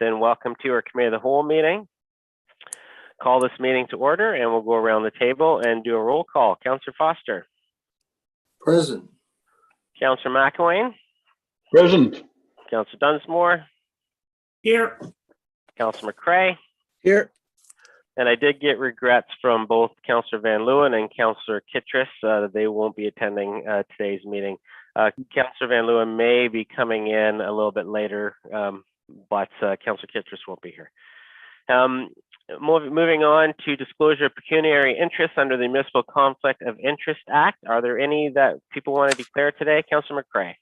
and welcome to our Committee of the Whole meeting. Call this meeting to order, and we'll go around the table and do a roll call. Councillor Foster. Present. Councillor McElwain. Present. Councillor Dunsmore. Here. Councillor McCrae. Here. And I did get regrets from both Councillor Van Leeuwen and Councillor Kittredge that they won't be attending today's meeting. Councillor Van Leeuwen may be coming in a little bit later, but Councillor Kittredge won't be here. Moving on to disclosure of pecuniary interests under the Municipal Conflict of Interest Act. Are there any that people want to declare today? Councillor McCrae.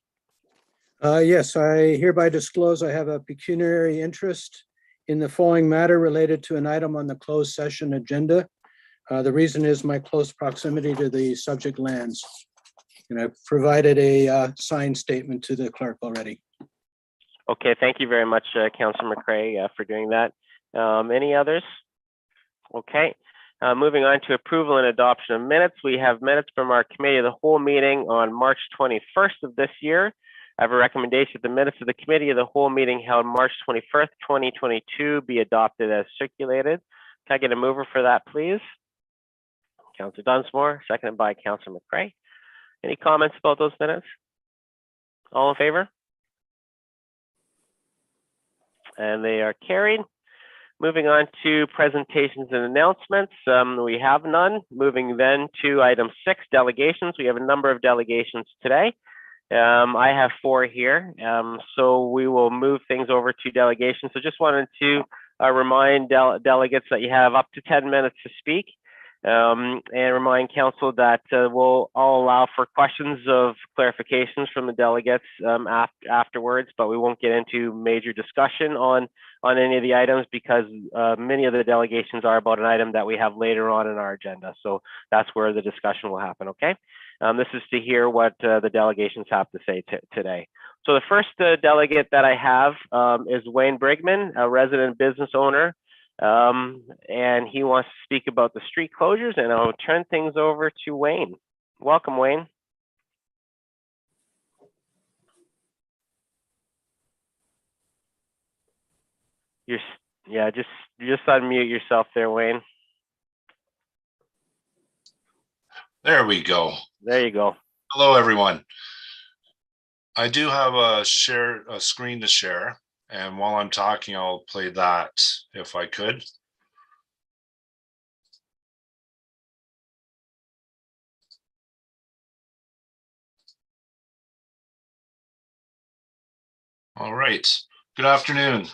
Yes, I hereby disclose I have a pecuniary interest in the following matter related to an item on the closed session agenda. The reason is my close proximity to the subject lands. And I've provided a signed statement to the clerk already. Okay, thank you very much, Councillor McCrae, for doing that. Any others? Okay, moving on to approval and adoption of minutes. We have minutes from our Committee of the Whole meeting on March 21st of this year. I have a recommendation that the minutes of the Committee of the Whole meeting held March 21st, 2022 be adopted as circulated. Can I get a mover for that, please? Councillor Dunsmore, seconded by Councillor McCrae. Any comments about those minutes? All in favor? And they are carried. Moving on to presentations and announcements. We have none. Moving then to item 6, delegations. We have a number of delegations today. I have 4 here, so we will move things over to delegations. So just wanted to remind delegates that you have up to 10 minutes to speak, and remind council that we'll all allow for questions of clarifications from the delegates afterwards, but we won't get into major discussion on any of the items because many of the delegations are about an item that we have later on in our agenda. So that's where the discussion will happen, okay? This is to hear what the delegations have to say today. So the first delegate that I have is Wayne Bridgman, a resident business owner, and he wants to speak about the street closures, and I'll turn things over to Wayne. Welcome, Wayne. Just unmute yourself there, Wayne. There we go. There you go. Hello, everyone. I do have a screen to share, and while I'm talking, I'll play that if I could. All right. Good afternoon.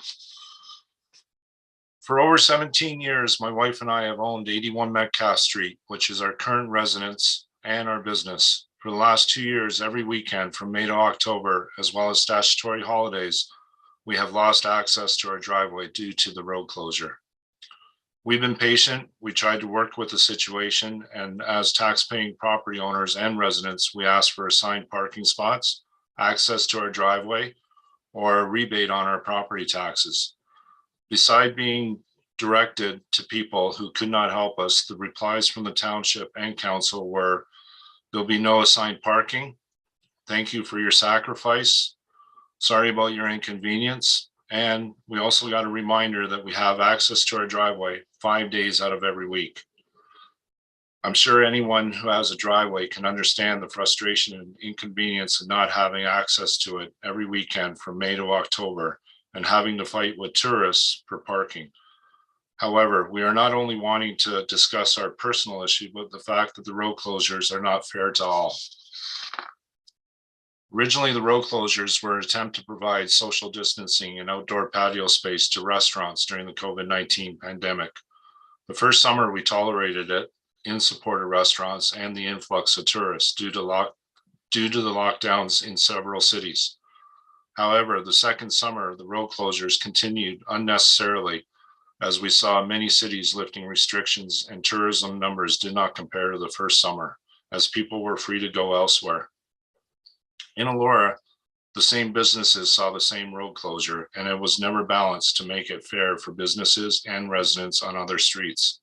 For over 17 years, my wife and I have owned 81 Metcalfe Street, which is our current residence and our business. For the last 2 years, every weekend from May to October, as well as statutory holidays, we have lost access to our driveway due to the road closure. We've been patient. We tried to work with the situation, and as tax-paying property owners and residents, we asked for assigned parking spots, access to our driveway, or a rebate on our property taxes. Beside being directed to people who could not help us, the replies from the township and council were, there'll be no assigned parking. Thank you for your sacrifice. Sorry about your inconvenience. And we also got a reminder that we have access to our driveway 5 days out of every week. I'm sure anyone who has a driveway can understand the frustration and inconvenience of not having access to it every weekend from May to October and having to fight with tourists for parking. However, we are not only wanting to discuss our personal issue, but the fact that the road closures are not fair to all. Originally, the road closures were an attempt to provide social distancing and outdoor patio space to restaurants during the COVID-19 pandemic. The first summer, we tolerated it in support of restaurants and the influx of tourists due to the lockdowns in several cities. However, the second summer, the road closures continued unnecessarily as we saw many cities lifting restrictions and tourism numbers did not compare to the first summer as people were free to go elsewhere. In Elora, the same businesses saw the same road closure, and it was never balanced to make it fair for businesses and residents on other streets.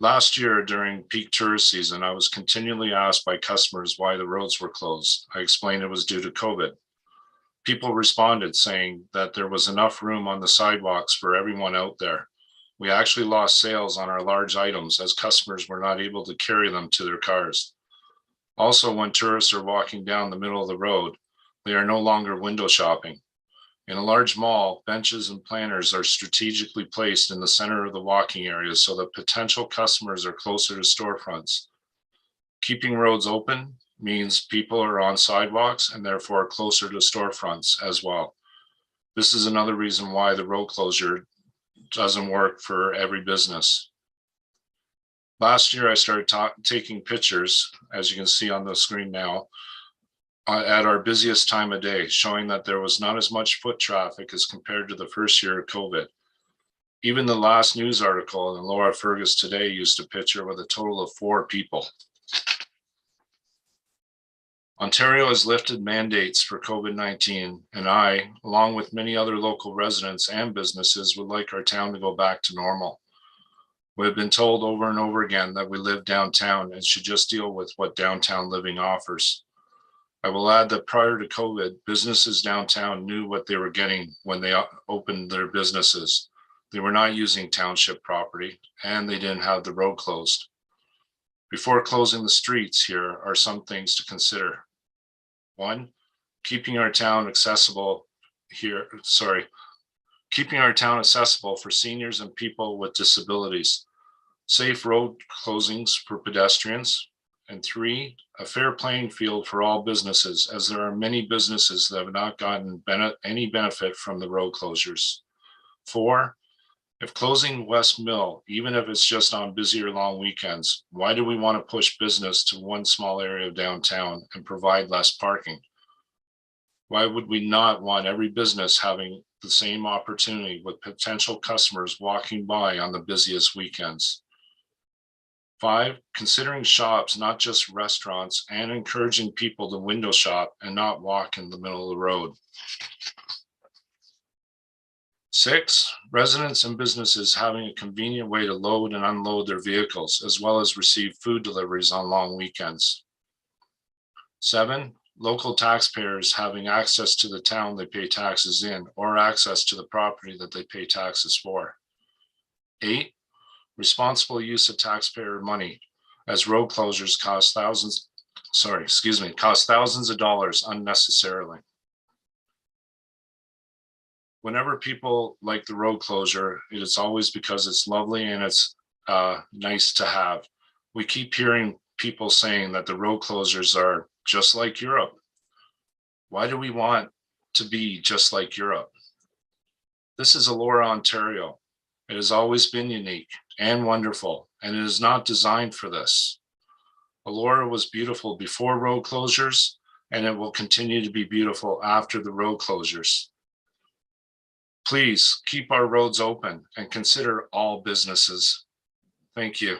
Last year, during peak tourist season, I was continually asked by customers why the roads were closed. I explained it was due to COVID. People responded saying that there was enough room on the sidewalks for everyone out there. We actually lost sales on our large items as customers were not able to carry them to their cars. Also, when tourists are walking down the middle of the road, they are no longer window shopping. In a large mall, benches and planters are strategically placed in the center of the walking area so that potential customers are closer to storefronts. Keeping roads open means people are on sidewalks and therefore closer to storefronts as well. This is another reason why the road closure doesn't work for every business. Last year, I started taking pictures, as you can see on the screen now, at our busiest time of day, showing that there was not as much foot traffic as compared to the first year of COVID. Even the last news article in Elora Fergus today used a picture with a total of 4 people. Ontario has lifted mandates for COVID-19, and I, along with many other local residents and businesses, would like our town to go back to normal. We have been told over and over again that we live downtown and should just deal with what downtown living offers. I will add that prior to COVID, businesses downtown knew what they were getting when they opened their businesses. They were not using township property and they didn't have the road closed. Before closing the streets, here are some things to consider. 1, keeping our town accessible for seniors and people with disabilities. Safe road closings for pedestrians. And 3, a fair playing field for all businesses, as there are many businesses that have not gotten any benefit from the road closures. 4, if closing West Mill, even if it's just on busy or long weekends, why do we want to push business to one small area of downtown and provide less parking? Why would we not want every business having the same opportunity with potential customers walking by on the busiest weekends? 5, considering shops, not just restaurants, and encouraging people to window shop and not walk in the middle of the road. 6, residents and businesses having a convenient way to load and unload their vehicles, as well as receive food deliveries on long weekends. 7, local taxpayers having access to the town they pay taxes in, or access to the property that they pay taxes for. 8, responsible use of taxpayer money, as road closures cost thousands of dollars unnecessarily. Whenever people like the road closure, it is always because it's lovely and it's nice to have. We keep hearing people saying that the road closures are just like Europe. Why do we want to be just like Europe? This is Elora, Ontario. It has always been unique and wonderful, and it is not designed for this. Elora was beautiful before road closures, and it will continue to be beautiful after the road closures. Please keep our roads open and consider all businesses. Thank you.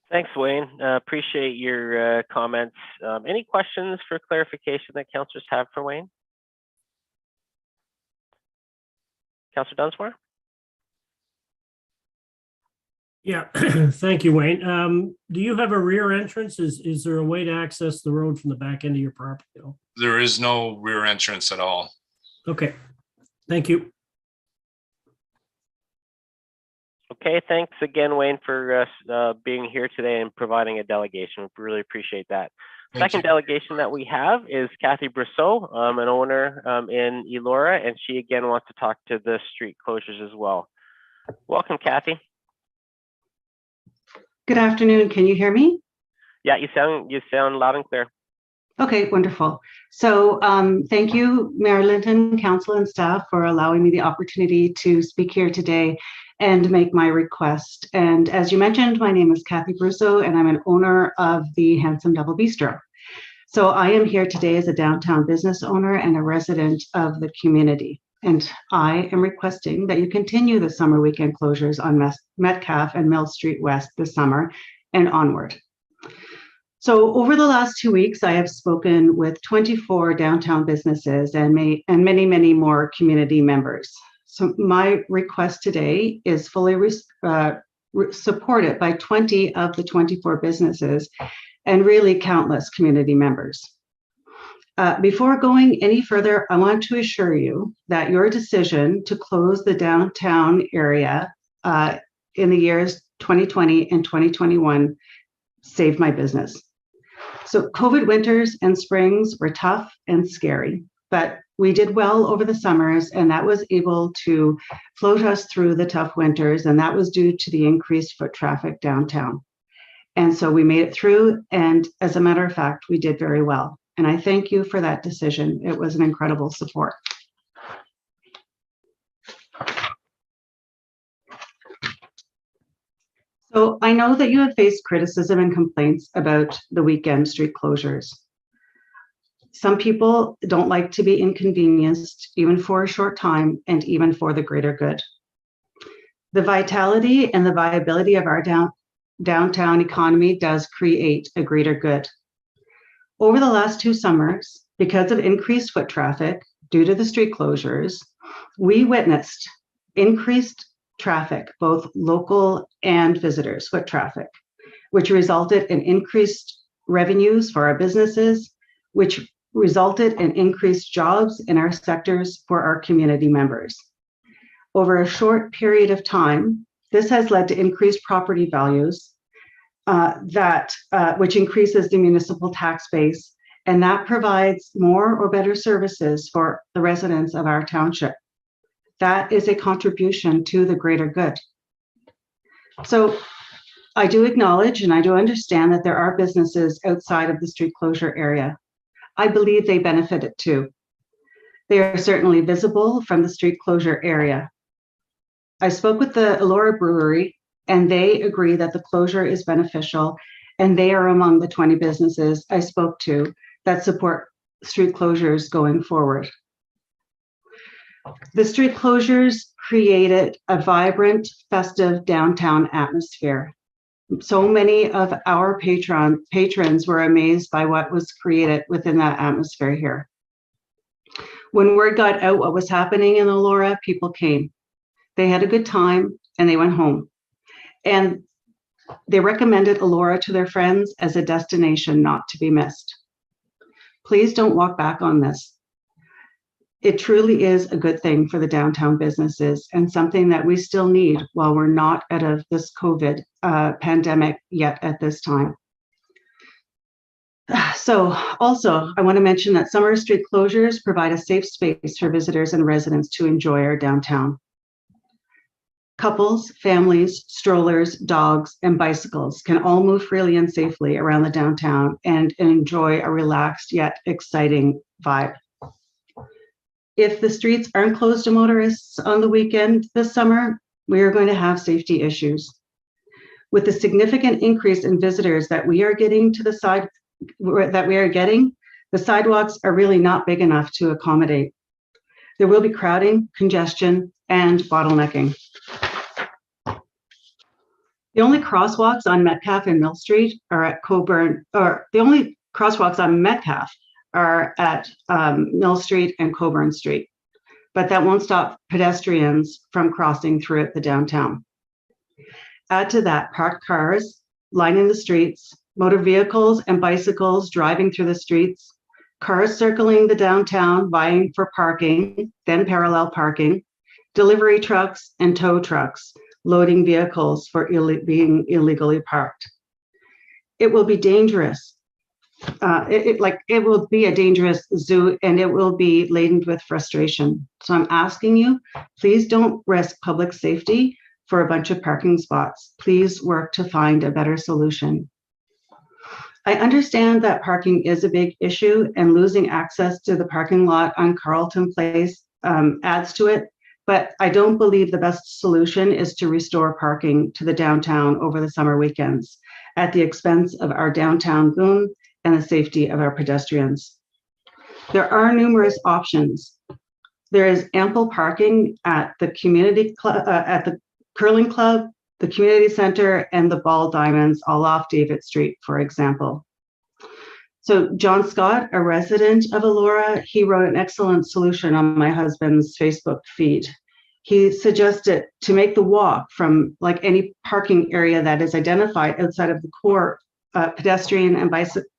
Thanks, Wayne. Appreciate your comments. Any questions for clarification that councillors have for Wayne? Councillor Dunsmore? Yeah, thank you, Wayne. Do you have a rear entrance? Is there a way to access the road from the back end of your property? There is no rear entrance at all. Okay, thank you. Okay, thanks again, Wayne, for being here today and providing a delegation. We really appreciate that. Second delegation that we have is Cathy Brousseau, an owner in Elora, and she again wants to talk to the street closures as well. Welcome, Cathy. Good afternoon. Can you hear me? Yeah, you sound loud and clear. Okay, wonderful. So thank you, Mayor Linton, council and staff, for allowing me the opportunity to speak here today and make my request. And as you mentioned, my name is Cathy Brousseau, and I'm an owner of the Handsome Double Bistro. So I am here today as a downtown business owner and a resident of the community. And I am requesting that you continue the summer weekend closures on Metcalfe and Mill Street West this summer and onward. So over the last 2 weeks, I have spoken with 24 downtown businesses and many, many more community members. So my request today is fully supported by 20 of the 24 businesses and really countless community members. Before going any further, I want to assure you that your decision to close the downtown area in the years 2020 and 2021 saved my business. So COVID winters and springs were tough and scary, but we did well over the summers, and that was able to float us through the tough winters, and that was due to the increased foot traffic downtown. And so we made it through, and as a matter of fact, we did very well. And I thank you for that decision. It was an incredible support. So I know that you have faced criticism and complaints about the weekend street closures. Some people don't like to be inconvenienced, even for a short time, and even for the greater good. The vitality and the viability of our downtown economy does create a greater good. Over the last 2 summers, because of increased foot traffic due to the street closures, we witnessed increased traffic, both local and visitors, foot traffic, which resulted in increased revenues for our businesses, which resulted in increased jobs in our sectors for our community members. Over a short period of time, this has led to increased property values, which increases the municipal tax base, and that provides more or better services for the residents of our township. That is a contribution to the greater good. So I do acknowledge and I do understand that there are businesses outside of the street closure area. I believe they benefited too. They are certainly visible from the street closure area. I spoke with the Elora Brewery, and they agree that the closure is beneficial, and they are among the 20 businesses I spoke to that support street closures going forward. The street closures created a vibrant, festive downtown atmosphere. So many of our patrons were amazed by what was created within that atmosphere here. When word got out what was happening in Elora, people came. They had a good time and they went home. And they recommended Elora to their friends as a destination not to be missed. Please don't walk back on this. It truly is a good thing for the downtown businesses and something that we still need while we're not out of this COVID pandemic yet at this time. So also, I want to mention that summer street closures provide a safe space for visitors and residents to enjoy our downtown. Couples, families, strollers, dogs, and bicycles can all move freely and safely around the downtown and enjoy a relaxed yet exciting vibe. If the streets aren't closed to motorists on the weekend this summer, we are going to have safety issues. With the significant increase in visitors that we are getting to the sidewalks are really not big enough to accommodate. There will be crowding, congestion, and bottlenecking. The only crosswalks on Metcalfe and Mill Street are at Coburn, or the only crosswalks on Metcalfe are at Mill Street and Coburn Street, but that won't stop pedestrians from crossing through the downtown. Add to that parked cars lining the streets, motor vehicles and bicycles driving through the streets, cars circling the downtown vying for parking, then parallel parking, delivery trucks and tow trucks loading vehicles for being illegally parked. It will be dangerous. It will be a dangerous zoo, and it will be laden with frustration. So I'm asking you, please don't risk public safety for a bunch of parking spots. Please work to find a better solution. I understand that parking is a big issue, and losing access to the parking lot on Carleton Place adds to it, but I don't believe the best solution is to restore parking to the downtown over the summer weekends at the expense of our downtown boom and the safety of our pedestrians. There are numerous options. There is ample parking at the community club, at the curling club, the community center, and the Ball Diamonds, all off David Street, for example. So John Scott, a resident of Elora, he wrote an excellent solution on my husband's Facebook feed. He suggested to make the walk from like any parking area that is identified outside of the core pedestrian and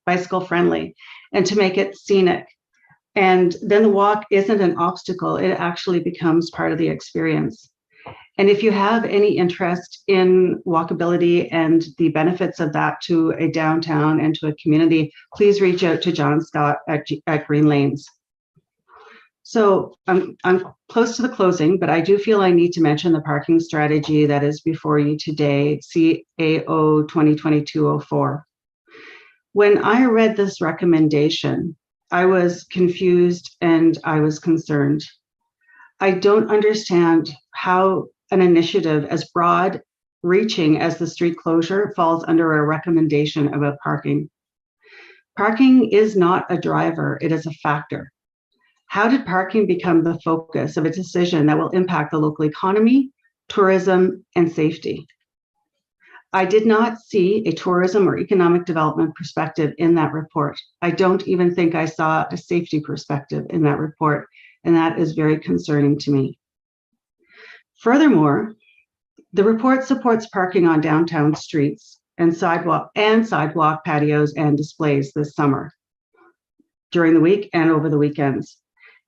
bicycle friendly, and to make it scenic And then the walk isn't an obstacle, it actually becomes part of the experience. And if you have any interest in walkability and the benefits of that to a downtown and to a community, please reach out to John Scott at Green Lanes. So I'm close to the closing, but I do feel I need to mention the parking strategy that is before you today, CAO 2022-04. When I read this recommendation, I was confused and I was concerned. I don't understand how an initiative as broad reaching as the street closure falls under a recommendation about parking. Parking is not a driver, it is a factor. How did parking become the focus of a decision that will impact the local economy, tourism, and safety? I did not see a tourism or economic development perspective in that report. I don't even think I saw a safety perspective in that report, and that is very concerning to me. Furthermore, the report supports parking on downtown streets and sidewalk patios and displays this summer, during the week and over the weekends.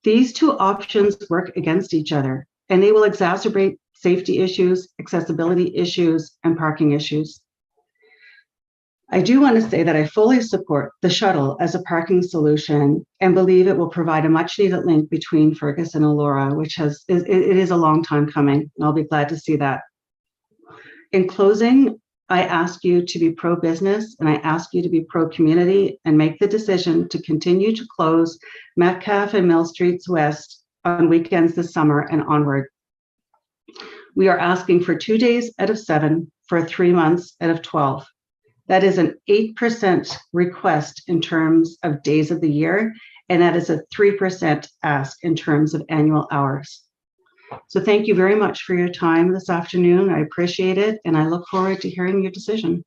These two options work against each other, and they will exacerbate safety issues, accessibility issues, and parking issues. I do want to say that I fully support the shuttle as a parking solution and believe it will provide a much needed link between Fergus and Elora, which it is a long time coming, and I'll be glad to see that. In closing, I ask you to be pro-business and I ask you to be pro-community and make the decision to continue to close Metcalfe and Mill Streets West on weekends this summer and onward. We are asking for 2 days out of 7 for 3 months out of 12. That is an 8% request in terms of days of the year, and that is a 3% ask in terms of annual hours. So thank you very much for your time this afternoon. I appreciate it, and I look forward to hearing your decision.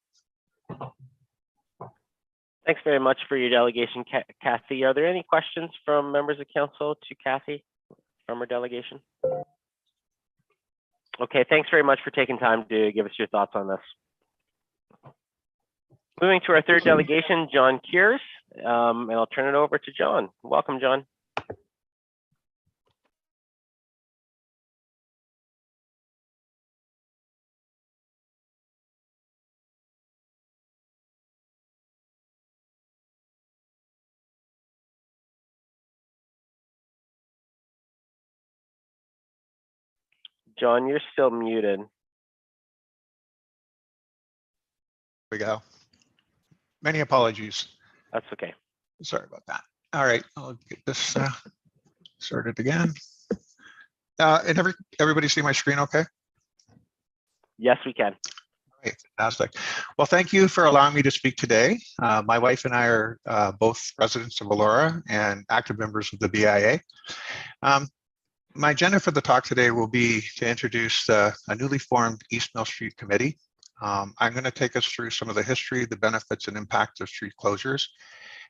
Thanks very much for your delegation, Cathy. Are there any questions from members of council to Cathy from her delegation? Okay, thanks very much for taking time to give us your thoughts on this. Moving to our third delegation, John Kears, and I'll turn it over to John. Welcome, John. John, you're still muted. We go. Many apologies. That's okay. Sorry about that. All right, I'll get this started again. And everybody see my screen okay? Yes, we can. Great, fantastic. Well, thank you for allowing me to speak today. My wife and I are both residents of Elora and active members of the BIA. My agenda for the talk today will be to introduce a newly formed East Mill Street Committee. I'm going to take us through some of the history, the benefits, and impacts of street closures.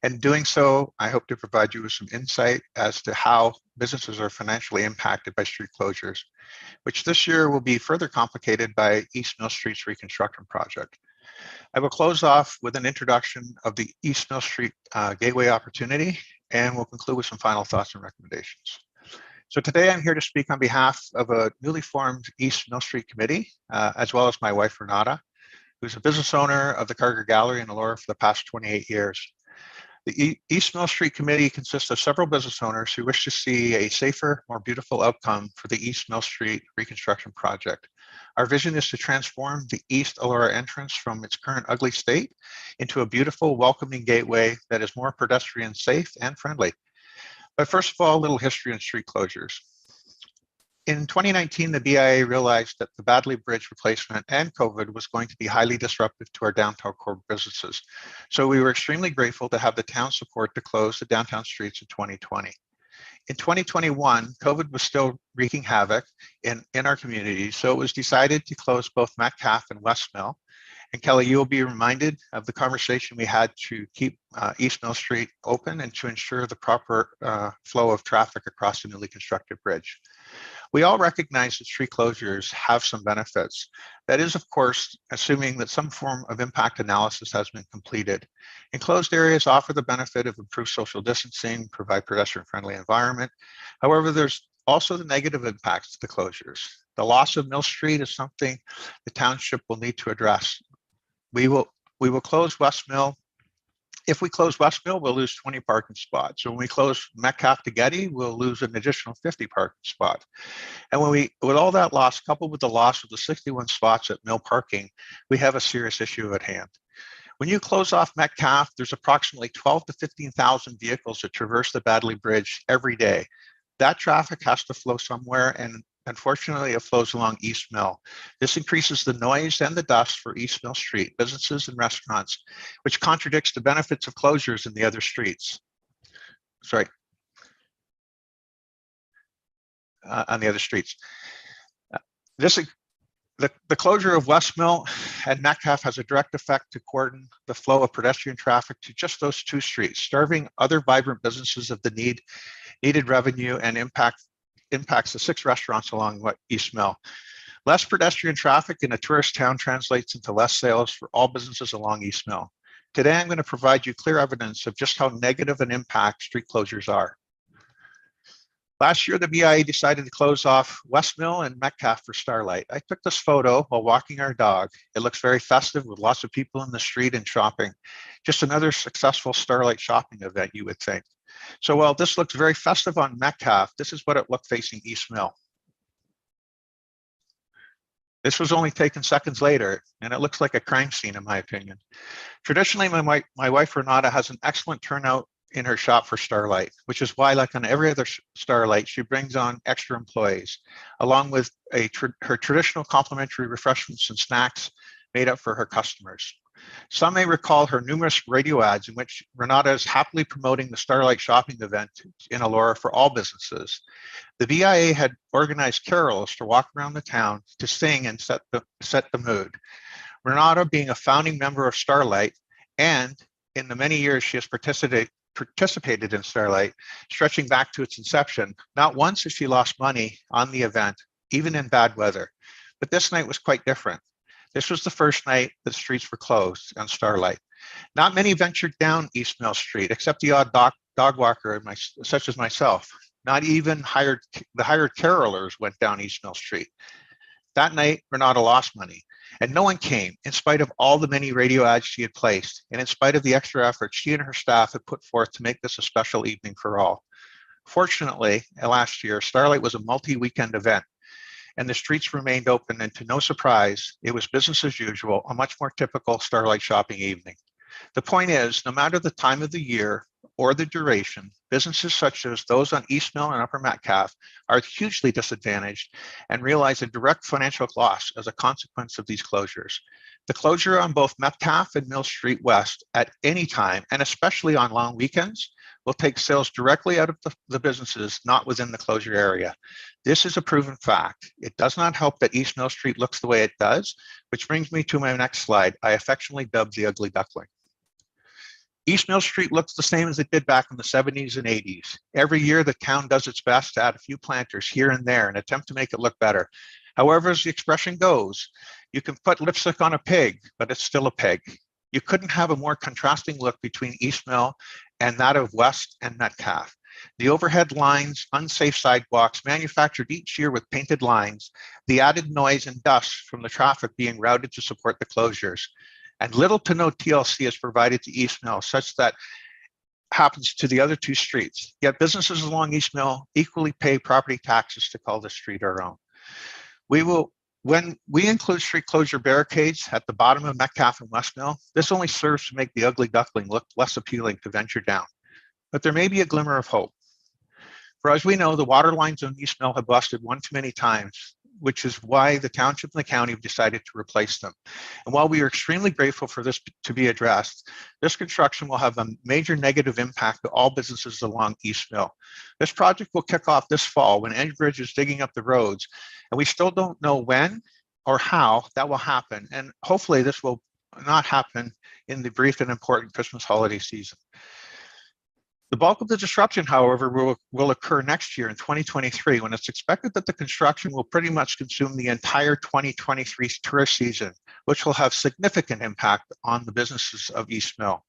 And doing so, I hope to provide you with some insight as to how businesses are financially impacted by street closures, which this year will be further complicated by East Mill Street's reconstruction project. I will close off with an introduction of the East Mill Street Gateway opportunity, and we'll conclude with some final thoughts and recommendations. So today I'm here to speak on behalf of a newly formed East Mill Street Committee, as well as my wife, Renata, who's a business owner of the Carger Gallery in Elora for the past 28 years. The East Mill Street Committee consists of several business owners who wish to see a safer, more beautiful outcome for the East Mill Street reconstruction project. Our vision is to transform the East Elora entrance from its current ugly state into a beautiful, welcoming gateway that is more pedestrian safe and friendly. But first of all, a little history on street closures. In 2019, the BIA realized that the Badley Bridge replacement and COVID was going to be highly disruptive to our downtown core businesses. So we were extremely grateful to have the town support to close the downtown streets in 2020. In 2021, COVID was still wreaking havoc in our community, so it was decided to close both Metcalfe and West Mill And Kelly, you'll be reminded of the conversation we had to keep East Mill Street open and to ensure the proper flow of traffic across the newly constructed bridge. We all recognize that street closures have some benefits. That is, of course, assuming that some form of impact analysis has been completed. Enclosed areas offer the benefit of improved social distancing, provide pedestrian-friendly environment. However, there's also the negative impacts to the closures. The loss of Mill Street is something the township will need to address. We will close West Mill. If we close West Mill, we'll lose 20 parking spots. So when we close Metcalfe to Getty, we'll lose an additional 50 parking spots. And with all that loss, coupled with the loss of the 61 spots at Mill parking, we have a serious issue at hand. When you close off Metcalfe, there's approximately 12 to 15,000 vehicles that traverse the Badley Bridge every day. That traffic has to flow somewhere, and unfortunately, it flows along East Mill. This increases the noise and the dust for East Mill Street, businesses and restaurants, which contradicts the benefits of closures in the other streets. Sorry. On the other streets. The closure of West Mill and Metcalfe has a direct effect to cordon the flow of pedestrian traffic to just those two streets, starving other vibrant businesses of the needed revenue and impacts the 6 restaurants along East Mill. Less pedestrian traffic in a tourist town translates into less sales for all businesses along East Mill. Today, I'm going to provide you clear evidence of just how negative an impact street closures are. Last year, the BIA decided to close off West Mill and Metcalfe for Starlight. I took this photo while walking our dog. It looks very festive with lots of people in the street and shopping. Just another successful Starlight shopping event, you would think. So while this looks very festive on Metcalfe, this is what it looked facing East Mill. This was only taken seconds later, and it looks like a crime scene in my opinion. Traditionally, my wife Renata has an excellent turnout in her shop for Starlight, which is why, like on every other Starlight, she brings on extra employees, along with her traditional complimentary refreshments and snacks made up for her customers. Some may recall her numerous radio ads in which Renata is happily promoting the Starlight shopping event in Elora for all businesses. The BIA had organized carols to walk around the town to sing and set the mood. Renata, being a founding member of Starlight, and in the many years she has participated in Starlight, stretching back to its inception, not once has she lost money on the event, even in bad weather. But this night was quite different. This was the first night the streets were closed on Starlight. Not many ventured down East Mill Street, except the odd dog walker such as myself. Not even the hired carolers went down East Mill Street. That night, Renata lost money, and no one came, in spite of all the many radio ads she had placed, and in spite of the extra effort she and her staff had put forth to make this a special evening for all. Fortunately, last year, Starlight was a multi-weekend event, and the streets remained open, and to no surprise, it was business as usual, a much more typical Starlight shopping evening. The point is, no matter the time of the year or the duration, businesses such as those on East Mill and Upper Metcalfe are hugely disadvantaged and realize a direct financial loss as a consequence of these closures. The closure on both Metcalfe and Mill Street West at any time, and especially on long weekends, will take sales directly out of the businesses not within the closure area. This is a proven fact. It does not help that East Mill Street looks the way it does, which brings me to my next slide. I affectionately dubbed the ugly duckling. East Mill Street looks the same as it did back in the 70s and 80s. Every year, the town does its best to add a few planters here and there and attempt to make it look better. However, as the expression goes, you can put lipstick on a pig, but it's still a pig. You couldn't have a more contrasting look between East Mill and that of West and Metcalfe. The overhead lines, unsafe sidewalks manufactured each year with painted lines, the added noise and dust from the traffic being routed to support the closures. And little to no TLC is provided to East Mill, such that happens to the other two streets. Yet businesses along East Mill equally pay property taxes to call this street our own. When we include street closure barricades at the bottom of Metcalfe and West Mill, this only serves to make the ugly duckling look less appealing to venture down. But there may be a glimmer of hope. For as we know, the water lines on East Mill have busted one too many times, which is why the township and the county have decided to replace them. And while we are extremely grateful for this to be addressed, this construction will have a major negative impact to all businesses along East Mill. This project will kick off this fall when Enbridge is digging up the roads, and we still don't know when or how that will happen. And hopefully this will not happen in the brief and important Christmas holiday season. The bulk of the disruption, however, will occur next year in 2023, when it's expected that the construction will pretty much consume the entire 2023 tourist season, which will have significant impact on the businesses of East Mill.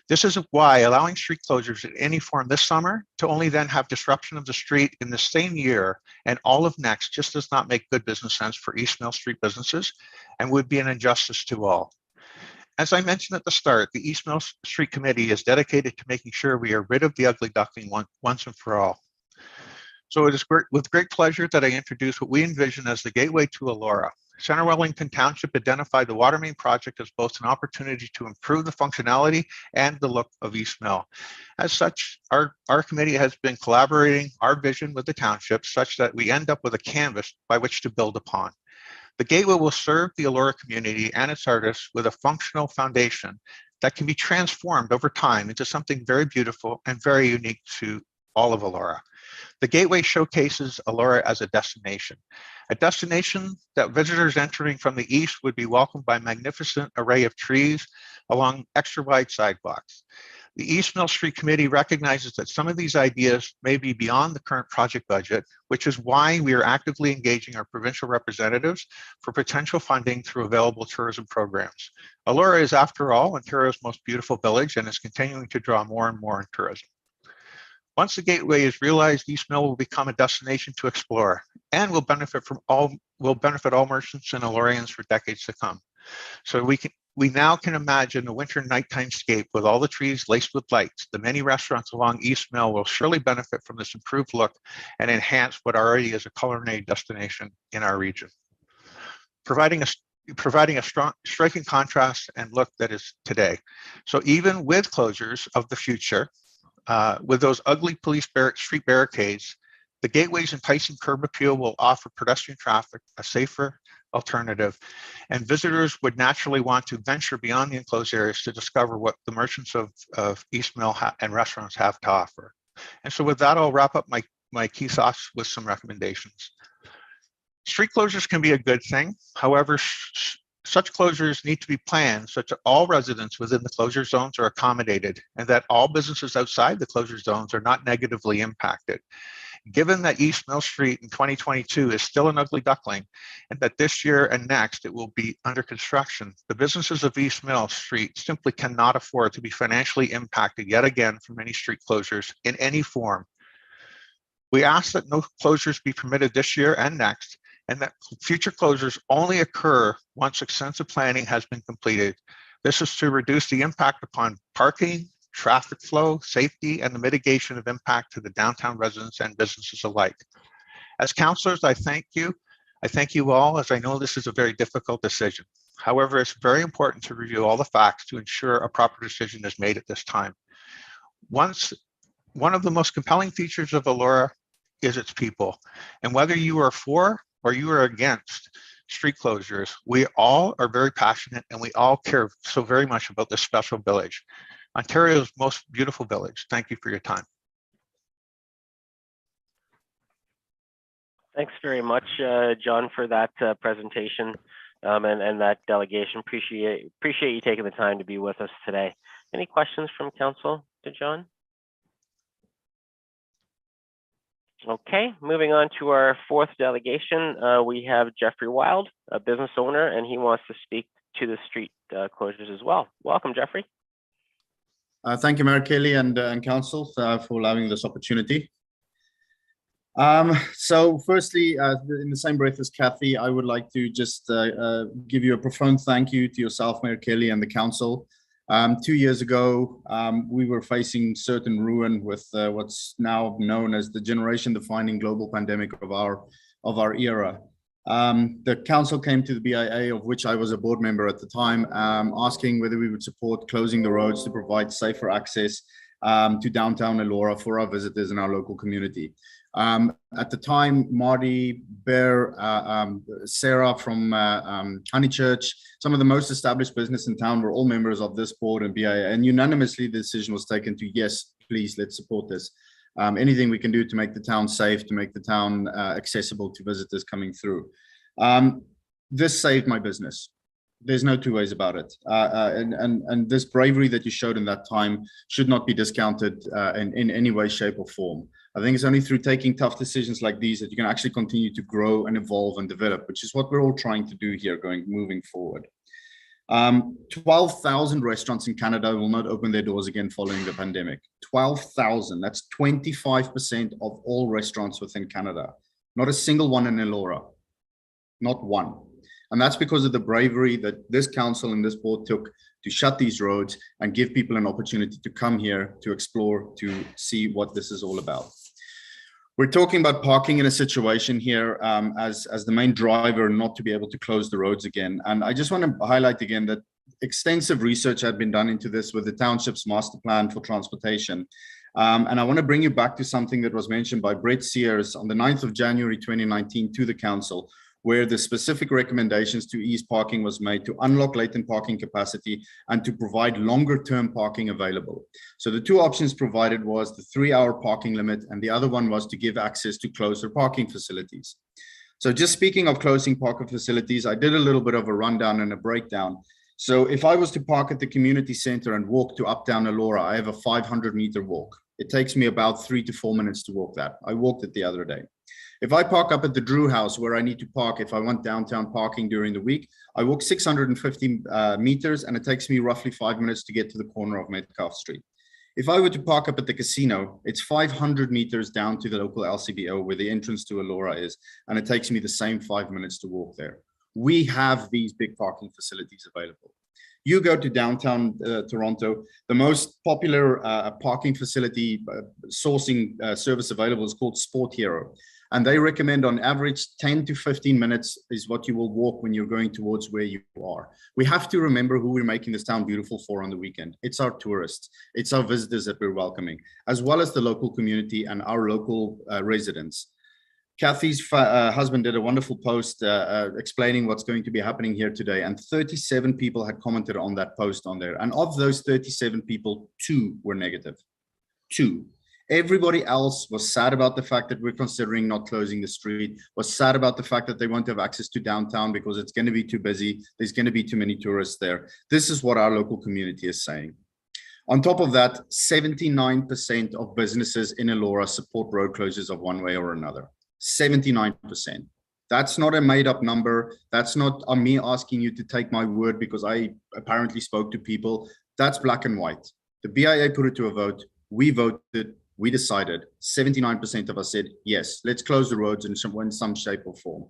This is why allowing street closures in any form this summer to only then have disruption of the street in the same year and all of next just does not make good business sense for East Mill Street businesses and would be an injustice to all. As I mentioned at the start, the East Mill Street Committee is dedicated to making sure we are rid of the ugly duckling once and for all. So it is with great pleasure that I introduce what we envision as the gateway to Elora. Center Wellington Township identified the water main project as both an opportunity to improve the functionality and the look of East Mill. As such, our committee has been collaborating our vision with the township such that we end up with a canvas by which to build upon. The gateway will serve the Elora community and its artists with a functional foundation that can be transformed over time into something very beautiful and very unique to all of Elora. The gateway showcases Elora as a destination that visitors entering from the east would be welcomed by a magnificent array of trees along extra wide sidewalks. The East Mill Street Committee recognizes that some of these ideas may be beyond the current project budget, which is why we are actively engaging our provincial representatives for potential funding through available tourism programs. Elora is, after all, Ontario's most beautiful village and is continuing to draw more and more in tourism. Once the gateway is realized, East Mill will become a destination to explore and will benefit all merchants and Elorians for decades to come. So we now can imagine a winter nighttime scape with all the trees laced with lights. The many restaurants along East Mill will surely benefit from this improved look and enhance what already is a culinary destination in our region, providing a strong, striking contrast and look that is today. So even with closures of the future, with those ugly street barricades, the gateway's enticing curb appeal will offer pedestrian traffic a safer alternative, and visitors would naturally want to venture beyond the enclosed areas to discover what the merchants of East Mill and restaurants have to offer. And so with that, I'll wrap up my key thoughts with some recommendations. Street closures can be a good thing. However, such closures need to be planned such that all residents within the closure zones are accommodated and that all businesses outside the closure zones are not negatively impacted. Given that East Mill Street in 2022 is still an ugly duckling and that this year and next it will be under construction, the businesses of East Mill Street simply cannot afford to be financially impacted yet again from any street closures in any form. We ask that no closures be permitted this year and next, and that future closures only occur once extensive planning has been completed. This is to reduce the impact upon parking, traffic flow, safety, and the mitigation of impact to the downtown residents and businesses alike. As councillors, I thank you. I thank you all, as I know this is a very difficult decision. However, it's very important to review all the facts to ensure a proper decision is made at this time. One of the most compelling features of Elora is its people. And whether you are for or you are against street closures, we all are very passionate and we all care so very much about this special village, Ontario's most beautiful village. Thank you for your time. Thanks very much, John, for that presentation and that delegation. Appreciate you taking the time to be with us today. Any questions from council to John? Okay, moving on to our fourth delegation, we have Geoffrey Wild, a business owner, and he wants to speak to the street closures as well. Welcome, Geoffrey. Thank you, Mayor Kelly and Council for allowing this opportunity. So firstly, in the same breath as Cathy, I would like to just give you a profound thank you to yourself, Mayor Kelly, and the Council. 2 years ago, we were facing certain ruin with what's now known as the generation-defining global pandemic of our era. The council came to the BIA, of which I was a board member at the time, asking whether we would support closing the roads to provide safer access to downtown Elora for our visitors in our local community. At the time, Marty, Bear, Sarah from Honeychurch, some of the most established business in town were all members of this board and BIA, and unanimously the decision was taken to, yes, please, let's support this. Anything we can do to make the town safe, to make the town accessible to visitors coming through. This saved my business. There's no two ways about it. And this bravery that you showed in that time should not be discounted in any way, shape, or form. I think it's only through taking tough decisions like these that you can actually continue to grow and evolve and develop, which is what we're all trying to do here moving forward. 12,000 restaurants in Canada will not open their doors again following the pandemic. 12,000, that's 25% of all restaurants within Canada. Not a single one in Elora, not one. And that's because of the bravery that this council and this board took to shut these roads and give people an opportunity to come here, to explore, to see what this is all about. We're talking about parking in a situation here as the main driver not to be able to close the roads again. And I just want to highlight again that extensive research had been done into this with the Township's master plan for transportation. And I want to bring you back to something that was mentioned by Brett Sears on the 9th of January 2019 to the council, where the specific recommendations to ease parking was made to unlock latent parking capacity and to provide longer term parking available. So the two options provided was the 3-hour parking limit, and the other one was to give access to closer parking facilities. So just speaking of closing parking facilities, I did a little bit of a rundown and a breakdown. So if I was to park at the community center and walk to Uptown Elora, I have a 500-meter walk. It takes me about 3 to 4 minutes to walk that. I walked it the other day. If I park up at the Drew House where I need to park, if I want downtown parking during the week, I walk 650 meters and it takes me roughly 5 minutes to get to the corner of Metcalfe Street. If I were to park up at the casino, it's 500 meters down to the local LCBO where the entrance to Elora is, and it takes me the same 5 minutes to walk there. We have these big parking facilities available. You go to downtown Toronto, the most popular parking facility sourcing service available is called Sport Hero. And they recommend on average 10 to 15 minutes is what you will walk when you're going towards where you are. We have to remember who we're making this town beautiful for on the weekend. It's our tourists. It's our visitors that we're welcoming, as well as the local community and our local residents. Cathy's husband did a wonderful post explaining what's going to be happening here today. And 37 people had commented on that post on there. And of those 37 people, 2 were negative. 2. Everybody else was sad about the fact that we're considering not closing the street, was sad about the fact that they won't have access to downtown because it's going to be too busy. There's going to be too many tourists there. This is what our local community is saying. On top of that, 79% of businesses in Elora support road closures of one way or another. 79%. That's not a made up number. That's not me asking you to take my word because I apparently spoke to people. That's black and white. The BIA put it to a vote. We voted. We decided. 79% of us said, yes, let's close the roads in some shape or form.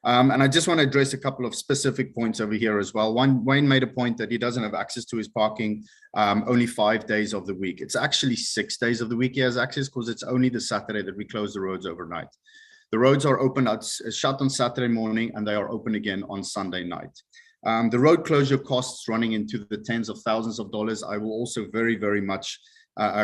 And I just want to address a couple of specific points over here as well. Wayne made a point that he doesn't have access to his parking only 5 days of the week. It's actually 6 days of the week he has access because it's only the Saturday that we close the roads overnight. The roads are open, shut on Saturday morning, and they are open again on Sunday night. The road closure costs running into the tens of thousands of dollars. I will also very, very much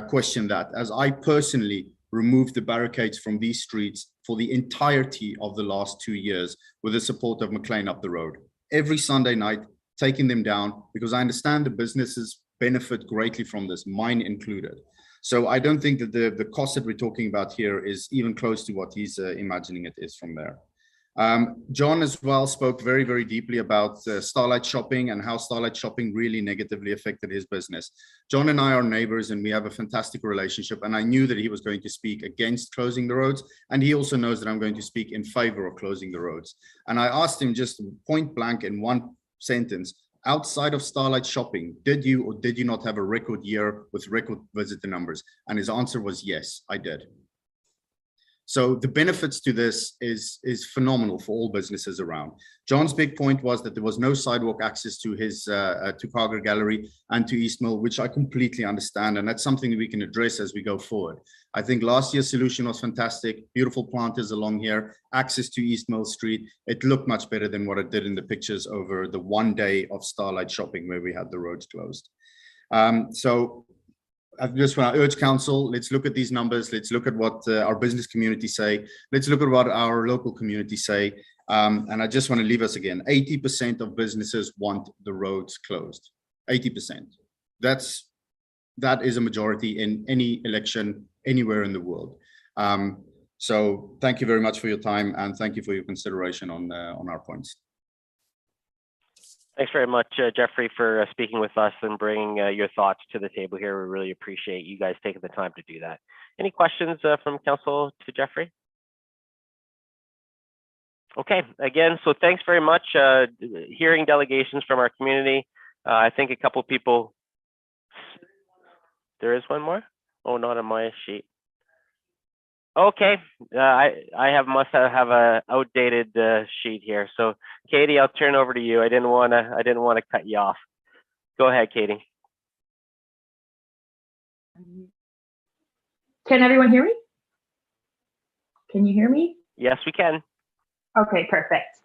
question that, as I personally removed the barricades from these streets for the entirety of the last 2 years with the support of McLean up the road. Every Sunday night, taking them down because I understand the businesses benefit greatly from this, mine included. So I don't think that the cost that we're talking about here is even close to what he's imagining it is from there. John as well spoke very, very deeply about Starlight Shopping and how Starlight Shopping really negatively affected his business. John and I are neighbors and we have a fantastic relationship, and I knew that he was going to speak against closing the roads, and he also knows that I'm going to speak in favor of closing the roads. And I asked him just point blank in one sentence, outside of Starlight Shopping, did you or did you not have a record year with record visitor numbers? And his answer was yes, I did. So the benefits to this is phenomenal for all businesses around. John's big point was that there was no sidewalk access to his to Carger Gallery and to East Mill, which I completely understand, and that's something that we can address as we go forward. I think last year's solution was fantastic. Beautiful planters along here, access to East Mill Street. It looked much better than what it did in the pictures over the one day of Starlight Shopping where we had the roads closed. So I just want to urge council, let's look at these numbers. Let's look at what our business community say. Let's look at what our local community say. And I just want to leave us again. 80% of businesses want the roads closed. 80%. That is a majority in any election anywhere in the world. So thank you very much for your time, and thank you for your consideration on our points. Thanks very much, Geoffrey, for speaking with us and bringing your thoughts to the table here. We really appreciate you guys taking the time to do that. Any questions from council to Geoffrey? Okay, again, so thanks very much. Hearing delegations from our community. I think a couple people. There is one more? Oh, not on my sheet. Okay, I must have a outdated sheet here. So Katie, I'll turn over to you. I didn't want to cut you off. Go ahead, Katie. Can everyone hear me? Can you hear me? Yes, we can. Okay, perfect.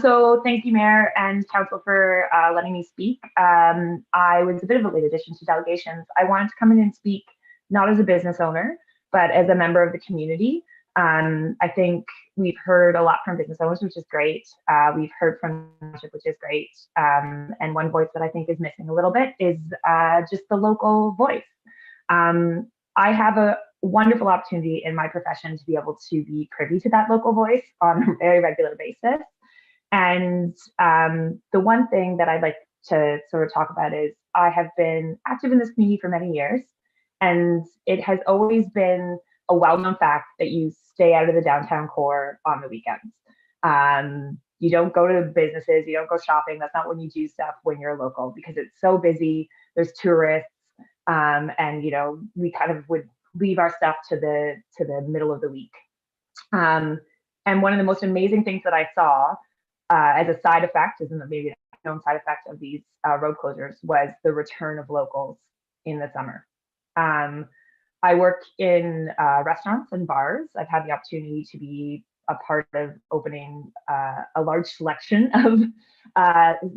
So thank you, Mayor and Council, for letting me speak. I was a bit of a late addition to delegations. I wanted to come in and speak not as a business owner, but as a member of the community. I think we've heard a lot from business owners, which is great. We've heard from Township, which is great. And one voice that I think is missing a little bit is just the local voice. I have a wonderful opportunity in my profession to be able to be privy to that local voice on a very regular basis. And the one thing that I'd like to sort of talk about is I have been active in this community for many years, and it has always been a well-known fact that you stay out of the downtown core on the weekends. You don't go to businesses, you don't go shopping. That's not when you do stuff when you're local, because it's so busy. There's tourists, and we kind of would leave our stuff to the middle of the week. And one of the most amazing things that I saw as a side effect, as maybe a known side effect of these road closures, was the return of locals in the summer. I work in restaurants and bars. I've had the opportunity to be a part of opening a large selection of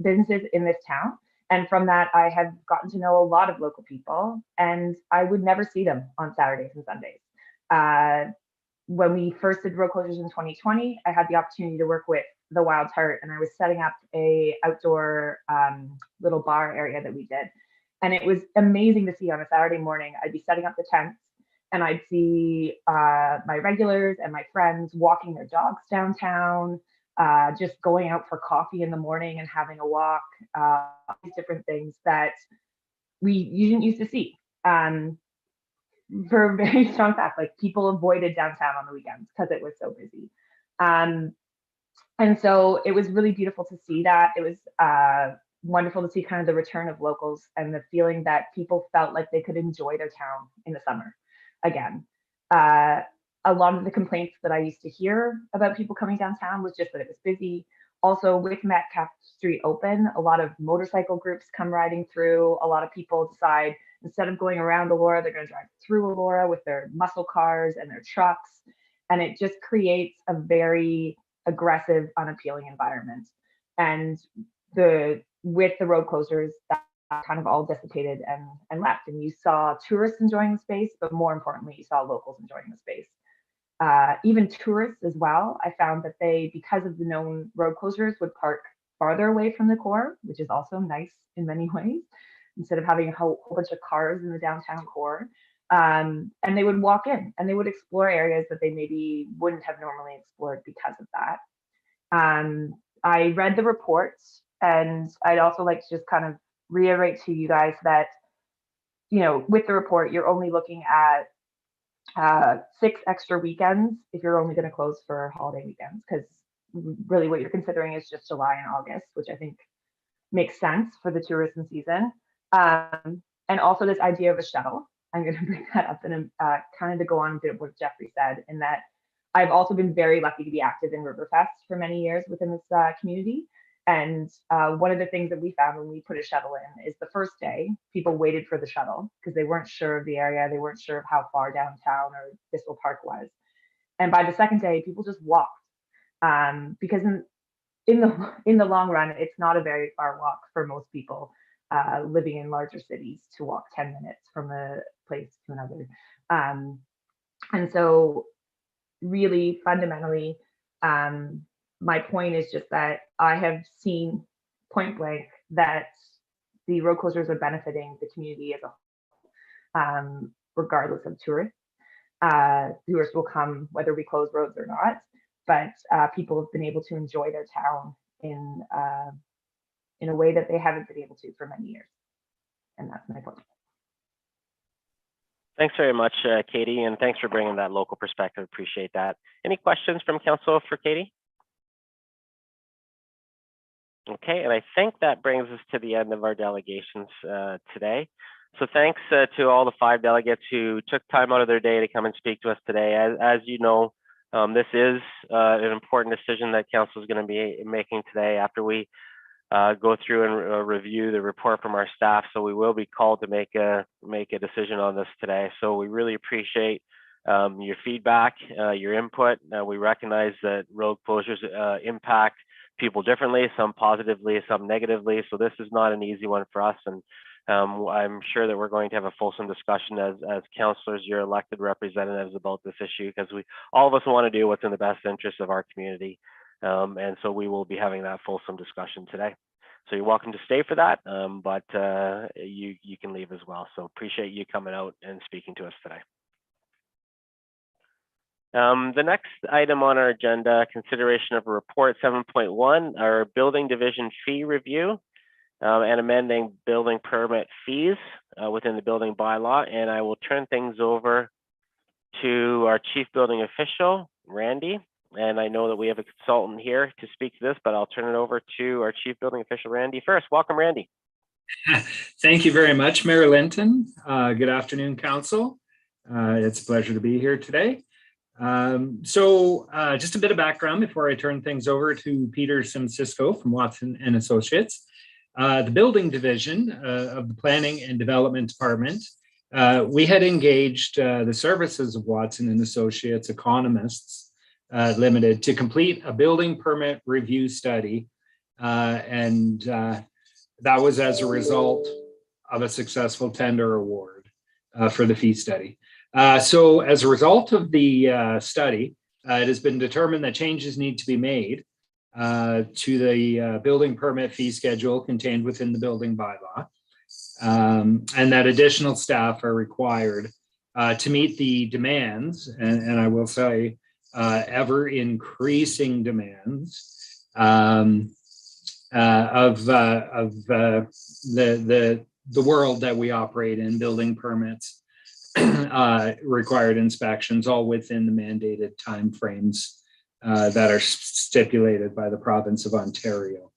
businesses in this town. And from that, I have gotten to know a lot of local people, and I would never see them on Saturdays and Sundays. When we first did road closures in 2020, I had the opportunity to work with the Wild Heart, and I was setting up a outdoor little bar area that we did. And it was amazing to see on a Saturday morning. I'd be setting up the tents, and I'd see my regulars and my friends walking their dogs downtown, just going out for coffee in the morning and having a walk, these different things that you didn't used to see. For a very strong fact, like people avoided downtown on the weekends because it was so busy. And so it was really beautiful to see that. It was wonderful to see kind of the return of locals and the feeling that people felt like they could enjoy their town in the summer again. A lot of the complaints that I used to hear about people coming downtown was just that it was busy. Also, with Metcalfe Street open, a lot of motorcycle groups come riding through. A lot of people decide instead of going around Elora, they're going to drive through Elora with their muscle cars and their trucks. And it just creates a very aggressive, unappealing environment. And with the road closures, that kind of all dissipated and left. And you saw tourists enjoying the space, but more importantly, you saw locals enjoying the space. Even tourists as well, I found that they, because of the known road closures, would park farther away from the core, which is also nice in many ways, instead of having a whole bunch of cars in the downtown core. And they would walk in and they would explore areas that they maybe wouldn't have normally explored because of that. I read the reports, and I'd also like to just kind of reiterate to you guys that, with the report, you're only looking at 6 extra weekends if you're only going to close for holiday weekends, because really what you're considering is just July and August, which I think makes sense for the tourism season. And also this idea of a shuttle. I'm going to bring that up in kind of to go on a bit of what Geoffrey said, in that I've also been very lucky to be active in Riverfest for many years within this community. And one of the things that we found when we put a shuttle in is the first day, people waited for the shuttle because they weren't sure of the area. They weren't sure of how far downtown or Bissell Park was. And by the second day, people just walked, because in the long run, it's not a very far walk for most people living in larger cities to walk 10 minutes from a place to another. And so really fundamentally, my point is just that I have seen point blank that the road closures are benefiting the community as a whole, regardless of tourists. Tourists will come whether we close roads or not, but people have been able to enjoy their town in a way that they haven't been able to for many years. And that's my point. Thanks very much, Katie, and thanks for bringing that local perspective. Appreciate that. Any questions from council for Katie? Okay, and I think that brings us to the end of our delegations today. So thanks to all the 5 delegates who took time out of their day to come and speak to us today. As you know, this is an important decision that council is going to be making today after we go through and review the report from our staff. So we will be called to make a decision on this today. So we really appreciate your feedback, your input. We recognize that road closures impact people differently, some positively, some negatively. So this is not an easy one for us. And I'm sure that we're going to have a fulsome discussion as councillors, your elected representatives, about this issue, because all of us want to do what's in the best interest of our community. And so we will be having that fulsome discussion today. So you're welcome to stay for that, but you can leave as well. So appreciate you coming out and speaking to us today. The next item on our agenda, consideration of a report 7.1, our building division fee review and amending building permit fees within the building bylaw. And I will turn things over to our chief building official, Randy. And I know that we have a consultant here to speak to this, but I'll turn it over to our chief building official, Randy, first. Welcome, Randy. Thank you very much, Mayor Linton. Good afternoon, council. It's a pleasure to be here today. Just a bit of background before I turn things over to Peter Simcisco from Watson and Associates. The building division of the Planning and Development Department, we had engaged the services of Watson and Associates economists Limited to complete a building permit review study. That was as a result of a successful tender award for the fee study. So as a result of the study, it has been determined that changes need to be made to the building permit fee schedule contained within the building bylaw, and that additional staff are required to meet the demands, and I will say ever increasing demands of the world that we operate in, building permits, required inspections, all within the mandated timeframes that are stipulated by the province of Ontario.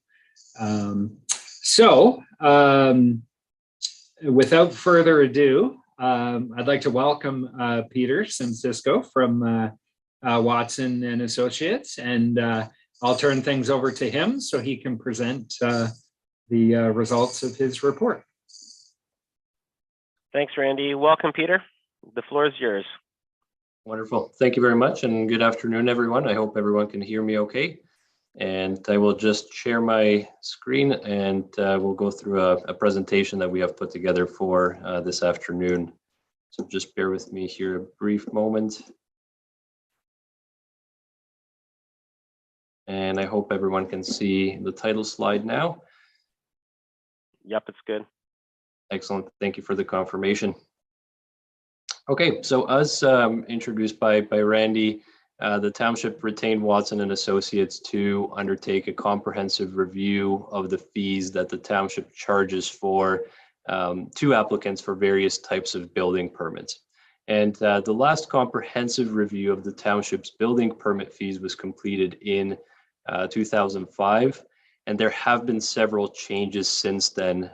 Without further ado, I'd like to welcome Peter Simcisco from Watson and Associates, and I'll turn things over to him so he can present the results of his report. Thanks, Randy. Welcome, Peter. The floor is yours. Wonderful. Thank you very much, and good afternoon, everyone. I hope everyone can hear me okay. And I will just share my screen, and we'll go through a presentation that we have put together for this afternoon. So just bear with me here a brief moment. And I hope everyone can see the title slide now. Yep, it's good. Excellent. Thank you for the confirmation. Okay, so as introduced by Randy, the Township retained Watson and Associates to undertake a comprehensive review of the fees that the Township charges for two applicants for various types of building permits. And the last comprehensive review of the Township's building permit fees was completed in 2005. And there have been several changes since then,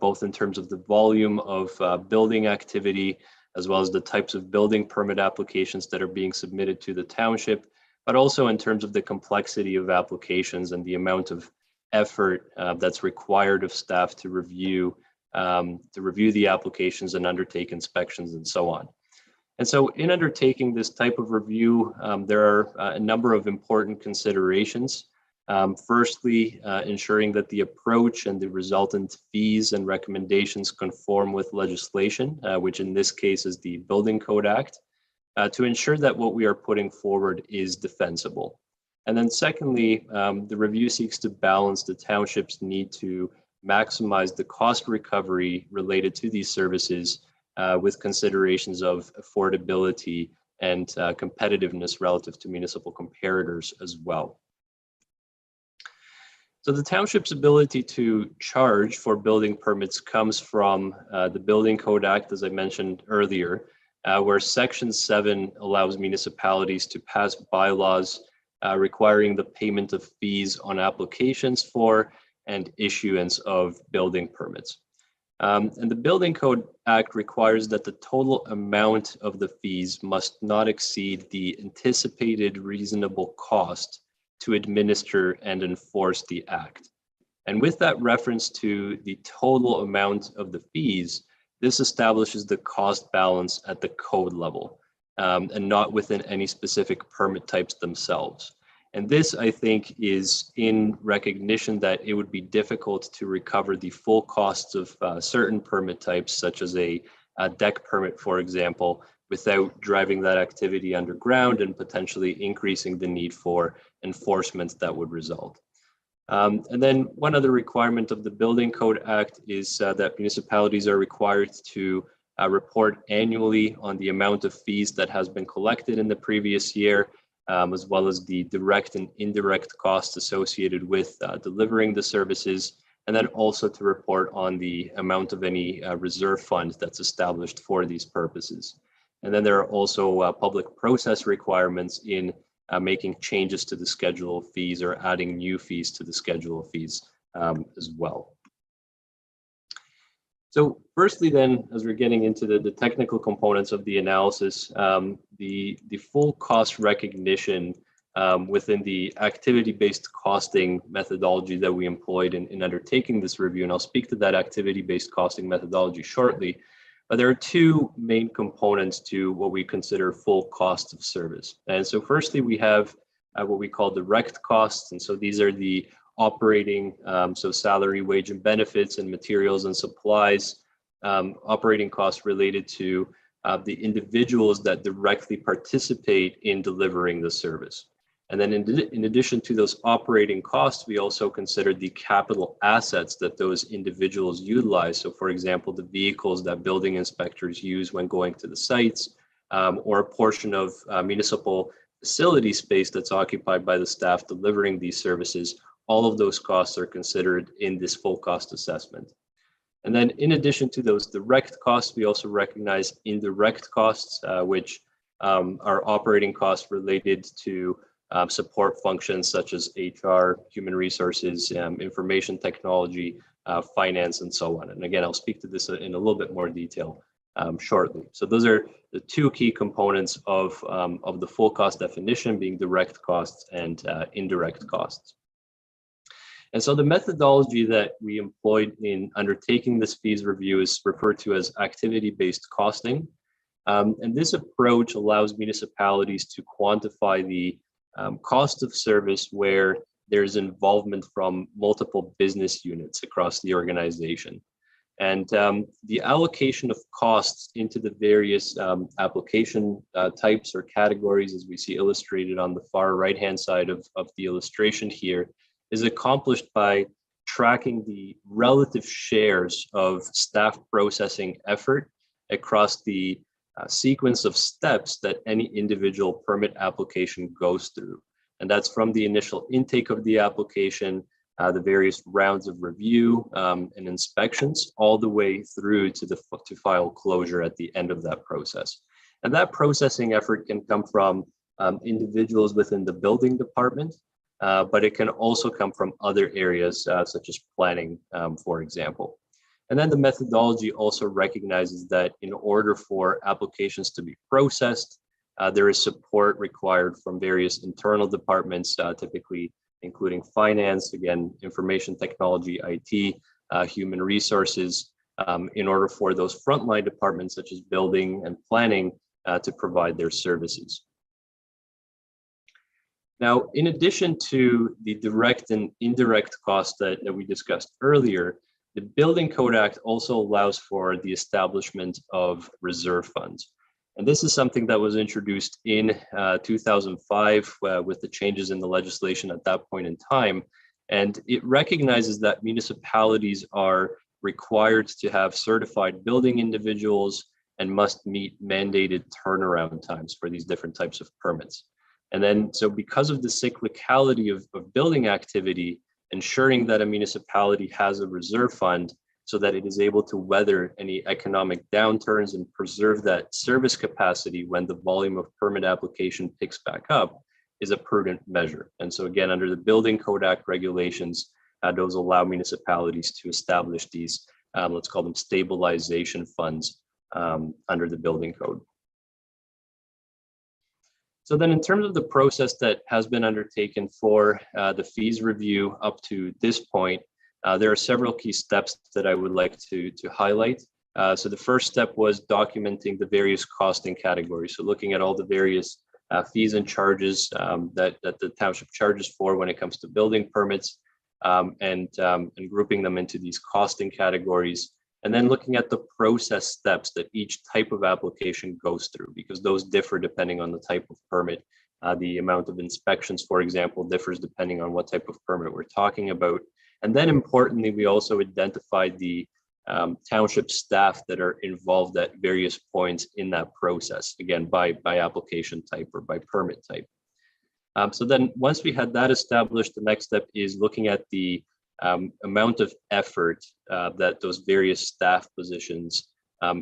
both in terms of the volume of building activity, as well as the types of building permit applications that are being submitted to the Township, but also in terms of the complexity of applications and the amount of effort that's required of staff to review the applications and undertake inspections and so on. And so in undertaking this type of review, there are a number of important considerations. Firstly, ensuring that the approach and the resultant fees and recommendations conform with legislation, which in this case is the Building Code Act, to ensure that what we are putting forward is defensible. And then secondly, the review seeks to balance the Township's need to maximize the cost recovery related to these services with considerations of affordability and competitiveness relative to municipal comparators as well. So the township's ability to charge for building permits comes from the Building Code Act, as I mentioned earlier, where Section 7 allows municipalities to pass bylaws requiring the payment of fees on applications for and issuance of building permits. And the Building Code Act requires that the total amount of the fees must not exceed the anticipated reasonable cost to administer and enforce the act. And with that reference to the total amount of the fees, this establishes the cost balance at the code level and not within any specific permit types themselves. And this, I think, is in recognition that it would be difficult to recover the full costs of certain permit types, such as a deck permit, for example, without driving that activity underground and potentially increasing the need for enforcement that would result. And then one other requirement of the Building Code Act is that municipalities are required to report annually on the amount of fees that has been collected in the previous year, as well as the direct and indirect costs associated with delivering the services, and then also to report on the amount of any reserve fund that's established for these purposes. And then there are also public process requirements in making changes to the schedule of fees or adding new fees to the schedule of fees as well. So firstly then, as we're getting into the technical components of the analysis, the full cost recognition within the activity-based costing methodology that we employed in undertaking this review, and I'll speak to that activity-based costing methodology shortly, but there are two main components to what we consider full cost of service. And so firstly, we have what we call direct costs. And so these are the operating, so salary, wage and benefits and materials and supplies, operating costs related to the individuals that directly participate in delivering the service. And then in addition to those operating costs, we also consider the capital assets that those individuals utilize. So for example, the vehicles that building inspectors use when going to the sites, or a portion of municipal facility space that's occupied by the staff delivering these services. All of those costs are considered in this full cost assessment. And then in addition to those direct costs, we also recognize indirect costs, which are operating costs related to support functions such as HR, human resources, information technology, finance, and so on. And again, I'll speak to this in a little bit more detail shortly. So those are the two key components of the full cost definition, being direct costs and indirect costs. And so the methodology that we employed in undertaking this fees review is referred to as activity-based costing. And this approach allows municipalities to quantify the cost of service where there's involvement from multiple business units across the organization. And the allocation of costs into the various application types or categories, as we see illustrated on the far right-hand side of the illustration here, is accomplished by tracking the relative shares of staff processing effort across the sequence of steps that any individual permit application goes through. And that's from the initial intake of the application, the various rounds of review and inspections, all the way through to file closure at the end of that process. And that processing effort can come from individuals within the building department, but it can also come from other areas such as planning, for example. And then the methodology also recognizes that in order for applications to be processed, there is support required from various internal departments, typically including finance, again, information technology, IT, human resources, in order for those frontline departments such as building and planning to provide their services. Now, in addition to the direct and indirect costs that we discussed earlier, the Building Code Act also allows for the establishment of reserve funds. And this is something that was introduced in 2005 with the changes in the legislation at that point in time. And it recognizes that municipalities are required to have certified building individuals and must meet mandated turnaround times for these different types of permits. And then, so because of the cyclicality of building activity, ensuring that a municipality has a reserve fund so that it is able to weather any economic downturns and preserve that service capacity when the volume of permit application picks back up, is a prudent measure. And so again, under the Building Code Act regulations, those allow municipalities to establish these, let's call them stabilization funds under the building code. So then in terms of the process that has been undertaken for the fees review up to this point, there are several key steps that I would like to highlight. So the first step was documenting the various costing categories. So looking at all the various fees and charges that the township charges for when it comes to building permits, and grouping them into these costing categories. And then looking at the process steps that each type of application goes through, because those differ depending on the type of permit. The amount of inspections, for example, differs depending on what type of permit we're talking about. And then importantly, we also identified the township staff that are involved at various points in that process, again, by application type or by permit type. So then once we had that established, the next step is looking at the amount of effort that those various staff positions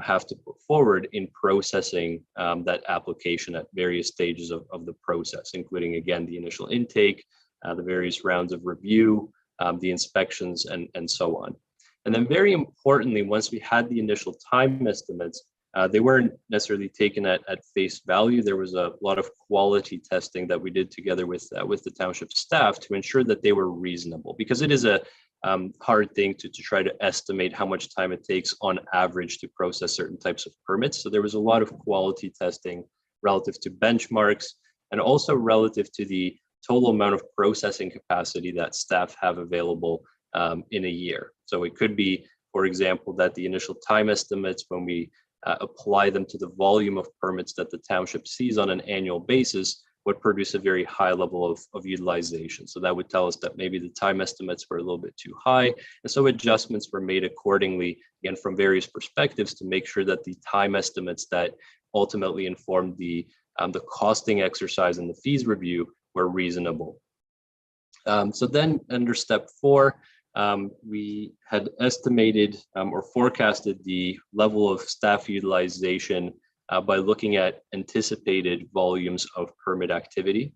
have to put forward in processing that application at various stages of the process, including, again, the initial intake, the various rounds of review, the inspections, and so on. And then very importantly, once we had the initial time estimates, they weren't necessarily taken at face value. There was a lot of quality testing that we did together with the township staff to ensure that they were reasonable, because it is a hard thing to try to estimate how much time it takes on average to process certain types of permits. So there was a lot of quality testing relative to benchmarks and also relative to the total amount of processing capacity that staff have available in a year. So it could be, for example, that the initial time estimates, when we apply them to the volume of permits that the township sees on an annual basis, would produce a very high level of utilization. So that would tell us that maybe the time estimates were a little bit too high. And so adjustments were made accordingly, again, from various perspectives to make sure that the time estimates that ultimately informed the costing exercise and the fees review were reasonable. So then under step 4, we had estimated or forecasted the level of staff utilization by looking at anticipated volumes of permit activity.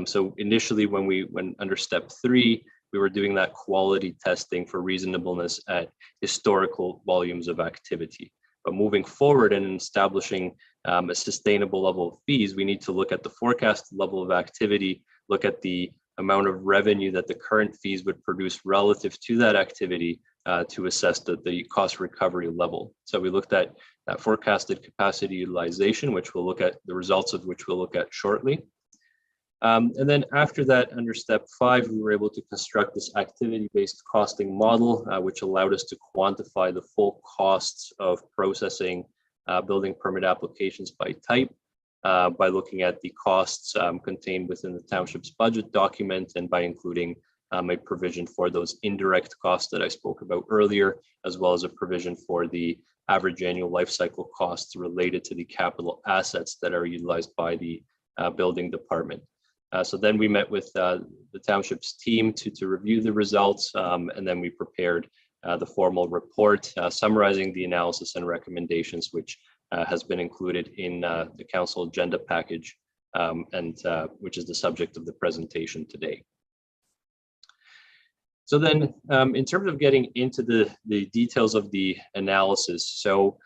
So initially, when under step 3, we were doing that quality testing for reasonableness at historical volumes of activity. But moving forward and establishing a sustainable level of fees, we need to look at the forecasted level of activity, look at the amount of revenue that the current fees would produce relative to that activity to assess the cost recovery level. So we looked at that forecasted capacity utilization, which we'll look at the results of which we'll look at shortly. And then after that, under step 5, we were able to construct this activity-based costing model, which allowed us to quantify the full costs of processing building permit applications by type, by looking at the costs contained within the township's budget document, and by including a provision for those indirect costs that I spoke about earlier, as well as a provision for the average annual life cycle costs related to the capital assets that are utilized by the building department. So then we met with the township's team to review the results, and then we prepared the formal report summarizing the analysis and recommendations, which has been included in the council agenda package, and which is the subject of the presentation today. So then in terms of getting into the details of the analysis, so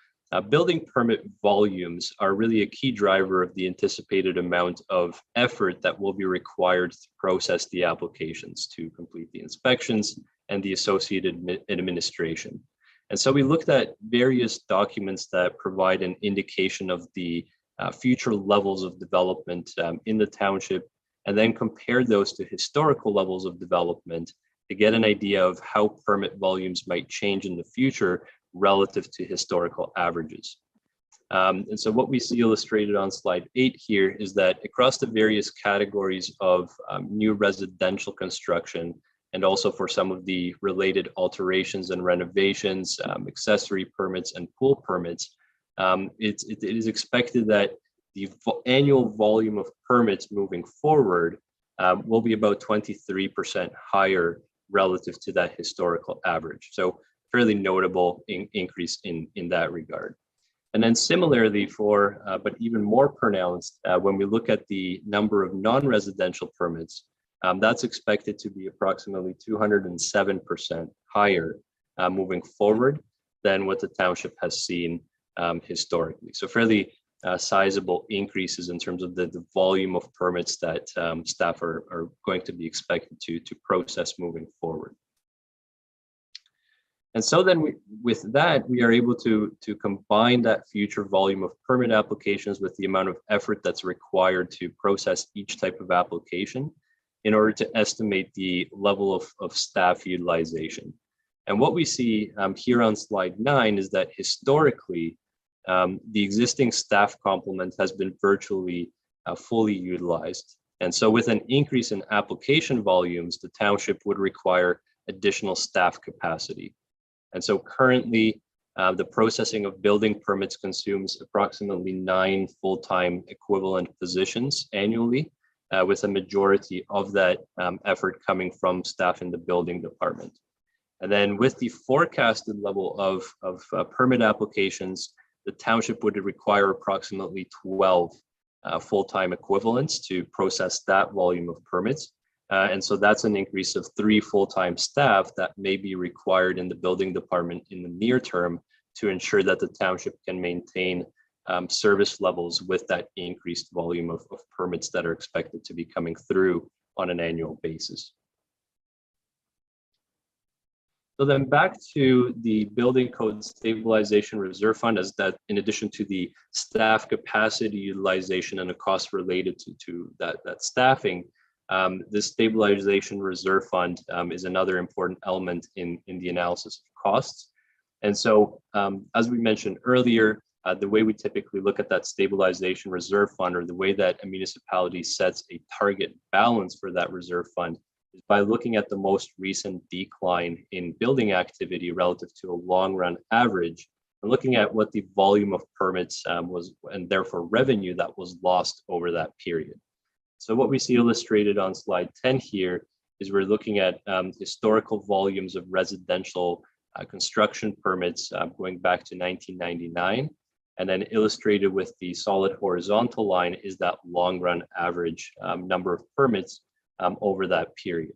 building permit volumes are really a key driver of the anticipated amount of effort that will be required to process the applications, to complete the inspections and the associated administration. And so we looked at various documents that provide an indication of the future levels of development in the township, and then compared those to historical levels of development to get an idea of how permit volumes might change in the future relative to historical averages. And so what we see illustrated on slide 8 here is that across the various categories of new residential construction, and also for some of the related alterations and renovations, accessory permits and pool permits, it is expected that the annual volume of permits moving forward will be about 23% higher relative to that historical average. So fairly notable increase in that regard. And then similarly for, but even more pronounced, when we look at the number of non-residential permits, that's expected to be approximately 207% higher moving forward than what the township has seen historically. So fairly sizable increases in terms of the volume of permits that staff are going to be expected to process moving forward. And so then with that, we are able to combine that future volume of permit applications with the amount of effort that's required to process each type of application in order to estimate the level of staff utilization. And what we see here on slide 9 is that historically, the existing staff complement has been virtually fully utilized. And so with an increase in application volumes, the township would require additional staff capacity. And so currently, the processing of building permits consumes approximately 9 full-time equivalent positions annually, with a majority of that effort coming from staff in the building department. And then with the forecasted level of permit applications, the township would require approximately 12 full-time equivalents to process that volume of permits. And so that's an increase of 3 full-time staff that may be required in the building department in the near term to ensure that the township can maintain service levels with that increased volume of permits that are expected to be coming through on an annual basis. So then back to the building code stabilization reserve fund, as that in addition to the staff capacity utilization and the cost related to that staffing, this stabilization reserve fund is another important element in the analysis of costs. And so as we mentioned earlier, the way we typically look at that stabilization reserve fund, or the way that a municipality sets a target balance for that reserve fund, is by looking at the most recent decline in building activity relative to a long run average, and looking at what the volume of permits was, and therefore revenue that was lost over that period. So what we see illustrated on slide 10 here is we're looking at historical volumes of residential construction permits going back to 1999. And then illustrated with the solid horizontal line is that long run average number of permits over that period.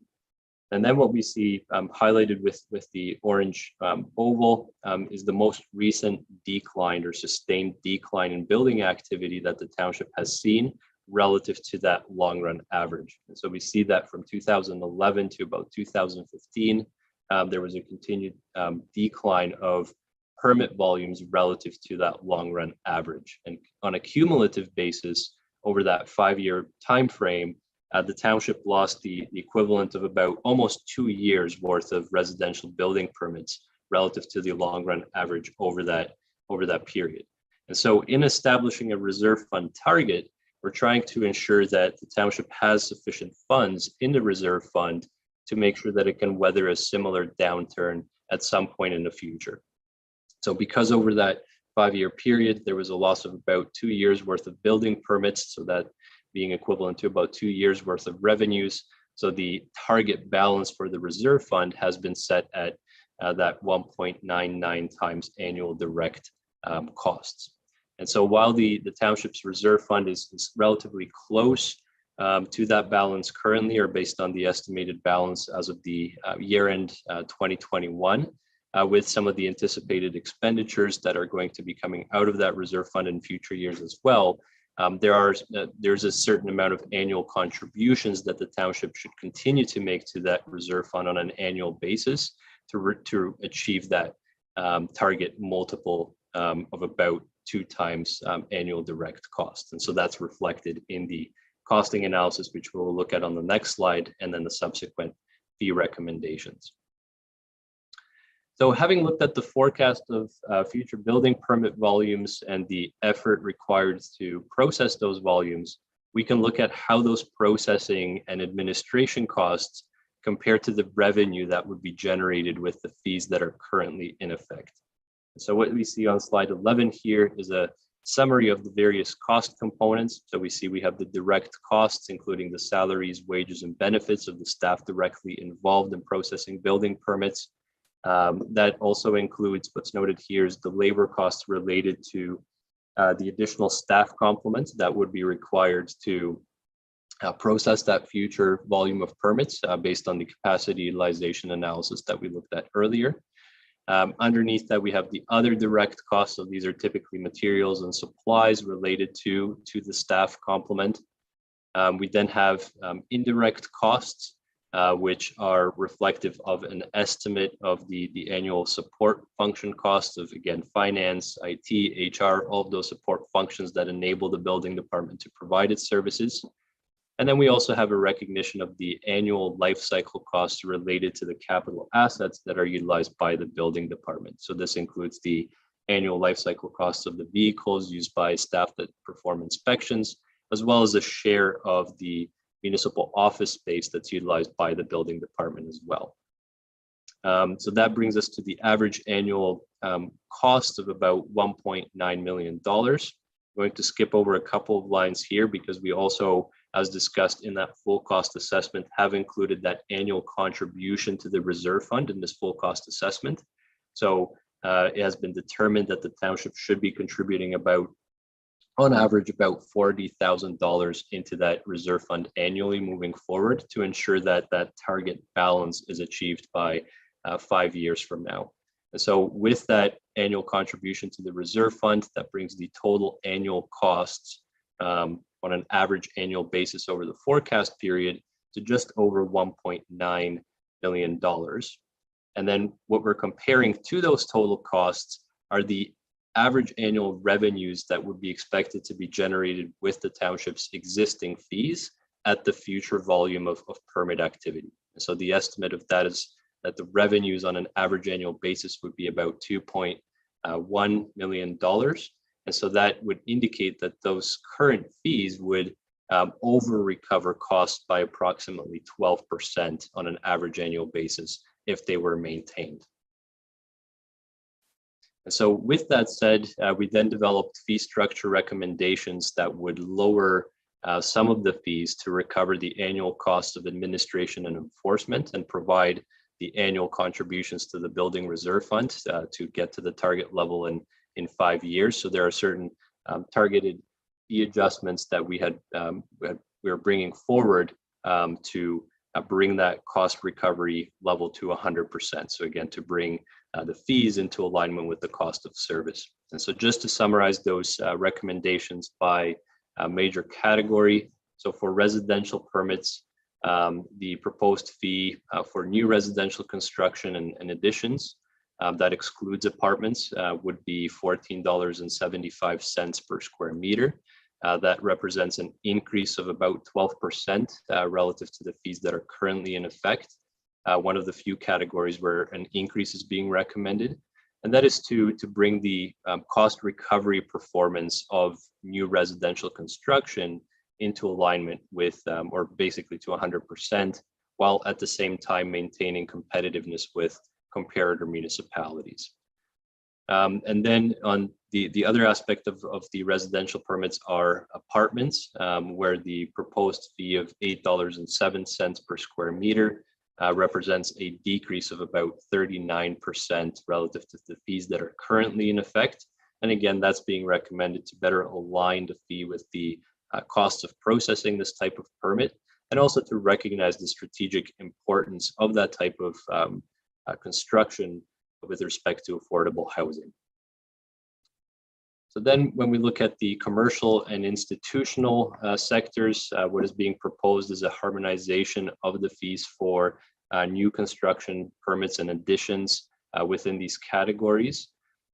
And then what we see highlighted with the orange oval is the most recent decline or sustained decline in building activity that the township has seen relative to that long run average. And so we see that from 2011 to about 2015, there was a continued decline of permit volumes relative to that long run average. And on a cumulative basis, over that 5-year time frame, the township lost the equivalent of about almost 2 years worth of residential building permits relative to the long run average over that period. And so in establishing a reserve fund target, we're trying to ensure that the township has sufficient funds in the reserve fund to make sure that it can weather a similar downturn at some point in the future. So because over that 5-year period, there was a loss of about 2 years worth of building permits, so that being equivalent to about 2 years worth of revenues. So the target balance for the reserve fund has been set at that 1.99 times annual direct costs. And so while the township's reserve fund is relatively close to that balance currently, or based on the estimated balance as of the year end 2021, with some of the anticipated expenditures that are going to be coming out of that reserve fund in future years as well, there's a certain amount of annual contributions that the township should continue to make to that reserve fund on an annual basis to achieve that target multiple of about 2 times annual direct cost. And so that's reflected in the costing analysis, which we'll look at on the next slide, and then the subsequent fee recommendations. So having looked at the forecast of future building permit volumes and the effort required to process those volumes, we can look at how those processing and administration costs compare to the revenue that would be generated with the fees that are currently in effect. So what we see on slide 11 here is a summary of the various cost components. So we see we have the direct costs, including the salaries, wages, and benefits of the staff directly involved in processing building permits. That also includes what's noted here is the labor costs related to the additional staff complement that would be required to process that future volume of permits based on the capacity utilization analysis that we looked at earlier. Underneath that, we have the other direct costs. So these are typically materials and supplies related to the staff complement. We then have indirect costs, which are reflective of an estimate of the annual support function costs of, again, finance, IT, HR, all of those support functions that enable the building department to provide its services. And then we also have a recognition of the annual life cycle costs related to the capital assets that are utilized by the building department. So this includes the annual life cycle costs of the vehicles used by staff that perform inspections, as well as a share of the municipal office space that's utilized by the building department as well. So that brings us to the average annual cost of about $1.9 million. I'm going to skip over a couple of lines here because we also, as discussed in that full cost assessment, have included that annual contribution to the reserve fund in this full cost assessment. So it has been determined that the township should be contributing about, on average, about $40,000 into that reserve fund annually moving forward to ensure that that target balance is achieved by 5 years from now. And so with that annual contribution to the reserve fund, that brings the total annual costs on an average annual basis over the forecast period to just over $1.9 million. And then what we're comparing to those total costs are the average annual revenues that would be expected to be generated with the township's existing fees at the future volume of permit activity. And so the estimate of that is that the revenues on an average annual basis would be about $2.1 million. And so that would indicate that those current fees would over recover costs by approximately 12% on an average annual basis if they were maintained. And so with that said, we then developed fee structure recommendations that would lower some of the fees to recover the annual cost of administration and enforcement and provide the annual contributions to the building reserve fund to get to the target level in 5 years. So there are certain targeted fee adjustments that we were bringing forward to bring that cost recovery level to 100%. So again, to bring the fees into alignment with the cost of service. And so just to summarize those recommendations by major category. So for residential permits, the proposed fee for new residential construction and additions, that excludes apartments, would be $14.75 per square meter. That represents an increase of about 12% relative to the fees that are currently in effect. One of the few categories where an increase is being recommended, and that is to bring the cost recovery performance of new residential construction into alignment with, or basically to 100%, while at the same time maintaining competitiveness with comparator municipalities. And then on the other aspect of the residential permits are apartments, where the proposed fee of $8.07 per square meter represents a decrease of about 39% relative to the fees that are currently in effect. And again, that's being recommended to better align the fee with the cost of processing this type of permit, and also to recognize the strategic importance of that type of construction with respect to affordable housing. So then when we look at the commercial and institutional sectors, what is being proposed is a harmonization of the fees for new construction permits and additions within these categories.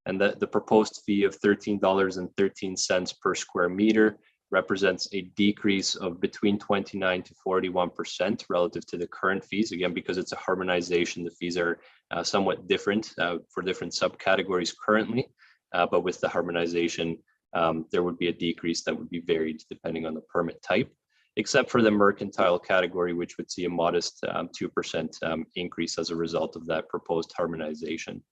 And the proposed fee of $13.13 per square meter represents a decrease of between 29 to 41% relative to the current fees. Again, because it's a harmonization, the fees are somewhat different for different subcategories currently, but with the harmonization, there would be a decrease that would be varied depending on the permit type, except for the mercantile category, which would see a modest 2% increase as a result of that proposed harmonization.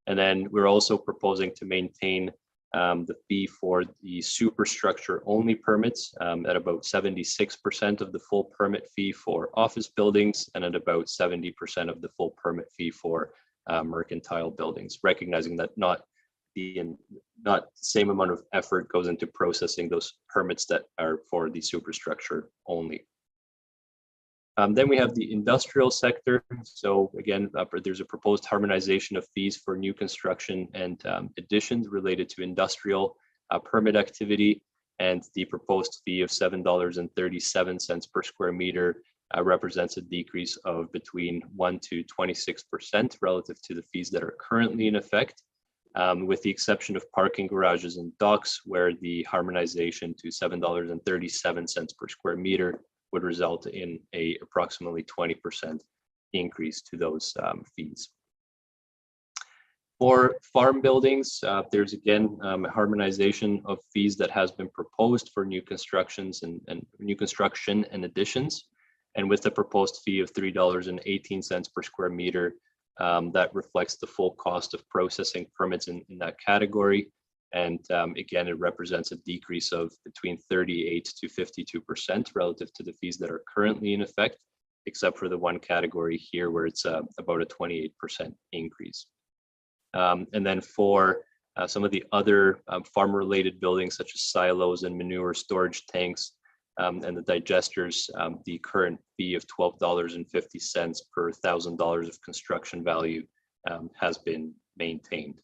And then we're also proposing to maintain the fee for the superstructure only permits at about 76% of the full permit fee for office buildings and at about 70% of the full permit fee for mercantile buildings, recognizing that not the same amount of effort goes into processing those permits that are for the superstructure only. Then we have the industrial sector. So again, there's a proposed harmonization of fees for new construction and additions related to industrial permit activity, and the proposed fee of $7.37 per square meter represents a decrease of between 1 to 26% relative to the fees that are currently in effect, with the exception of parking garages and docks, where the harmonization to $7.37 per square meter would result in a approximately 20% increase to those fees. For farm buildings, there's again a harmonization of fees that has been proposed for new constructions and new construction and additions. And with the proposed fee of $3.18 per square meter, that reflects the full cost of processing permits in that category. And again, it represents a decrease of between 38 to 52% relative to the fees that are currently in effect, except for the one category here where it's about a 28% increase. And then for some of the other farm-related buildings, such as silos and manure storage tanks and the digesters, the current fee of $12.50 per $1,000 of construction value has been maintained.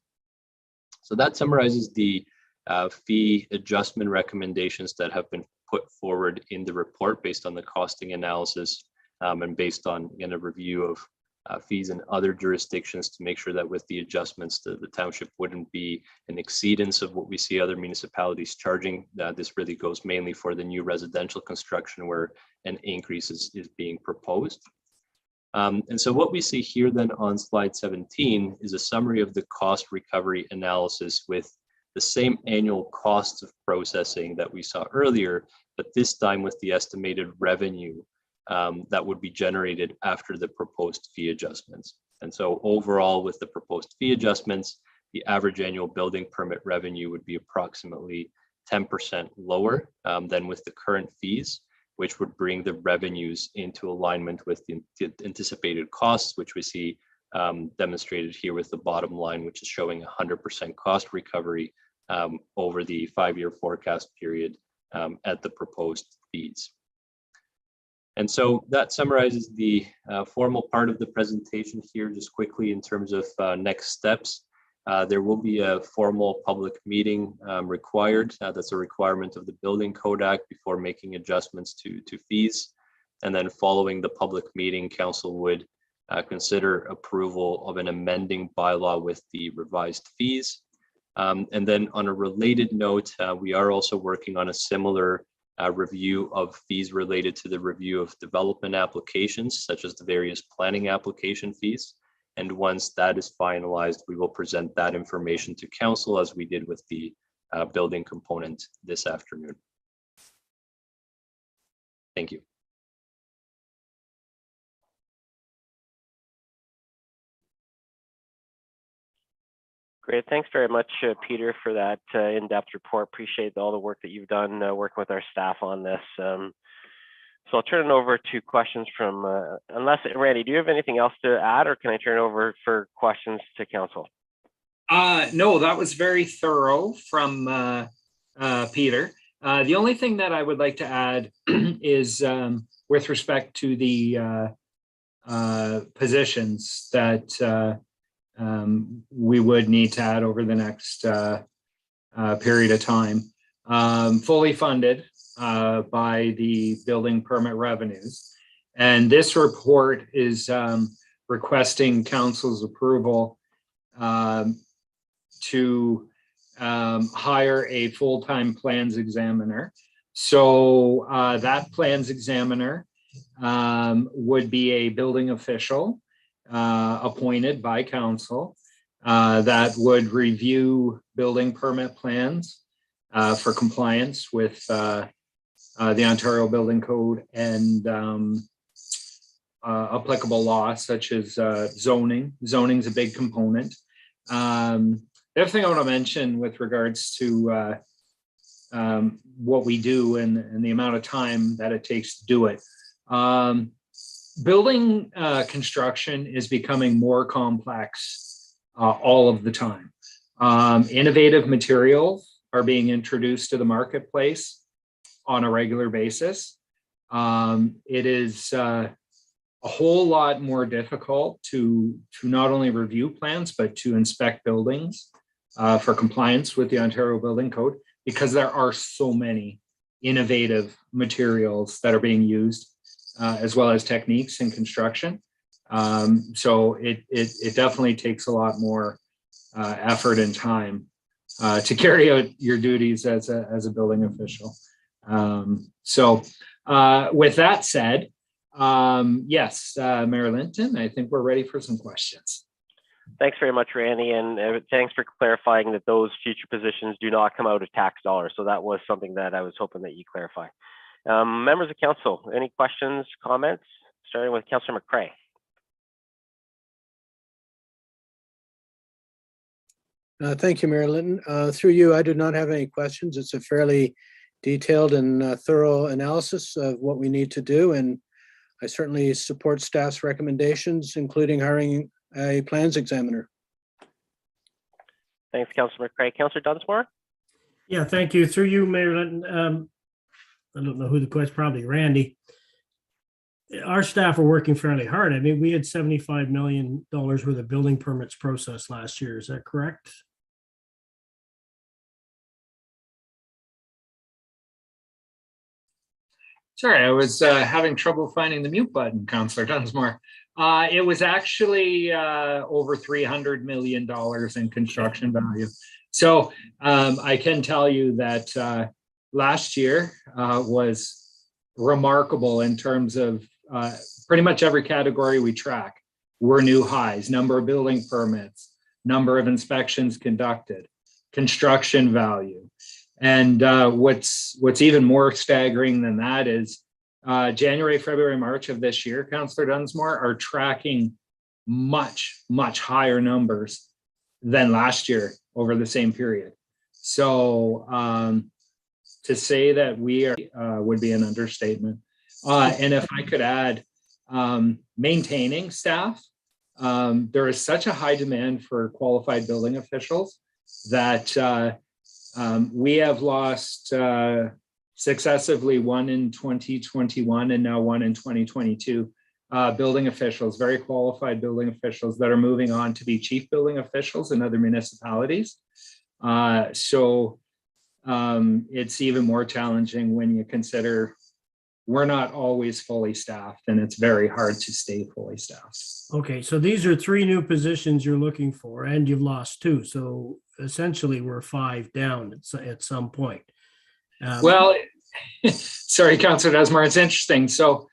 So that summarizes the fee adjustment recommendations that have been put forward in the report based on the costing analysis and based on a review of fees in other jurisdictions to make sure that with the adjustments, the township wouldn't be an exceedance of what we see other municipalities charging. This really goes mainly for the new residential construction where an increase is being proposed. And so what we see here then on slide 17 is a summary of the cost recovery analysis with the same annual costs of processing that we saw earlier, but this time with the estimated revenue that would be generated after the proposed fee adjustments. And so overall, with the proposed fee adjustments, the average annual building permit revenue would be approximately 10% lower than with the current fees, which would bring the revenues into alignment with the anticipated costs, which we see demonstrated here with the bottom line, which is showing 100% cost recovery over the 5-year forecast period at the proposed fees. And so that summarizes the formal part of the presentation here. Just quickly in terms of next steps, there will be a formal public meeting required. That's a requirement of the Building Code Act before making adjustments to fees. And then following the public meeting, council would consider approval of an amending bylaw with the revised fees. And then on a related note, we are also working on a similar review of fees related to the review of development applications, such as the various planning application fees. And once that is finalized, we will present that information to council as we did with the building component this afternoon. Thank you. Great. Thanks very much, Peter, for that in-depth report. Appreciate all the work that you've done working with our staff on this. So I'll turn it over to questions from, unless, Randy, do you have anything else to add, or can I turn it over for questions to council? No, that was very thorough from Peter. The only thing that I would like to add is with respect to the positions that we would need to add over the next period of time, fully funded by the building permit revenues. And this report is requesting council's approval to hire a full-time plans examiner. So that plans examiner would be a building official appointed by council that would review building permit plans for compliance with the Ontario Building Code and applicable law such as zoning. Zoning is a big component. The other thing I want to mention with regards to what we do and the amount of time that it takes to do it. Building construction is becoming more complex all of the time. Innovative materials are being introduced to the marketplace on a regular basis. It is a whole lot more difficult to not only review plans, but to inspect buildings for compliance with the Ontario Building Code, because there are so many innovative materials that are being used, as well as techniques in construction. So it definitely takes a lot more effort and time to carry out your duties as a building official. So with that said, yes, Mayor Linton, I think we're ready for some questions. Thanks very much, Randy, and thanks for clarifying that those future positions do not come out of tax dollars. So that was something that I was hoping that you clarify. Members of council, any questions, comments? Starting with Councillor McCray. Thank you, Mayor Linton. Through you, I do not have any questions. It's a fairly detailed and thorough analysis of what we need to do, and I certainly support staff's recommendations, including hiring a plans examiner. Thanks, Councillor McCray. Councillor Dunsmore? Yeah, thank you. Through you, Mayor Linton. I don't know who the question, probably Randy. Our staff are working fairly hard. I mean, we had $75 million worth of building permits processed last year. Is that correct? Sorry, I was having trouble finding the mute button, Councillor Dunsmore. It was actually over $300 million in construction value. So I can tell you that last year was remarkable in terms of pretty much every category we track were new highs: number of building permits, number of inspections conducted, construction value. And what's even more staggering than that is January, February, March of this year, Councillor Dunsmore, are tracking much, much higher numbers than last year over the same period. So to say that we are would be an understatement. And if I could add, maintaining staff, there is such a high demand for qualified building officials that we have lost successively one in 2021 and now one in 2022 building officials, very qualified building officials that are moving on to be chief building officials in other municipalities. So it's even more challenging when you consider we're not always fully staffed, and it's very hard to stay fully staffed. Okay, so these are 3 new positions you're looking for, and you've lost 2. So essentially, we're 5 down at some point. Well, sorry, Councillor Dunsmore, it's interesting. So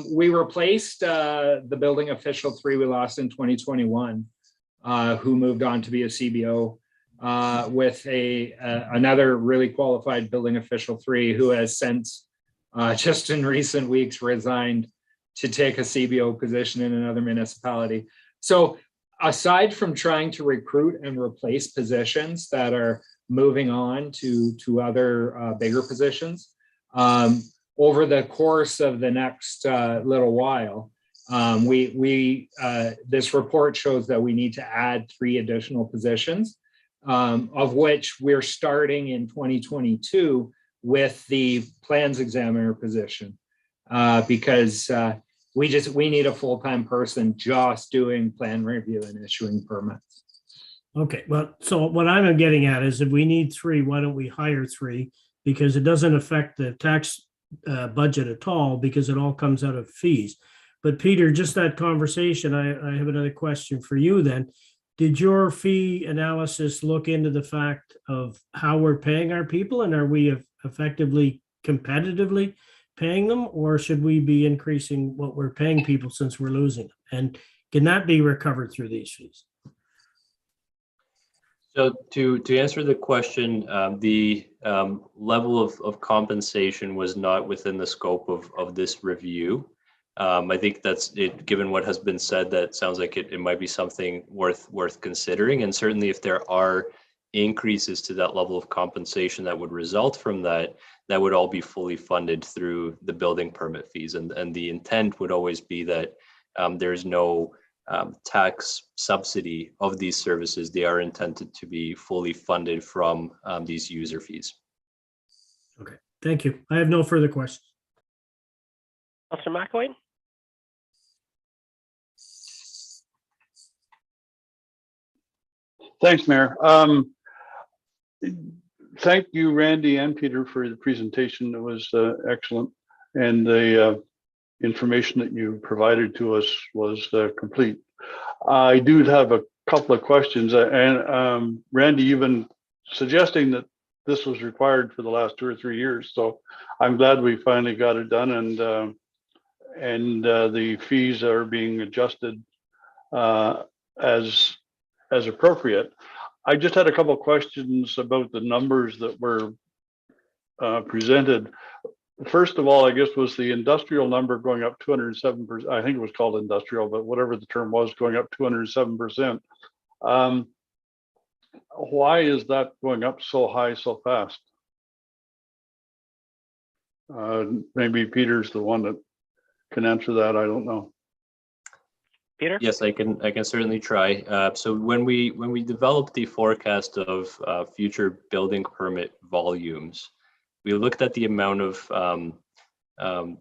we replaced the building official 3 we lost in 2021, who moved on to be a CBO, with another really qualified building official 3 who has since just in recent weeks resigned to take a CBO position in another municipality. So aside from trying to recruit and replace positions that are moving on to other bigger positions, over the course of the next little while, this report shows that we need to add 3 additional positions, of which we're starting in 2022 with the plans examiner position, because we need a full-time person just doing plan review and issuing permits. Okay, well, so what I'm getting at is if we need 3, why don't we hire 3? Because it doesn't affect the tax budget at all, because it all comes out of fees. But Peter, just that conversation, I have another question for you then. Did your fee analysis look into the fact of how we're paying our people, and are we effectively competitively paying them, or should we be increasing what we're paying people since we're losing them? And can that be recovered through these fees? So to answer the question, the level of compensation was not within the scope of this review. I think that's it, given what has been said, that sounds like it might be something worth considering. And certainly if there are increases to that level of compensation that would result from that, that would all be fully funded through the building permit fees. And the intent would always be that there's no tax subsidy of these services. They are intended to be fully funded from these user fees. Okay, thank you. I have no further questions. Councillor McElwain? Thanks, Mayor. Thank you, Randy and Peter, for the presentation. It was excellent. And the information that you provided to us was complete. I do have a couple of questions. And Randy, you've been suggesting that this was required for the last 2 or 3 years. So I'm glad we finally got it done, and the fees are being adjusted as appropriate. I just had a couple of questions about the numbers that were presented. First of all, I guess, was the industrial number going up 207%. I think it was called industrial, but whatever the term was, going up 207%. Why is that going up so high so fast? Maybe Peter's the one that can answer that. I don't know. Peter? Yes, I can certainly try. So when we developed the forecast of future building permit volumes, we looked at the amount of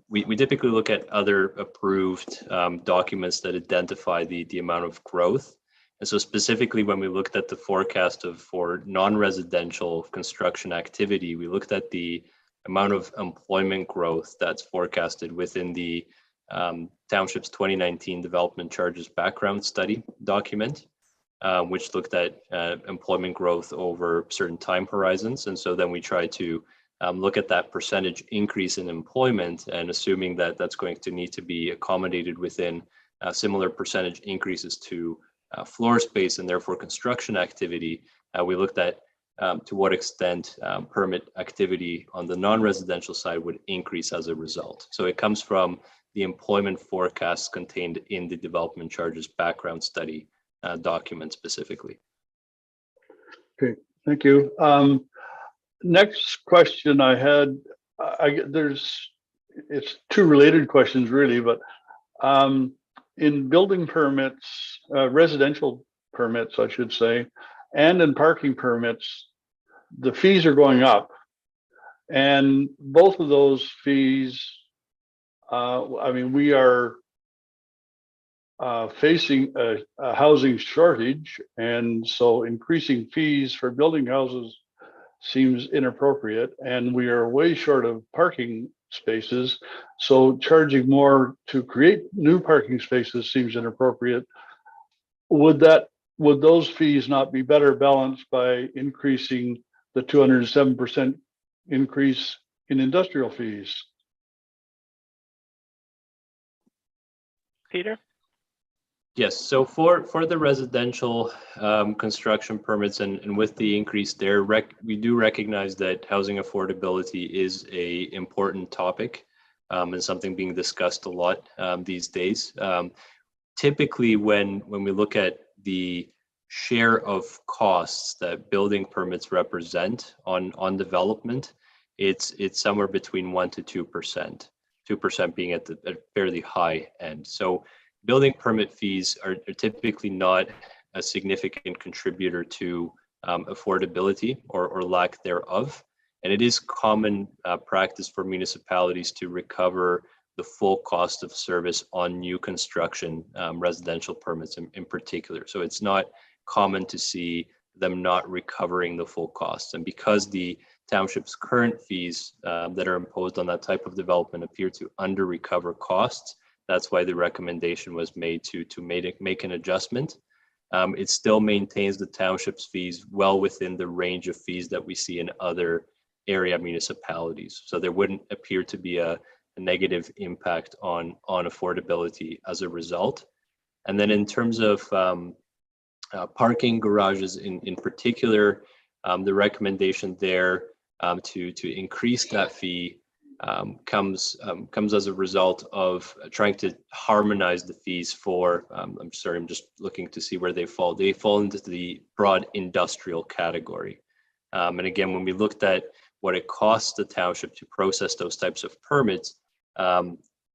we typically look at other approved documents that identify the amount of growth. And so specifically when we looked at the forecast for non-residential construction activity, we looked at the amount of employment growth that's forecasted within the Township's 2019 Development Charges Background Study document, which looked at employment growth over certain time horizons. And so then we tried to look at that percentage increase in employment, and assuming that that's going to need to be accommodated within similar percentage increases to floor space and therefore construction activity, we looked at to what extent permit activity on the non-residential side would increase as a result. So it comes from the employment forecasts contained in the Development Charges Background Study document specifically. Okay, thank you. Next question I had, it's two related questions really, but in building permits, residential permits, I should say, and in parking permits, the fees are going up. And both of those fees, I mean, we are facing a housing shortage, and so increasing fees for building houses seems inappropriate, and we are way short of parking spaces, so charging more to create new parking spaces seems inappropriate. Would those fees not be better balanced by increasing the 207% increase in industrial fees? Peter? Yes, so for the residential construction permits and with the increase there, we do recognize that housing affordability is a important topic and something being discussed a lot these days. Typically, when we look at the share of costs that building permits represent on development, it's somewhere between 1% to 2%. 2% being at the fairly high end. So building permit fees are typically not a significant contributor to affordability or lack thereof. And it is common practice for municipalities to recover the full cost of service on new construction residential permits in particular. So it's not common to see them not recovering the full costs. And because the township's current fees that are imposed on that type of development appear to under recover costs, that's why the recommendation was made to make an adjustment. It still maintains the township's fees well within the range of fees that we see in other area municipalities. So there wouldn't appear to be a negative impact on affordability as a result. And then in terms of parking garages in particular, the recommendation there to increase that fee comes as a result of trying to harmonize the fees for, I'm sorry, I'm just looking to see where they fall. They fall into the broad industrial category. And again, when we looked at what it costs the township to process those types of permits,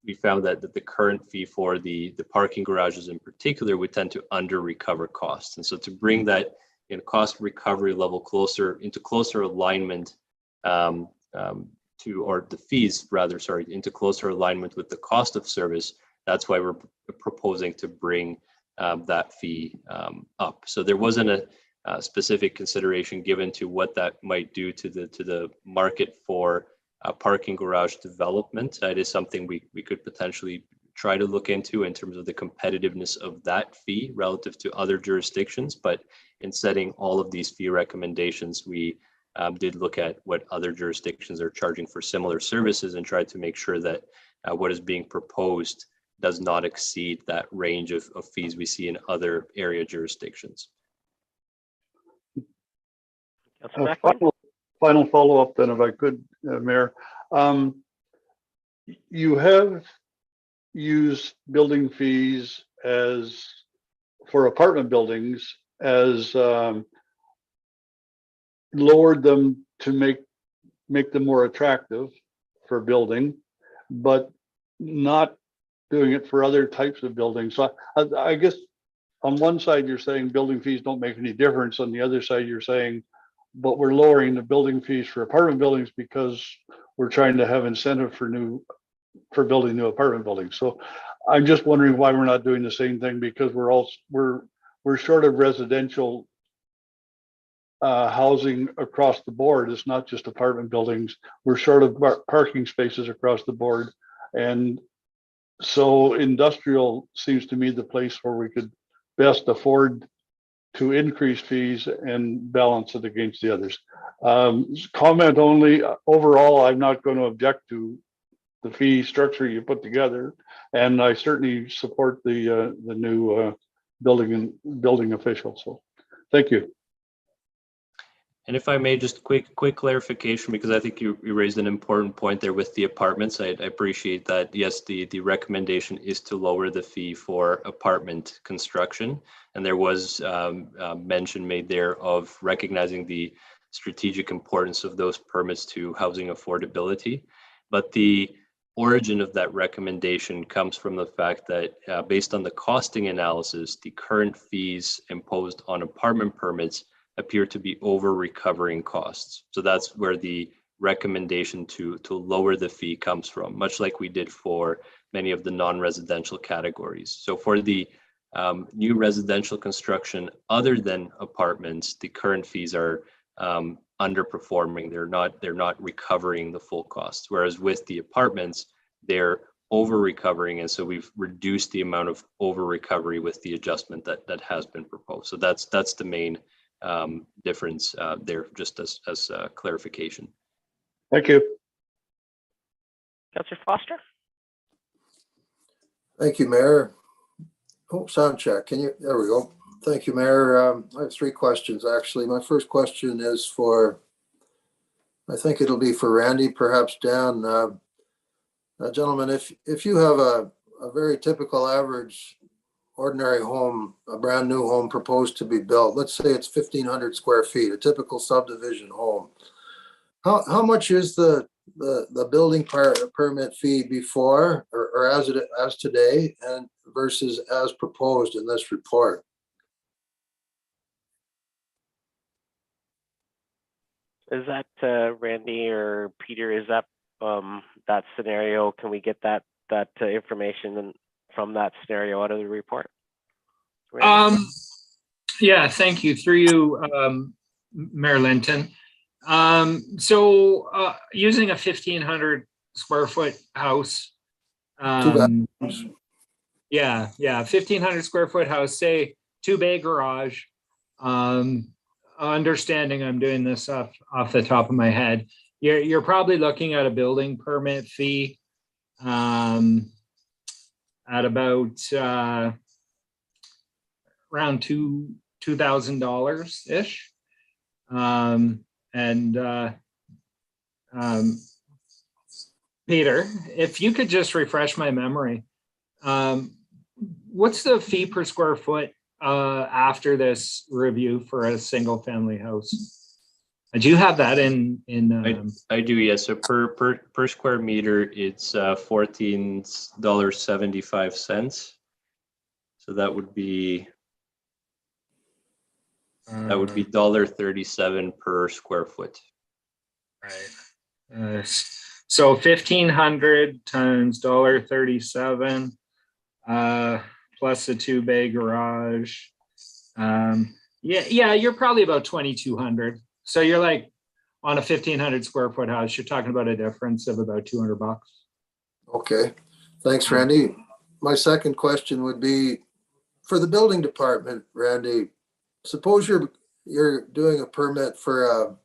we found that the current fee for the parking garages in particular would tend to under recover costs. And so to bring that cost recovery level into closer alignment or the fees rather, sorry, into closer alignment with the cost of service, that's why we're proposing to bring that fee up. So there wasn't a specific consideration given to what that might do to the market for parking garage development. That is something we could potentially try to look into in terms of the competitiveness of that fee relative to other jurisdictions. But in setting all of these fee recommendations, we did look at what other jurisdictions are charging for similar services and tried to make sure that what is being proposed does not exceed that range of fees we see in other area jurisdictions. Final follow-up then, if I could, Mayor. You have used building fees for apartment buildings as lowered them to make them more attractive for building, but not doing it for other types of buildings. So I guess on one side you're saying building fees don't make any difference. On the other side you're saying, but we're lowering the building fees for apartment buildings because we're trying to have incentive for building new apartment buildings. So I'm just wondering why we're not doing the same thing, because we're short of residential housing across the board. It's not just apartment buildings. We're short of parking spaces across the board. And so industrial seems to me the place where we could best afford to increase fees and balance it against the others. Comment only. Overall, I'm not going to object to the fee structure you put together, and I certainly support the new building official. So, thank you. And if I may, just quick clarification, because I think you raised an important point there with the apartments. I appreciate that. Yes, the recommendation is to lower the fee for apartment construction. And there was mention made there of recognizing the strategic importance of those permits to housing affordability. But the origin of that recommendation comes from the fact that based on the costing analysis, the current fees imposed on apartment permits appear to be over recovering costs. So that's where the recommendation to lower the fee comes from, much like we did for many of the non-residential categories. So for the new residential construction other than apartments, the current fees are underperforming. They're not recovering the full costs. Whereas with the apartments, they're over recovering, and so we've reduced the amount of over recovery with the adjustment that has been proposed. So that's the main difference there, just as clarification. Thank you. Councillor Foster. Thank you, Mayor. Oh, sound check. There we go. Thank you, Mayor. I have three questions, actually. My first question is I think it'll be for Randy, perhaps Dan. Gentlemen, if you have a very typical average ordinary home, a brand new home proposed to be built, let's say it's 1,500 square feet, a typical subdivision home, how much is the building permit fee before or as today and versus as proposed in this report? Is that Randy or Peter? Is that that scenario? Can we get that information from that scenario out of the report? Randy? Yeah, thank you. Through you, Mayor Linton. So using a 1,500 square foot house. Yeah, 1,500 square foot house, say 2-bay garage. Understanding I'm doing this off the top of my head. You're probably looking at a building permit fee at about around $2,000 ish, Peter, if you could just refresh my memory, what's the fee per square foot after this review for a single family house? Do you have that in? I do, yes. So per square meter, it's $14.75. So that would be $1.37 per square foot. Right. So 1,500 times $1.37 plus a 2-bay garage. Yeah, you're probably about 2,200. So you're like on a 1,500 square foot house, you're talking about a difference of about $200. Okay, thanks, Randy. My second question would be for the building department, Randy. Suppose you're doing a permit for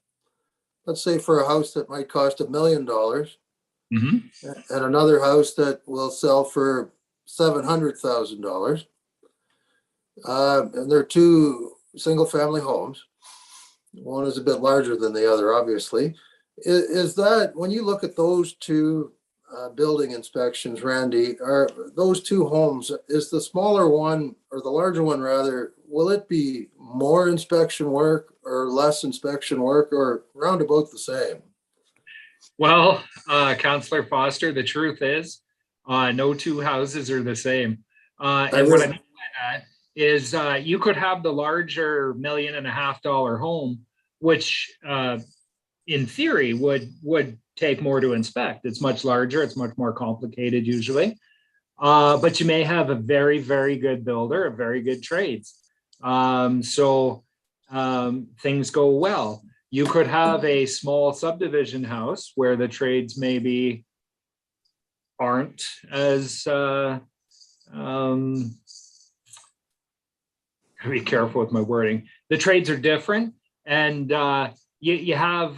let's say for a house that might cost $1 million, and another house that will sell for $700,000. And they're two single family homes. One is a bit larger than the other, obviously. Is that, when you look at those two building inspections, Randy, are those two homes, is the smaller one, or the larger one rather, will it be more inspection work or less inspection work, or roundabout the same? Well, Councillor Foster, the truth is no two houses are the same. And what I mean by that is you could have the larger $1.5 million home, which in theory would take more to inspect. It's much larger, it's much more complicated usually. But you may have a very, very good builder, a very good trades. So things go well. You could have a small subdivision house where the trades maybe aren't as be careful with my wording. The trades are different, and you have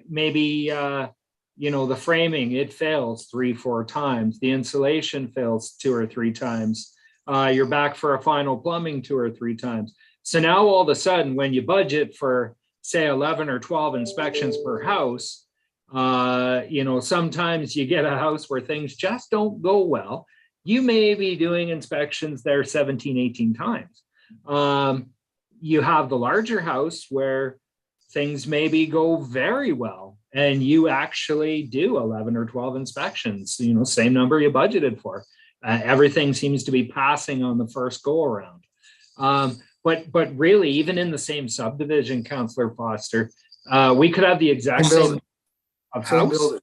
maybe the framing, it fails 3-4 times. The insulation fails 2 or 3 times. You're back for a final plumbing 2 or 3 times. So now all of a sudden, when you budget for say 11 or 12 inspections per house, sometimes you get a house where things just don't go well. You may be doing inspections there 17, 18 times. You have the larger house where things maybe go very well and you actually do 11 or 12 inspections, same number you budgeted for. Everything seems to be passing on the first go around. But really, even in the same subdivision, Councillor Foster, we could have the exact same of house.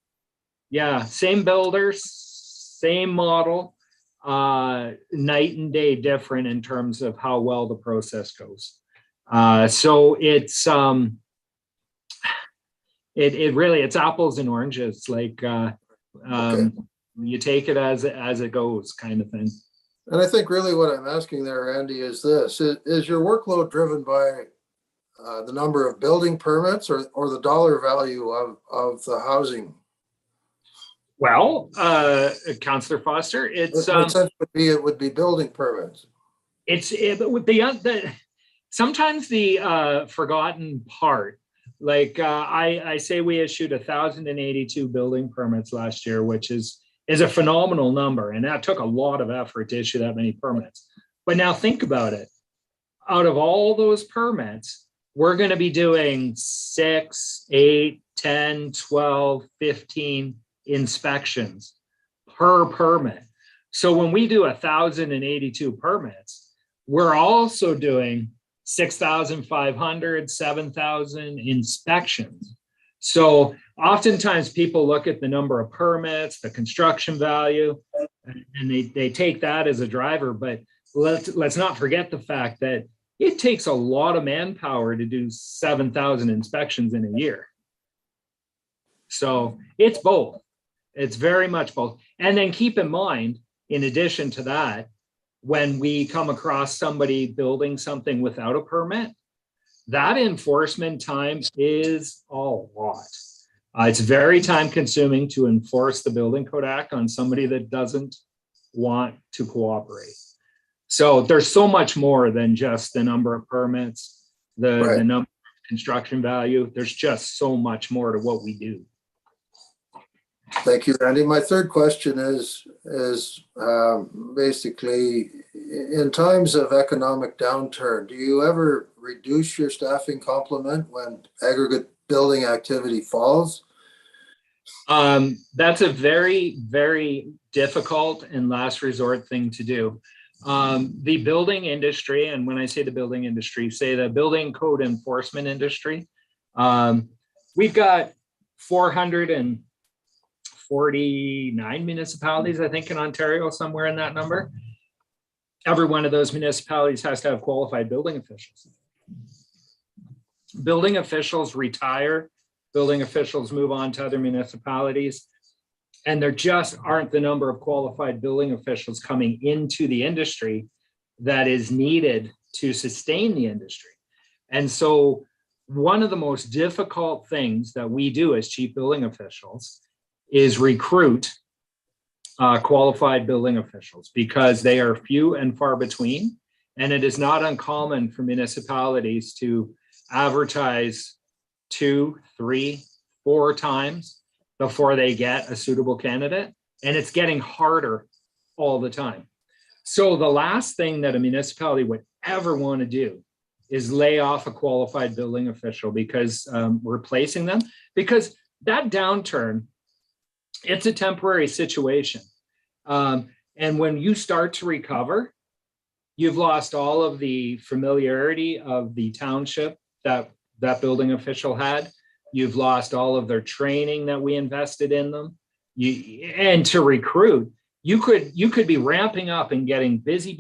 Yeah, same builders, same model, night and day different in terms of how well the process goes. So it's it really, it's apples and oranges. Like you take it as it goes, kind of thing. And I think really what I'm asking there, Randy, is this: is your workload driven by the number of building permits or the dollar value of the housing? Well, Councillor Foster, it's my sense it would be building permits. It would be sometimes the forgotten part. Like I say, we issued 1,082 building permits last year, which is a phenomenal number, and that took a lot of effort to issue that many permits. But now think about it: out of all those permits, we're going to be doing 6, 8, 10, 12, 15 inspections per permit. So when we do 1,082 permits, we're also doing 6,500, 7,000 inspections. So oftentimes people look at the number of permits, the construction value, and they take that as a driver. But let's not forget the fact that it takes a lot of manpower to do 7,000 inspections in a year. So it's both. It's very much both. And then keep in mind, in addition to that, when we come across somebody building something without a permit, that enforcement time is a lot. It's very time consuming to enforce the Building Code Act on somebody that doesn't want to cooperate. So there's so much more than just the number of permits, the number of construction value. There's just so much more to what we do. Thank you, Randy. My third question is basically, in times of economic downturn, do you ever reduce your staffing complement when aggregate building activity falls? That's a very, very difficult and last resort thing to do. The building industry, and when I say the building industry, say the building code enforcement industry, we've got 449 municipalities, I think, in Ontario, somewhere in that number. Every one of those municipalities has to have qualified building officials. Building officials retire, building officials move on to other municipalities, and there just aren't the number of qualified building officials coming into the industry that is needed to sustain the industry. And so one of the most difficult things that we do as chief building officials is recruit qualified building officials, because they are few and far between. And it is not uncommon for municipalities to advertise 2, 3, 4 times before they get a suitable candidate. And it's getting harder all the time. So the last thing that a municipality would ever want to do is lay off a qualified building official, because replacing them, because that downturn, it's a temporary situation. And when you start to recover, you've lost all of the familiarity of the township that building official had. You've lost all of their training that we invested in them. And to recruit, you could be ramping up and getting busy,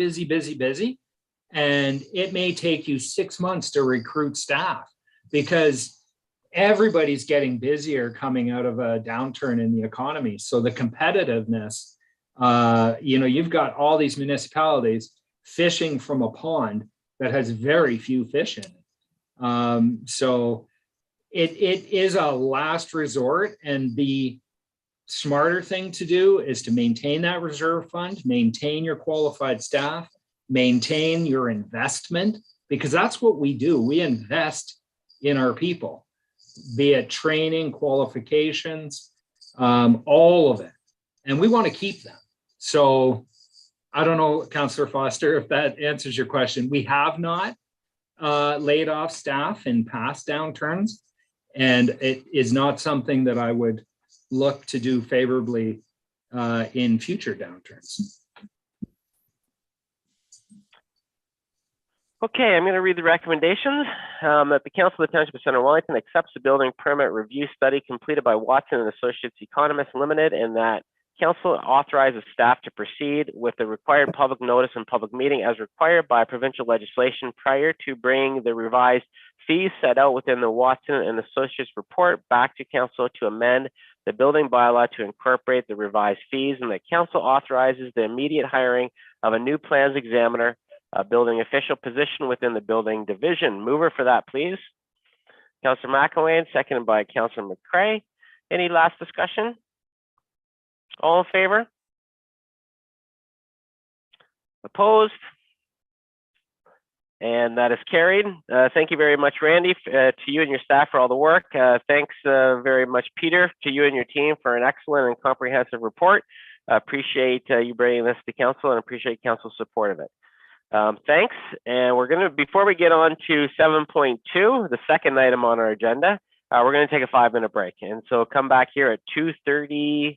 and it may take you 6 months to recruit staff, because everybody's getting busier coming out of a downturn in the economy. So the competitiveness, you've got all these municipalities fishing from a pond that has very few fish in it. So it is a last resort, and the smarter thing to do is to maintain that reserve fund, maintain your qualified staff, maintain your investment, because that's what we do. We invest in our people, be it training, qualifications, all of it. And we want to keep them. So I don't know, Councillor Foster, if that answers your question. We have not laid off staff in past downturns, and it is not something that I would look to do favorably in future downturns. Okay, I'm going to read the recommendations. That the Council of the Township of Centre Wellington accepts the building permit review study completed by Watson and Associates Economists Limited, and that Council authorizes staff to proceed with the required public notice and public meeting as required by provincial legislation prior to bringing the revised fees set out within the Watson and Associates report back to Council to amend the building bylaw to incorporate the revised fees, and that Council authorizes the immediate hiring of a new plans examiner, a building official position within the building division. Mover for that, please. Councillor McElwain, seconded by Councillor McCray. Any last discussion? All in favor? Opposed? And that is carried. Thank you very much, Randy, to you and your staff for all the work. Thanks very much, Peter, to you and your team for an excellent and comprehensive report. Appreciate you bringing this to Council, and appreciate Council's support of it. Thanks. And we're going to, before we get on to 7.2, the second item on our agenda, we're going to take a 5-minute break. And so come back here at 2:39.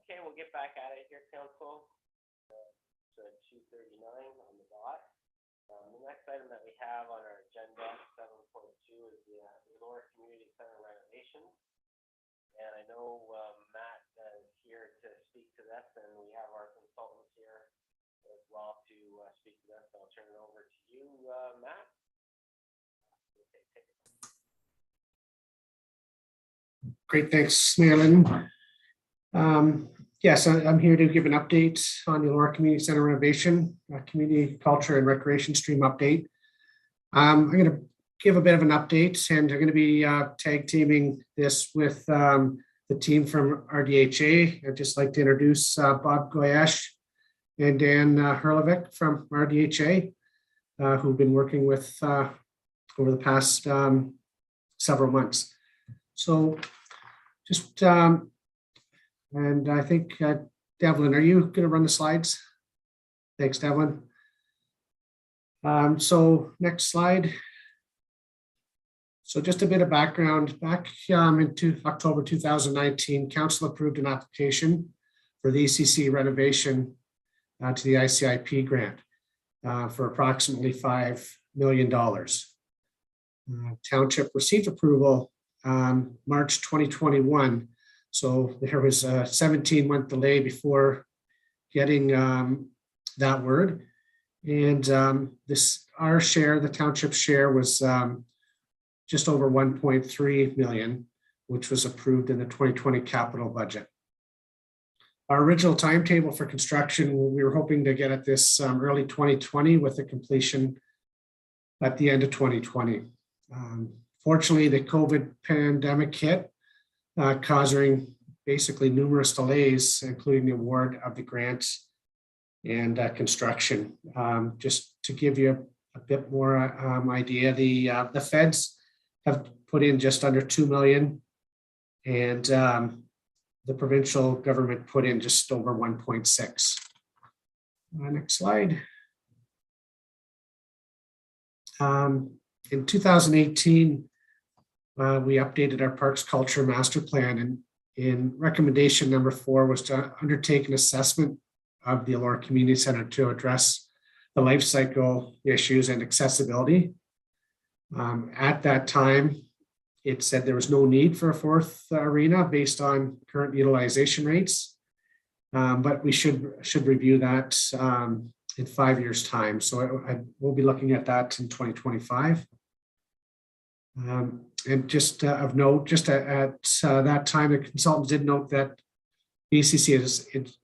Okay, we'll get back at it here, Council. So 2:39 on the dot. The next item that we have on our agenda, 7.2, is the Elora Community Center renovations. And I know Matt is here to speak to this, and we have our consultants here as well to speak to this. I'll turn it over to you, Matt. Great, thanks, Marilyn. Yes, I'm here to give an update on the Elora Community Center renovation, community culture and recreation stream update. I'm going to give a bit of an update, and I'm going to be tag teaming this with the team from RDHA. I'd just like to introduce Bob Goyash and Dan Herlovic from RDHA, who've been working with over the past several months. So just, and I think, Devlin, are you going to run the slides? Thanks, Devlin. So next slide. So just a bit of background. Back into October 2019, Council approved an application for the ECC renovation to the ICIP grant for approximately $5 million. Township received approval March 2021. So there was a 17-month delay before getting that word. And our share, the township share, was just over 1.3 million, which was approved in the 2020 capital budget. Our original timetable for construction, we were hoping to get at this early 2020 with a completion at the end of 2020. Fortunately, the COVID pandemic hit, causing basically numerous delays, including the award of the grant and construction. Just to give you a bit more idea, the feds have put in just under 2 million, and the provincial government put in just over 1.6. Next slide. In 2018, we updated our Parks Culture Master Plan, and in recommendation number 4 was to undertake an assessment of the Elora Community Center to address the life cycle issues and accessibility. At that time, it said there was no need for a 4th arena based on current utilization rates, but we should review that in 5 years' time. So we'll be looking at that in 2025. And just of note, just at that time, the consultants did note that BCC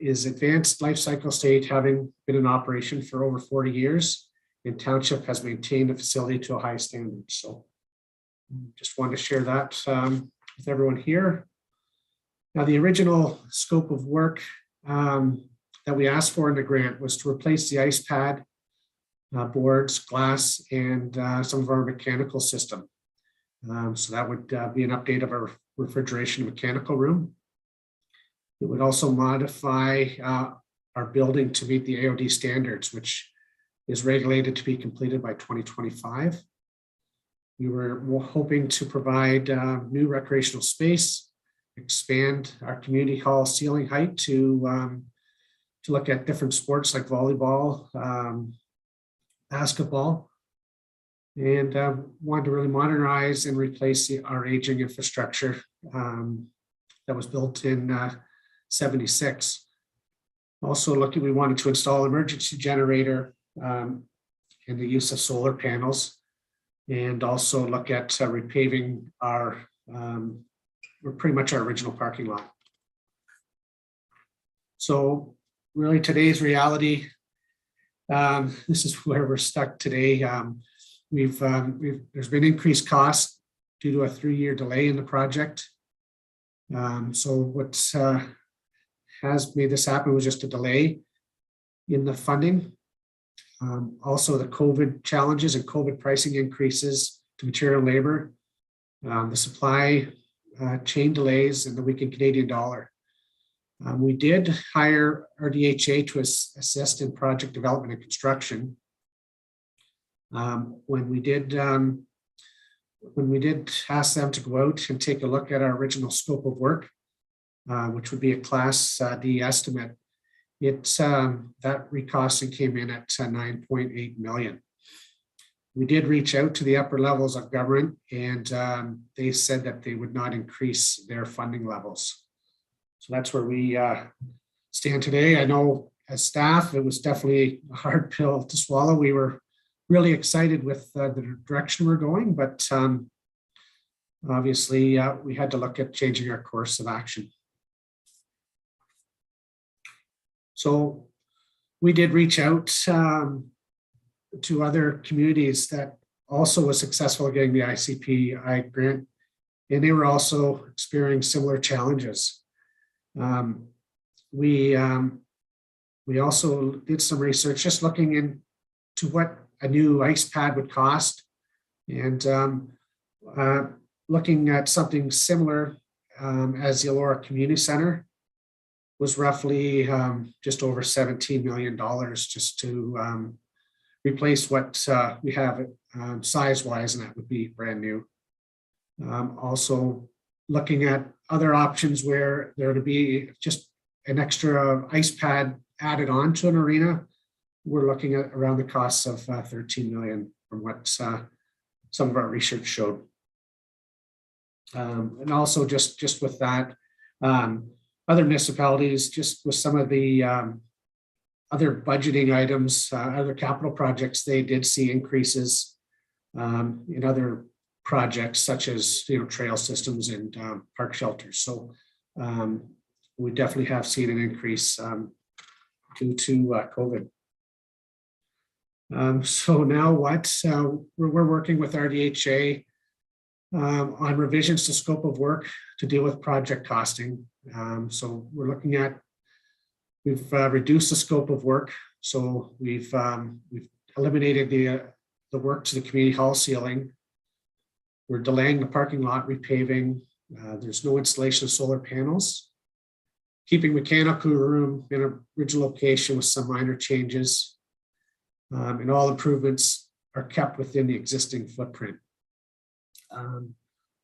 is advanced life cycle state, having been in operation for over 40 years, and Township has maintained the facility to a high standard. So just wanted to share that with everyone here. Now, the original scope of work that we asked for in the grant was to replace the ice pad, boards, glass, and some of our mechanical system. So that would be an update of our refrigeration mechanical room. It would also modify our building to meet the AOD standards, which is regulated to be completed by 2025. We were hoping to provide new recreational space, expand our community hall ceiling height to look at different sports like volleyball, basketball, and wanted to really modernize and replace our aging infrastructure that was built in 76. Also we wanted to install emergency generator and the use of solar panels, and also look at repaving pretty much our original parking lot. So really today's reality, this is where we're stuck today. There's been increased costs due to a 3-year delay in the project. So what has made this happen was just a delay in the funding. Also the COVID challenges and COVID pricing increases to material and labor, the supply chain delays, and the weakened Canadian dollar. We did hire RDHA to assist in project development and construction. When we did ask them to go out and take a look at our original scope of work, which would be a Class D estimate. That recosting came in at 9.8 million. We did reach out to the upper levels of government, and they said that they would not increase their funding levels. So that's where we stand today. I know as staff, it was definitely a hard pill to swallow. We were really excited with the direction we're going, but obviously we had to look at changing our course of action. So we did reach out to other communities that also was successful in getting the ICP grant, and they were also experiencing similar challenges. We also did some research just looking into what a new ice pad would cost, and looking at something similar as the Elora Community Center was roughly just over $17 million just to replace what we have size-wise, and that would be brand new. Also looking at other options where there would be just an extra ice pad added on to an arena. We're looking at around the costs of 13 million from what some of our research showed. And also just with that, other municipalities, just with some of the other budgeting items, other capital projects, they did see increases in other projects such as trail systems and park shelters. So we definitely have seen an increase due to COVID. So now what? We're working with RDHA on revisions to scope of work to deal with project costing. So we're looking at, we've reduced the scope of work. So we've eliminated the work to the community hall ceiling. We're delaying the parking lot repaving. There's no installation of solar panels. Keeping mechanical room in a original location with some minor changes. And all improvements are kept within the existing footprint.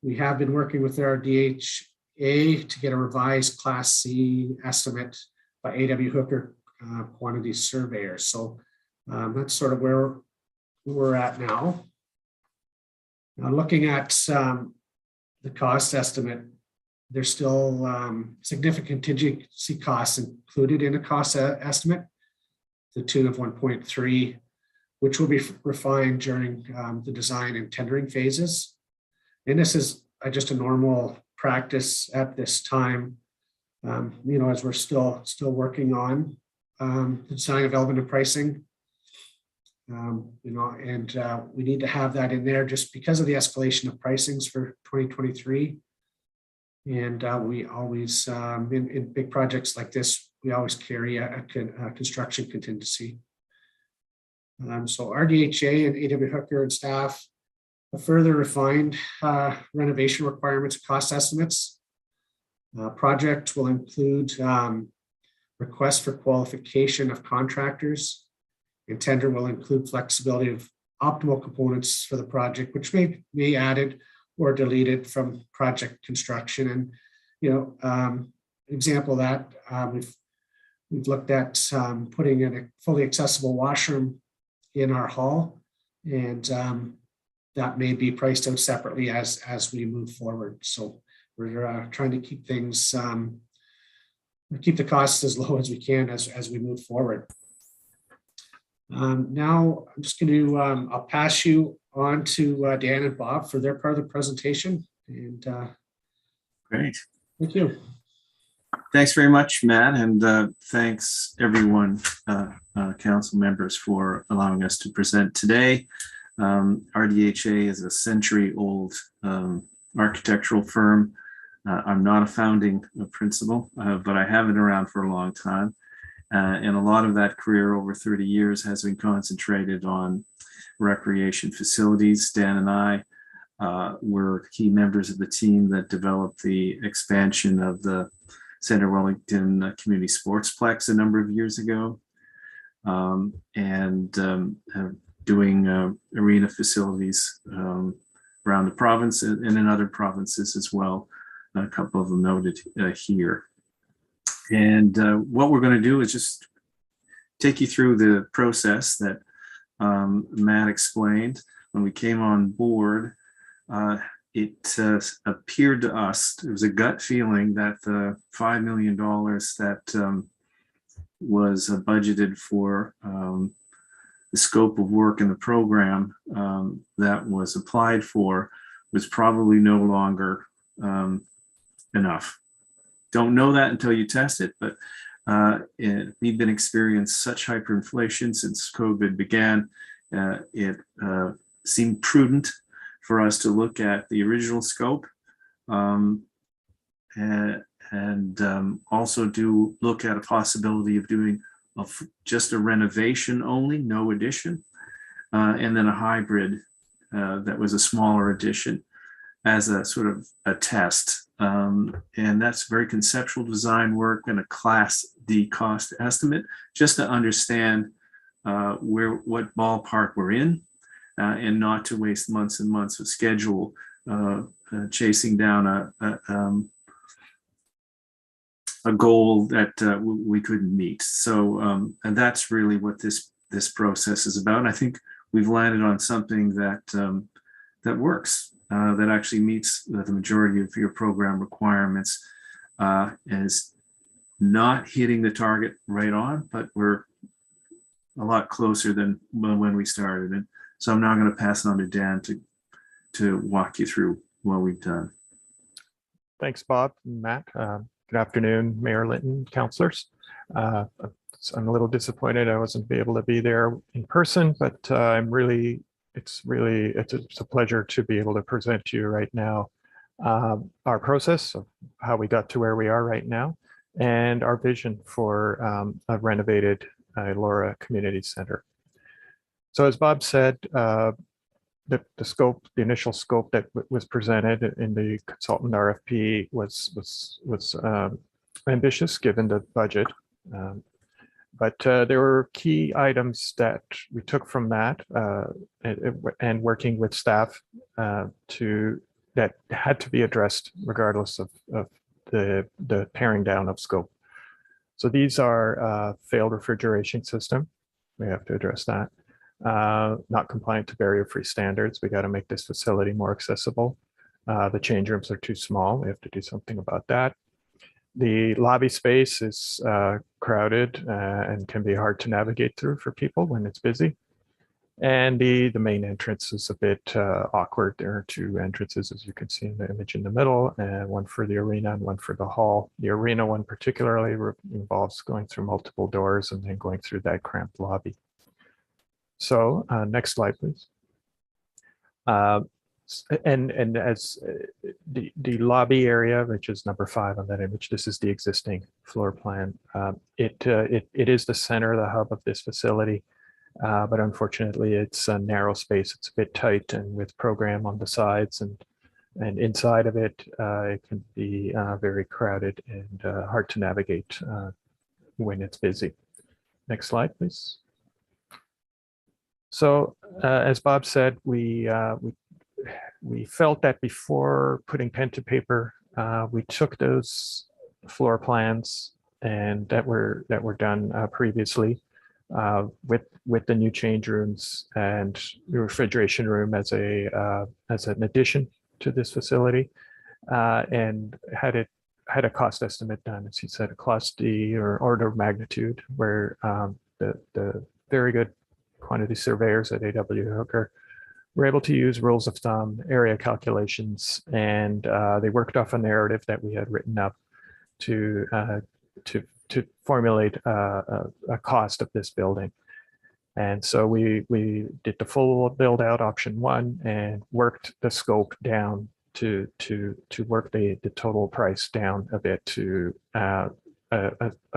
We have been working with our DHA to get a revised Class C estimate by A.W. Hooker quantity surveyors. So that's sort of where we're at now. Now looking at the cost estimate, there's still significant contingency costs included in the cost estimate, the tune of 1.3, which will be refined during the design and tendering phases. And this is just a normal practice at this time, as we're still working on the design of element of pricing. And we need to have that in there just because of the escalation of pricings for 2023. And we always, in big projects like this, we always carry a construction contingency. So RDHA and A.W. Hooker and staff have further refined renovation requirements, cost estimates. Project will include requests for qualification of contractors, and tender will include flexibility of optimal components for the project, which may be added or deleted from project construction. And example of that, we've looked at putting in a fully accessible washroom in our hall, and that may be priced out separately as we move forward. So we're trying to keep things, keep the costs as low as we can as we move forward. Now I'm just going to, I'll pass you on to Dan and Bob for their part of the presentation. And great. Thank you. Thanks very much, Matt, and thanks everyone, council members, for allowing us to present today. RDHA is a century-old architectural firm. I'm not a founding principal, but I have been around for a long time. And a lot of that career, over 30 years, has been concentrated on recreation facilities. Dan and I were key members of the team that developed the expansion of the Center Wellington Community Sportsplex a number of years ago, and doing arena facilities around the province and in other provinces as well a couple of them noted here. And what we're going to do is just take you through the process that Matt explained. When we came on board, it appeared to us, it was a gut feeling that the $5 million that was budgeted for the scope of work in the program that was applied for was probably no longer enough. Don't know that until you test it, but we've been experiencing such hyperinflation since COVID began. It seemed prudent for us to look at the original scope and also look at a possibility of doing just a renovation only, no addition, and then a hybrid that was a smaller addition as a sort of a test. And that's very conceptual design work and a Class D cost estimate, just to understand what ballpark we're in, and not to waste months and months of schedule chasing down a goal that we couldn't meet. So, and that's really what this process is about. And I think we've landed on something that that works, that actually meets the majority of your program requirements, is not hitting the target right on, but we're a lot closer than when we started. And so I'm now going to pass it on to Dan to walk you through what we've done. Thanks, Bob and Matt. Good afternoon, Mayor Linton, councillors. I'm a little disappointed I wasn't able to be there in person, but it's a pleasure to be able to present to you right now our process of how we got to where we are right now and our vision for a renovated Elora Community Center. So as Bob said, the initial scope that was presented in the consultant RFP was ambitious given the budget. But there were key items that we took from that and working with staff that had to be addressed regardless of the paring down of scope. So these are failed refrigeration system. We have to address that. Not compliant to barrier-free standards. We got to make this facility more accessible. The change rooms are too small. We have to do something about that. The lobby space is crowded and can be hard to navigate through for people when it's busy. And the main entrance is a bit awkward. There are two entrances, as you can see in the image in the middle, and one for the arena and one for the hall. The arena one particularly involves going through multiple doors and then going through that cramped lobby. So next slide, please. And as the lobby area, which is number 5 on that image, this is the existing floor plan. It is the center, the hub of this facility, but unfortunately it's a narrow space. It's a bit tight, and with program on the sides and inside of it, it can be very crowded and hard to navigate when it's busy. Next slide, please. So as Bob said, we felt that before putting pen to paper, we took those floor plans and that were done previously with the new change rooms and the refrigeration room as an addition to this facility, and had a cost estimate done, as he said, a Class D or order of magnitude, where the very good quantity surveyors at A.W. Hooker were able to use rules of thumb, area calculations, and they worked off a narrative that we had written up to formulate a cost of this building. And so we did the full build out option 1 and worked the scope down to work the total price down a bit to a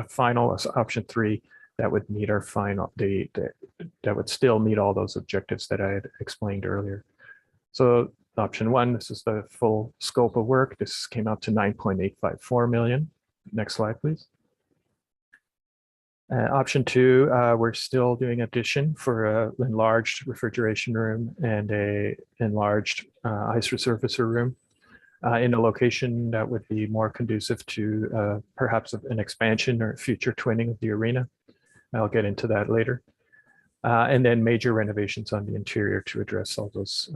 final option 3 that would meet our final, that would still meet all those objectives that I had explained earlier. So option 1, this is the full scope of work. This came out to 9.854 million. Next slide, please. Option 2, we're still doing addition for an enlarged refrigeration room and a enlarged ice resurfacer room. in a location that would be more conducive to perhaps an expansion or future twinning of the arena. I'll get into that later. And then major renovations on the interior to address all those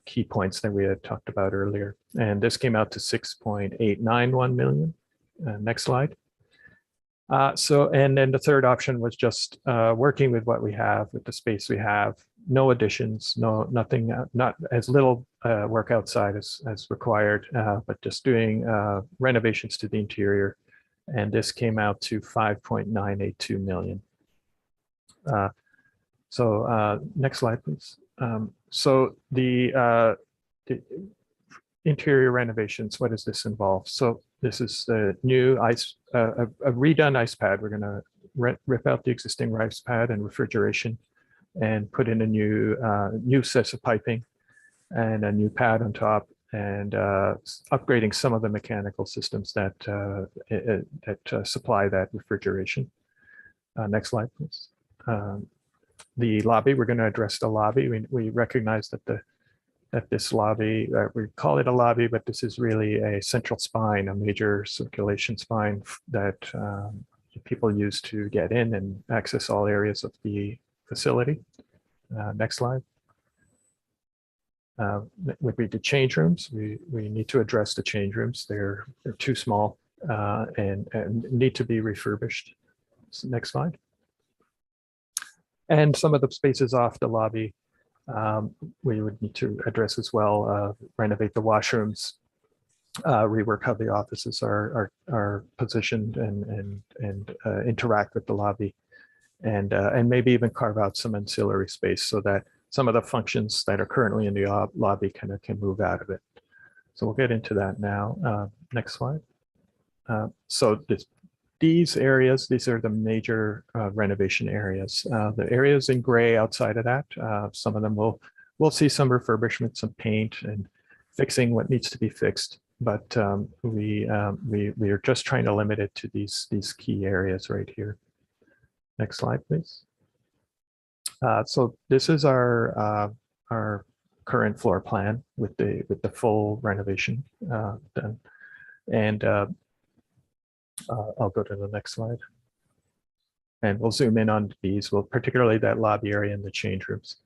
key points that we had talked about earlier. And this came out to 6.891 million. Next slide. And then the third option was just working with what we have, with the space we have, no additions, nothing, not as little work outside as required, but just doing renovations to the interior. And this came out to 5.982 million. Next slide, please. So the interior renovations, what does this involve? So this is the new ice, a redone ice pad. We're gonna rip out the existing ice pad and refrigeration and put in a new set of piping and a new pad on top, and upgrading some of the mechanical systems that supply that refrigeration. Next slide, please. The lobby, we're going to address the lobby. We recognize that this lobby, we call it a lobby, but this is really a central spine, a major circulation spine that people use to get in and access all areas of the facility. Next slide. Would be the change rooms. We need to address the change rooms. They're too small and need to be refurbished. So next slide. And some of the spaces off the lobby, we would need to address as well, renovate the washrooms, rework how the offices are positioned and interact with the lobby, and maybe even carve out some ancillary space so that some of the functions that are currently in the lobby can move out of it. So we'll get into that now. Next slide. So these areas, these are the major renovation areas. The areas in gray outside of that, some of them we'll see some refurbishment, some paint and fixing what needs to be fixed. But we are just trying to limit it to these key areas right here. Next slide, please. So this is our current floor plan with the full renovation done, and I'll go to the next slide, and we'll zoom in on these. Well, particularly that lobby area and the change rooms.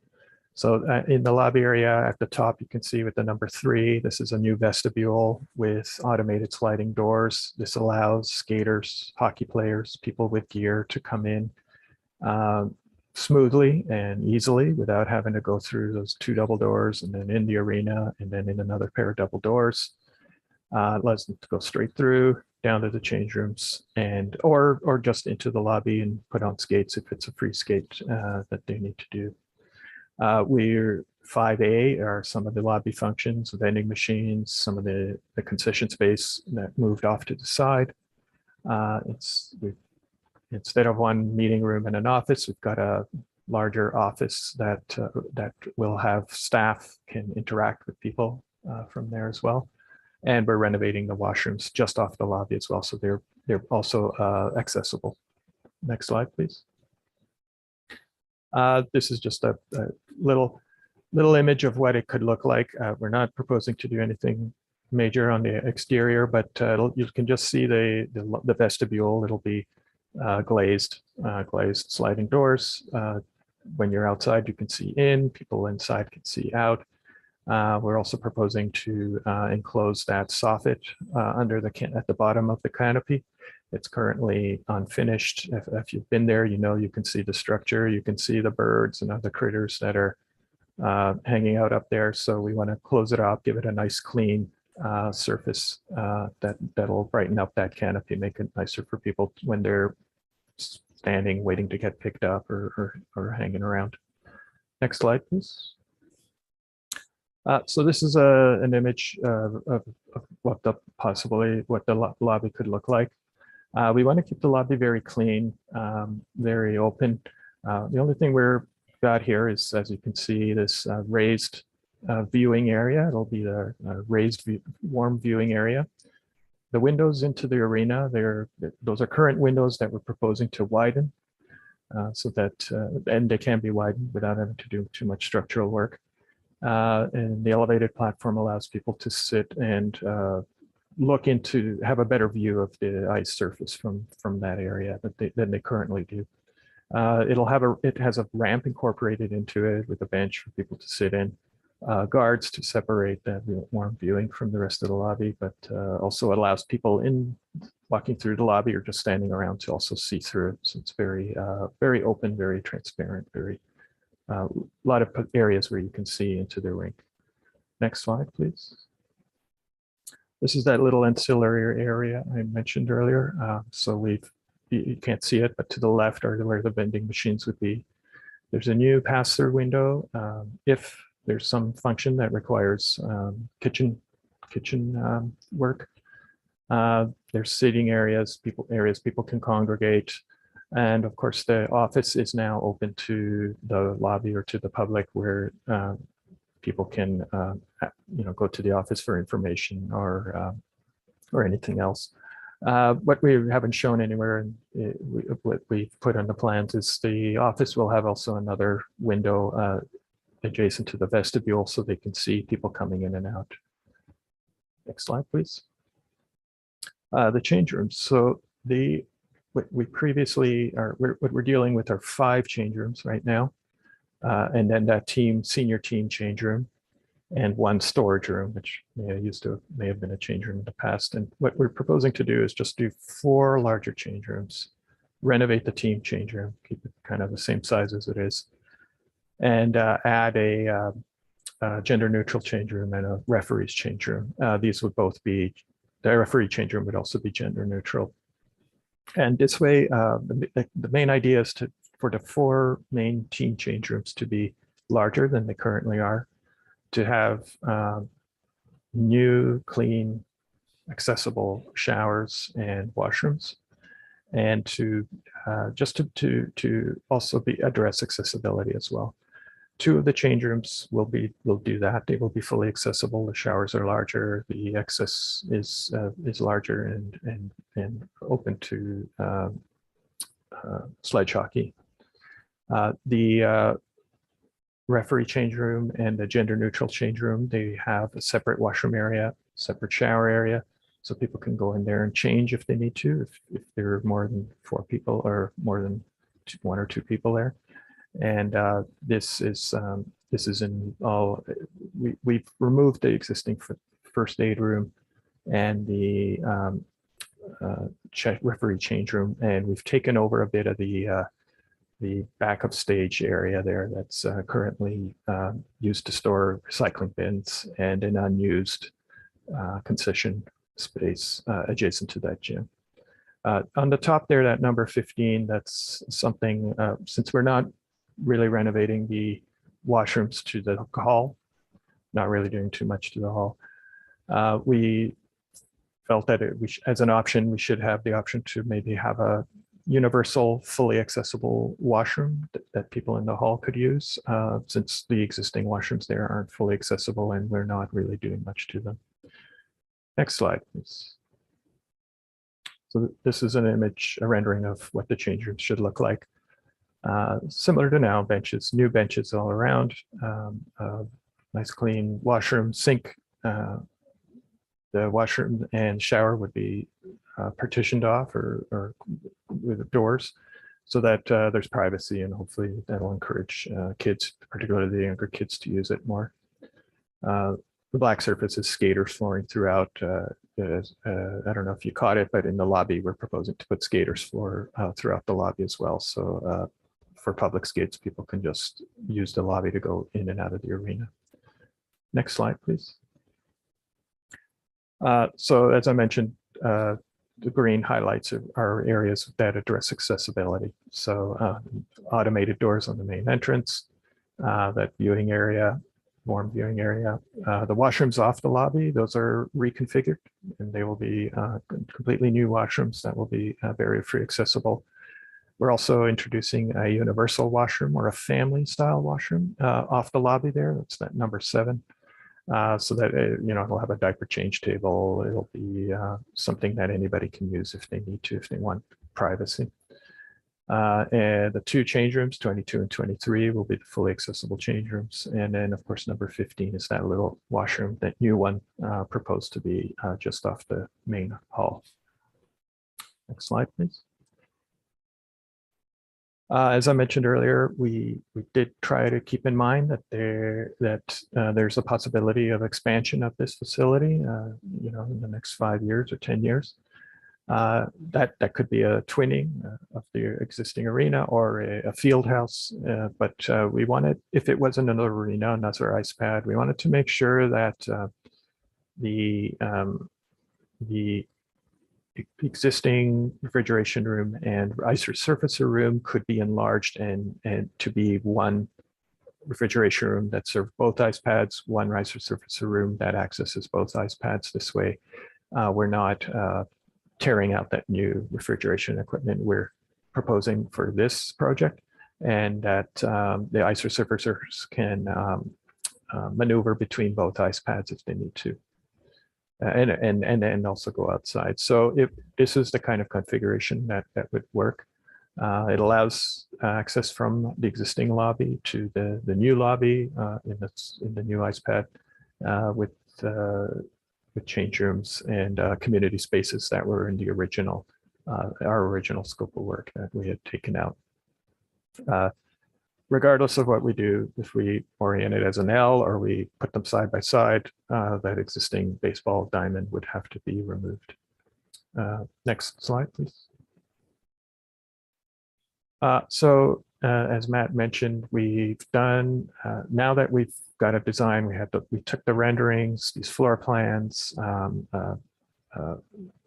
So in the lobby area at the top, you can see with the number 3, this is a new vestibule with automated sliding doors. This allows skaters, hockey players, people with gear to come in smoothly and easily without having to go through those 2 double doors and then in the arena and then in another pair of double doors. Allows them to go straight through down to the change rooms and or just into the lobby and put on skates if it's a free skate that they need to do. We're 5A are some of the lobby functions, vending machines, some of the concession space that moved off to the side. Instead of one meeting room and an office, we've got a larger office that will have staff can interact with people from there as well. And we're renovating the washrooms just off the lobby as well, so they're also accessible. Next slide, please. This is just a little image of what it could look like. We're not proposing to do anything major on the exterior, but you can just see the vestibule. It'll be glazed sliding doors. When you're outside, you can see in. People inside can see out. We're also proposing to enclose that soffit at the bottom of the canopy. It's currently unfinished. If you've been there, you know you can see the structure. You can see the birds and other critters that are hanging out up there. So we want to close it off, give it a nice clean surface that'll brighten up that canopy, make it nicer for people when they're standing, waiting to get picked up or hanging around. Next slide, please. So this is an image of what the lobby could look like. We want to keep the lobby very clean, very open. The only thing we're got here is, as you can see, this raised viewing area. It'll be the raised warm viewing area. The windows into the arena, those are current windows that we're proposing to widen so that, and they can be widened without having to do too much structural work. And the elevated platform allows people to sit and have a better view of the ice surface from that area than they currently do. It has a ramp incorporated into it with a bench for people to sit in, guards to separate that warm viewing from the rest of the lobby, but also allows people walking through the lobby or just standing around to also see through it. So it's very open, very transparent, a lot of areas where you can see into the rink. Next slide, please. This is that little ancillary area I mentioned earlier. So you can't see it, but to the left are where the vending machines would be. There's a new pass-through window. If there's some function that requires kitchen work, there's sitting areas, people can congregate. And of course, the office is now open to the lobby or to the public, where people can go to the office for information or anything else. What we haven't shown anywhere, and what we put on the plans, is the office will have also another window adjacent to the vestibule, so they can see people coming in and out. Next slide, please. The change rooms. So what we're dealing with are 5 change rooms right now, and then that senior team change room, and 1 storage room, which may have been a change room in the past. And what we're proposing to do is just do 4 larger change rooms, renovate the team change room, keep it kind of the same size as it is, and add a gender neutral change room and a referee's change room. These would both be, the referee change room would also be gender neutral. And this way, the main idea is for the 4 main team change rooms to be larger than they currently are, to have new, clean, accessible showers and washrooms, and to also address accessibility as well. 2 of the change rooms will do that. They will be fully accessible. The showers are larger. The access is larger and open to sledge hockey. The referee change room and the gender neutral change room, they have a separate washroom area, separate shower area, so people can go in there and change if they need to, if there are more than 4 people or more than 1 or 2 people there. And this is in all. We've removed the existing first aid room and the referee change room, and we've taken over a bit of the backup stage area there that's currently used to store recycling bins, and an unused concession space adjacent to that gym. On the top there, that number 15, that's something, since we're not really renovating the washrooms to the hall, not really doing too much to the hall, we felt that as an option, we should have the option to maybe have a universal, fully accessible washroom that people in the hall could use, since the existing washrooms there aren't fully accessible and we're not really doing much to them. Next slide, please. So this is an image, a rendering of what the change rooms should look like. Similar to now, new benches all around, nice clean washroom, sink. The washroom and shower would be partitioned off or with doors, so that there's privacy, and hopefully that'll encourage kids, particularly the younger kids, to use it more. The black surface is skaters flooring throughout. I don't know if you caught it, but in the lobby, we're proposing to put skaters floor throughout the lobby as well. So for public skates, people can just use the lobby to go in and out of the arena. Next slide, please. So as I mentioned, the green highlights are areas that address accessibility. So automated doors on the main entrance, that viewing area, warm viewing area. The washrooms off the lobby, those are reconfigured, and they will be completely new washrooms that will be barrier-free accessible. We're also introducing a universal washroom, or a family style washroom off the lobby there. That's that number 7. So that, it'll have a diaper change table. It'll be something that anybody can use if they need to, if they want privacy. And the 2 change rooms, 22 and 23, will be the fully accessible change rooms. And then, of course, number 15 is that little washroom, that new one proposed to be just off the main hall. Next slide, please. As I mentioned earlier, we did try to keep in mind that there's a possibility of expansion of this facility, in the next 5 years or 10 years. That could be a twinning of the existing arena or a field house. But we wanted, if it wasn't another arena, another ice pad, we wanted to make sure that the existing refrigeration room and ice resurfacer room could be enlarged and to be one refrigeration room that served both ice pads, one ice resurfacer room that accesses both ice pads. This way, we're not tearing out that new refrigeration equipment we're proposing for this project, and that the ice resurfacers can maneuver between both ice pads if they need to. And also go outside. So this is the kind of configuration that would work. It allows access from the existing lobby to the new lobby in the new ice pad with change rooms and community spaces that were in the original, our original scope of work that we had taken out. Regardless of what we do, if we orient it as an L or we put them side by side, that existing baseball diamond would have to be removed. Next slide, please. As Matt mentioned, we've done, now that we've got a design, we took the renderings, these floor plans,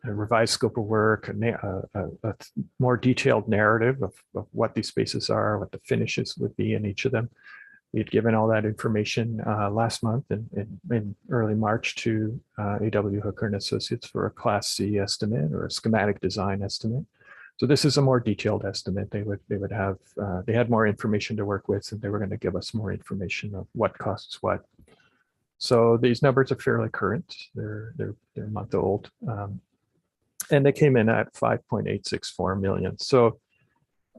a revised scope of work, a more detailed narrative of what these spaces are, what the finishes would be in each of them. We had given all that information last month in early March to A.W. Hooker and Associates for a Class C estimate or a schematic design estimate. So this is a more detailed estimate. They would have, they had more information to work with, and they were going to give us more information of what costs what. So these numbers are fairly current. They're a month old. And they came in at 5.864 million. So,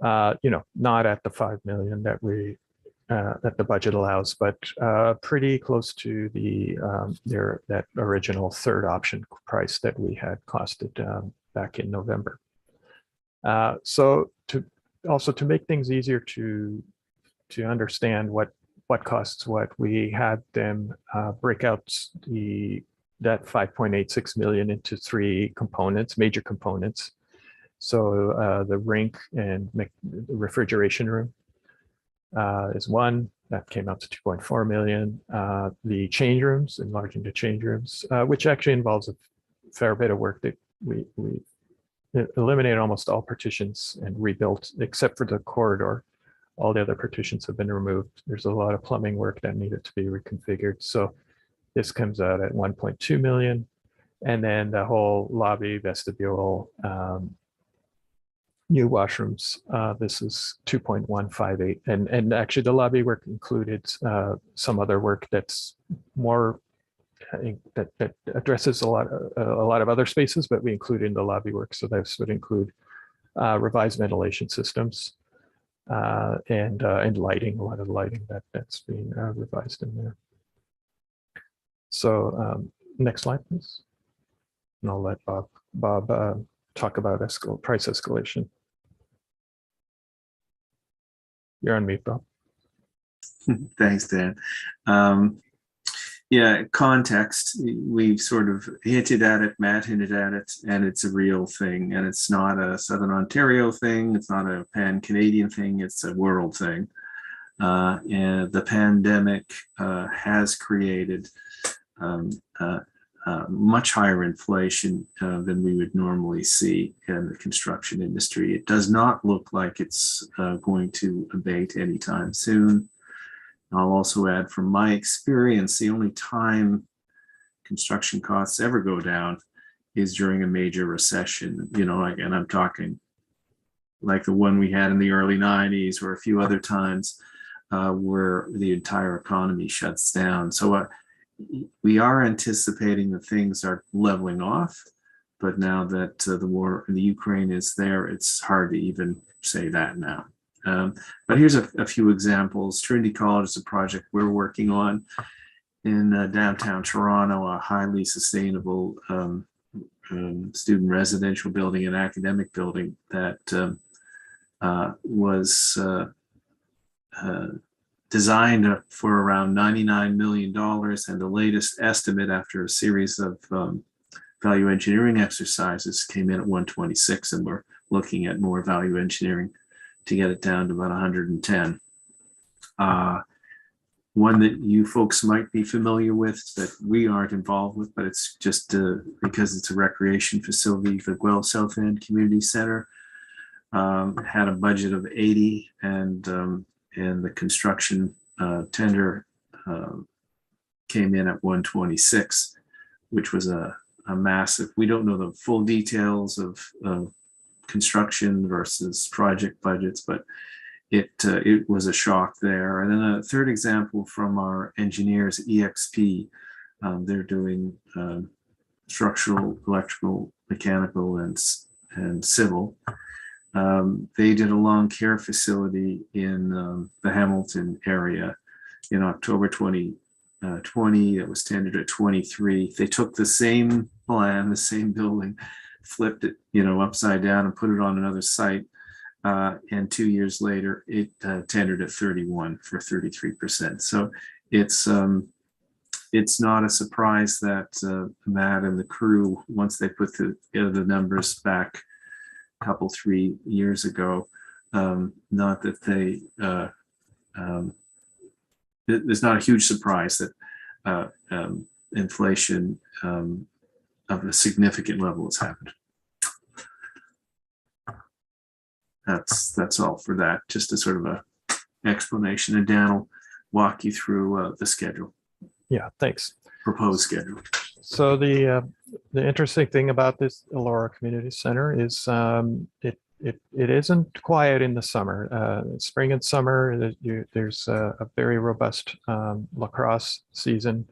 not at the 5 million that that the budget allows, but pretty close to that original third option price that we had costed back in November. So to make things easier to understand what costs what, we had them break out that 5.86 million into 3 components, major components. So the rink and the refrigeration room is one that came out to 2.4 million. The change rooms, enlarging the change rooms, which actually involves a fair bit of work that we eliminated almost all partitions and rebuilt, except for the corridor. All the other partitions have been removed. There's a lot of plumbing work that needed to be reconfigured. So this comes out at 1.2 million. And then the whole lobby, vestibule, new washrooms, this is 2.158. And actually the lobby work included some other work that's more, I think that addresses a lot of other spaces, but we include in the lobby work. So this would include revised ventilation systems and lighting, a lot of lighting that's being revised in there. So next slide, please. And I'll let Bob talk about price escalation. You're on mute, Bob. Thanks, Dan. Yeah, context, we've sort of hinted at it, Matt hinted at it, and it's a real thing. And it's not a Southern Ontario thing. It's not a pan-Canadian thing. It's a world thing. And the pandemic has created much higher inflation than we would normally see in the construction industry. It does not look like it's going to abate anytime soon. I'll also add, from my experience, the only time construction costs ever go down is during a major recession, and I'm talking like the one we had in the early 90s or a few other times where the entire economy shuts down. So we are anticipating that things are leveling off, but now that the war in the Ukraine is there, it's hard to even say that now. But here's a few examples. Trinity College is a project we're working on in downtown Toronto, a highly sustainable student residential building and academic building that was designed for around $99 million, and the latest estimate after a series of value engineering exercises came in at 126, and we're looking at more value engineering to get it down to about 110. One that you folks might be familiar with that we aren't involved with, but it's just because it's a recreation facility, the Guelph South End Community Center had a budget of 80, and the construction tender came in at 126, which was a massive. We don't know the full details of construction versus project budgets, but it was a shock there. And then a third example from our engineers, EXP, they're doing structural, electrical, mechanical, and civil. They did a long care facility in the Hamilton area in October 2020. It was tendered at 23. They took the same plan, the same building, flipped it, upside down and put it on another site. And 2 years later, it tendered at 31 for 33%. So it's not a surprise that Matt and the crew, once they put the numbers back a couple, 3 years ago, not that they, it's not a huge surprise that inflation of a significant level has happened. That's all for that. Just a sort of a explanation, and Dan will walk you through the schedule. Yeah, thanks. Proposed schedule. So the interesting thing about this Elora Community Center is it isn't quiet in the summer. Spring and summer, there's a very robust lacrosse season,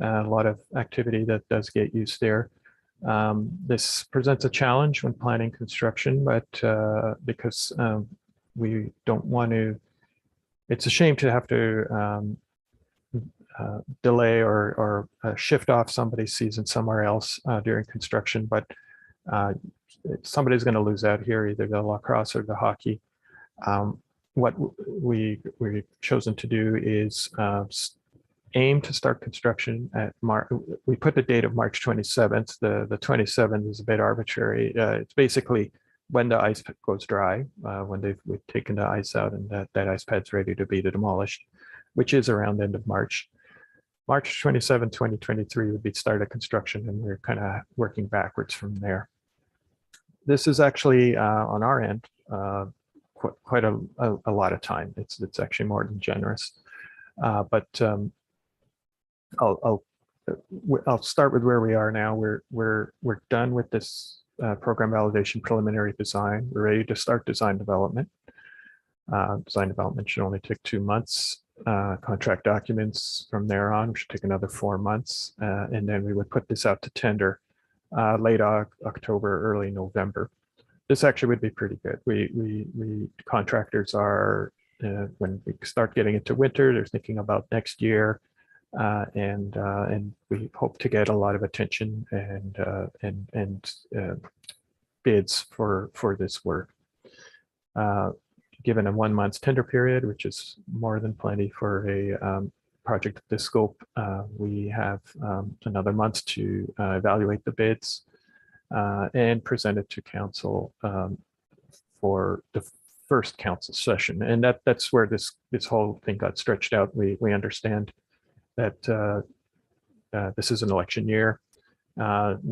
a lot of activity that does get used there. This presents a challenge when planning construction, but because we don't want to, it's a shame to have to delay or shift off somebody's season somewhere else during construction, but somebody's going to lose out here, either the lacrosse or the hockey. What we've chosen to do is aim to start construction at we put the date of March 27th. The 27th is a bit arbitrary. It's basically when the ice goes dry, when we've taken the ice out and that ice pad's ready to be demolished, which is around the end of March. March 27, 2023 would be start of construction, and we're kind of working backwards from there. This is actually on our end quite a lot of time. It's actually more than generous, but I'll start with where we are now. We're done with this program validation preliminary design. We're ready to start design development. Design development should only take 2 months. Contract documents from there on should take another 4 months, and then we would put this out to tender late October, early November. This actually would be pretty good. We contractors are when we start getting into winter, they're thinking about next year. And we hope to get a lot of attention and bids for this work. Given a 1 month tender period, which is more than plenty for a project of this scope, we have another month to evaluate the bids and present it to council for the first council session. And that's where this whole thing got stretched out. We understand that this is an election year. No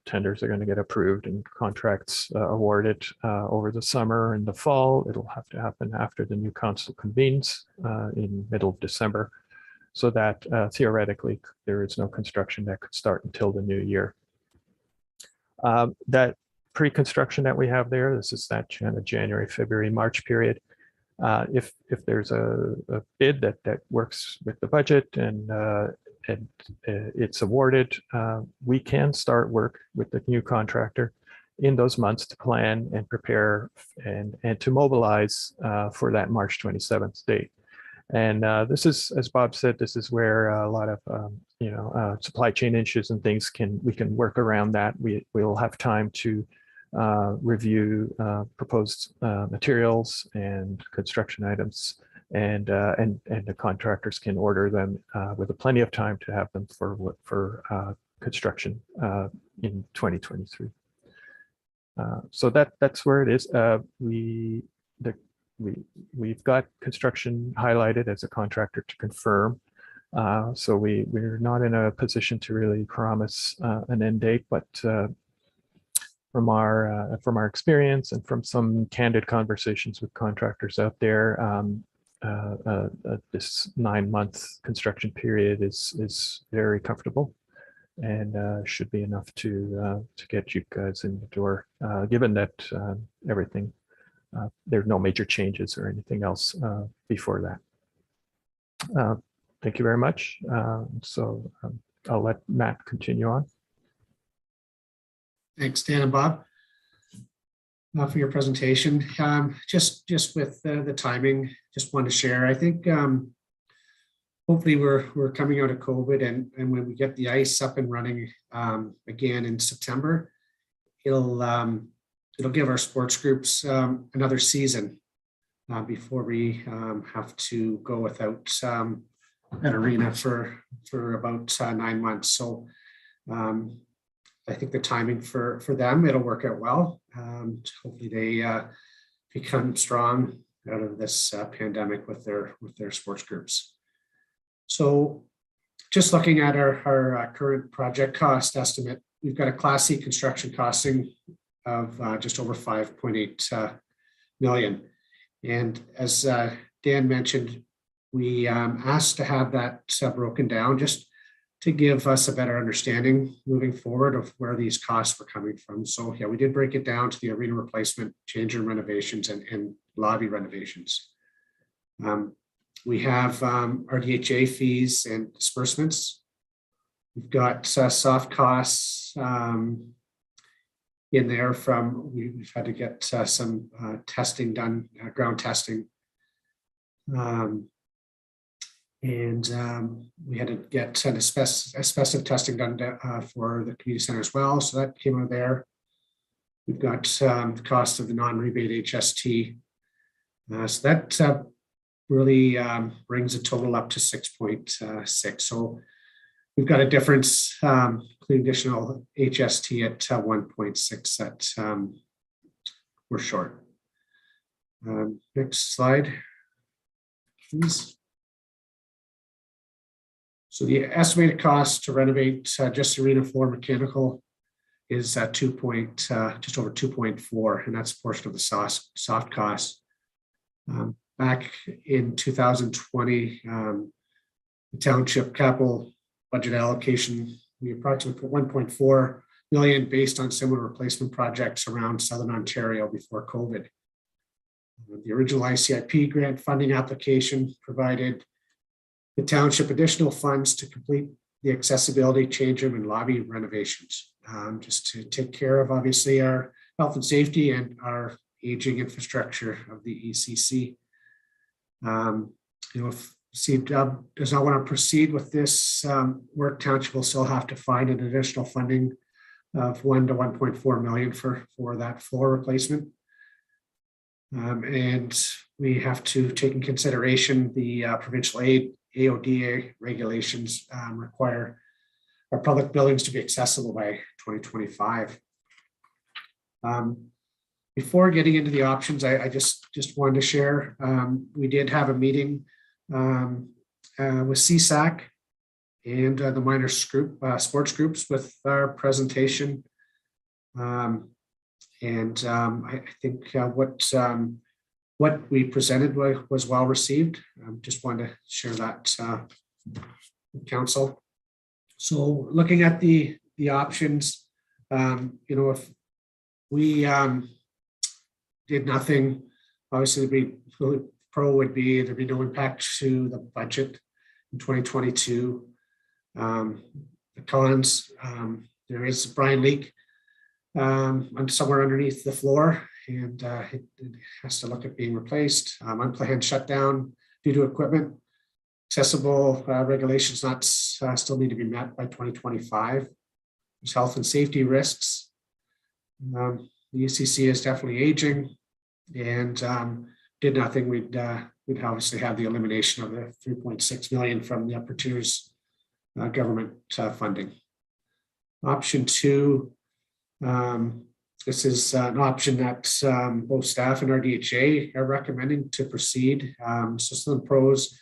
tenders are going to get approved and contracts awarded over the summer and the fall. It'll have to happen after the new council convenes in middle of December, so that theoretically there is no construction that could start until the new year. That pre-construction that we have there, this is that kind of January, February, March period. If there's a bid that works with the budget and it's awarded, we can start work with the new contractor in those months to plan and prepare and to mobilize for that March 27th date. And this is, as Bob said, this is where a lot of supply chain issues and things we can work around that. We'll have time to review proposed materials and construction items, and the contractors can order them with plenty of time to have them for construction in 2023. So that's where it is. We've got construction highlighted as a contractor to confirm. So we're not in a position to really promise an end date, but from our experience and from some candid conversations with contractors out there, this 9-month construction period is very comfortable and should be enough to get you guys in the door, given that everything. There's no major changes or anything else before that. Thank you very much. So I'll let Matt continue on. Thanks, Dan and Bob, for your presentation. Just with the timing, just wanted to share. I think hopefully we're coming out of COVID, and when we get the ice up and running again in September, it'll give our sports groups another season before we have to go without an arena for about 9 months. So I think the timing for them, it'll work out well. Hopefully they become strong out of this pandemic with their sports groups. So just looking at our current project cost estimate, we've got a Class C construction costing of just over 5.8 million. And as Dan mentioned, we asked to have that broken down just to give us a better understanding moving forward of where these costs were coming from. So yeah, we did break it down to the arena replacement, change room renovations, and lobby renovations. We have RDHA fees and disbursements. We've got soft costs in there from, we've had to get some testing done, ground testing. We had to get an asbestos testing done for the community center as well. So that came out of there. We've got the cost of the non-rebate HST. So that really brings the total up to 6.6. So we've got a difference, including additional HST at 1.6 that we're short. Next slide, please. So the estimated cost to renovate just arena floor mechanical is just over 2.4, and that's a portion of the soft cost. Back in 2020, the township capital budget allocation, we approximately put 1.4 million based on similar replacement projects around Southern Ontario before COVID. The original ICIP grant funding application provided the township additional funds to complete the accessibility, change room, and lobby renovations, just to take care of obviously our health and safety and our aging infrastructure of the ECC. If CW does not want to proceed with this work, township will still have to find an additional funding of 1 to 1.4 million for that floor replacement. And we have to take in consideration the provincial AODA regulations require our public buildings to be accessible by 2025. Before getting into the options, I just wanted to share, we did have a meeting with CSAC and the minor sports groups with our presentation. I think what we presented was well received. Just wanted to share that with council. So looking at the options, if we did nothing, obviously there'd be no impact to the budget in 2022. The cons, there is Brian Leak I'm somewhere underneath the floor, and it has to look at being replaced. Unplanned shutdown due to equipment. Accessible regulations not still need to be met by 2025. There's health and safety risks. The UCC is definitely aging, and did nothing, we'd obviously have the elimination of the 3.6 million from the upper tiers government funding. Option 2, this is an option that both staff and RDHA are recommending to proceed. So some pros,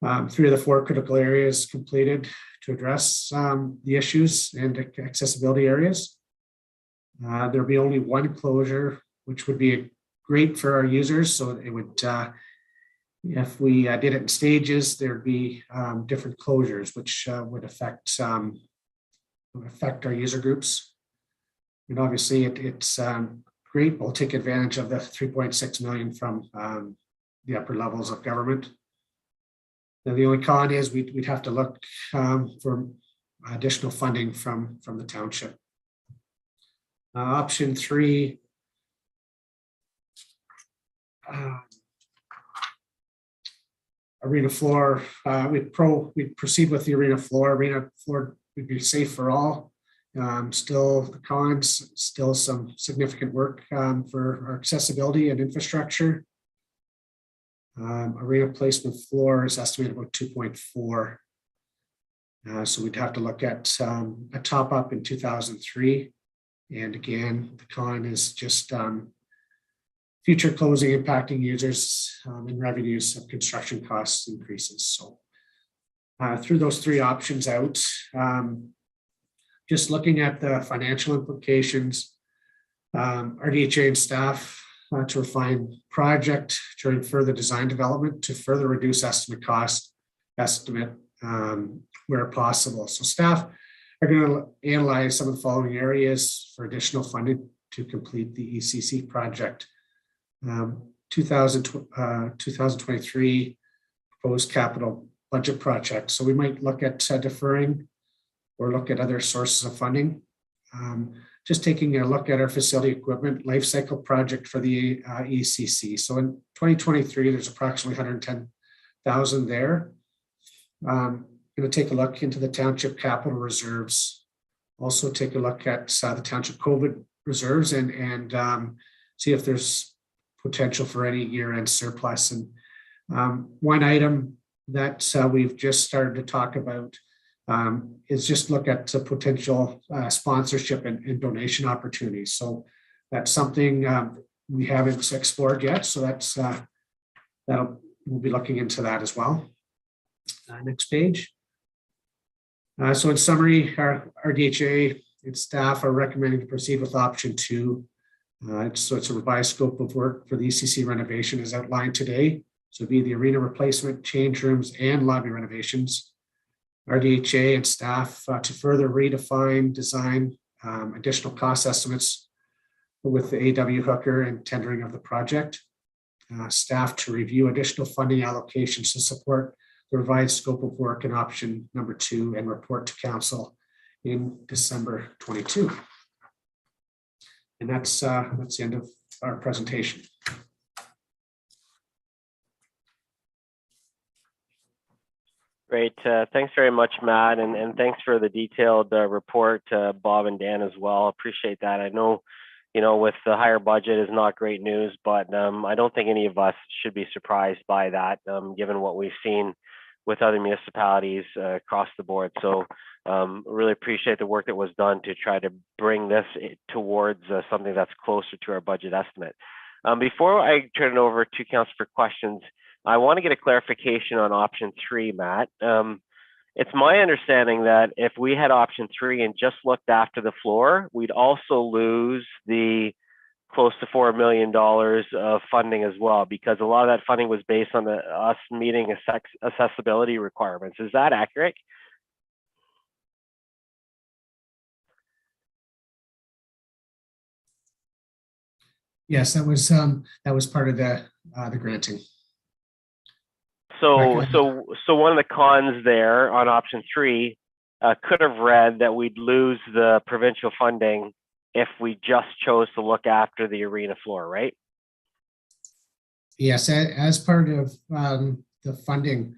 3 of the 4 critical areas completed to address the issues and accessibility areas. There'll be only 1 closure, which would be great for our users. So it would, if we did it in stages, there'd be different closures, which would affect our user groups. And obviously it's great. We'll take advantage of the 3.6 million from the upper levels of government. Now, the only con is we'd have to look for additional funding from the township. Option 3, arena floor. We'd proceed with the arena floor. Arena floor would be safe for all. Still the cons, still some significant work for our accessibility and infrastructure. Arena placement floor is estimated about 2.4. So we'd have to look at a top up in 2003. And again, the con is just future closing impacting users and revenues of construction costs increases. So through those 3 options out, just looking at the financial implications, RDHA and staff to refine project during further design development to further reduce estimate where possible. So staff are going to analyze some of the following areas for additional funding to complete the ECC project. 2023 proposed capital budget project. So we might look at deferring or look at other sources of funding. Just taking a look at our facility equipment life cycle project for the ECC. So in 2023, there's approximately 110,000 there. Going to take a look into the township capital reserves. Also take a look at the township COVID reserves and see if there's potential for any year-end surplus. And one item that we've just started to talk about is just look at potential sponsorship and donation opportunities. So that's something we haven't explored yet. So that's we'll be looking into that as well. Next page. So in summary, our DHA and staff are recommending to proceed with option 2. So it's a revised scope of work for the ECC renovation as outlined today. So it'd be the arena replacement, change rooms, and lobby renovations. Our DHA and staff to further redefine, design additional cost estimates with the AW hooker and tendering of the project. Staff to review additional funding allocations to support the revised scope of work and option number 2 and report to council in December 22. And that's the end of our presentation. Great. Thanks very much, Matt, and thanks for the detailed report, Bob and Dan as well. Appreciate that. I know, with the higher budget is not great news, but I don't think any of us should be surprised by that, given what we've seen with other municipalities across the board. So really appreciate the work that was done to try to bring this towards something that's closer to our budget estimate. Before I turn it over to council for questions, I want to get a clarification on option 3, Matt. It's my understanding that if we had option 3 and just looked after the floor, we'd also lose the close to $4 million of funding as well, because a lot of that funding was based on us meeting accessibility requirements. Is that accurate? Yes, that was part of the granting. So one of the cons there on option 3 could have read that we'd lose the provincial funding if we just chose to look after the arena floor, right? Yes, as part of the funding,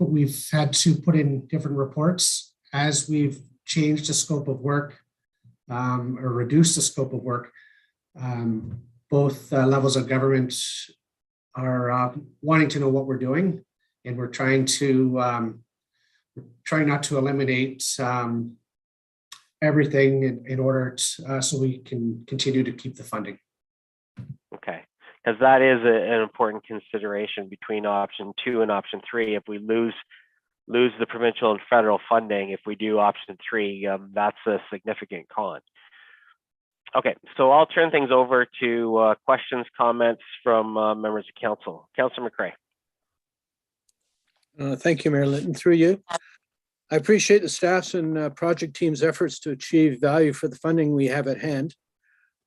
we've had to put in different reports as we've changed the scope of work or reduced the scope of work. Both levels of government are wanting to know what we're doing, and we're trying not to eliminate everything in order to, so we can continue to keep the funding. Okay, because that is an important consideration between option 2 and option 3. If we lose the provincial and federal funding, if we do option 3, that's a significant con. Okay, so I'll turn things over to questions, comments from members of council. Councillor McCray. Thank you, Mayor Linton. Through you. I appreciate the staff's and project team's efforts to achieve value for the funding we have at hand.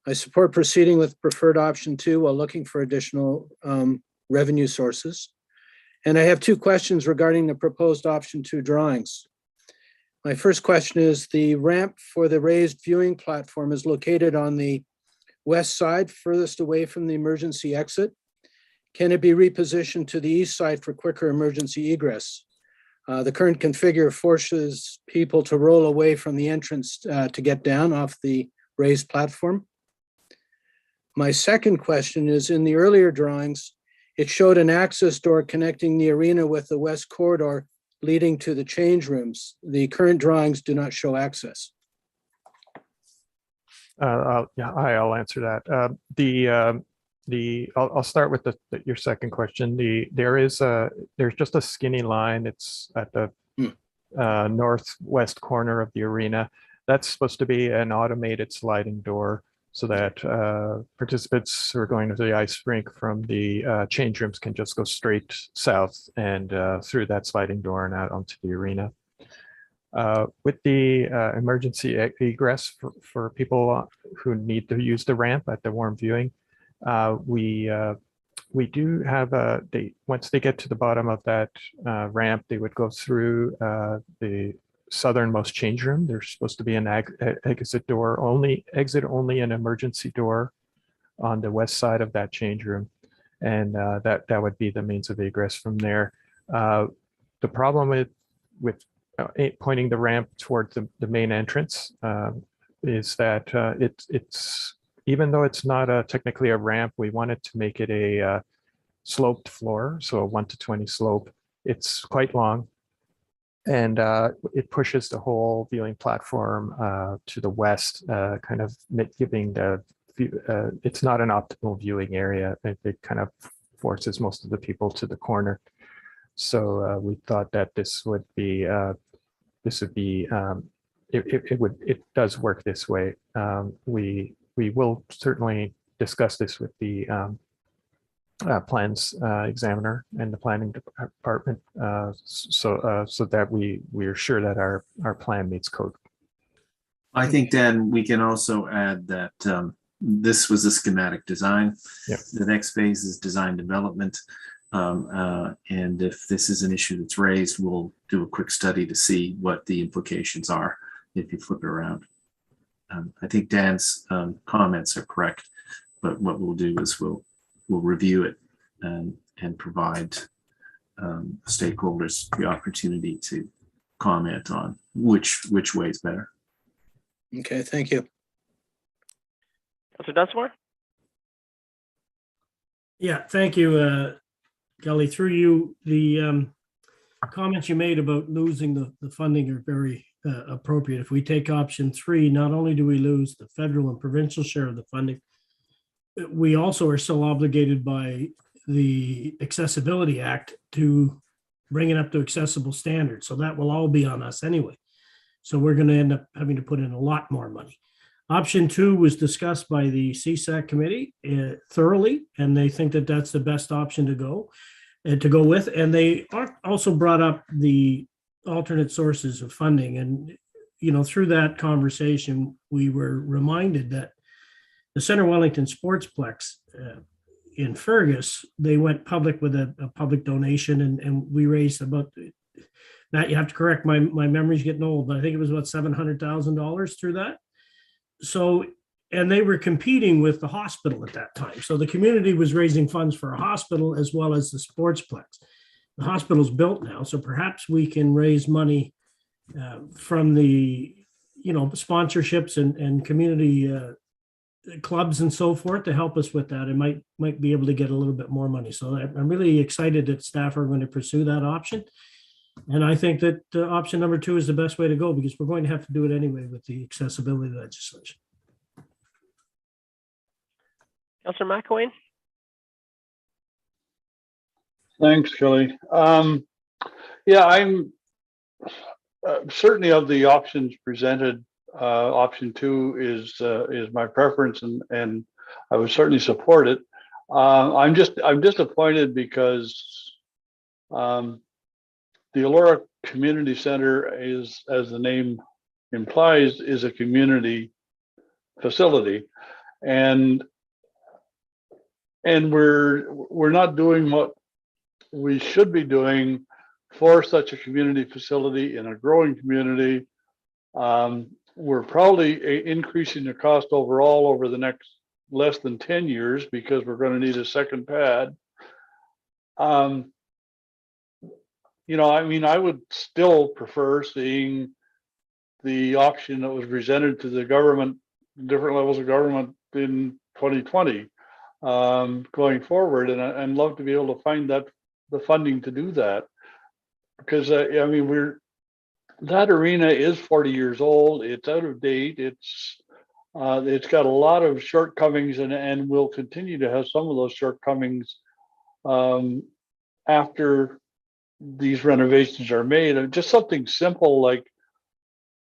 I support proceeding with preferred option 2 while looking for additional revenue sources. And I have 2 questions regarding the proposed option 2 drawings. My first question is, the ramp for the raised viewing platform is located on the west side, furthest away from the emergency exit. Can it be repositioned to the east side for quicker emergency egress? The current configure forces people to roll away from the entrance to get down off the raised platform. My second question is, in the earlier drawings, it showed an access door connecting the arena with the west corridor leading to the change rooms. The current drawings do not show access. I'll answer that. I'll start with your second question. There's just a skinny line. It's at the northwest corner of the arena. That's supposed to be an automated sliding door so that participants who are going to the ice rink from the change rooms can just go straight south and through that sliding door and out onto the arena. With the emergency egress for people who need to use the ramp at the warm viewing, we do have once they get to the bottom of that ramp, they would go through the southernmost change room. There's supposed to be an exit only an emergency door on the west side of that change room, and that would be the means of egress from there. The problem with pointing the ramp towards the main entrance is that it's even though it's not technically a ramp, we wanted to make it a sloped floor, so a 1 to 20 slope. It's quite long, and it pushes the whole viewing platform to the west, kind of giving the view, it's not an optimal viewing area. It kind of forces most of the people to the corner. So we thought that it does work this way. We will certainly discuss this with the plans examiner and the planning department, so that we are sure that our plan meets code. I think, Dan, we can also add that this was a schematic design. Yep. The next phase is design development. And if this is an issue that's raised, we'll do a quick study to see what the implications are if you flip it around. I think Dan's comments are correct, but what we'll do is we'll review it and provide stakeholders the opportunity to comment on which way is better. Okay, thank you. Councillor Dunsmore? Yeah, thank you, Kelly. Through you, the comments you made about losing the funding are very appropriate. If we take option 3, not only do we lose the federal and provincial share of the funding, we also are still obligated by the Accessibility Act to bring it up to accessible standards. So that will all be on us anyway. So we're going to end up having to put in a lot more money. Option 2 was discussed by the CSAC committee thoroughly, and they think that that's the best option to go with. And they also brought up the alternate sources of funding. And, you know, through that conversation, we were reminded that the Center Wellington Sportsplex in Fergus, they went public with a public donation, and we raised about, Matt, you have to correct my memory's getting old, but I think it was about $700,000 through that. so, and they were competing with the hospital at that time. So the community was raising funds for a hospital as well as the sportsplex. The hospital's built now, so perhaps we can raise money from the, sponsorships and community clubs and so forth to help us with that. It might be able to get a little bit more money. So I'm really excited that staff are going to pursue that option. And I think that option number 2 is the best way to go, because we're going to have to do it anyway with the accessibility legislation. Councillor McElwain? Thanks, Kelly. Yeah, I'm certainly of the options presented. Option 2 is my preference, and I would certainly support it. I'm disappointed because the Elora Community Center is, as the name implies, is a community facility, and we're not doing what we should be doing for such a community facility in a growing community. We're probably increasing the cost overall over the next less than 10 years because we're going to need a second pad. I would still prefer seeing the option that was presented to the government, different levels of government in 2020 going forward, and I'd love to be able to find the funding to do that, because that arena is 40 years old. It's out of date. It's got a lot of shortcomings, and will continue to have some of those shortcomings after these renovations are made. And just something simple like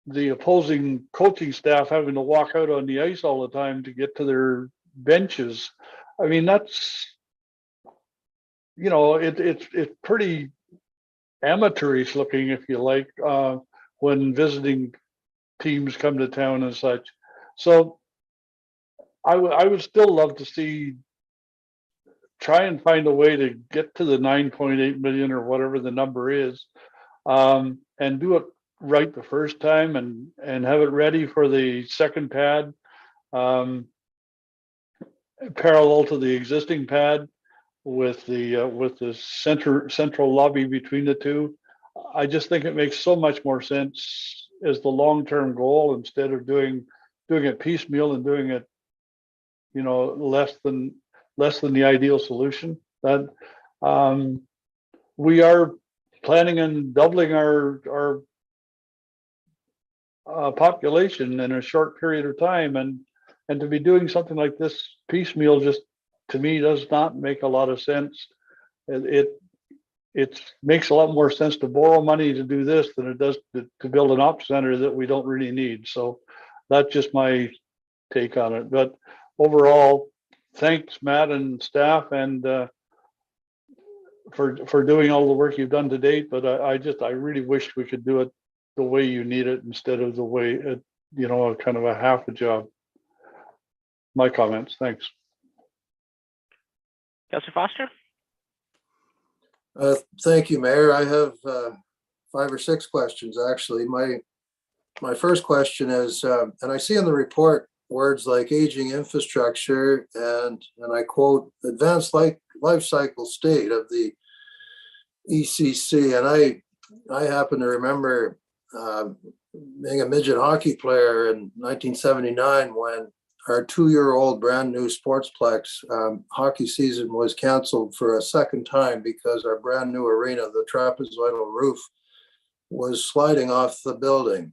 the opposing coaching staff having to walk out on the ice all the time to get to their benches. That's, it's pretty amateurish looking, if you like, when visiting teams come to town and such. So I would still love to try and find a way to get to the 9.8 million or whatever the number is, and do it right the first time, and have it ready for the second pad, parallel to the existing pad, with the central lobby between the two. I just think it makes so much more sense as the long-term goal, instead of doing it piecemeal and doing it, less than the ideal solution. That we are planning on doubling our population in a short period of time, and to be doing something like this piecemeal, just to me, does not make a lot of sense. It makes a lot more sense to borrow money to do this than it does to build an op center that we don't really need. So that's just my take on it. But overall, thanks, Matt and staff, and for doing all the work you've done to date. But I really wish we could do it the way you need it, instead of the way kind of a half a job. My comments. Thanks. Councillor Foster? Thank you, Mayor. I have 5 or 6 questions, actually. My first question is, and I see in the report words like aging infrastructure and I quote, advanced life cycle state of the ECC. And I happen to remember being a midget hockey player in 1979 when our 2-year-old brand new sportsplex hockey season was canceled for a second time because our brand new arena, the trapezoidal roof, was sliding off the building.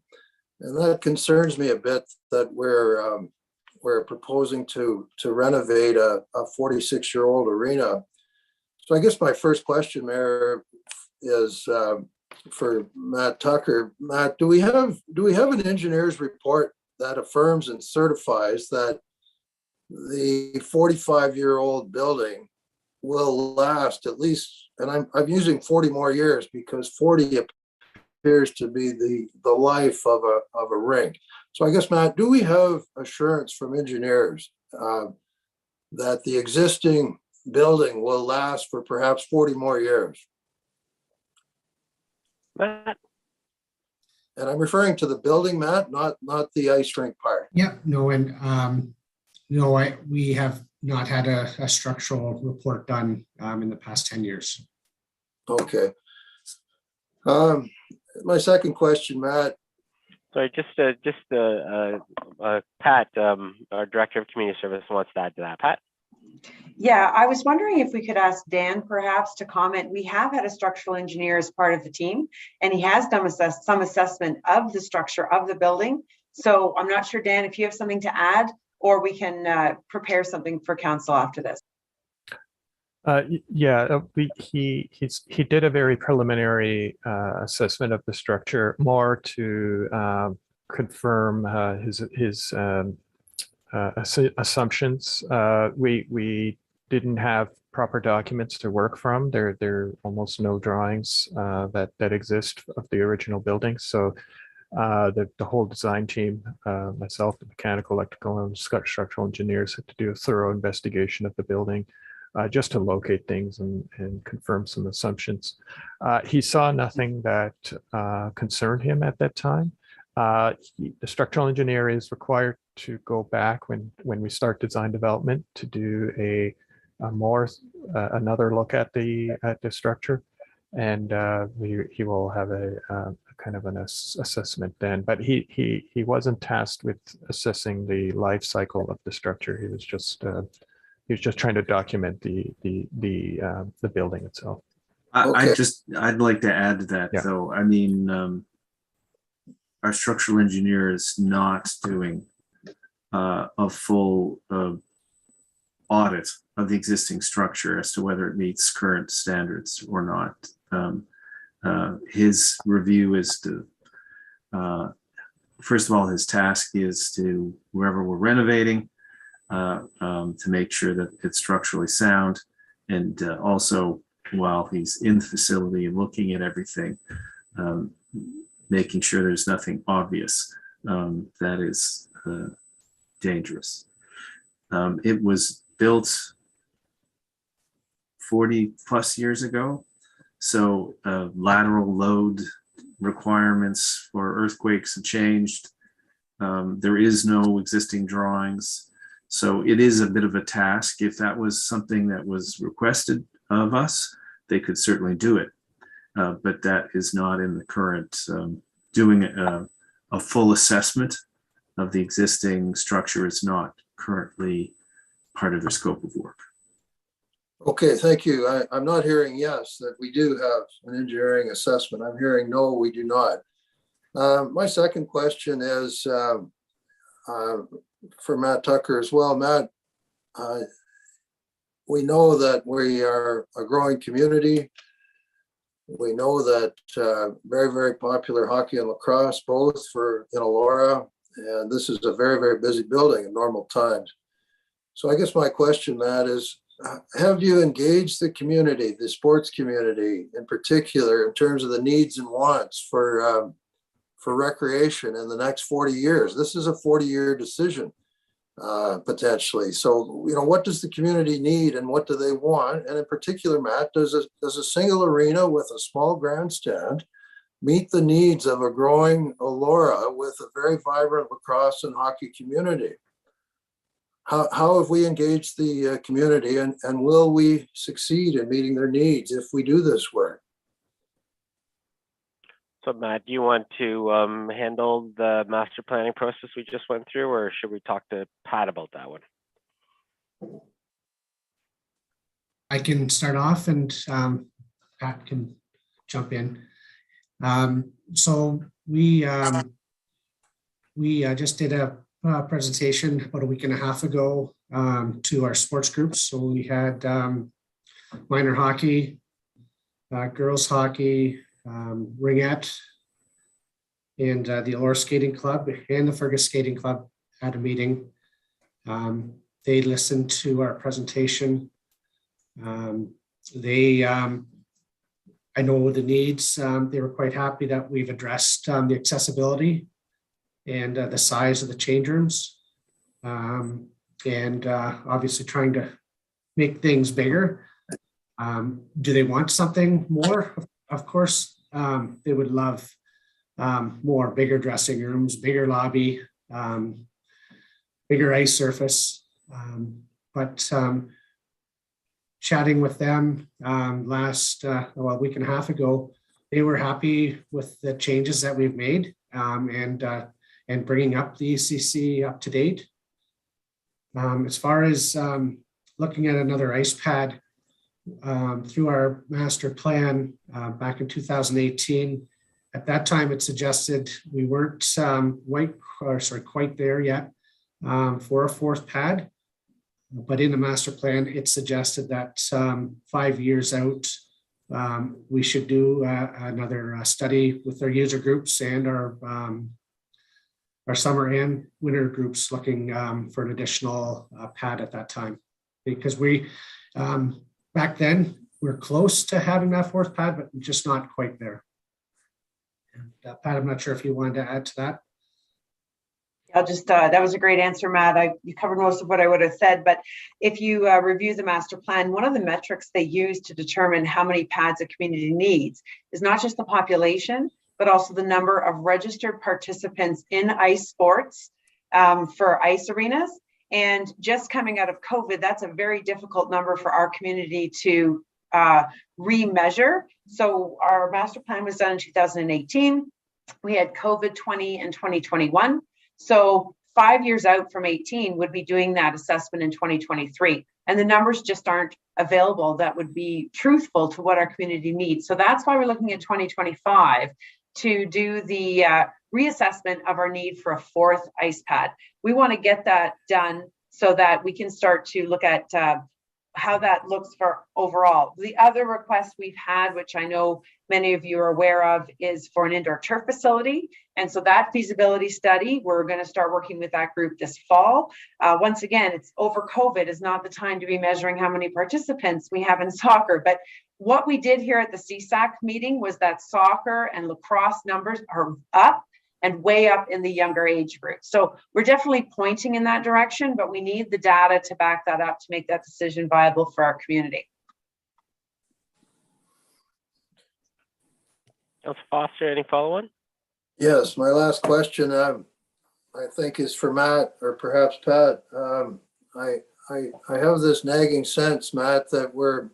And that concerns me a bit, that we're proposing to renovate a 46-year-old arena. So I guess my first question, Mayor, is for Matt Tucker. Matt, do we have an engineer's report that affirms and certifies that the 45-year-old building will last at least, and I'm using 40 more years because 40 appears to be the life of a rink. So I guess, Matt, do we have assurance from engineers that the existing building will last for perhaps 40 more years? Matt? And I'm referring to the building, Matt, not the ice rink part. Yeah, no, and no, we have not had a structural report done in the past 10 years. Okay. My second question, Matt. Sorry, Pat, our Director of Community Service wants to add to that. Pat? Yeah, I was wondering if we could ask Dan perhaps to comment. We have had a structural engineer as part of the team, and he has done some assessment of the structure of the building. So I'm not sure, Dan, if you have something to add, or we can prepare something for council after this. Yeah, he did a very preliminary assessment of the structure, more to confirm his assumptions. We didn't have proper documents to work from. There are almost no drawings that exist of the original building. So the whole design team, myself, the mechanical, electrical, and structural engineers, had to do a thorough investigation of the building just to locate things and confirm some assumptions. He saw nothing that concerned him at that time. The structural engineer is required to go back when we start design development to do another look at the structure, and he will have a kind of an assessment then. But he wasn't tasked with assessing the life cycle of the structure. He was just trying to document the building itself. I'd like to add to that, Yeah. though. I mean, our structural engineer is not doing a full audit of the existing structure as to whether it meets current standards or not. His review is to, first of all, his task is to, wherever we're renovating, to make sure that it's structurally sound, and also while he's in the facility and looking at everything, making sure there's nothing obvious that is dangerous. It was built 40 plus years ago, so lateral load requirements for earthquakes have changed. There is no existing drawings, so it is a bit of a task. If that was something that was requested of us, they could certainly do it, but that is not in the current. Doing a full assessment of the existing structure is not currently part of their scope of work. Okay, thank you. I'm not hearing yes, that we do have an engineering assessment. I'm hearing no, we do not. My second question is for Matt Tucker as well. Matt, we know that we are a growing community. We know that very, very popular hockey and lacrosse, both in Elora, and this is a very, very busy building in normal times. So I guess my question, Matt, is have you engaged the community, the sports community in particular, in terms of the needs and wants for recreation in the next 40 years? This is a 40-year decision, potentially. So, what does the community need and what do they want? And in particular, Matt, does a single arena with a small grandstand meet the needs of a growing Elora with a very vibrant lacrosse and hockey community? How have we engaged the community, and will we succeed in meeting their needs if we do this work? So Matt, do you want to handle the master planning process we just went through, or should we talk to Pat about that one? I can start off and Pat can jump in. So we just did a presentation about a week and a half ago to our sports groups. So we had minor hockey, girls hockey, ringette, and the Elora Skating Club and the Fergus Skating Club had a meeting. They listened to our presentation. I know the needs. They were quite happy that we've addressed the accessibility and the size of the change rooms, and obviously trying to make things bigger. Do they want something more? Of course, they would love more bigger dressing rooms, bigger lobby, bigger ice surface. But chatting with them last a week and a half ago, they were happy with the changes that we've made and bringing up the ECC up to date. As far as looking at another ice pad, through our master plan back in 2018, at that time it suggested we weren't quite there yet for a fourth pad. But in the master plan, it suggested that 5 years out, we should do another study with our user groups and our summer and winter groups looking for an additional pad at that time. Because we, back then, we're close to having that fourth pad, but just not quite there. And, Pat, I'm not sure if you wanted to add to that. I'll just, that was a great answer, Matt. You covered most of what I would have said, but if you review the master plan, one of the metrics they use to determine how many pads a community needs is not just the population, but also the number of registered participants in ice sports for ice arenas. And just coming out of COVID, that's a very difficult number for our community to remeasure. So our master plan was done in 2018. We had COVID 20 and 2021. So 5 years out from 18 would be doing that assessment in 2023. And the numbers just aren't available that would be truthful to what our community needs. So that's why we're looking at 2025 to do the reassessment of our need for a fourth ice pad. We want to get that done so that we can start to look at how that looks for overall. The other request we've had, which I know many of you are aware of, is for an indoor turf facility. And so that feasibility study, we're going to start working with that group this fall. Once again, it's over COVID is not the time to be measuring how many participants we have in soccer. But what we did here at the CSAC meeting was that soccer and lacrosse numbers are up and way up in the younger age group. So we're definitely pointing in that direction, but we need the data to back that up to make that decision viable for our community. Councilor Foster, any follow-on? Yes, my last question, I think is for Matt or perhaps Pat. I have this nagging sense, Matt, that we're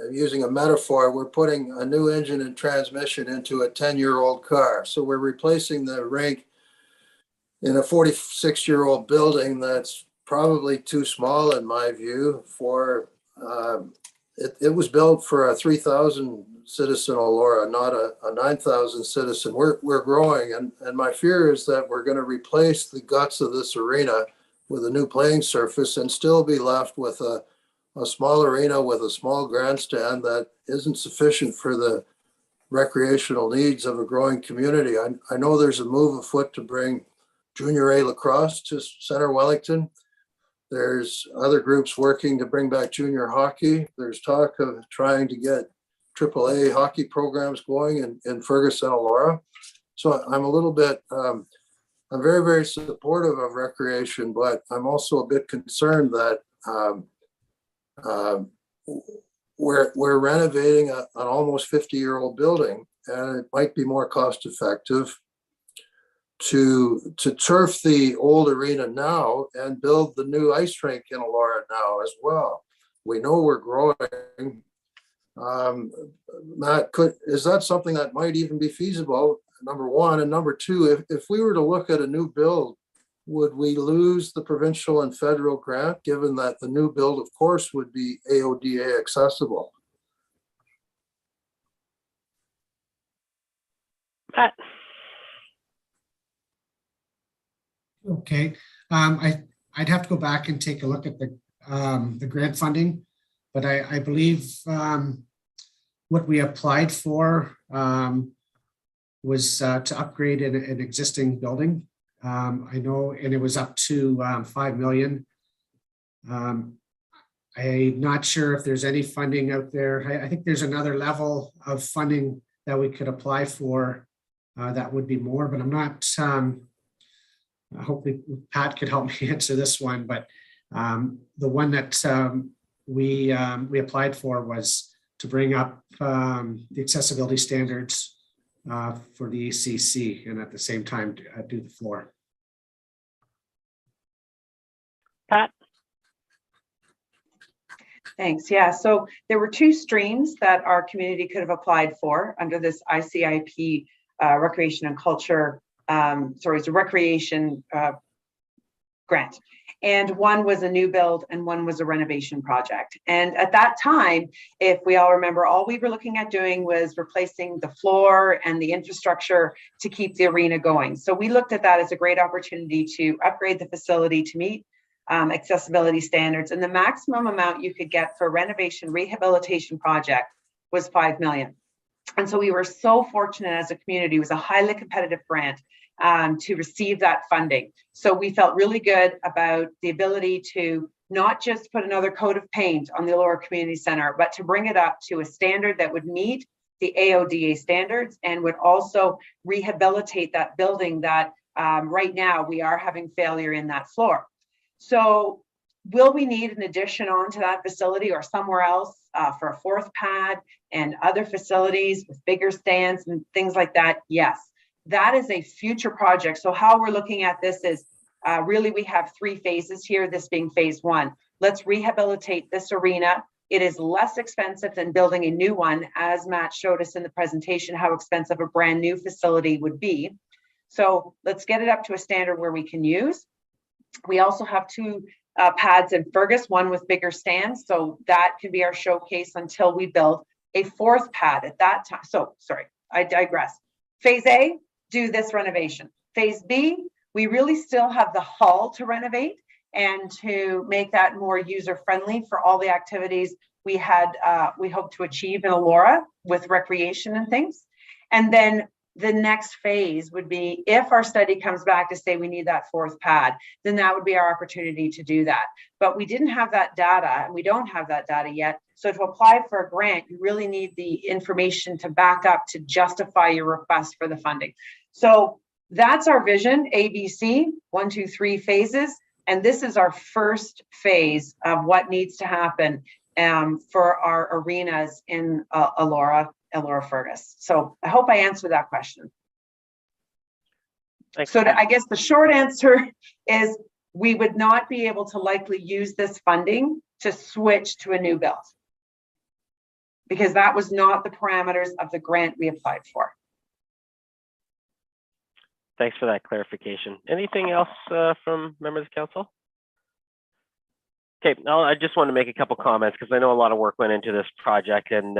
using a metaphor, we're putting a new engine and transmission into a 10-year-old car. So we're replacing the rink in a 46-year-old building that's probably too small in my view for, it was built for a 3,000 citizen Elora, not a 9,000 citizen. We're growing, and my fear is that we're going to replace the guts of this arena with a new playing surface and still be left with a small arena with a small grandstand that isn't sufficient for the recreational needs of a growing community. I know there's a move afoot to bring Junior A lacrosse to Center Wellington. There's other groups working to bring back junior hockey. There's talk of trying to get AAA hockey programs going in Ferguson, Elora. So I'm a little bit, I'm very, very supportive of recreation, but I'm also a bit concerned that we're renovating an almost 50-year-old building, and it might be more cost effective to turf the old arena now and build the new ice rink in Elora now as well. We know we're growing. Matt, is that something that might even be feasible? Number one, and number two, if we were to look at a new build, would we lose the provincial and federal grant, given that the new build, of course, would be AODA accessible? Pat. Okay, I'd have to go back and take a look at the grant funding, but I believe what we applied for was to upgrade an existing building. I know, and it was up to 5 million. I'm not sure if there's any funding out there. I think there's another level of funding that we could apply for that would be more, but I'm not, hopefully Pat could help me answer this one, but the one that we applied for was to bring up the accessibility standards for the ECC, and at the same time do the floor. Pat? Thanks. Yeah, so there were two streams that our community could have applied for under this ICIP recreation and culture, it's a recreation grant. And one was a new build and one was a renovation project. And at that time, if we all remember, all we were looking at doing was replacing the floor and the infrastructure to keep the arena going. So we looked at that as a great opportunity to upgrade the facility to meet accessibility standards. And the maximum amount you could get for a renovation rehabilitation project was $5 million. And so we were so fortunate as a community. It was a highly competitive grant to receive that funding. So we felt really good about the ability to not just put another coat of paint on the Elora Community Center, but to bring it up to a standard that would meet the AODA standards and would also rehabilitate that building that right now we are having failure in that floor. So will we need an addition onto that facility or somewhere else for a fourth pad and other facilities with bigger stands and things like that? Yes. That is a future project. So how we're looking at this is really we have three phases here, this being phase one. Let's rehabilitate this arena. It is less expensive than building a new one, as Matt showed us in the presentation, how expensive a brand new facility would be. So let's get it up to a standard where we can use. We also have two pads in Fergus, one with bigger stands. So that can be our showcase until we build a fourth pad at that time. So sorry, I digress. Phase A, do this renovation. Phase B, we really still have the hall to renovate and to make that more user-friendly for all the activities we hope to achieve in Elora with recreation and things. And then the next phase would be, if our study comes back to say we need that fourth pad, then that would be our opportunity to do that. But we didn't have that data, and we don't have that data yet. So to apply for a grant, you really need the information to back up to justify your request for the funding. So that's our vision, ABC, 1, 2, 3 phases. And this is our first phase of what needs to happen for our arenas in Elora Fergus. So I hope I answered that question. Thanks. So I guess the short answer is we would not be able to likely use this funding to switch to a new build, because that was not the parameters of the grant we applied for. Thanks for that clarification. Anything else from members of council? Okay, I just want to make a couple comments because I know a lot of work went into this project, and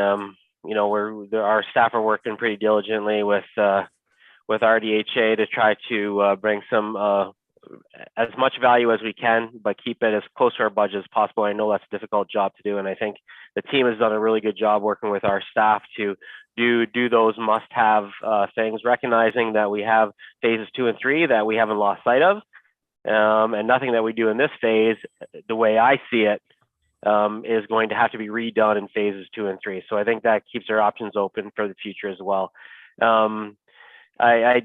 you know, our staff are working pretty diligently with RDHA to try to bring some as much value as we can, but keep it as close to our budget as possible. I know that's a difficult job to do, and I think the team has done a really good job working with our staff to do those must-have things, recognizing that we have phases 2 and 3 that we haven't lost sight of, and nothing that we do in this phase, the way I see it, is going to have to be redone in phases 2 and 3. So I think that keeps our options open for the future as well. I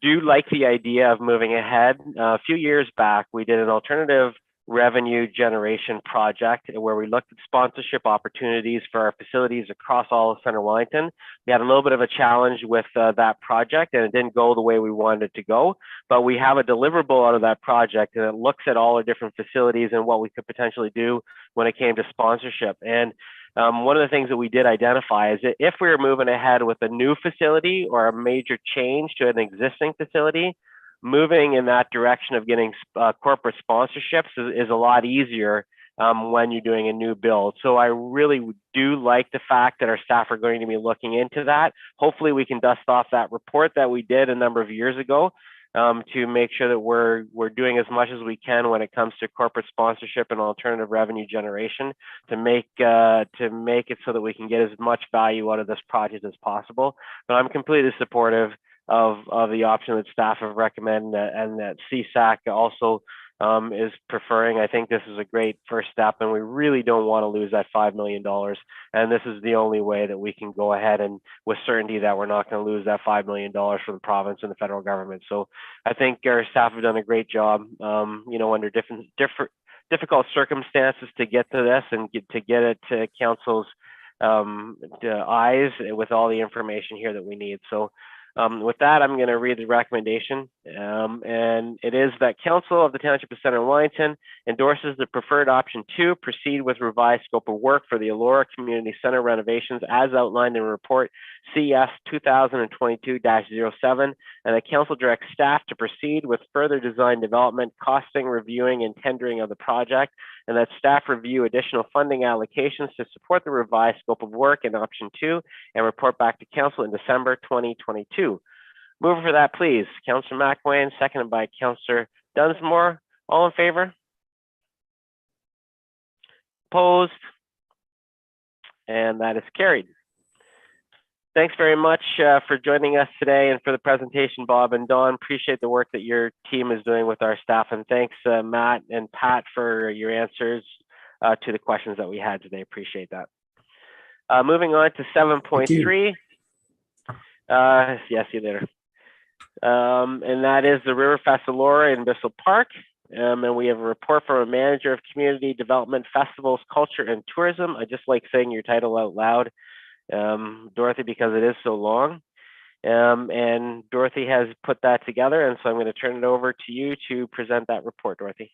do like the idea of moving ahead. A few years back, we did an alternative revenue generation project where we looked at sponsorship opportunities for our facilities across all of Center Wellington. We had a little bit of a challenge with that project, and it didn't go the way we wanted it to go, but we have a deliverable out of that project, and it looks at all our different facilities and what we could potentially do when it came to sponsorship. And one of the things that we did identify is that if we were moving ahead with a new facility or a major change to an existing facility, moving in that direction of getting corporate sponsorships is a lot easier when you're doing a new build. So I really do like the fact that our staff are going to be looking into that. Hopefully we can dust off that report that we did a number of years ago to make sure that we're doing as much as we can when it comes to corporate sponsorship and alternative revenue generation to make it so that we can get as much value out of this project as possible. But I'm completely supportive of the option that staff have recommended and that CSAC also is preferring. I think this is a great first step, and we really don't want to lose that $5 million. And this is the only way that we can go ahead and with certainty that we're not going to lose that $5 million from the province and the federal government. So I think our staff have done a great job, you know, under difficult circumstances to get to this and to get it to council's eyes with all the information here that we need. So With that, I'm going to read the recommendation, and it is that Council of the Township of Center Wellington endorses the preferred option 2, proceed with revised scope of work for the Elora Community Center renovations as outlined in report CS 2022-07, and that Council directs staff to proceed with further design development, costing, reviewing, and tendering of the project, and that staff review additional funding allocations to support the revised scope of work in option 2 and report back to Council in December 2022. Mover for that, please. Councillor McElwain, seconded by Councillor Dunsmore. All in favor? Opposed? And that is carried. Thanks very much for joining us today and for the presentation, Bob and Dawn. Appreciate the work that your team is doing with our staff. And thanks, Matt and Pat, for your answers to the questions that we had today. Appreciate that. Moving on to 7.3. Yeah, see you later. And that is the Riverfest Elora in Bissell Park. And we have a report from a manager of community development, festivals, culture, and tourism. I just like saying your title out loud, Dorothy, because it is so long. And Dorothy has put that together. And so I'm going to turn it over to you to present that report, Dorothy.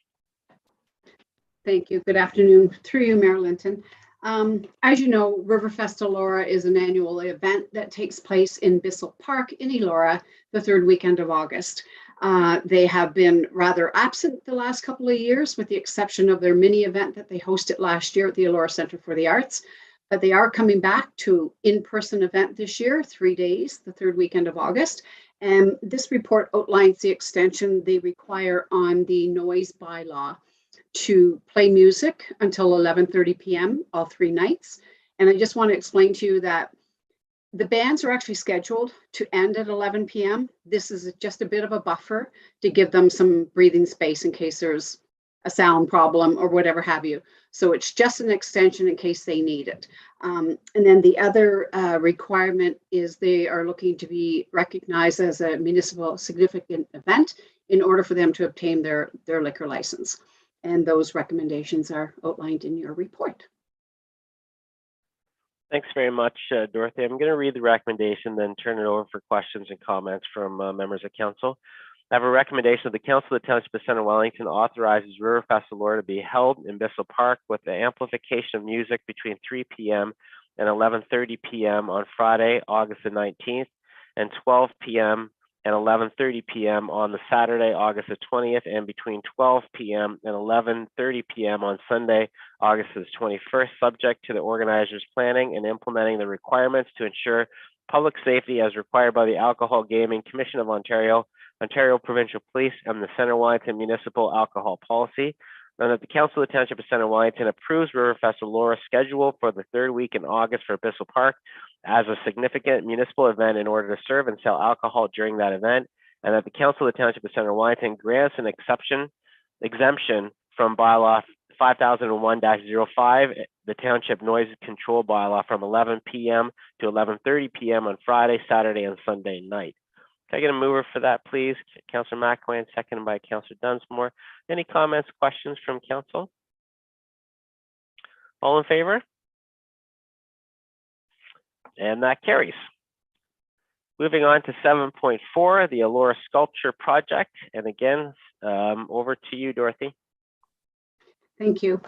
Thank you. Good afternoon. Through you, Mayor Linton. As you know, Riverfest Elora is an annual event that takes place in Bissell Park in Elora the third weekend of August. They have been rather absent the last couple of years, with the exception of their mini event that they hosted last year at the Elora Center for the Arts. But they are coming back to in-person event this year, 3 days, the third weekend of August. And this report outlines the extension they require on the noise bylaw to play music until 11:30 p.m. all 3 nights. And I just want to explain to you that the bands are actually scheduled to end at 11 p.m. This is just a bit of a buffer to give them some breathing space in case there's a sound problem or whatever have you. So it's just an extension in case they need it. And then the other requirement is they are looking to be recognized as a municipal significant event in order for them to obtain their liquor license. And those recommendations are outlined in your report. Thanks very much, Dorothy. I'm going to read the recommendation, then turn it over for questions and comments from members of council. I have a recommendation of the Council of the Township of Center Wellington authorizes Riverfest Elora to be held in Bissell Park with the amplification of music between 3 p.m. and 11:30 p.m. on Friday, August the 19th, and 12 p.m. and 11:30 p.m. on the Saturday, August the 20th, and between 12 p.m. and 11:30 p.m. on Sunday, August the 21st, subject to the organizers planning and implementing the requirements to ensure public safety as required by the Alcohol Gaming Commission of Ontario, Ontario Provincial Police, and the Center Wellington Municipal Alcohol Policy. And that the Council of the Township of Center Wellington approves Riverfest Elora's schedule for the third week in August for Bissell Park as a significant municipal event in order to serve and sell alcohol during that event, and that the Council of the Township of Center Wellington grants an exemption from bylaw 5001-05, the Township Noise Control Bylaw, from 11 p.m. to 11:30 p.m. on Friday, Saturday, and Sunday night. Can I get a mover for that, please? Councillor McElwain, seconded by Councillor Dunsmore. Any comments, questions from council? All in favor? And that carries. Moving on to 7.4, the Elora Sculpture Project. And again, over to you, Dorothy. Thank you.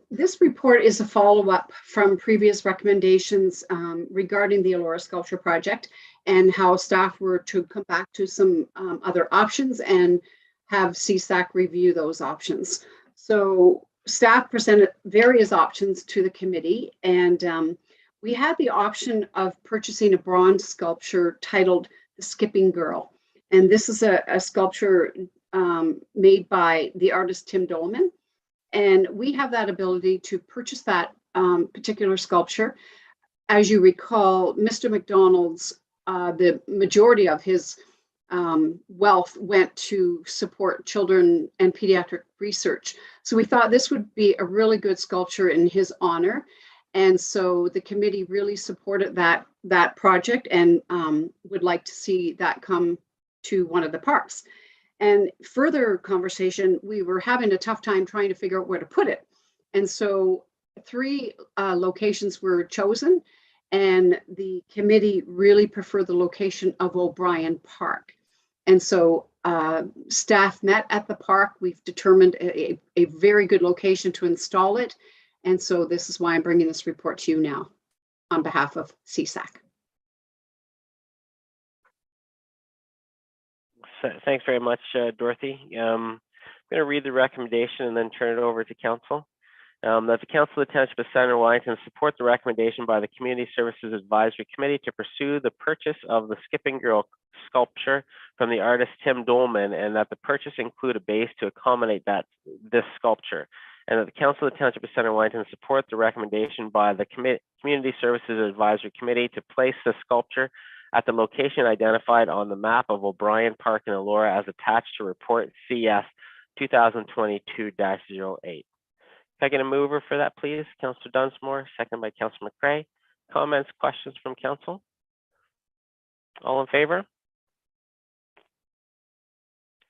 This report is a follow-up from previous recommendations regarding the Elora Sculpture Project and how staff were to come back to some other options and have CSAC review those options. So staff presented various options to the committee, and we had the option of purchasing a bronze sculpture titled The Skipping Girl. And this is a sculpture made by the artist Tim Dolman. And we have that ability to purchase that particular sculpture. As you recall, Mr. McDonald's, the majority of his wealth went to support children and pediatric research. So we thought this would be a really good sculpture in his honor. And so the committee really supported that project and would like to see that come to one of the parks. And further conversation, we were having a tough time trying to figure out where to put it. And so 3 locations were chosen. And the committee really preferred the location of O'Brien Park. And so staff met at the park. We've determined a very good location to install it. And so this is why I'm bringing this report to you now on behalf of CSAC. Thanks very much, Dorothy. I'm going to read the recommendation and then turn it over to council. That the Council of the Township of Center Wellington support the recommendation by the Community Services Advisory Committee to pursue the purchase of the Skipping Girl sculpture from the artist Tim Dolman, and that the purchase include a base to accommodate this sculpture. And that the Council of the Township of Center Wellington support the recommendation by the Community Services Advisory Committee to place the sculpture at the location identified on the map of O'Brien Park in Elora as attached to report CS 2022-08. Can I get a mover for that, please? Councillor Dunsmore, second by Councillor McCray. Comments, questions from council? All in favor?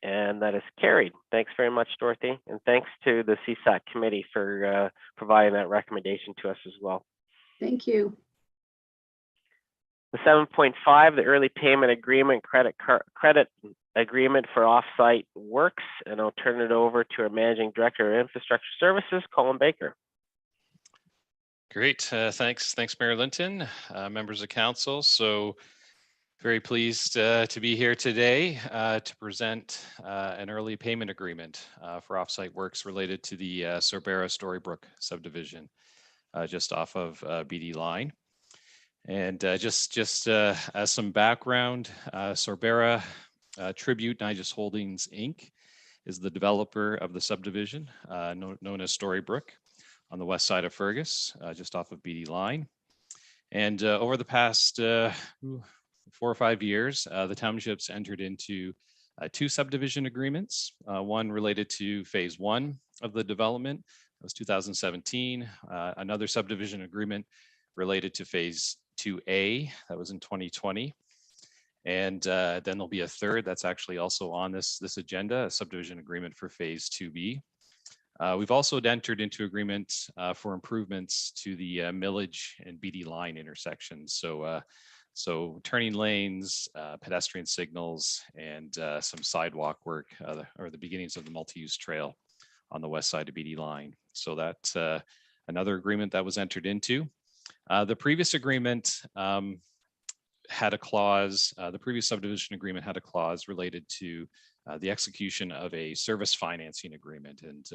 And that is carried. Thanks very much, Dorothy. And thanks to the CSAC committee for providing that recommendation to us as well. Thank you. The 7.5, the early payment agreement, credit agreement for offsite works, and I'll turn it over to our Managing Director of Infrastructure Services, Colin Baker. Great, thanks Mayor Linton, members of council. So very pleased to be here today to present an early payment agreement for offsite works related to the Sorbera Storybrooke subdivision just off of BD line. And just as some background, Sorbera Tribute Nigis Holdings Inc. is the developer of the subdivision known as Storybrooke on the west side of Fergus, just off of BD line. And over the past 4 or 5 years, the townships entered into 2 subdivision agreements, one related to phase 1 of the development, that was 2017, another subdivision agreement related to phase 2A, that was in 2020. And then there'll be a third that's actually also on this agenda, a subdivision agreement for phase 2B. We've also entered into agreements for improvements to the Millage and BD line intersections. So turning lanes, pedestrian signals, and some sidewalk work, or the beginnings of the multi-use trail on the west side of BD line. So that's another agreement that was entered into. The previous agreement had a clause, the previous subdivision agreement had a clause related to the execution of a service financing agreement. And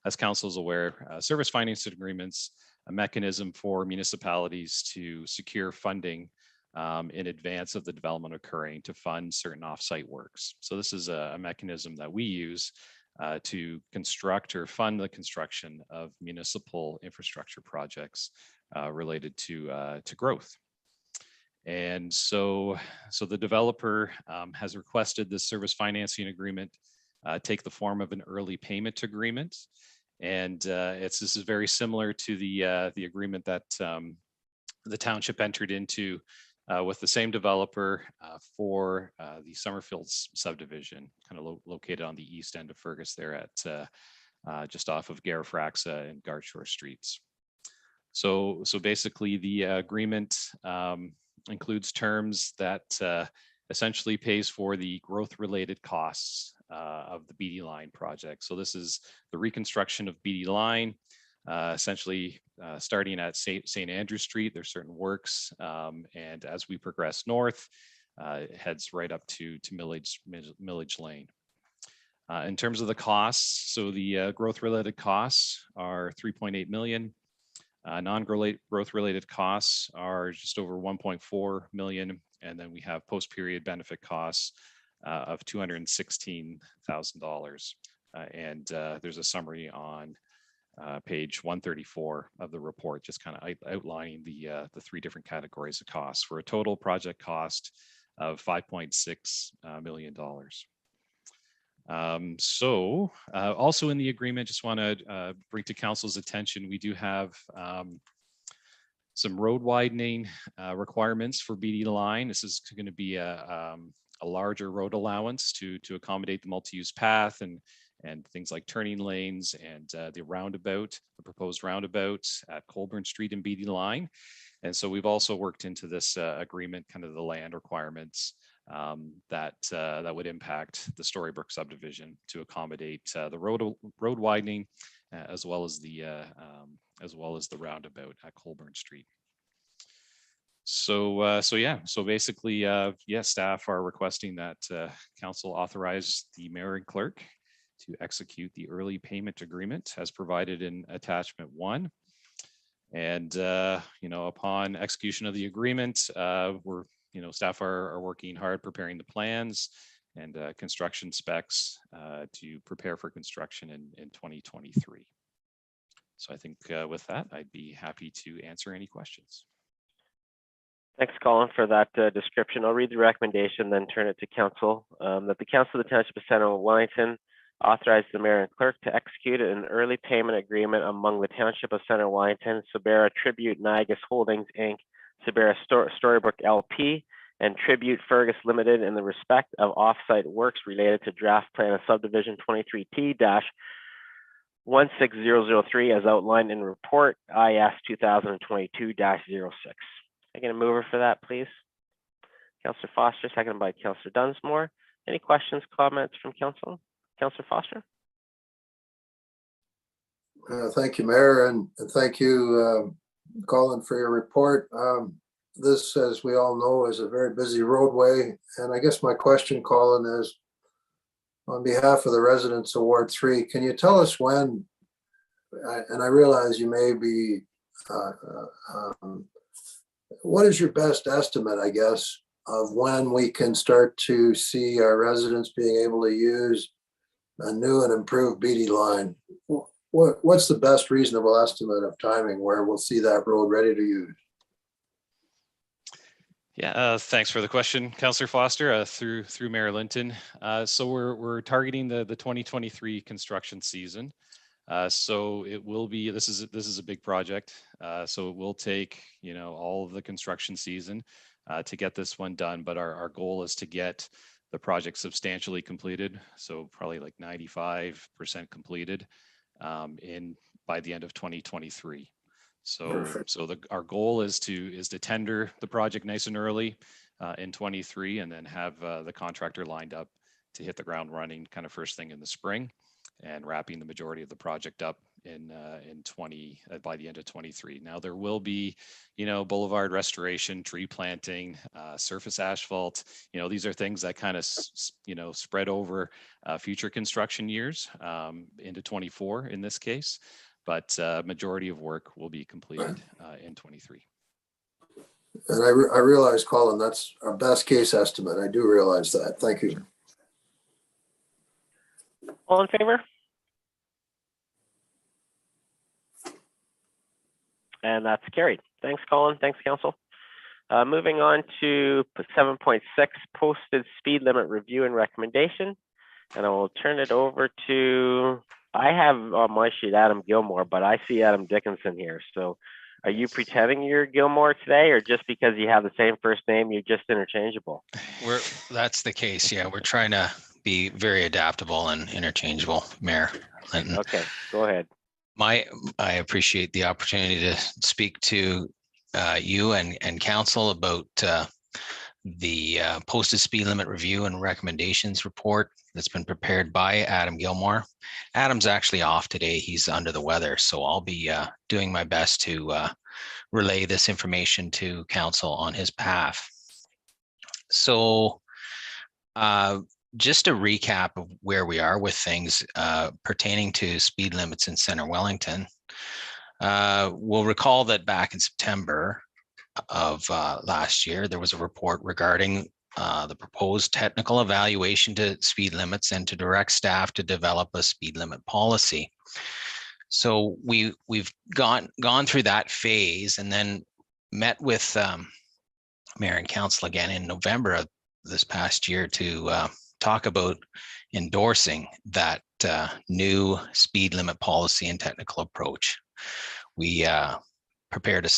as council is aware, service financing agreements, a mechanism for municipalities to secure funding in advance of the development occurring to fund certain offsite works. So this is a mechanism that we use to construct or fund the construction of municipal infrastructure projects related to growth. And so the developer has requested this service financing agreement take the form of an early payment agreement. And this is very similar to the agreement that the township entered into with the same developer for the Summerfields subdivision, kind of located on the east end of Fergus there at just off of Garifraxa and Garshore Streets. So basically the agreement includes terms that essentially pays for the growth-related costs of the BD line project. So this is the reconstruction of BD line, essentially starting at St. Andrew Street. There's certain works, and as we progress north, it heads right up to Millage Lane. In terms of the costs, so the growth-related costs are 3.8 million. Non-growth related costs are just over 1.4 million. And then we have post-period benefit costs of $216,000. And there's a summary on page 134 of the report, just kind of outlining the 3 different categories of costs for a total project cost of $5.6 million. Also in the agreement, just want to bring to council's attention, we do have some road widening requirements for BD line. This is going to be a larger road allowance to accommodate the multi-use path and things like turning lanes and the roundabout, the proposed roundabout at Colburn Street and BD line. And so we've also worked into this agreement, kind of the land requirements that would impact the Storybook subdivision to accommodate the road widening, as well as the roundabout at Colburn Street. So basically, staff are requesting that council authorize the mayor and clerk to execute the early payment agreement as provided in attachment 1. And upon execution of the agreement, staff are working hard preparing the plans and construction specs to prepare for construction in 2023. So I think with that, I'd be happy to answer any questions. Thanks, Colin, for that description. I'll read the recommendation, then turn it to council. That the Council of the Township of Center Wellington authorize the mayor and clerk to execute an early payment agreement among the Township of Center Wellington, Sabera Tribute Nagus Holdings Inc., Sabera Storybook LP, and Tribute Fergus Limited in the respect of off-site works related to draft plan of subdivision 23T-16003 as outlined in report IS 2022-06. I get a mover for that, please? Councillor Foster, seconded by Councillor Dunsmore. Any questions, comments from council? Councillor Foster? Thank you, Mayor, and thank you, Colin, for your report. This, as we all know, is a very busy roadway. And I guess my question, Colin, is on behalf of the residents of Ward 3, can you tell us when, and I realize you may be, what is your best estimate, I guess, of when we can start to see our residents being able to use a new and improved BD line? What's the best reasonable estimate of timing where we'll see that road ready to use? Yeah, thanks for the question, Councillor Foster, through Mayor Linton. So we're targeting the 2023 construction season. So it will be, this is a big project. So it will take, all of the construction season to get this one done. But our goal is to get the project substantially completed. So probably like 95% completed by the end of 2023. So our goal is to tender the project nice and early in 23, and then have the contractor lined up to hit the ground running kind of first thing in the spring, and wrapping the majority of the project up in by the end of 23. Now there will be, boulevard restoration, tree planting, surface asphalt. These are things that kind of spread over future construction years into 24 in this case. But majority of work will be completed in 23. And I realize, Colin, that's our best case estimate. I do realize that. Thank you. All in favor? And that's carried. Thanks, Colin. Thanks, council. Moving on to 7.6, posted speed limit review and recommendation. And I will turn it over to, I have on my sheet Adam Gilmore, but I see Adam Dickinson here. So are you pretending you're Gilmore today, or just because you have the same first name, you're just interchangeable? That's the case. Yeah, we're trying to be very adaptable and interchangeable, Mayor Linton. Okay, go ahead. I appreciate the opportunity to speak to you and council about the posted speed limit review and recommendations report that's been prepared by Adam Gilmore. Adam's actually off today. He's under the weather, so I'll be doing my best to relay this information to council on his behalf. So just a recap of where we are with things pertaining to speed limits in Center Wellington. We'll recall that back in September of last year, there was a report regarding the proposed technical evaluation to speed limits and to direct staff to develop a speed limit policy. So we've gone through that phase, and then met with Mayor and Council again in November of this past year to talk about endorsing that new speed limit policy and technical approach. We prepared a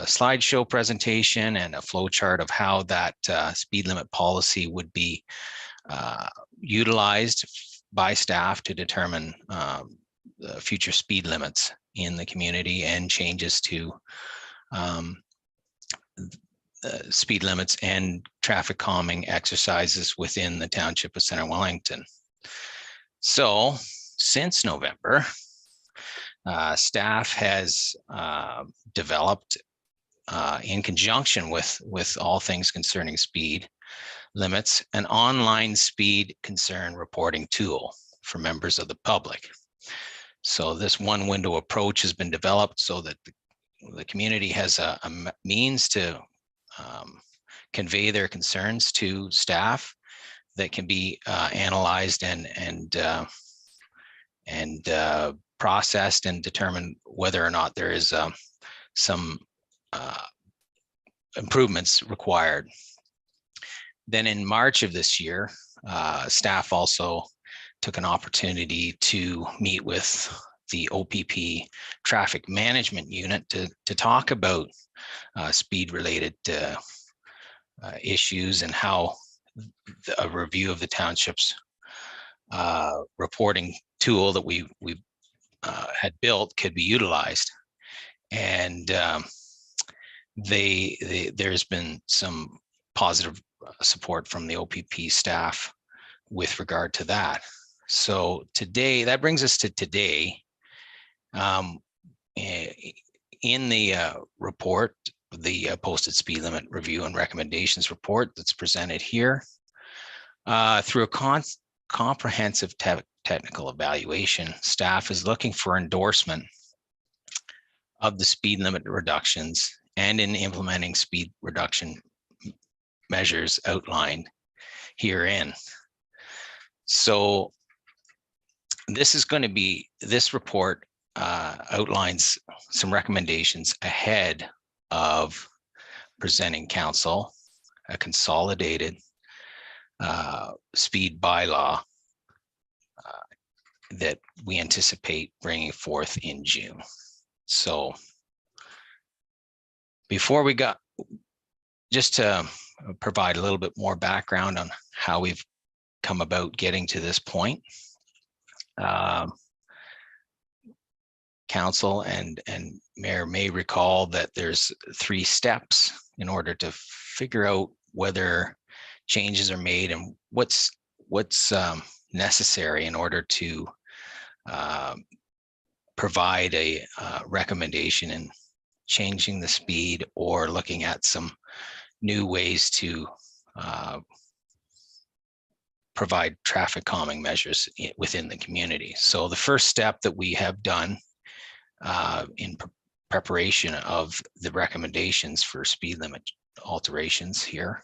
slideshow presentation and a flow chart of how that speed limit policy would be utilized by staff to determine the future speed limits in the community and changes to speed limits and traffic calming exercises within the Township of Center Wellington. So since November, staff has developed in conjunction with all things concerning speed limits, an online speed concern reporting tool for members of the public. So this one window approach has been developed so that the community has a means to convey their concerns to staff that can be analyzed and processed and determine whether or not there is some improvements required. Then in March of this year, staff also took an opportunity to meet with the OPP Traffic Management Unit to talk about speed-related issues and how a review of the township's reporting tool that we had built could be utilized. And there's been some positive support from the OPP staff with regard to that. So today, that brings us to today. In the report, the posted speed limit review and recommendations report that's presented here, through a comprehensive technical evaluation, staff is looking for endorsement of the speed limit reductions and in implementing speed reduction measures outlined herein. So this report outlines some recommendations ahead of presenting council a consolidated speed bylaw that we anticipate bringing forth in June. So before we got, just to provide a little bit more background on how we've come about getting to this point. Council and Mayor may recall that there's 3 steps in order to figure out whether changes are made and what's necessary in order to provide a recommendation in changing the speed or looking at some new ways to provide traffic calming measures within the community. So the first step that we have done in preparation of the recommendations for speed limit alterations here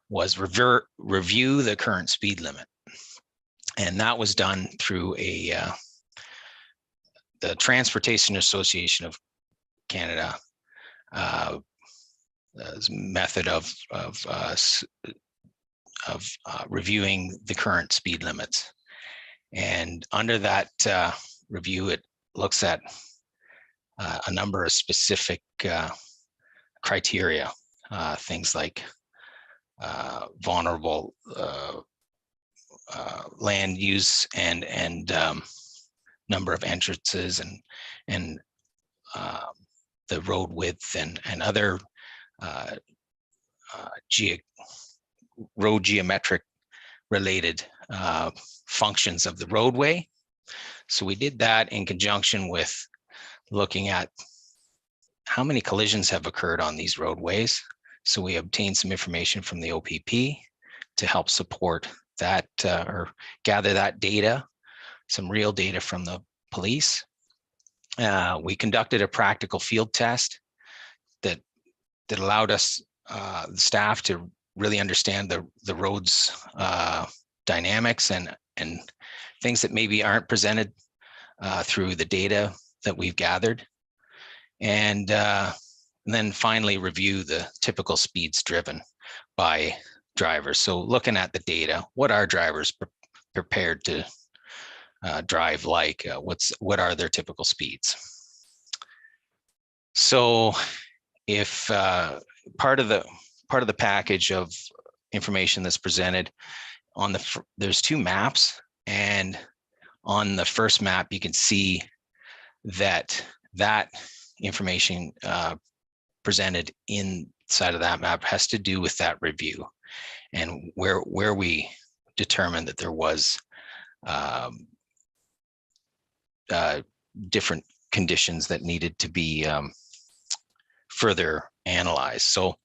was review the current speed limit. And that was done through the Transportation Association of Canada method of reviewing the current speed limits. And under that review, it looks at a number of specific criteria, things like vulnerable land use and number of entrances and the road width and other road geometric related functions of the roadway. So we did that in conjunction with looking at how many collisions have occurred on these roadways. So we obtained some information from the OPP to help support that or gather that data, some real data from the police. We conducted a practical field test that allowed us, the staff, to really understand the road's dynamics and things that maybe aren't presented through the data that we've gathered. And then finally review the typical speeds driven by drivers. So looking at the data, what are drivers prepared to drive like? What are their typical speeds? So if part of the package of information that's presented on there's 2 maps, and on the first map you can see that information presented in side of that map has to do with that review and where we determined that there was different conditions that needed to be further analyzed. So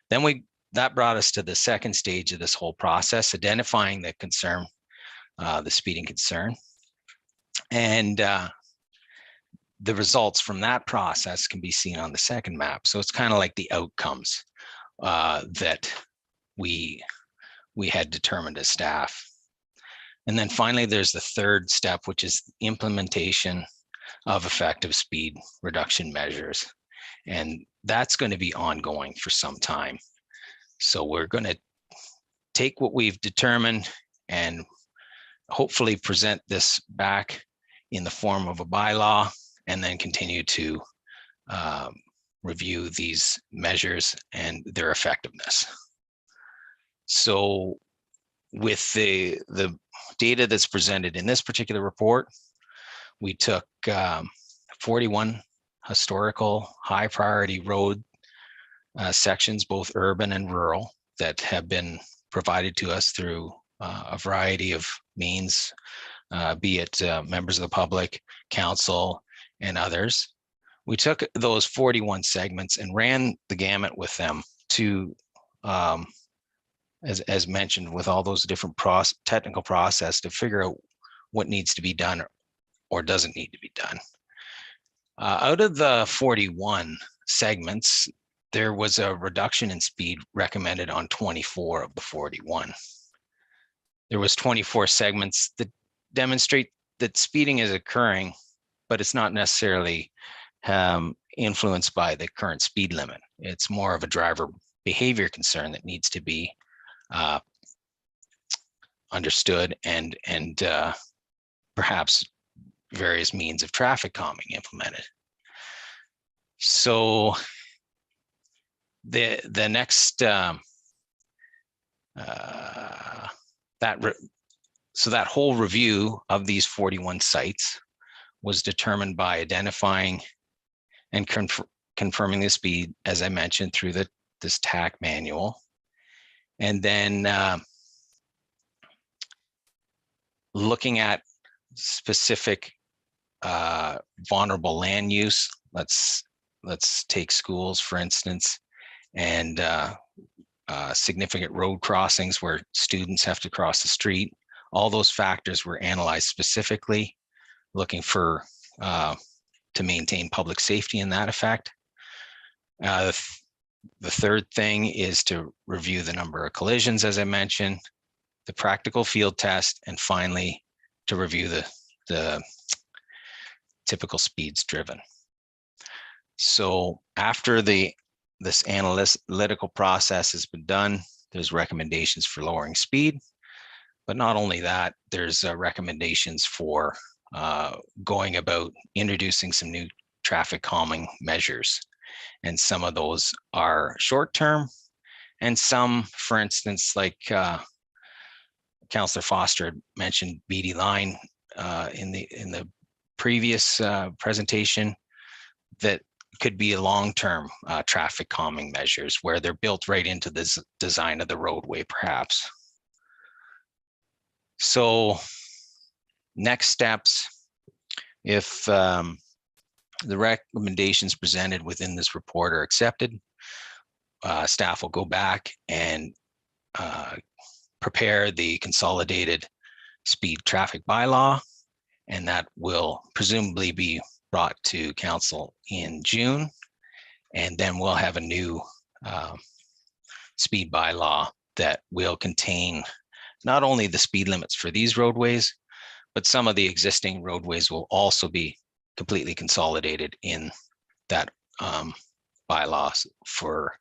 then that brought us to the second stage of this whole process, identifying the concern, the speeding concern. And the results from that process can be seen on the second map. So it's kind of like the outcomes that we had determined as staff. And then finally, there's the third step, which is implementation of effective speed reduction measures. And that's going to be ongoing for some time. So we're going to take what we've determined and hopefully present this back in the form of a bylaw, and then continue to review these measures and their effectiveness. So with the data that's presented in this particular report, we took 41 historical high priority road sections, both urban and rural, that have been provided to us through a variety of means, be it members of the public, council, and others. We took those 41 segments and ran the gamut with them to, as mentioned, with all those different technical process to figure out what needs to be done or doesn't need to be done. Out of the 41 segments, there was a reduction in speed recommended on 24 of the 41. There was 24 segments that demonstrate that speeding is occurring, but it's not necessarily influenced by the current speed limit. It's more of a driver behavior concern that needs to be understood and perhaps various means of traffic calming implemented. So the next so that whole review of these 41 sites was determined by identifying and confirming the speed, as I mentioned, through this TAC manual. And then looking at specific vulnerable land use. Let's take schools, for instance, and significant road crossings where students have to cross the street. All those factors were analyzed specifically, looking for to maintain public safety in that effect. The third thing is to review the number of collisions, as I mentioned, the practical field test, and finally to review the typical speeds driven. So after this analytical process has been done, there's recommendations for lowering speed, but not only that, there's recommendations for going about introducing some new traffic calming measures. And some of those are short-term, and some, for instance, like Councillor Foster mentioned BD line in the previous presentation, that could be a long-term traffic calming measures where they're built right into the design of the roadway, perhaps. So next steps, if the recommendations presented within this report are accepted, staff will go back and prepare the consolidated speed traffic bylaw, and that will presumably be brought to council in June. And then we'll have a new speed bylaw that will contain not only the speed limits for these roadways, but some of the existing roadways will also be completely consolidated in that bylaws for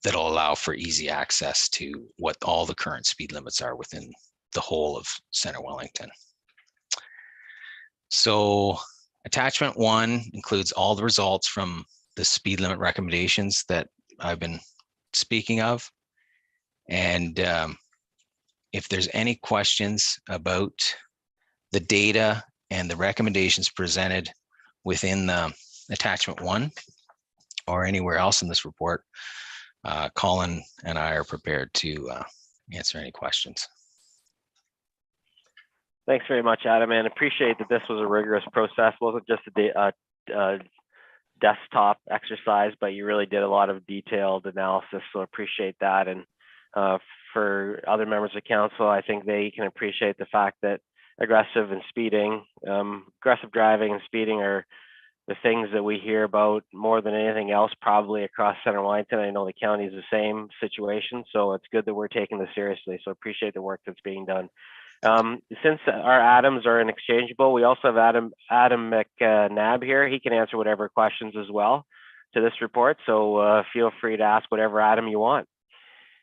that'll allow for easy access to what all the current speed limits are within the whole of Center Wellington. So attachment 1 includes all the results from the speed limit recommendations that I've been speaking of. And if there's any questions about the data and the recommendations presented within the attachment 1, or anywhere else in this report, Colin and I are prepared to answer any questions. Thanks very much, Adam, and appreciate that this was a rigorous process. It wasn't just a desktop exercise, but you really did a lot of detailed analysis, so appreciate that. And for other members of council, I think they can appreciate the fact that aggressive driving and speeding are the things that we hear about more than anything else, probably across Center Wellington. I know the county is the same situation, so it's good that we're taking this seriously. So appreciate the work that's being done. Since our Adams are interchangeable, we also have Adam McNabb here. He can answer whatever questions as well to this report. So feel free to ask whatever Adam you want.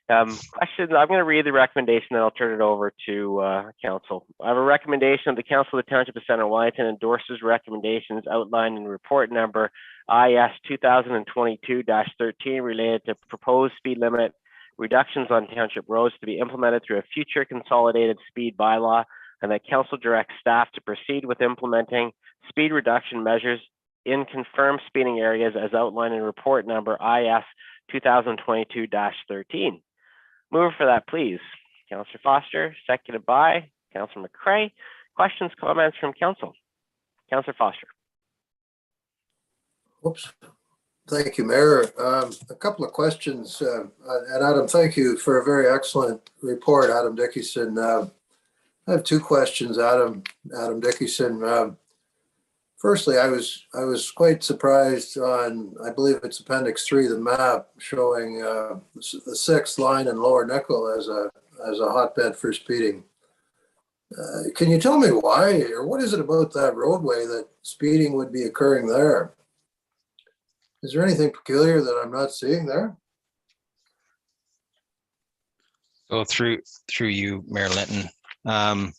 Questions, I'm going to read the recommendation, then I'll turn it over to council. I have a recommendation of the Council of the Township of Center Wellington endorses recommendations outlined in report number IS 2022-13 related to proposed speed limit reductions on township roads to be implemented through a future consolidated speed bylaw, and that council directs staff to proceed with implementing speed reduction measures in confirmed speeding areas as outlined in report number IS 2022-13. Mover for that, please. Councillor Foster, seconded by Councillor McCray. Questions, comments from council? Councillor Foster. Oops. Thank you, Mayor. A couple of questions. And Adam, thank you for a very excellent report, Adam Dickinson. I have two questions, Adam Dickinson. Firstly, I was quite surprised on, I believe it's Appendix 3, the map showing the 6th line in Lower Nickel as a hotbed for speeding. Can you tell me why, or what is it about that roadway that speeding would be occurring there? Is there anything peculiar that I'm not seeing there? So through you, Mayor Linton, the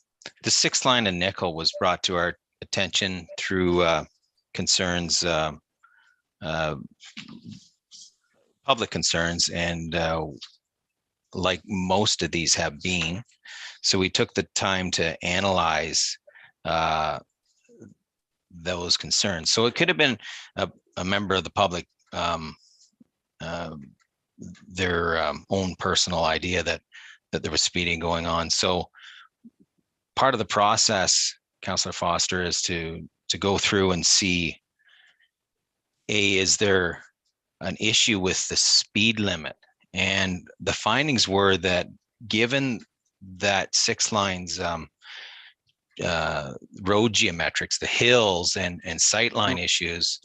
6th line in Nickel was brought to our attention through concerns, public concerns, and like most of these have been. So we took the time to analyze those concerns. So it could have been a member of the public, their own personal idea that there was speeding going on. So part of the process, Councillor Foster, is to go through and see, is there an issue with the speed limit? And the findings were that given that 6 lines road geometrics, the hills and sightline issues,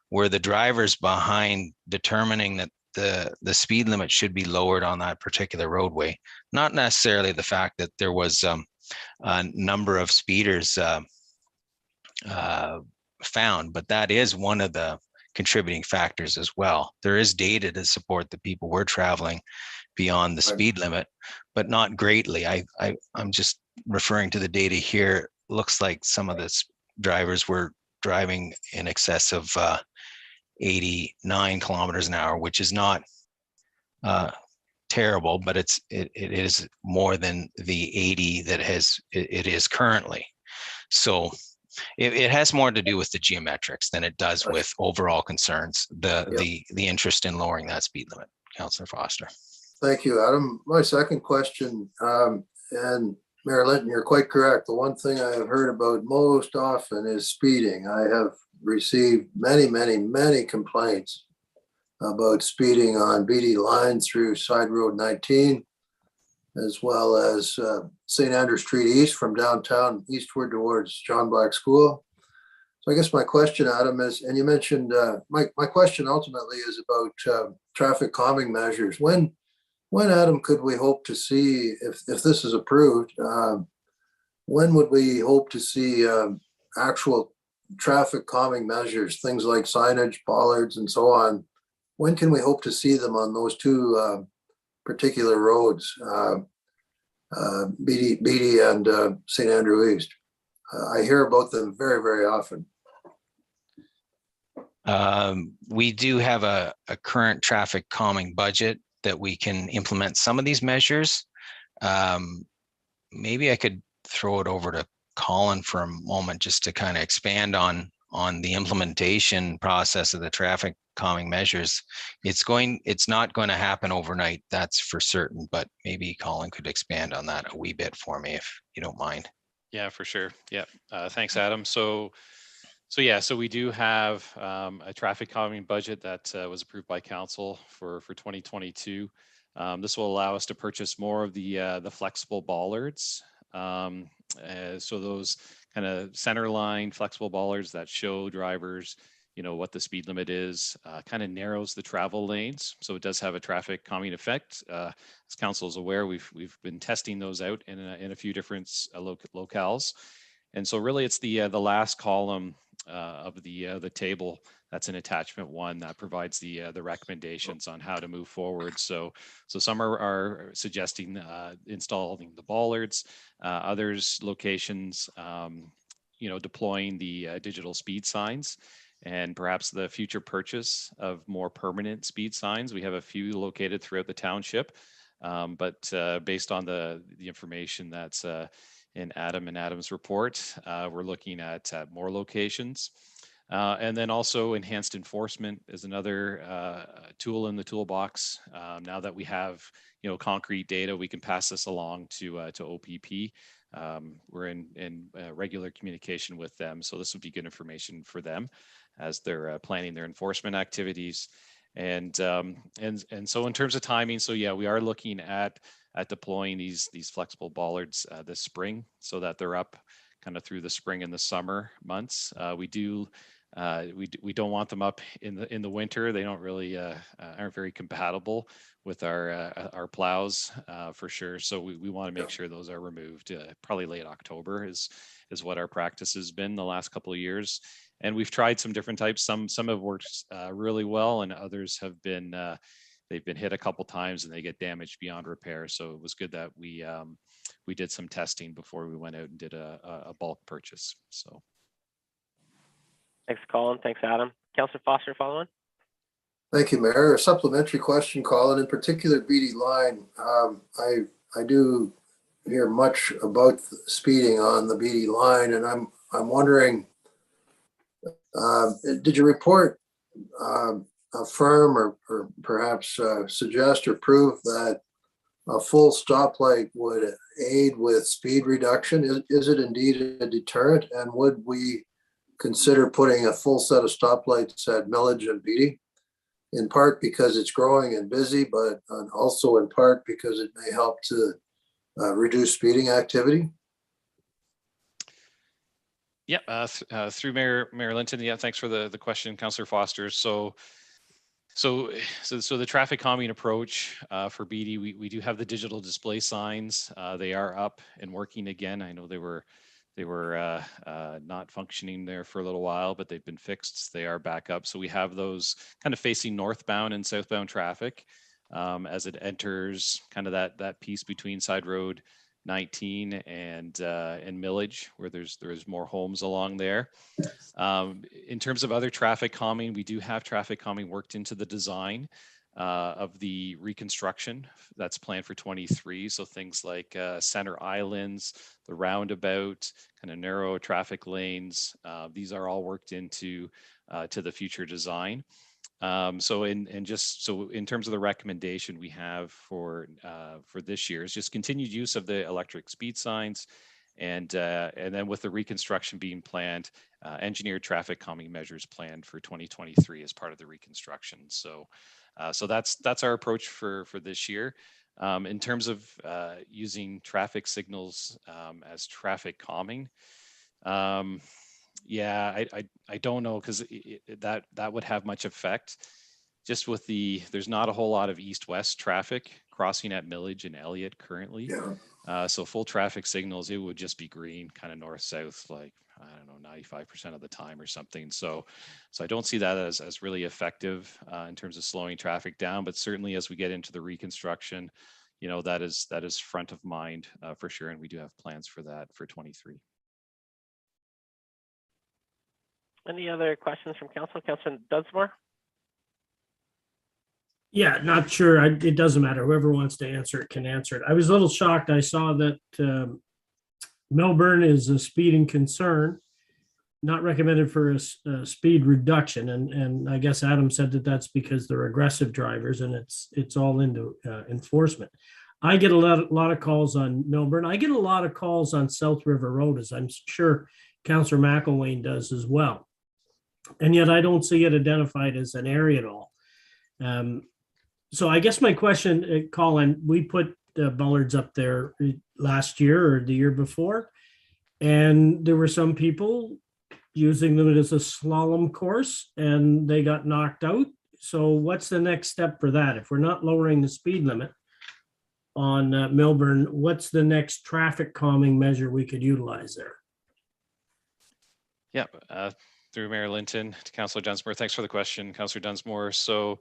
were the drivers behind determining that the speed limit should be lowered on that particular roadway. Not necessarily the fact that there was a number of speeders found, but that is one of the contributing factors as well. There is data to support that people were traveling beyond the speed limit, but not greatly. I'm just referring to the data here. Looks like some of the drivers were driving in excess of 89 kilometers an hour, which is not terrible, but it is more than the 80 that it is currently. So it has more to do with the geometrics than it does with overall concerns, the interest in lowering that speed limit. Councillor Foster. Thank you, Adam. My second question, and Mayor Linton, you're quite correct. The one thing I have heard about most often is speeding. I have received many complaints about speeding on BD line through Side Road 19, as well as St. Andrew Street East from downtown eastward towards John Black School. So I guess my question, Adam, is, and you mentioned, my question ultimately is about traffic calming measures. When, Adam, could we hope to see, if this is approved, when would we hope to see actual traffic calming measures, things like signage, bollards, and so on? When can we hope to see them on those two particular roads, Beatty and St. Andrew East? I hear about them very often. We do have a current traffic calming budget that we can implement some of these measures. Maybe I could throw it over to Colin for a moment just to kind of expand on on the implementation process of the traffic calming measures, it's not going to happen overnight, that's for certain, but maybe Colin could expand on that a wee bit for me if you don't mind. Yeah, for sure. Yeah. Thanks, Adam. So we do have a traffic calming budget that was approved by council for 2022. This will allow us to purchase more of the flexible bollards. So those kind of center line flexible bollards that show drivers, what the speed limit is, kind of narrows the travel lanes. So it does have a traffic calming effect. As council is aware, we've been testing those out in a few different locales. And so really it's the last column of the table that's in attachment 1 that provides the recommendations on how to move forward. So some are suggesting installing the bollards, others locations, deploying the digital speed signs, and perhaps the future purchase of more permanent speed signs. We have a few located throughout the township, but based on the information that's in Adam's report, we're looking at more locations. And then also enhanced enforcement is another tool in the toolbox. Now that we have concrete data, we can pass this along to OPP. We're in regular communication with them, so this would be good information for them as they're planning their enforcement activities. And so in terms of timing, so yeah, we are looking at deploying these flexible bollards this spring, so that they're up kind of through the spring and the summer months. We don't want them up in the winter. They don't really aren't very compatible with our plows for sure. So we want to make sure those are removed. Probably late October is what our practice has been the last couple of years. And we've tried some different types. Some have worked really well, and others have been they've been hit a couple times and they get damaged beyond repair. So it was good that we did some testing before we went out and did a bulk purchase. So. Thanks, Colin. Thanks, Adam. Councillor Foster, following. Thank you, Mayor. A supplementary question, Colin, in particular, BD line. I do hear much about speeding on the BD line, and I'm wondering, did you report affirm or perhaps suggest or prove that a full stoplight would aid with speed reduction? Is it indeed a deterrent, and would we consider putting a full set of stoplights at Millage and Beatty, in part because it's growing and busy, but also in part because it may help to reduce speeding activity? Yeah, through Mayor Linton. Yeah, thanks for the question, Councillor Foster. So the traffic calming approach for BD, we do have the digital display signs. They are up and working again. I know they were not functioning there for a little while, but they've been fixed. They are back up. So we have those kind of facing northbound and southbound traffic as it enters kind of that piece between Side Road 19 and Millage, where there's more homes along there. In terms of other traffic calming, we do have traffic calming worked into the design of the reconstruction that's planned for 23. So things like center islands, the roundabout, kind of narrow traffic lanes. These are all worked into to the future design. So in terms of the recommendation we have for this year is just continued use of the electric speed signs, and then with the reconstruction being planned, engineered traffic calming measures planned for 2023 as part of the reconstruction. So that's our approach for this year. In terms of using traffic signals as traffic calming, yeah, I don't know, because that would have much effect. Just with there's not a whole lot of east-west traffic crossing at Millage and Elliott currently. Yeah. So full traffic signals, it would just be green, kind of north-south, like, I don't know, 95% of the time or something. So I don't see that as really effective in terms of slowing traffic down, but certainly as we get into the reconstruction, that is front of mind for sure. And we do have plans for that for 23. Any other questions from council? Councilor Dunsmore? Yeah, not sure. It doesn't matter. Whoever wants to answer it can answer it. I was a little shocked. I saw that Melbourne is a speeding concern, not recommended for a speed reduction, and I guess Adam said that that's because they're aggressive drivers, and it's all into enforcement. I get a lot of calls on Milburn. I get a lot of calls on South River Road, as I'm sure Councillor McElwain does as well. And yet I don't see it identified as an area at all. So I guess my question, Colin, we put bollards up there last year or the year before, and there were some people using them as a slalom course and they got knocked out. So what's the next step for that? If we're not lowering the speed limit on Milburn, what's the next traffic calming measure we could utilize there? Yeah, through Mayor Linton to Councillor Dunsmore. Thanks for the question, Councillor Dunsmore. So,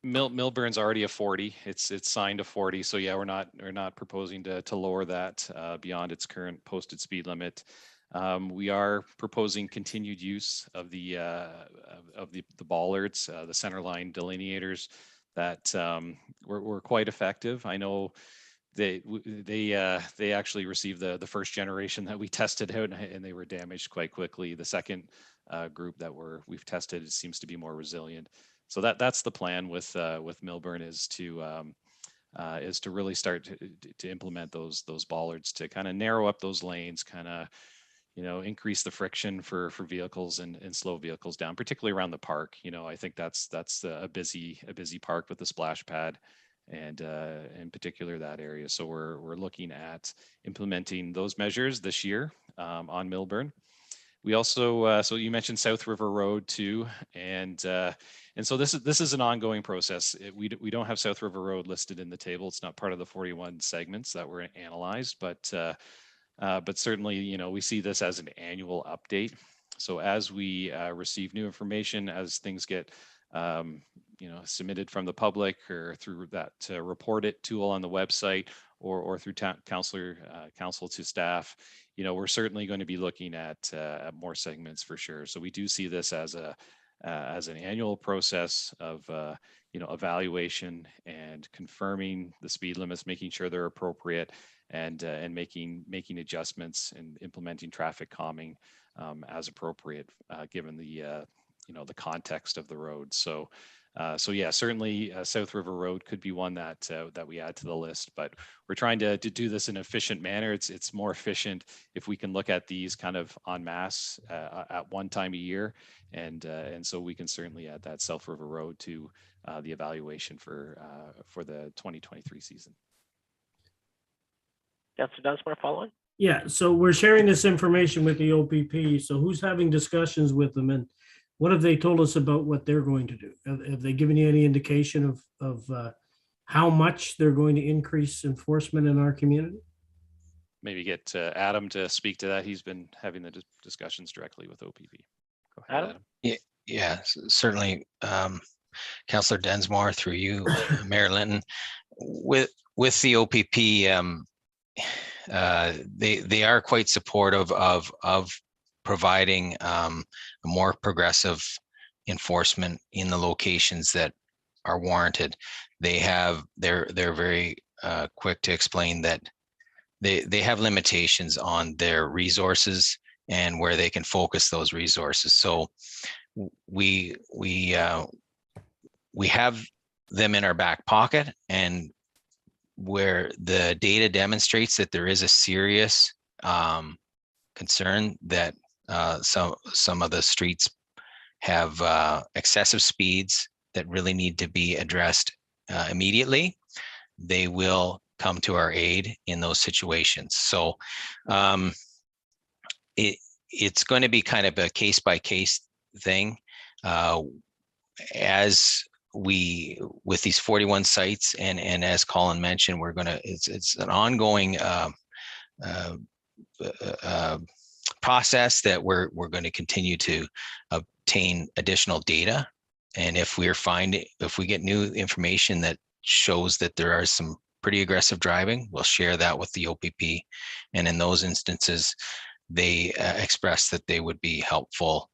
Milburn's already a 40. It's signed to 40. So yeah, we're not proposing to lower that beyond its current posted speed limit. We are proposing continued use of the bollards, the centerline delineators that were quite effective. I know they actually received the first generation that we tested out, and they were damaged quite quickly. The second group that we've tested, it seems to be more resilient. So that's the plan with Milburn, is to really start to implement those bollards to kind of narrow up those lanes, kind of increase the friction for vehicles and slow vehicles down, particularly around the park. I think that's a busy park with the splash pad, and in particular that area. So we're looking at implementing those measures this year on Milburn. We also, so you mentioned South River Road too, and so this is an ongoing process. We don't have South River Road listed in the table. It's not part of the 41 segments that were analyzed, but certainly, we see this as an annual update. So as we receive new information, as things get submitted from the public or through that report it tool on the website, or through council to staff, we're certainly going to be looking at more segments for sure. So we do see this as an annual process of evaluation and confirming the speed limits, making sure they're appropriate, and making adjustments and implementing traffic calming as appropriate, given the context of the road. So yeah, certainly South River Road could be one that we add to the list, but we're trying to do this in an efficient manner. It's more efficient if we can look at these kind of en masse at one time a year, and so we can certainly add that South River Road to the evaluation for the 2023 season. Councillor Dunsmore, following? Yeah, so we're sharing this information with the OPP. So who's having discussions with them, and what have they told us about what they're going to do? Have they given you any indication of how much they're going to increase enforcement in our community? Maybe get Adam to speak to that. He's been having the discussions directly with OPP. Go ahead, Adam. Yeah, certainly. Councillor Densmore, through you, Mayor Linton, with the OPP, they are quite supportive of providing a more progressive enforcement in the locations that are warranted. They're very quick to explain that they have limitations on their resources and where they can focus those resources. So we have them in our back pocket, and where the data demonstrates that there is a serious concern that some of the streets have excessive speeds that really need to be addressed immediately, they will come to our aid in those situations. So it's going to be kind of a case by case thing. As we, with these 41 sites, and as Colin mentioned, it's an ongoing process that we're going to continue to obtain additional data. And if we get new information that shows that there are some pretty aggressive driving, we'll share that with the OPP. And in those instances, they express that they would be helpful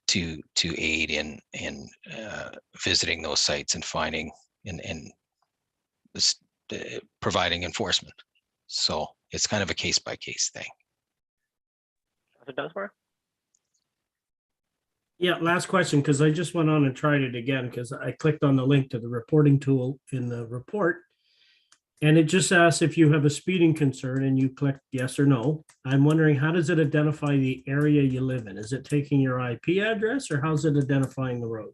to aid in visiting those sites and finding and providing enforcement. So it's kind of a case by case thing. Councillor Dunsmore? Yeah, last question, because I just went on and tried it again, because I clicked on the link to the reporting tool in the report. And it just asks if you have a speeding concern and you click yes or no. I'm wondering, how does it identify the area you live in? Is it taking your IP address, or how's it identifying the road?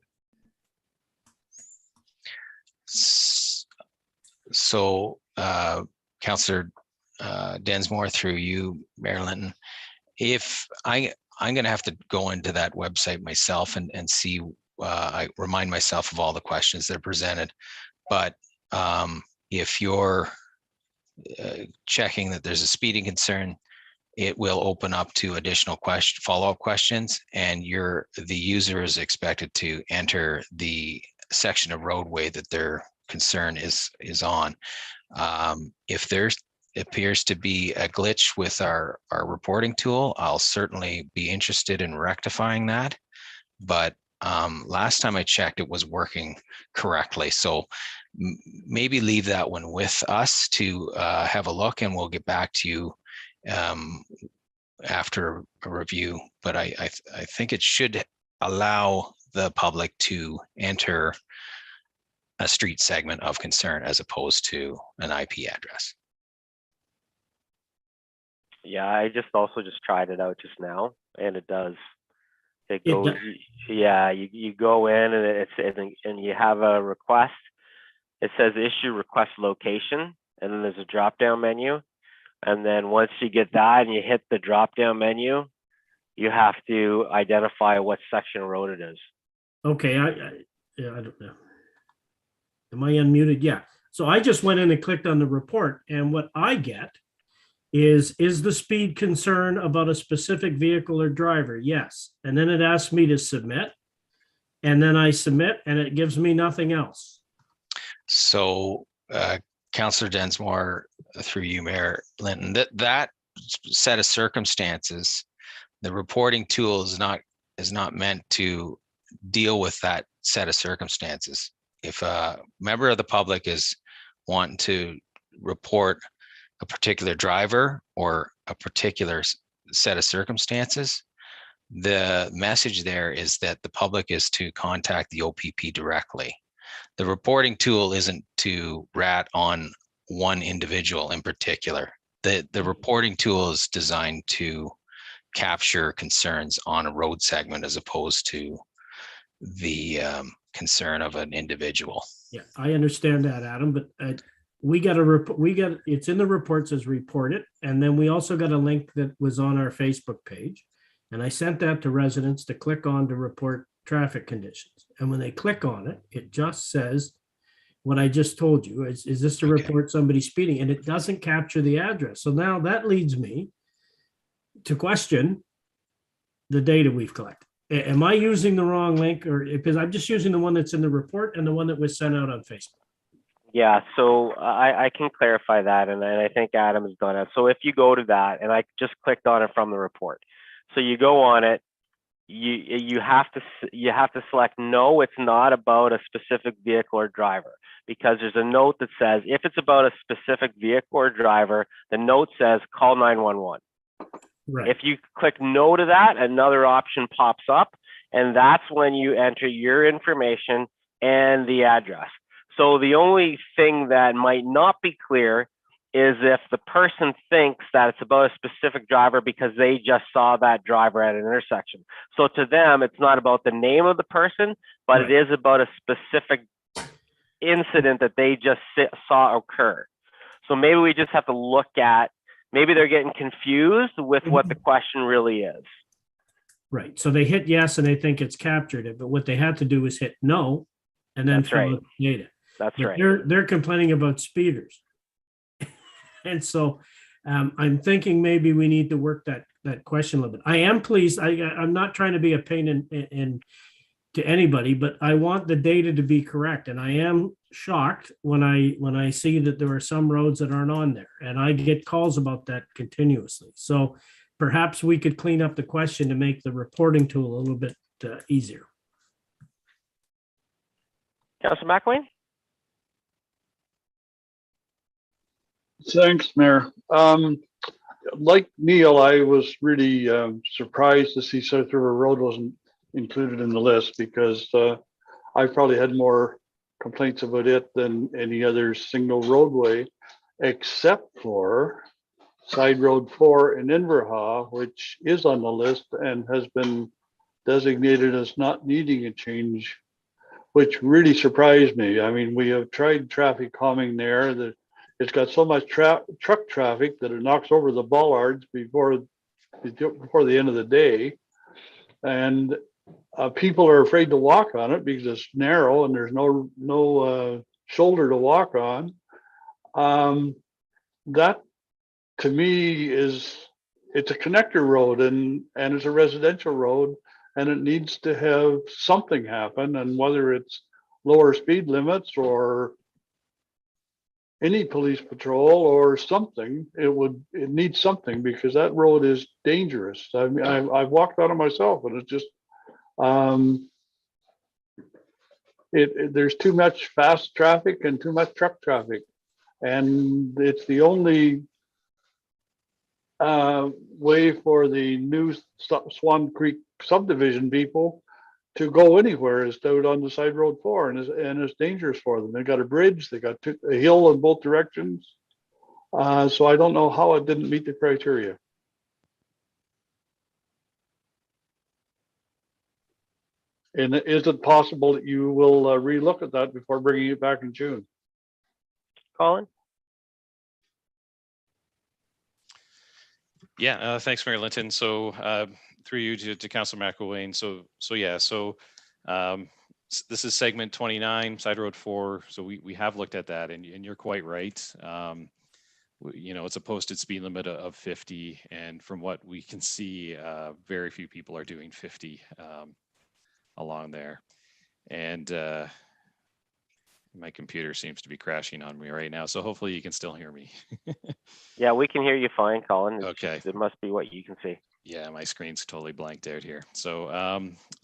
So, Councillor Densmore, through you, Mayor Linton, if I'm going to have to go into that website myself and see, I remind myself of all the questions that are presented. But if you're checking that there's a speeding concern, it will open up to additional follow-up questions, and the user is expected to enter the section of roadway that their concern is on. If there appears to be a glitch with our reporting tool, I'll certainly be interested in rectifying that. But last time I checked, it was working correctly. So maybe leave that one with us to have a look, and we'll get back to you after a review. But I think it should allow the public to enter a street segment of concern as opposed to an IP address. Yeah, I also tried it out just now, and it does. It goes, yeah, you go in and and you have a request. It says issue request location, and then there's a drop down menu. And then once you get that and you hit the drop down menu, you have to identify what section of road it is. Okay, yeah, I don't know. Am I unmuted? Yeah. So I just went in and clicked on the report, and what I get is the speed concern about a specific vehicle or driver? Yes. And then it asks me to submit, and then I submit, and it gives me nothing else. So Councillor Densmore, through you, Mayor Linton, that set of circumstances, the reporting tool is not meant to deal with that set of circumstances. If a member of the public is wanting to report a particular driver or a particular set of circumstances, the message there is that the public is to contact the OPP directly. The reporting tool isn't to rat on one individual in particular. The reporting tool is designed to capture concerns on a road segment as opposed to the concern of an individual. Yeah, I understand that, Adam, but we got it's in the reports as reported, and then we also got a link that was on our Facebook page, and I sent that to residents to click on to report traffic conditions. And when they click on it, it just says what I just told you. Is this to report somebody speeding? And it doesn't capture the address. So now that leads me to question the data we've collected. Am I using the wrong link, or because I'm just using the one that's in the report and the one that was sent out on Facebook? Yeah, so I can clarify that, and I think Adam has done it. So if you go to that, and I just clicked on it from the report, so you go on it, you have to select no, it's not about a specific vehicle or driver, because there's a note that says if it's about a specific vehicle or driver, the note says call 911. Right. If you click no to that, another option pops up, and that's when you enter your information and the address. So the only thing that might not be clear is if the person thinks that it's about a specific driver because they just saw that driver at an intersection. So to them, it's not about the name of the person, but Right. it is about a specific incident that they just saw occur. So maybe we just have to look at, maybe they're getting confused with what the question really is. Right. So they hit yes and they think it's captured it, but what they had to do is hit no and then That's fill right. out the data. That's But right. They're complaining about speeders. And so I'm thinking maybe we need to work that question a little bit. I am pleased. I'm not trying to be a pain in to anybody, but I want the data to be correct. And I am shocked when I see that there are some roads that aren't on there, and I get calls about that continuously. So perhaps we could clean up the question to make the reporting tool a little bit easier. Councilor McElwain? Thanks, Mayor. Like Neil, I was really surprised to see South River Road wasn't included in the list, because I've probably had more complaints about it than any other single roadway, except for Side Road 4 in Inverha, which is on the list and has been designated as not needing a change, which really surprised me. I mean, we have tried traffic calming there. That it's got so much truck traffic that it knocks over the bollards before the end of the day, and people are afraid to walk on it because it's narrow and there's no shoulder to walk on. That to me it's a connector road, and it's a residential road, and it needs to have something happen, and whether it's lower speed limits or any police patrol or something, it needs something, because that road is dangerous. I mean, I've walked on it myself, and it's just there's too much fast traffic and too much truck traffic, and it's the only way for the new Swan Creek subdivision people to go anywhere is out on the Side Road 4, and it's dangerous for them. They got a bridge, they got a hill in both directions. So I don't know how it didn't meet the criteria. And is it possible that you will relook at that before bringing it back in June? Colin? Yeah, thanks, Mayor Linton. So through you to Councilor McElwain. This is segment 29, Side Road 4. So we have looked at that, and you're quite right. It's a posted speed limit of 50, and from what we can see, very few people are doing 50 along there. And my computer seems to be crashing on me right now, so hopefully you can still hear me. Yeah, we can hear you fine, Colin. Okay. It must be what you can see. Yeah, my screen's totally blanked out here. So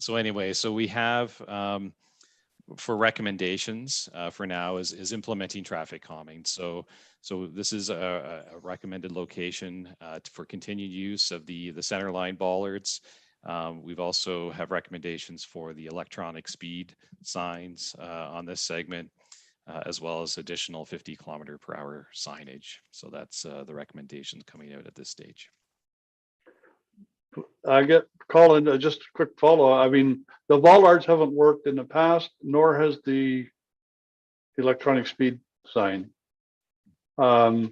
anyway, so we have for recommendations for now is implementing traffic calming. So this is a recommended location for continued use of the center line bollards. We've also have recommendations for the electronic speed signs on this segment, as well as additional 50 km/h signage. So that's the recommendations coming out at this stage. I get Colin, just a quick follow. I mean, the bollards haven't worked in the past, nor has the electronic speed sign. As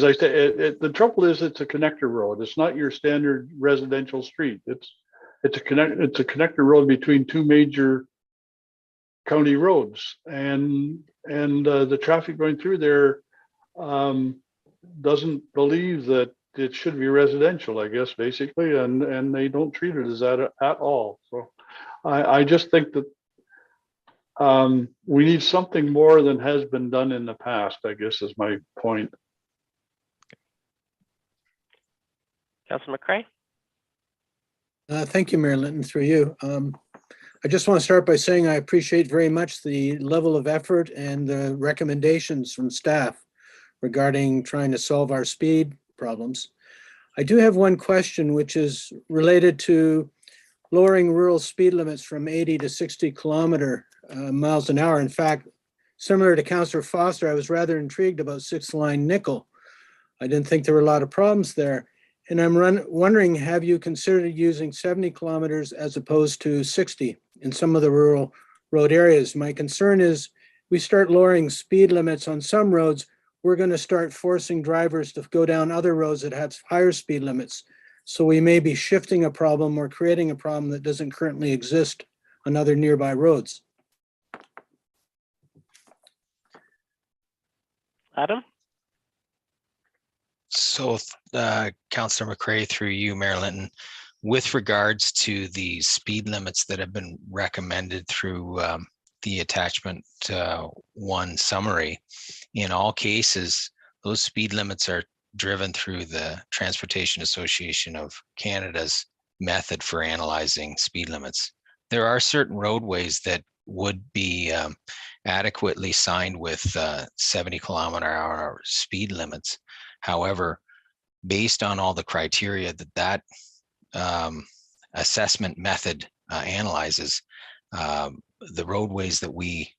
I said, the trouble is it's a connector road. It's not your standard residential street. It's a connector road between two major county roads, and the traffic going through there doesn't believe that it should be residential, I guess, basically, and they don't treat it as that at all. So I just think that we need something more than has been done in the past, I guess, is my point. Councilor McCray? Thank you, Mayor Linton, through you. I just want to start by saying I appreciate very much the level of effort and the recommendations from staff regarding trying to solve our speed problems. I do have one question, which is related to lowering rural speed limits from 80 to 60 miles an hour. In fact, similar to Councillor Foster, I was rather intrigued about 6 Line Nickel. I didn't think there were a lot of problems there. And I'm wondering, have you considered using 70 kilometers as opposed to 60 in some of the rural road areas? My concern is we start lowering speed limits on some roads, we're going to start forcing drivers to go down other roads that have higher speed limits. So we may be shifting a problem or creating a problem that doesn't currently exist on other nearby roads. Adam? So, Councillor McCray, through you, Mayor Linton, with regards to the speed limits that have been recommended through the attachment 1 summary, in all cases, those speed limits are driven through the Transportation Association of Canada's method for analyzing speed limits. There are certain roadways that would be adequately signed with 70 km/h speed limits. However, based on all the criteria that assessment method analyzes, the roadways that we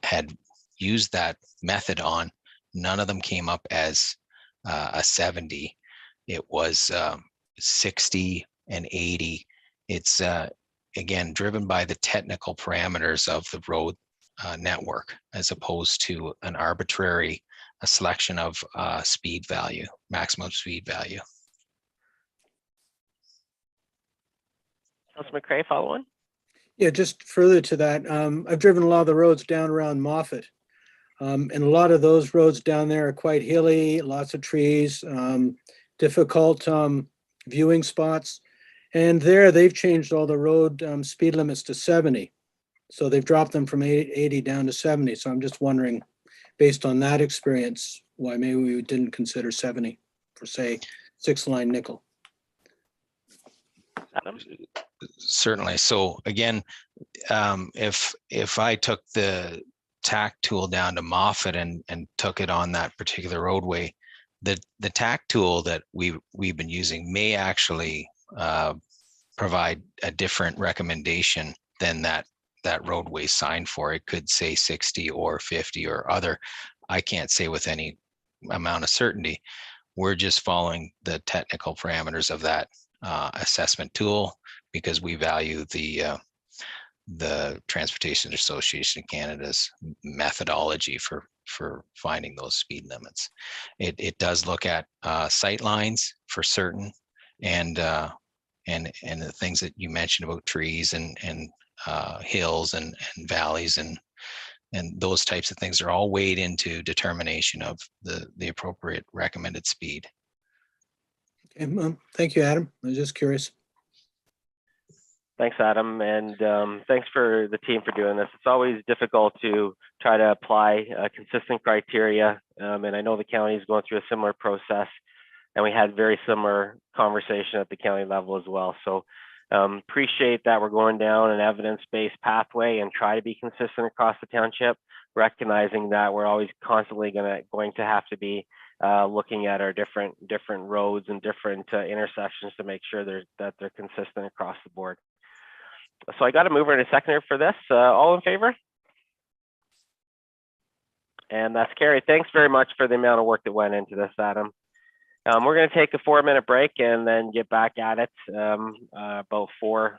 had used that method on, none of them came up as a 70. It was 60 and 80. It's again driven by the technical parameters of the road network, as opposed to an arbitrary selection of speed value, maximum speed value. Councilor McCray, follow on. Yeah, just further to that, I've driven a lot of the roads down around Moffett. And a lot of those roads down there are quite hilly, lots of trees, difficult viewing spots. And there they've changed all the road speed limits to 70. So they've dropped them from 80 down to 70. So I'm just wondering, based on that experience, why maybe we didn't consider 70 for, say, 6-line nickel. Adam? Certainly. So again, if I took the tack tool down to Moffett and took it on that particular roadway, the tack tool that we've been using may actually provide a different recommendation than that roadway sign for. It could say 60 or 50 or other. I can't say with any amount of certainty. We're just following the technical parameters of that assessment tool, because we value the Transportation Association of Canada's methodology for finding those speed limits. It does look at sight lines for certain, and the things that you mentioned about trees and hills and valleys and those types of things are all weighed into determination of the appropriate recommended speed. Okay, thank you, Adam. I was just curious. Thanks, Adam, and thanks for the team for doing this. It's always difficult to try to apply consistent criteria, and I know the county is going through a similar process, and we had very similar conversation at the county level as well. So appreciate that we're going down an evidence-based pathway and try to be consistent across the township, recognizing that we're always constantly going to have to be looking at our different roads and different intersections to make sure that they're consistent across the board. So I got a mover and a seconder for this. All in favor? And that's carried. Thanks very much for the amount of work that went into this, Adam. We're going to take a 4-minute break and then get back at it about 4:47.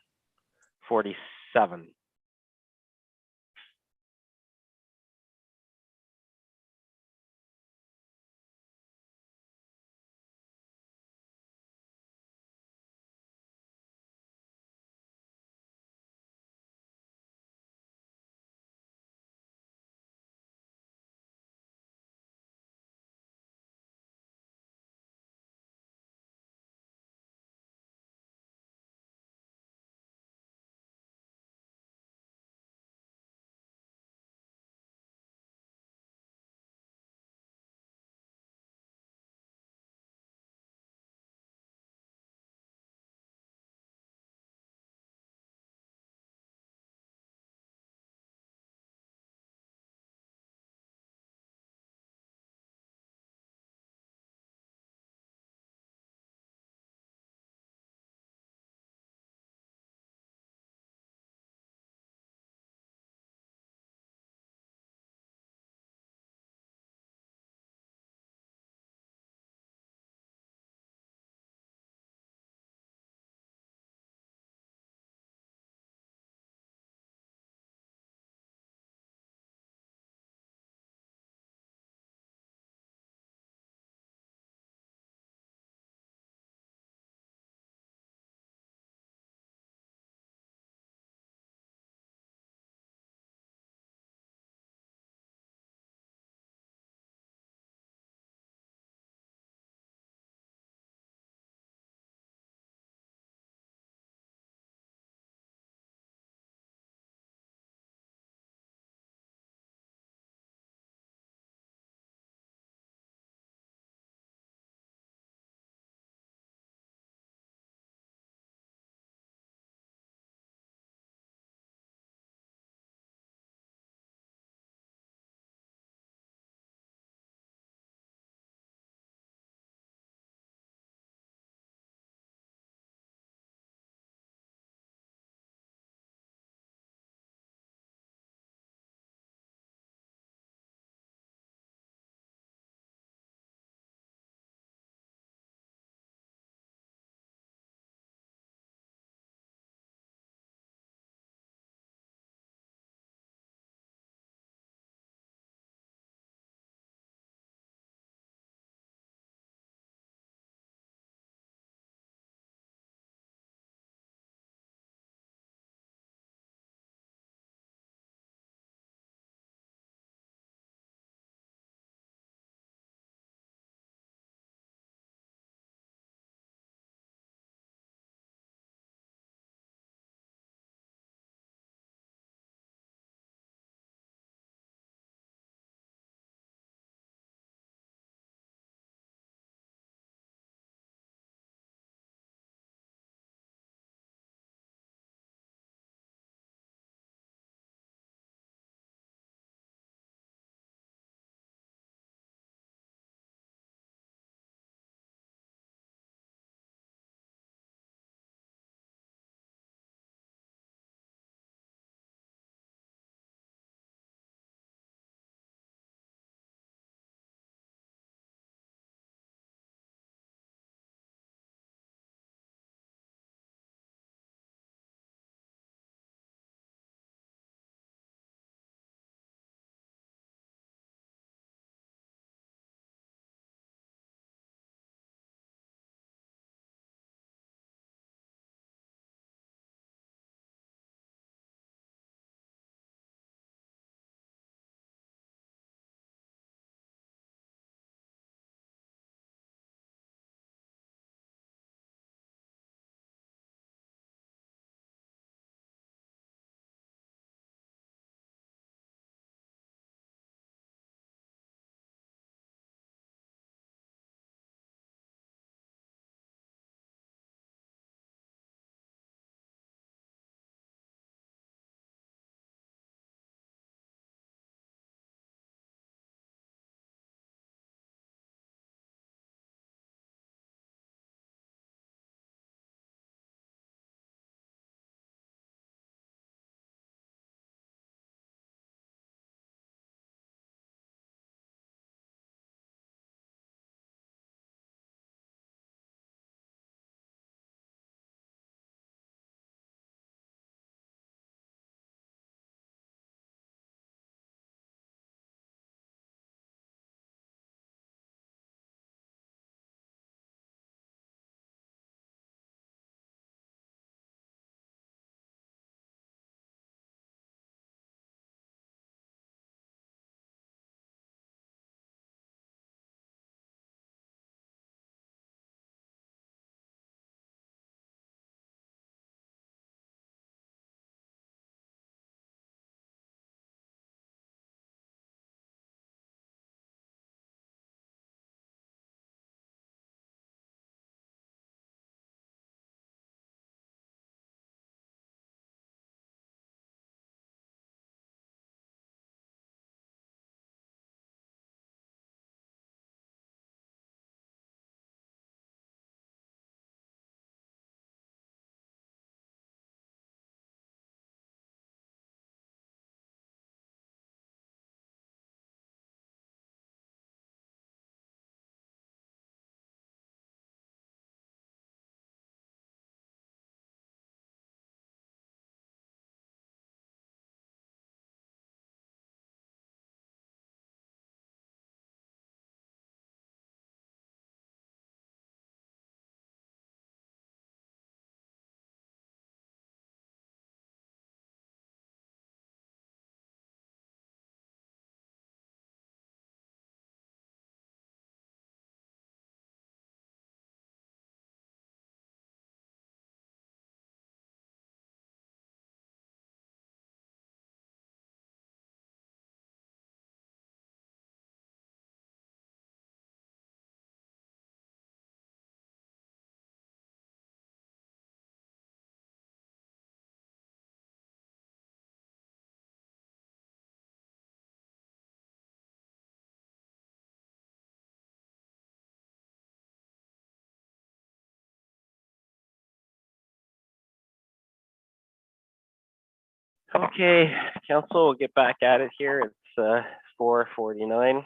Okay, council, we'll get back at it here. It's 4:49.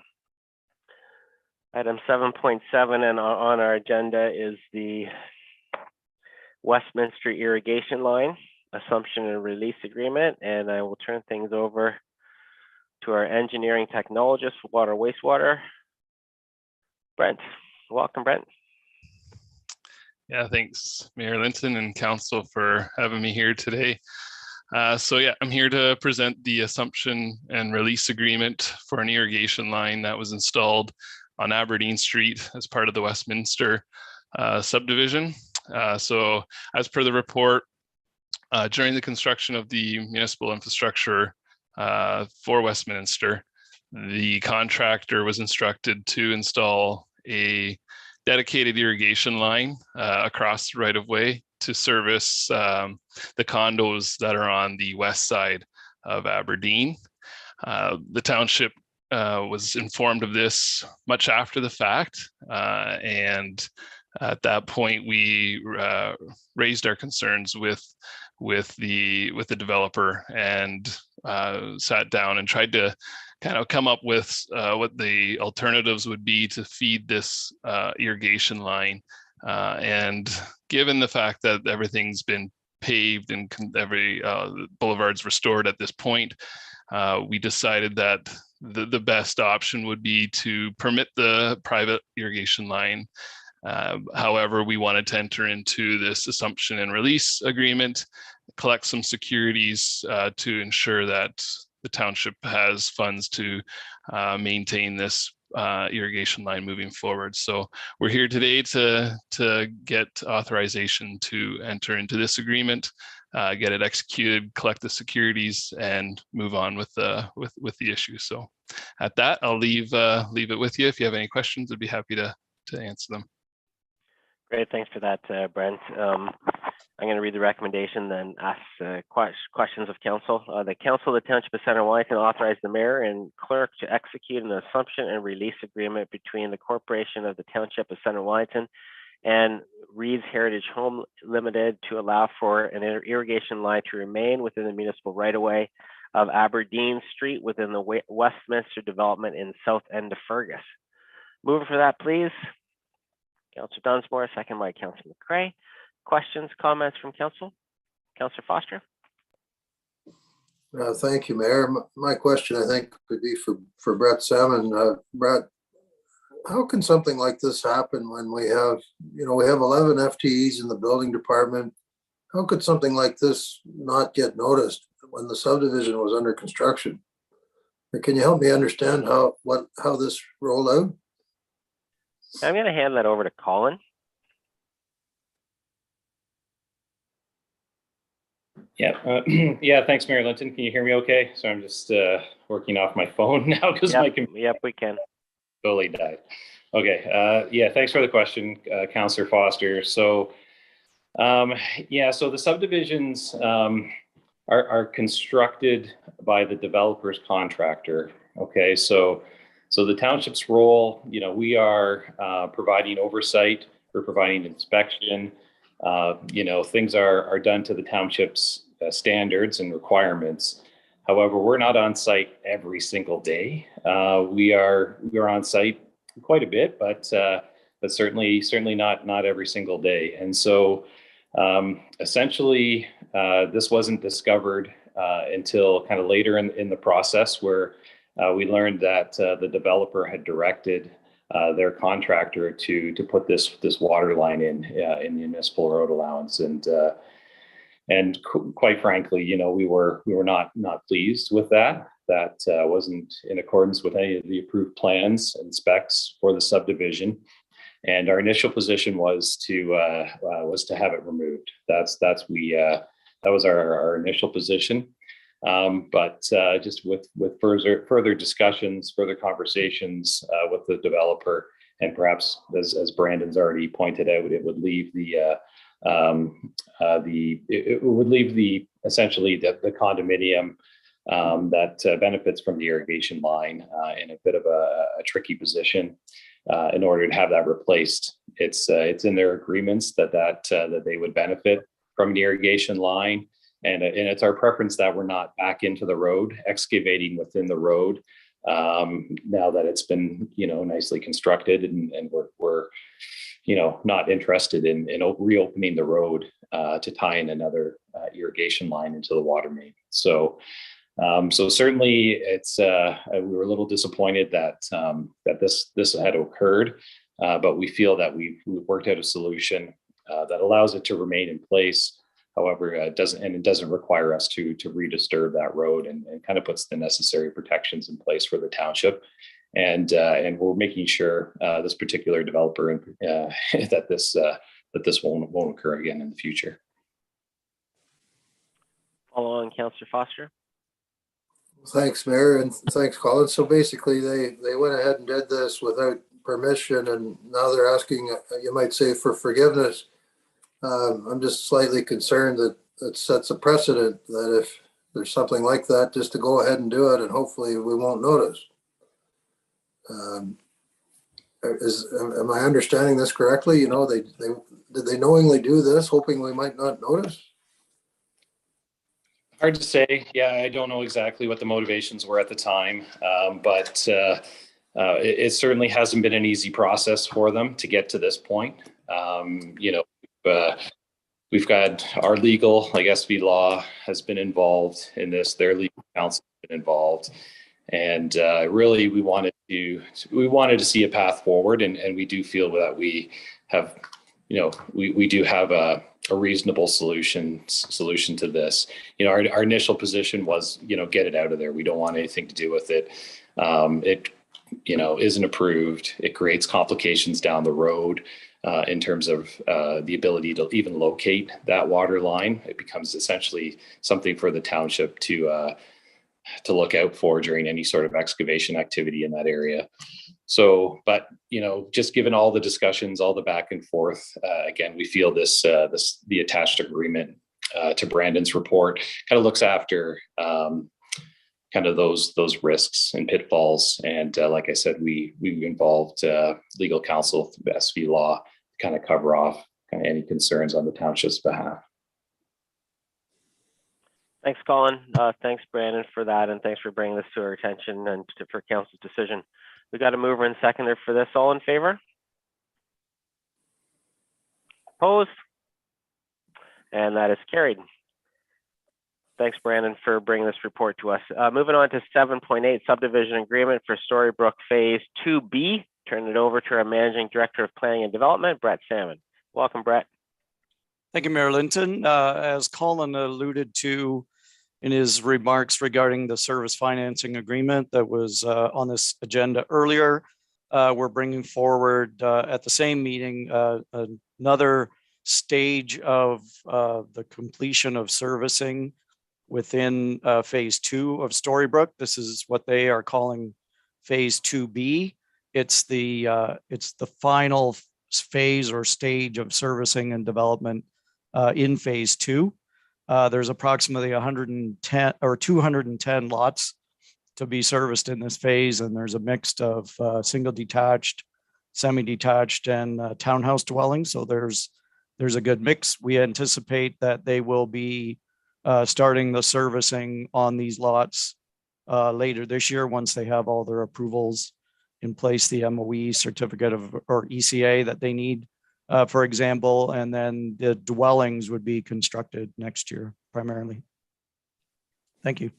Item 7.7 and on our agenda is the Westminster irrigation line assumption and release agreement, and I will turn things over to our engineering technologist for water wastewater, Brent. Welcome, Brent. Yeah, thanks, Mayor Linton and Council for having me here today. I'm here to present the assumption and release agreement for an irrigation line that was installed on Aberdeen Street as part of the Westminster subdivision. So as per the report, during the construction of the municipal infrastructure for Westminster, the contractor was instructed to install a dedicated irrigation line across the right-of-way to service the condos that are on the west side of Aberdeen. The township was informed of this much after the fact, and at that point we raised our concerns with the developer and sat down and tried to kind of come up with what the alternatives would be to feed this irrigation line. And given the fact that everything's been paved and every boulevard's restored at this point, we decided that the best option would be to permit the private irrigation line. However, we wanted to enter into this assumption and release agreement, collect some securities to ensure that the township has funds to maintain this irrigation line moving forward. So we're here today to get authorization to enter into this agreement, get it executed, collect the securities, and move on with the issue. So at that, I'll leave it with you. If you have any questions, I'd be happy to answer them. Great, thanks for that, Brent. I'm going to read the recommendation, then ask questions of council. The council of the Township of Center Wellington authorized the mayor and clerk to execute an assumption and release agreement between the corporation of the Township of Center Wellington and Reed's Heritage Home Limited to allow for an irrigation line to remain within the municipal right-of-way of Aberdeen Street within the Westminster development in South End of Fergus. Mover for that, please. Councillor Dunsmore, second by Councillor McCray. Questions, comments from council? Councillor Foster. Thank you, Mayor. My question, I think, could be for Brett Salmon. Brett, how can something like this happen when we have 11 FTEs in the building department? How could something like this not get noticed when the subdivision was under construction? Or can you help me understand how this rolled out? I'm going to hand that over to Colin. Yeah, yeah. Thanks, Mayor Linton. Can you hear me okay? So I'm just working off my phone now because my computer. Yep, we can. Totally died. Okay. Yeah. Thanks for the question, Councillor Foster. So, yeah. So the subdivisions are constructed by the developer's contractor. Okay. So the township's role, we are providing oversight, we're providing inspection. Things are done to the township's standards and requirements. However, we're not on site every single day. We are on site quite a bit, but certainly not every single day. And so essentially, this wasn't discovered until kind of later in the process, where we learned that the developer had directed their contractor to put this water line in the municipal road allowance, and quite frankly, we were not pleased with that. That wasn't in accordance with any of the approved plans and specs for the subdivision, and our initial position was to have it removed. That was our initial position. But just with further discussions, further conversations with the developer, and perhaps as Brandon's already pointed out, it would leave essentially the condominium that benefits from the irrigation line in a bit of a tricky position in order to have that replaced. It's in their agreements that they would benefit from an irrigation line. And it's our preference that we're not back into the road, excavating within the road, now that it's been, nicely constructed, and we're not interested in reopening the road to tie in another irrigation line into the water main. So certainly it's we were a little disappointed that this had occurred, but we feel that we've worked out a solution that allows it to remain in place. However, it doesn't require us to redisturb that road, and kind of puts the necessary protections in place for the township. And we're making sure this particular developer that this won't occur again in the future. Follow on, Councillor Foster. Thanks, Mayor, and thanks, Colin. So basically, they went ahead and did this without permission, and now they're asking, you might say, for forgiveness. I'm just slightly concerned that it sets a precedent that if there's something like that, just to go ahead and do it, and hopefully we won't notice. Am I understanding this correctly? Did they knowingly do this, hoping we might not notice? Hard to say. Yeah, I don't know exactly what the motivations were at the time, but it certainly hasn't been an easy process for them to get to this point. We've got our legal, like SB Law, has been involved in this. Their legal counsel has been involved, and really we wanted to see a path forward, and we do feel that we have, we do have a reasonable solution to this. Our initial position was, get it out of there. We don't want anything to do with it. It isn't approved. It creates complications down the road. In terms of the ability to even locate that water line. It becomes essentially something for the township to look out for during any sort of excavation activity in that area. So, but just given all the discussions, all the back and forth, again, we feel the attached agreement to Brandon's report kind of looks after kind of those risks and pitfalls. And like I said, we involved legal counsel through SV Law to kind of cover off kind of any concerns on the township's behalf. Thanks, Colin. Thanks, Brandon, for that, and thanks for bringing this to our attention and for council's decision. We got a mover and seconder for this. All in favor? Opposed? And that is carried. Thanks, Brandon, for bringing this report to us. Moving on to 7.8, subdivision agreement for Storybrooke Phase 2B. Turn it over to our Managing Director of Planning and Development, Brett Salmon. Welcome, Brett. Thank you, Mayor Linton. As Colin alluded to in his remarks regarding the service financing agreement that was on this agenda earlier, we're bringing forward at the same meeting another stage of the completion of servicing within phase 2 of Storybrooke. This is what they are calling phase 2B. It's the final phase or stage of servicing and development in phase 2. There's approximately 110 or 210 lots to be serviced in this phase, and there's a mix of single detached, semi-detached, and townhouse dwellings. So there's a good mix. We anticipate that they will be starting the servicing on these lots later this year once they have all their approvals in place, the MOE certificate of or ECA that they need, for example, and then the dwellings would be constructed next year primarily. Thank you.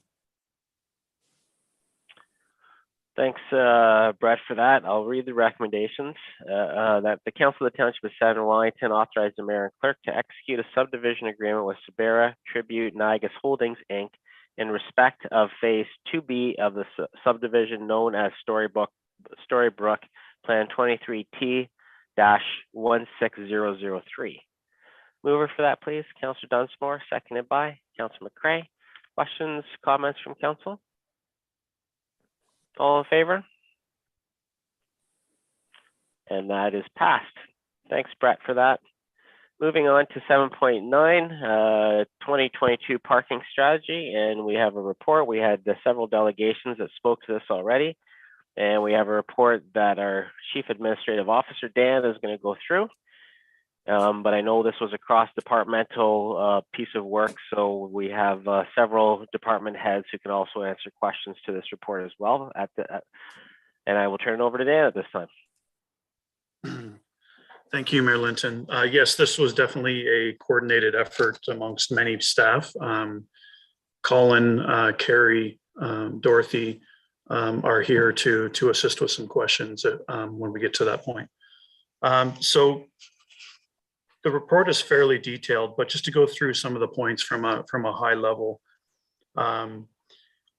Thanks, Brett, for that. I'll read the recommendations. That the Council of the Township of Southern Wellington authorize the mayor and clerk to execute a subdivision agreement with Sabera Tribute Nigas Holdings, Inc. in respect of Phase 2B of the subdivision known as Storybrooke Plan 23T-16003. Mover for that, please. Councillor Dunsmore, seconded by Councillor McCray. Questions, comments from council? All in favor? And that is passed. Thanks, Brett, for that. Moving on to 7.9, 2022 parking strategy, and we have a report. We had several delegations that spoke to this already, and we have a report that our Chief Administrative Officer, Dan, is going to go through. But I know this was a cross-departmental piece of work, so we have several department heads who can also answer questions to this report as well. And I will turn it over to Dan at this time. Thank you, Mayor Linton. Yes, this was definitely a coordinated effort amongst many staff. Colin, Carrie, Dorothy are here to assist with some questions when we get to that point. So the report is fairly detailed, but just to go through some of the points from a high level.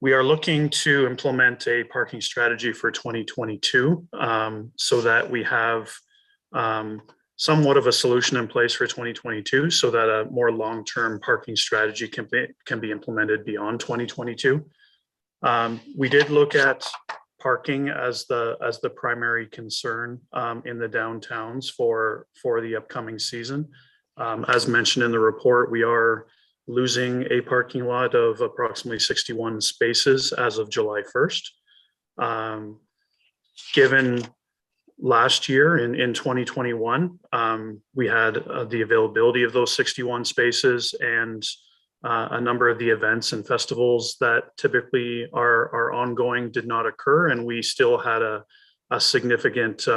We are looking to implement a parking strategy for 2022 so that we have somewhat of a solution in place for 2022 so that a more long-term parking strategy can be implemented beyond 2022. We did look at parking as the primary concern in the downtowns for the upcoming season. As mentioned in the report, we are losing a parking lot of approximately 61 spaces as of July 1st. Given last year in 2021, we had the availability of those 61 spaces and a number of the events and festivals that typically are ongoing did not occur, and we still had a significant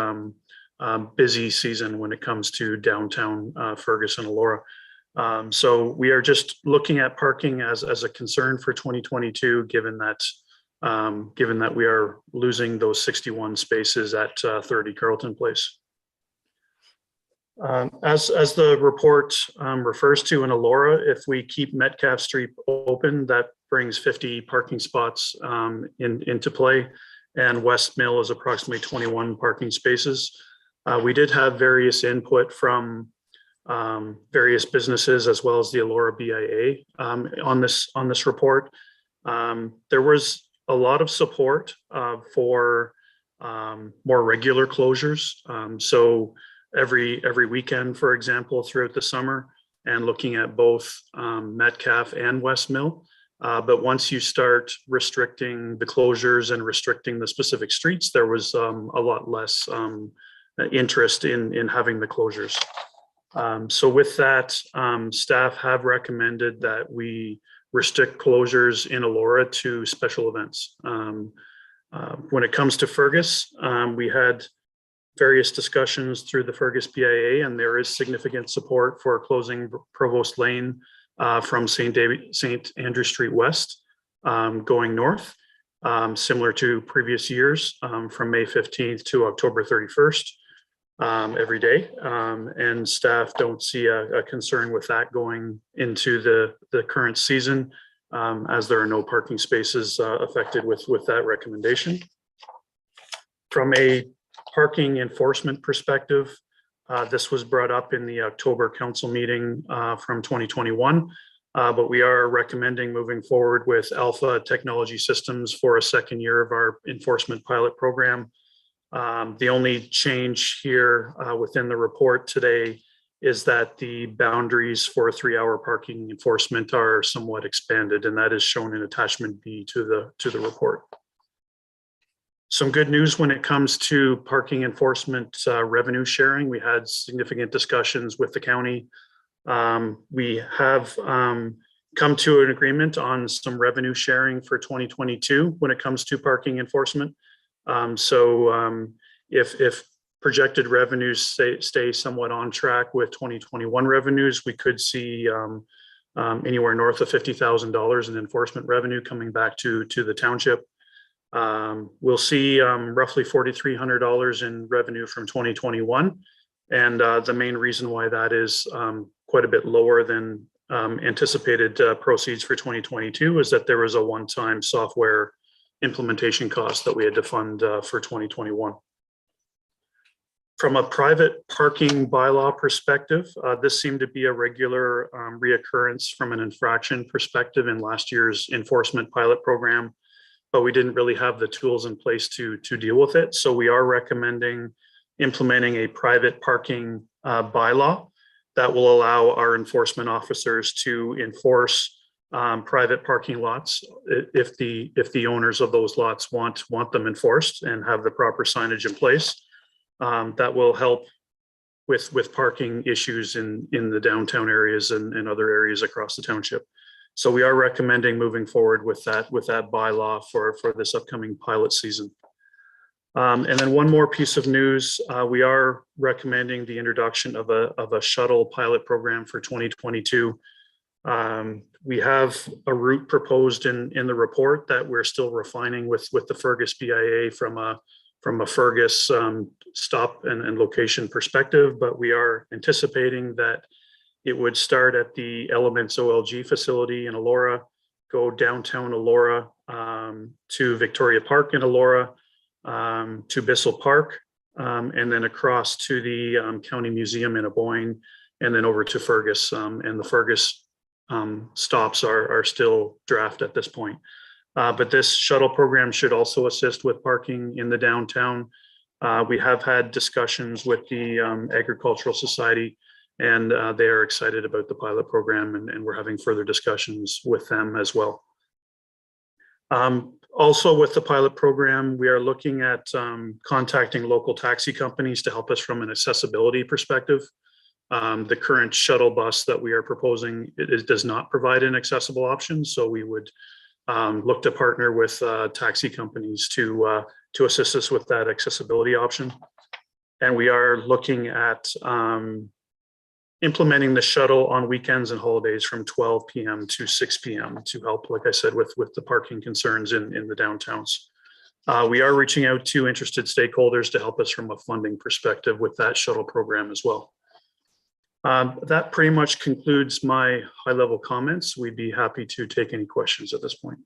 busy season when it comes to downtown Fergus and Elora. So we are just looking at parking as a concern for 2022, given that we are losing those 61 spaces at 30 Carleton Place. As the report refers to in Elora, if we keep Metcalf Street open, that brings 50 parking spots into play, and West Mill is approximately 21 parking spaces. We did have various input from various businesses as well as the Elora BIA on this report. There was a lot of support for more regular closures. So every weekend, for example, throughout the summer, and looking at both Metcalf and West Mill. But once you start restricting the closures and restricting the specific streets, there was a lot less interest in having the closures. So with that, staff have recommended that we restrict closures in Elora to special events. When it comes to Fergus, we had various discussions through the Fergus BIA, and there is significant support for closing Provost Lane from St. Andrew Street West going north, similar to previous years from May 15th to October 31st every day. And staff don't see a concern with that going into the current season as there are no parking spaces affected with that recommendation. From a parking enforcement perspective, this was brought up in the October council meeting from 2021, but we are recommending moving forward with Alpha Technology Systems for a second year of our enforcement pilot program. The only change here within the report today is that the boundaries for 3-hour parking enforcement are somewhat expanded, and that is shown in attachment B to the report. Some good news when it comes to parking enforcement revenue sharing. We had significant discussions with the county. We have come to an agreement on some revenue sharing for 2022 when it comes to parking enforcement. If projected revenues stay somewhat on track with 2021 revenues, we could see anywhere north of $50,000 in enforcement revenue coming back to the township. We'll see roughly $4,300 in revenue from 2021. And the main reason why that is quite a bit lower than anticipated proceeds for 2022 is that there was a one-time software implementation cost that we had to fund for 2021. From a private parking bylaw perspective, this seemed to be a regular reoccurrence from an infraction perspective in last year's enforcement pilot program, but we didn't really have the tools in place to deal with it. So we are recommending implementing a private parking bylaw that will allow our enforcement officers to enforce private parking lots if the owners of those lots want them enforced and have the proper signage in place. That will help with parking issues in the downtown areas and other areas across the township. So we are recommending moving forward with that bylaw for this upcoming pilot season. And then one more piece of news, we are recommending the introduction of a shuttle pilot program for 2022. We have a route proposed in the report that we're still refining with the Fergus BIA from a Fergus stop and location perspective, but we are anticipating that it would start at the Elements OLG facility in Elora, go downtown Elora to Victoria Park in Elora, to Bissell Park, and then across to the County Museum in Aboyne, and then over to Fergus. And the Fergus stops are still draft at this point. But this shuttle program should also assist with parking in the downtown. We have had discussions with the Agricultural Society, and they are excited about the pilot program, and we're having further discussions with them as well. Also with the pilot program, we are looking at contacting local taxi companies to help us from an accessibility perspective. The current shuttle bus that we are proposing, it does not provide an accessible option, so we would look to partner with taxi companies to assist us with that accessibility option. And we are looking at implementing the shuttle on weekends and holidays from 12 p.m. to 6 p.m. to help, like I said, with the parking concerns in the downtowns. We are reaching out to interested stakeholders to help us from a funding perspective with that shuttle program as well. That pretty much concludes my high-level comments. We'd be happy to take any questions at this point.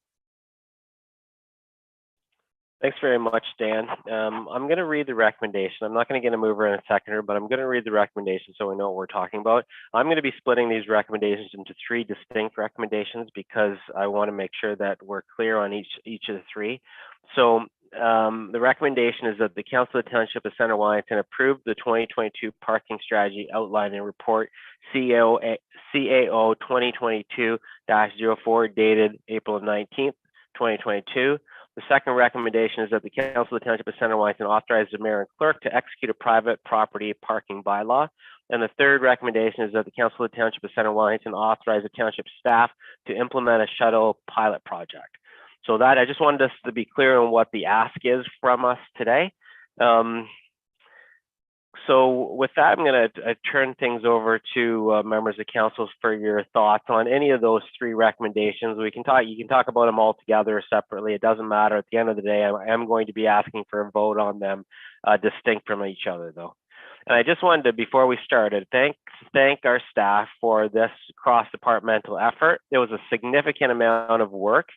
Thanks very much, Dan. I'm going to read the recommendation. I'm not going to get a mover and a seconder, but I'm going to read the recommendation so we know what we're talking about. I'm going to be splitting these recommendations into 3 distinct recommendations because I want to make sure that we're clear on each of the 3. So the recommendation is that the Council of the Township of Center Wellington approve the 2022 parking strategy outlined in report CAO 2022-04 dated April 19th, 2022. The second recommendation is that the Council of the Township of Center Wellington authorize the mayor and clerk to execute a private property parking bylaw. And the third recommendation is that the Council of the Township of Center Wellington authorize the township staff to implement a shuttle pilot project. So that I just wanted us to be clear on what the ask is from us today. So with that, I'm going to turn things over to members of council for your thoughts on any of those 3 recommendations. You can talk about them all together or separately. It doesn't matter. At the end of the day, I am going to be asking for a vote on them distinct from each other, though. And I just wanted to, before we started, thank our staff for this cross-departmental effort. It was a significant amount of work.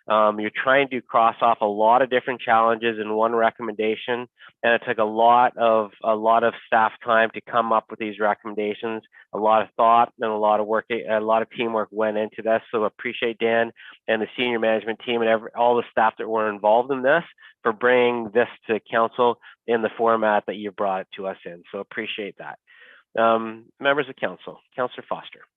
You're trying to cross off a lot of different challenges in one recommendation, and it took a lot of staff time to come up with these recommendations. A lot of thought and a lot of work, a lot of teamwork went into this. So appreciate Dan and the senior management team and all the staff that were involved in this for bringing this to council in the format that you brought it to us in. So appreciate that. Members of council, Councillor Foster.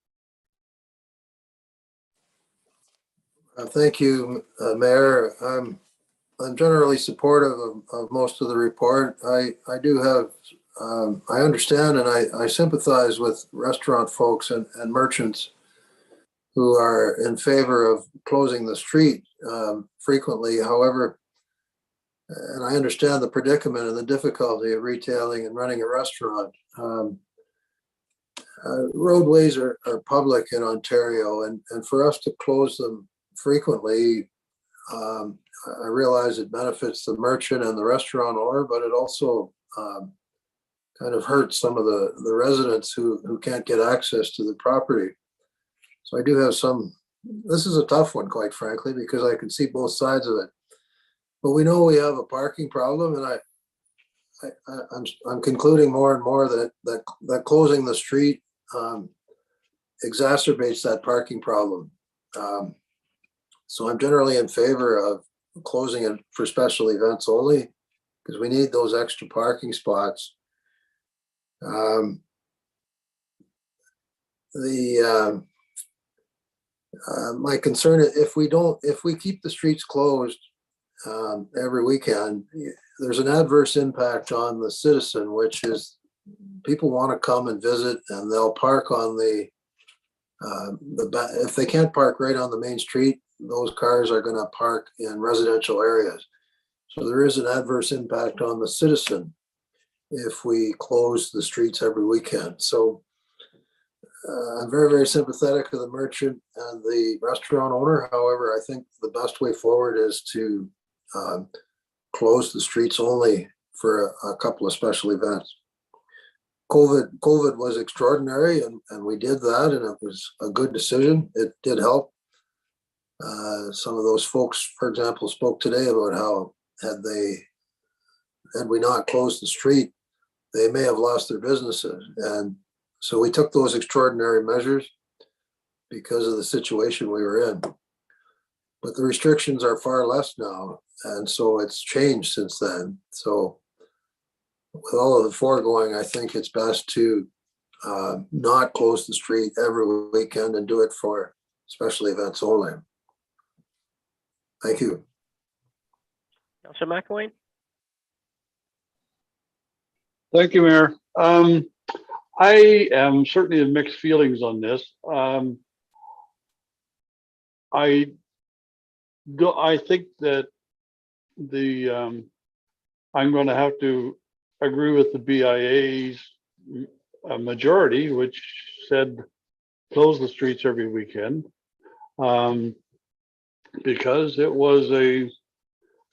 Thank you, Mayor. I'm generally supportive of most of the report. I do have, I understand and I sympathize with restaurant folks and merchants who are in favor of closing the street frequently. However, and I understand the predicament and the difficulty of retailing and running a restaurant. Roadways are public in Ontario, and for us to close them frequently, I realize it benefits the merchant and the restaurant owner, but it also kind of hurts some of the residents who can't get access to the property. So I do have this is a tough one, quite frankly, because I can see both sides of it. But we know we have a parking problem, and I'm concluding more and more that closing the street exacerbates that parking problem. So I'm generally in favor of closing it for special events only, because we need those extra parking spots. My concern is if we keep the streets closed every weekend, there's an adverse impact on the citizen, which is people want to come and visit, and they'll park on if they can't park right on the main street, those cars are going to park in residential areas. So there is an adverse impact on the citizen if we close the streets every weekend. So I'm very, very sympathetic to the merchant and the restaurant owner. However, I think the best way forward is to close the streets only for a couple of special events. COVID was extraordinary, and we did that, and it was a good decision. It did help. Some of those folks, for example, spoke today about how had we not closed the street, they may have lost their businesses. And so we took those extraordinary measures because of the situation we were in. But the restrictions are far less now, and so it's changed since then. So with all of the foregoing, I think it's best to not close the street every weekend and do it for special events only. Thank you. Councillor McElwain. Thank you, Mayor. I am certainly of mixed feelings on this. I think that I'm going to have to agree with the BIA's majority, which said close the streets every weekend, because it was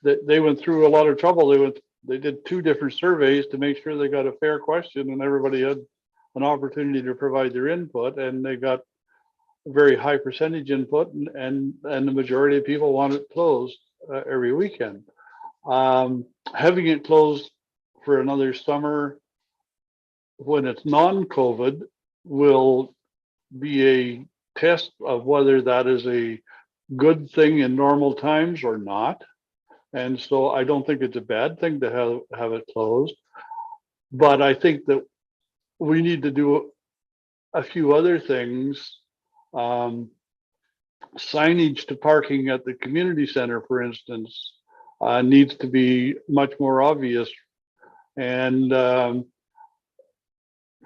they went through a lot of trouble. They did 2 different surveys to make sure they got a fair question and everybody had an opportunity to provide their input, and they got a very high percentage input, and the majority of people want it closed every weekend. Having it closed for another summer when it's non-COVID will be a test of whether that is a good thing in normal times or not. And so I don't think it's a bad thing to have it closed, but I think that we need to do a few other things. Signage to parking at the community center, for instance, needs to be much more obvious. And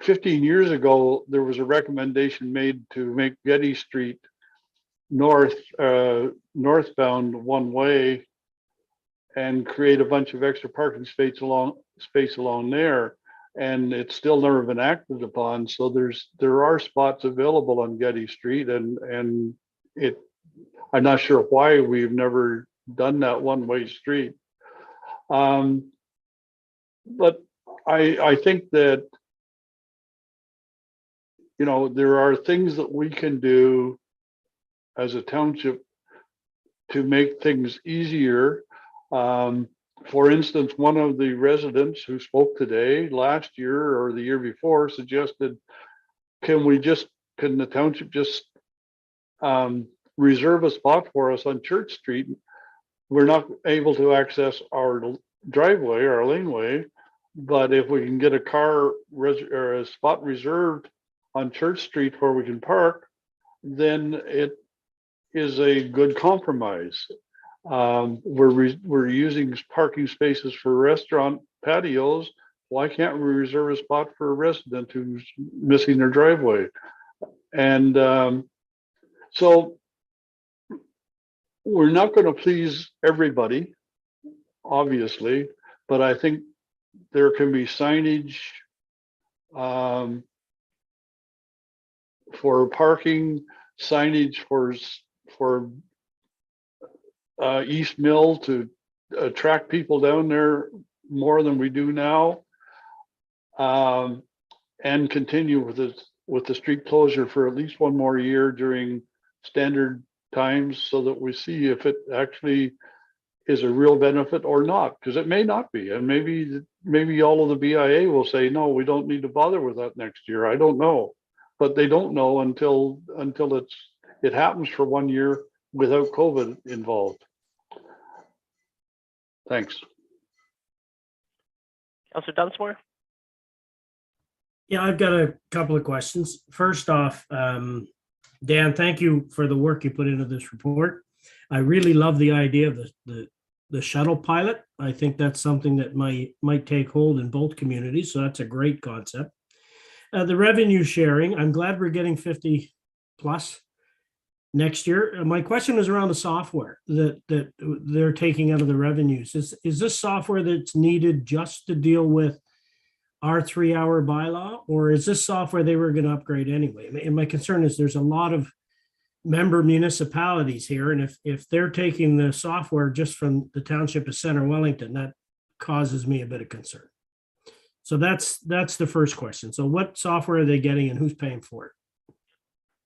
15 years ago, there was a recommendation made to make Getty Street northbound one way and create a bunch of extra parking space along there. And it's still never been acted upon. So there are spots available on Getty Street, and I'm not sure why we've never done that one-way street. But I think that, there are things that we can do as a township to make things easier. For instance, one of the residents who spoke today last year or the year before suggested, can the township just reserve a spot for us on Church Street? We're not able to access our driveway, our laneway, but if we can get a spot reserved on Church Street where we can park, then it is a good compromise. We're using parking spaces for restaurant patios. Why can't we reserve a spot for a resident who's missing their driveway? And so we're not going to please everybody, obviously, but I think there can be signage for parking, signage for East Mill to attract people down there more than we do now, and continue with the street closure for at least one more year during standard times, so that we see if it actually is a real benefit or not, because it may not be, and maybe all of the BIA will say, no, we don't need to bother with that next year. I don't know, but they don't know until it happens for 1 year without COVID involved. Thanks. Councillor Dunsmore. Yeah, I've got a couple of questions. First off, Dan, thank you for the work you put into this report. I really love the idea of the shuttle pilot. I think that's something that might take hold in both communities. So that's a great concept. The revenue sharing, I'm glad we're getting 50 plus next year. My question is around the software that they're taking out of the revenues. Is this software that's needed just to deal with our 3-hour bylaw, or is this software they were going to upgrade anyway? And my concern is there's a lot of member municipalities here, and if they're taking the software just from the Township of Center Wellington, that causes me a bit of concern. So that's the first question. So what software are they getting and who's paying for it?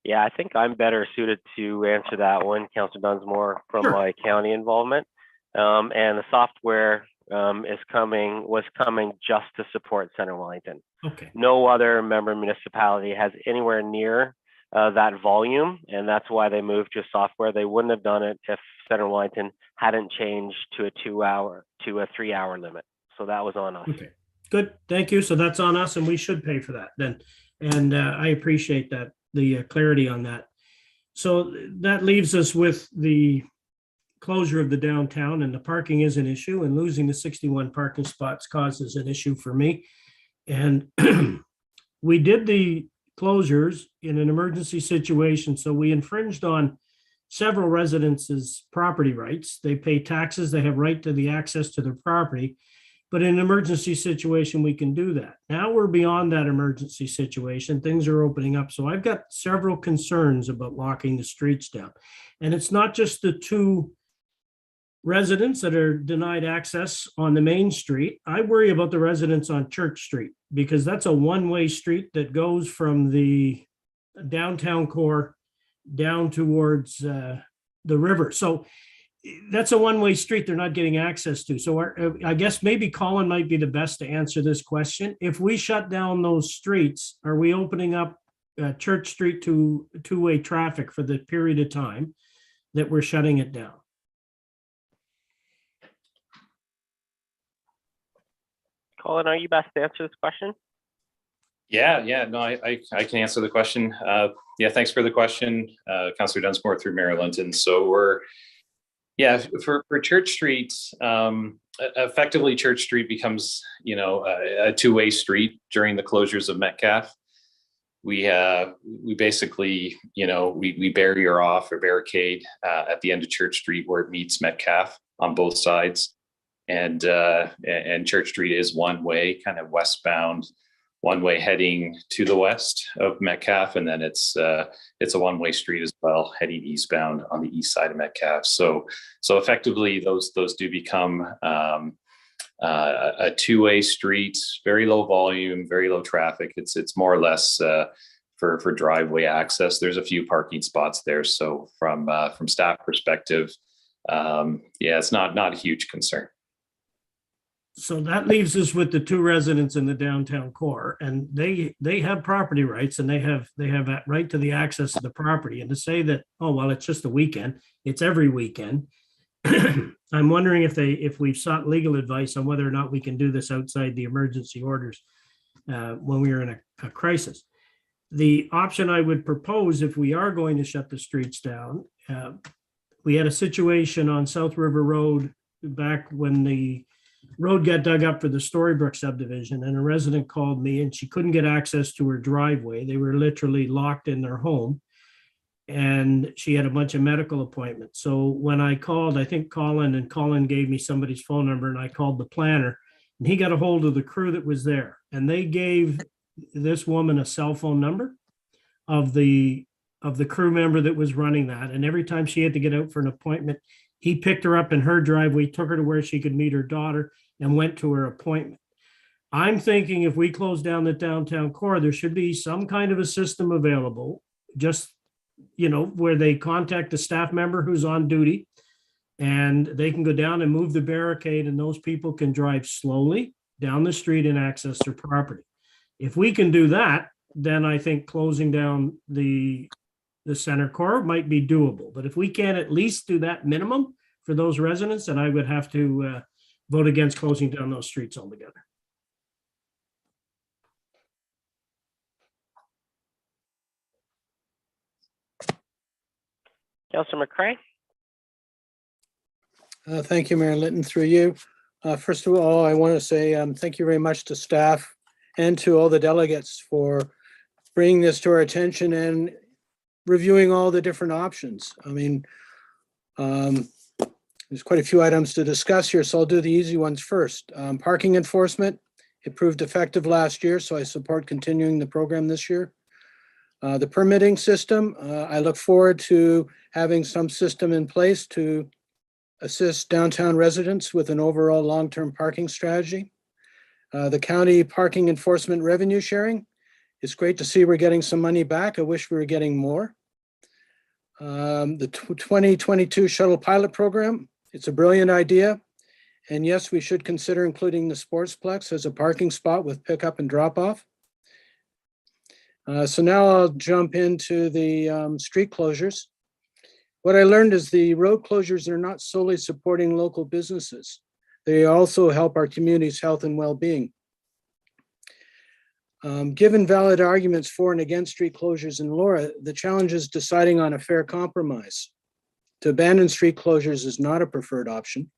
Yeah, I think I'm better suited to answer that one, Councillor Dunsmore, from my county involvement. And the software was coming just to support Center Wellington. Okay. No other member municipality has anywhere near that volume, and that's why they moved to software. They wouldn't have done it if Center Wellington hadn't changed to a 3-hour limit. So that was on us. Okay, good, thank you. So that's on us, and we should pay for that then. And I appreciate that, the clarity on that. So that leaves us with the closure of the downtown, and the parking is an issue, and losing the 61 parking spots causes an issue for me. And we did the closures in an emergency situation, so we infringed on several residents' property rights. They pay taxes, they have right to the access to their property, but in an emergency situation, we can do that. Now we're beyond that emergency situation, things are opening up. So I've got several concerns about locking the streets down. And it's not just the 2 residents that are denied access on the main street. I worry about the residents on Church Street, because that's a one-way street that goes from the downtown core down towards the river. So that's a one-way street they're not getting access to. So I guess maybe Colin might be the best to answer this question. If we shut down those streets, are we opening up Church Street to two-way traffic for the period of time that we're shutting it down? Colin, are you best to answer this question? Yeah, no, I can answer the question. Yeah, thanks for the question, Councillor Dunsmore through Mayor Linton. So for Church Street, effectively Church Street becomes, a 2-way street during the closures of Metcalfe. We basically, we barrier off or barricade at the end of Church Street where it meets Metcalfe on both sides. And Church Street is one way, kind of westbound, one way heading to the west of Metcalfe, and then it's a one-way street as well, heading eastbound on the east side of Metcalfe. So effectively, those do become a 2-way street, very low volume, very low traffic. It's more or less for driveway access. There's a few parking spots there, so from staff perspective, it's not a huge concern. So that leaves us with the 2 residents in the downtown core, and they have property rights, and they have that right to the access to the property. And to say that, oh, well, it's just a weekend, it's every weekend. I'm wondering if we've sought legal advice on whether or not we can do this outside the emergency orders when we are in a crisis. The option I would propose, if we are going to shut the streets down, we had a situation on South River Road back when the road got dug up for the Storybrooke subdivision, and a resident called me and she couldn't get access to her driveway. They were literally locked in their home, and she had a bunch of medical appointments. So when I called, I think Colin gave me somebody's phone number, and I called the planner, and he got a hold of the crew that was there, and they gave this woman a cell phone number of the crew member that was running that. And every time she had to get out for an appointment, he picked her up in her driveway, took her to where she could meet her daughter, and went to her appointment. I'm thinking if we close down the downtown core, there should be some kind of a system available, just, where they contact the staff member who's on duty, and they can go down and move the barricade, and those people can drive slowly down the street and access their property. If we can do that, then I think closing down the center core might be doable. But if we can't at least do that minimum for those residents, then I would have to vote against closing down those streets altogether. Councillor McCray. Thank you, Mayor Linton, through you. First of all, I want to say thank you very much to staff and to all the delegates for bringing this to our attention and reviewing all the different options. I mean, there's quite a few items to discuss here, so I'll do the easy ones first. Parking enforcement, it proved effective last year, so I support continuing the program this year. The permitting system, I look forward to having some system in place to assist downtown residents with an overall long-term parking strategy. The county parking enforcement revenue sharing, it's great to see we're getting some money back. I wish we were getting more. The 2022 shuttle pilot program, it's a brilliant idea. And yes, we should consider including the Sportsplex as a parking spot with pickup and drop off. So now I'll jump into the street closures. What I learned is the road closures are not solely supporting local businesses. They also help our community's health and well-being. Given valid arguments for and against street closures in Elora, the challenge is deciding on a fair compromise. To abandon street closures is not a preferred option.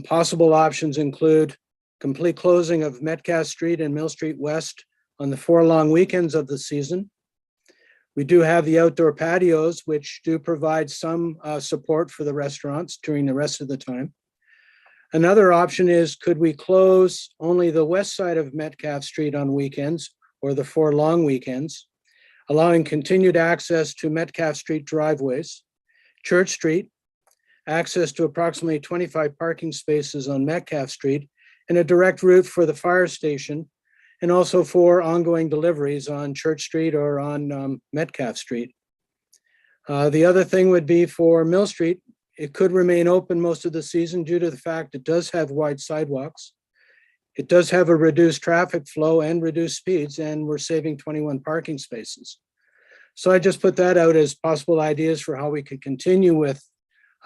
Possible options include complete closing of Metcalfe Street and Mill Street West on the 4 long weekends of the season. We do have the outdoor patios, which do provide some support for the restaurants during the rest of the time. Another option is, could we close only the west side of Metcalfe Street on weekends or the 4 long weekends, allowing continued access to Metcalfe Street driveways, Church Street, access to approximately 25 parking spaces on Metcalfe Street, and a direct route for the fire station, and also for ongoing deliveries on Church Street or on Metcalfe Street. The other thing would be for Mill Street. It could remain open most of the season due to the fact it does have wide sidewalks. It does have a reduced traffic flow and reduced speeds, and we're saving 21 parking spaces. So I just put that out as possible ideas for how we could continue with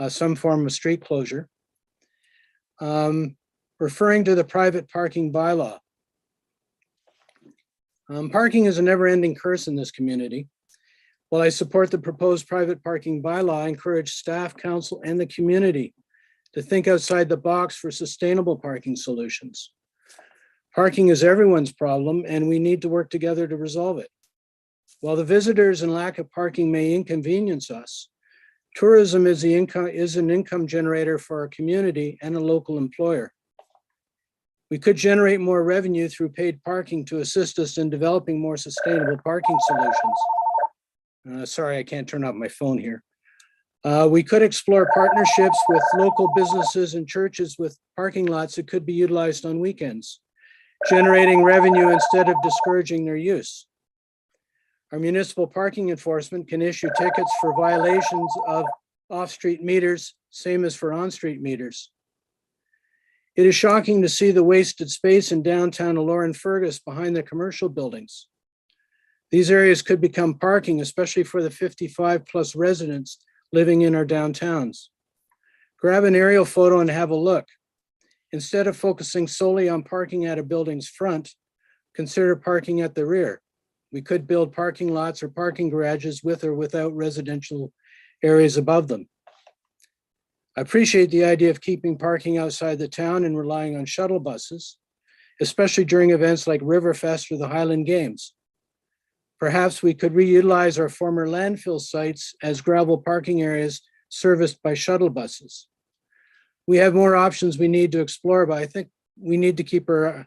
some form of street closure. Referring to the private parking bylaw. Parking is a never-ending curse in this community. While I support the proposed private parking bylaw, I encourage staff, council, and the community to think outside the box for sustainable parking solutions. Parking is everyone's problem, and we need to work together to resolve it. While the visitors and lack of parking may inconvenience us, tourism is an income generator for our community and a local employer. We could generate more revenue through paid parking to assist us in developing more sustainable parking solutions. Sorry, I can't turn off my phone here. We could explore partnerships with local businesses and churches with parking lots that could be utilized on weekends, generating revenue instead of discouraging their use. Our municipal parking enforcement can issue tickets for violations of off-street meters, same as for on-street meters. It is shocking to see the wasted space in downtown Elora and Fergus behind the commercial buildings. These areas could become parking, especially for the 55+ residents living in our downtowns. Grab an aerial photo and have a look. Instead of focusing solely on parking at a building's front, consider parking at the rear. We could build parking lots or parking garages with or without residential areas above them. I appreciate the idea of keeping parking outside the town and relying on shuttle buses, especially during events like Riverfest or the Highland Games. Perhaps we could reutilize our former landfill sites as gravel parking areas serviced by shuttle buses. We have more options we need to explore, but I think we need to keep our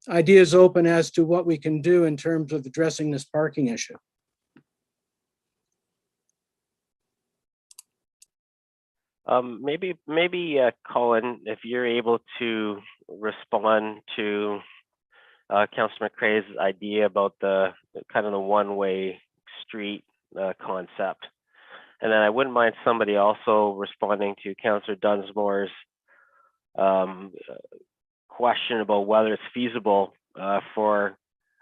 ideas open as to what we can do in terms of addressing this parking issue. Maybe Colin, if you're able to respond to Councillor McCrae's idea about the kind of the one-way street concept. And then I wouldn't mind somebody also responding to Councillor Dunsmore's question about whether it's feasible for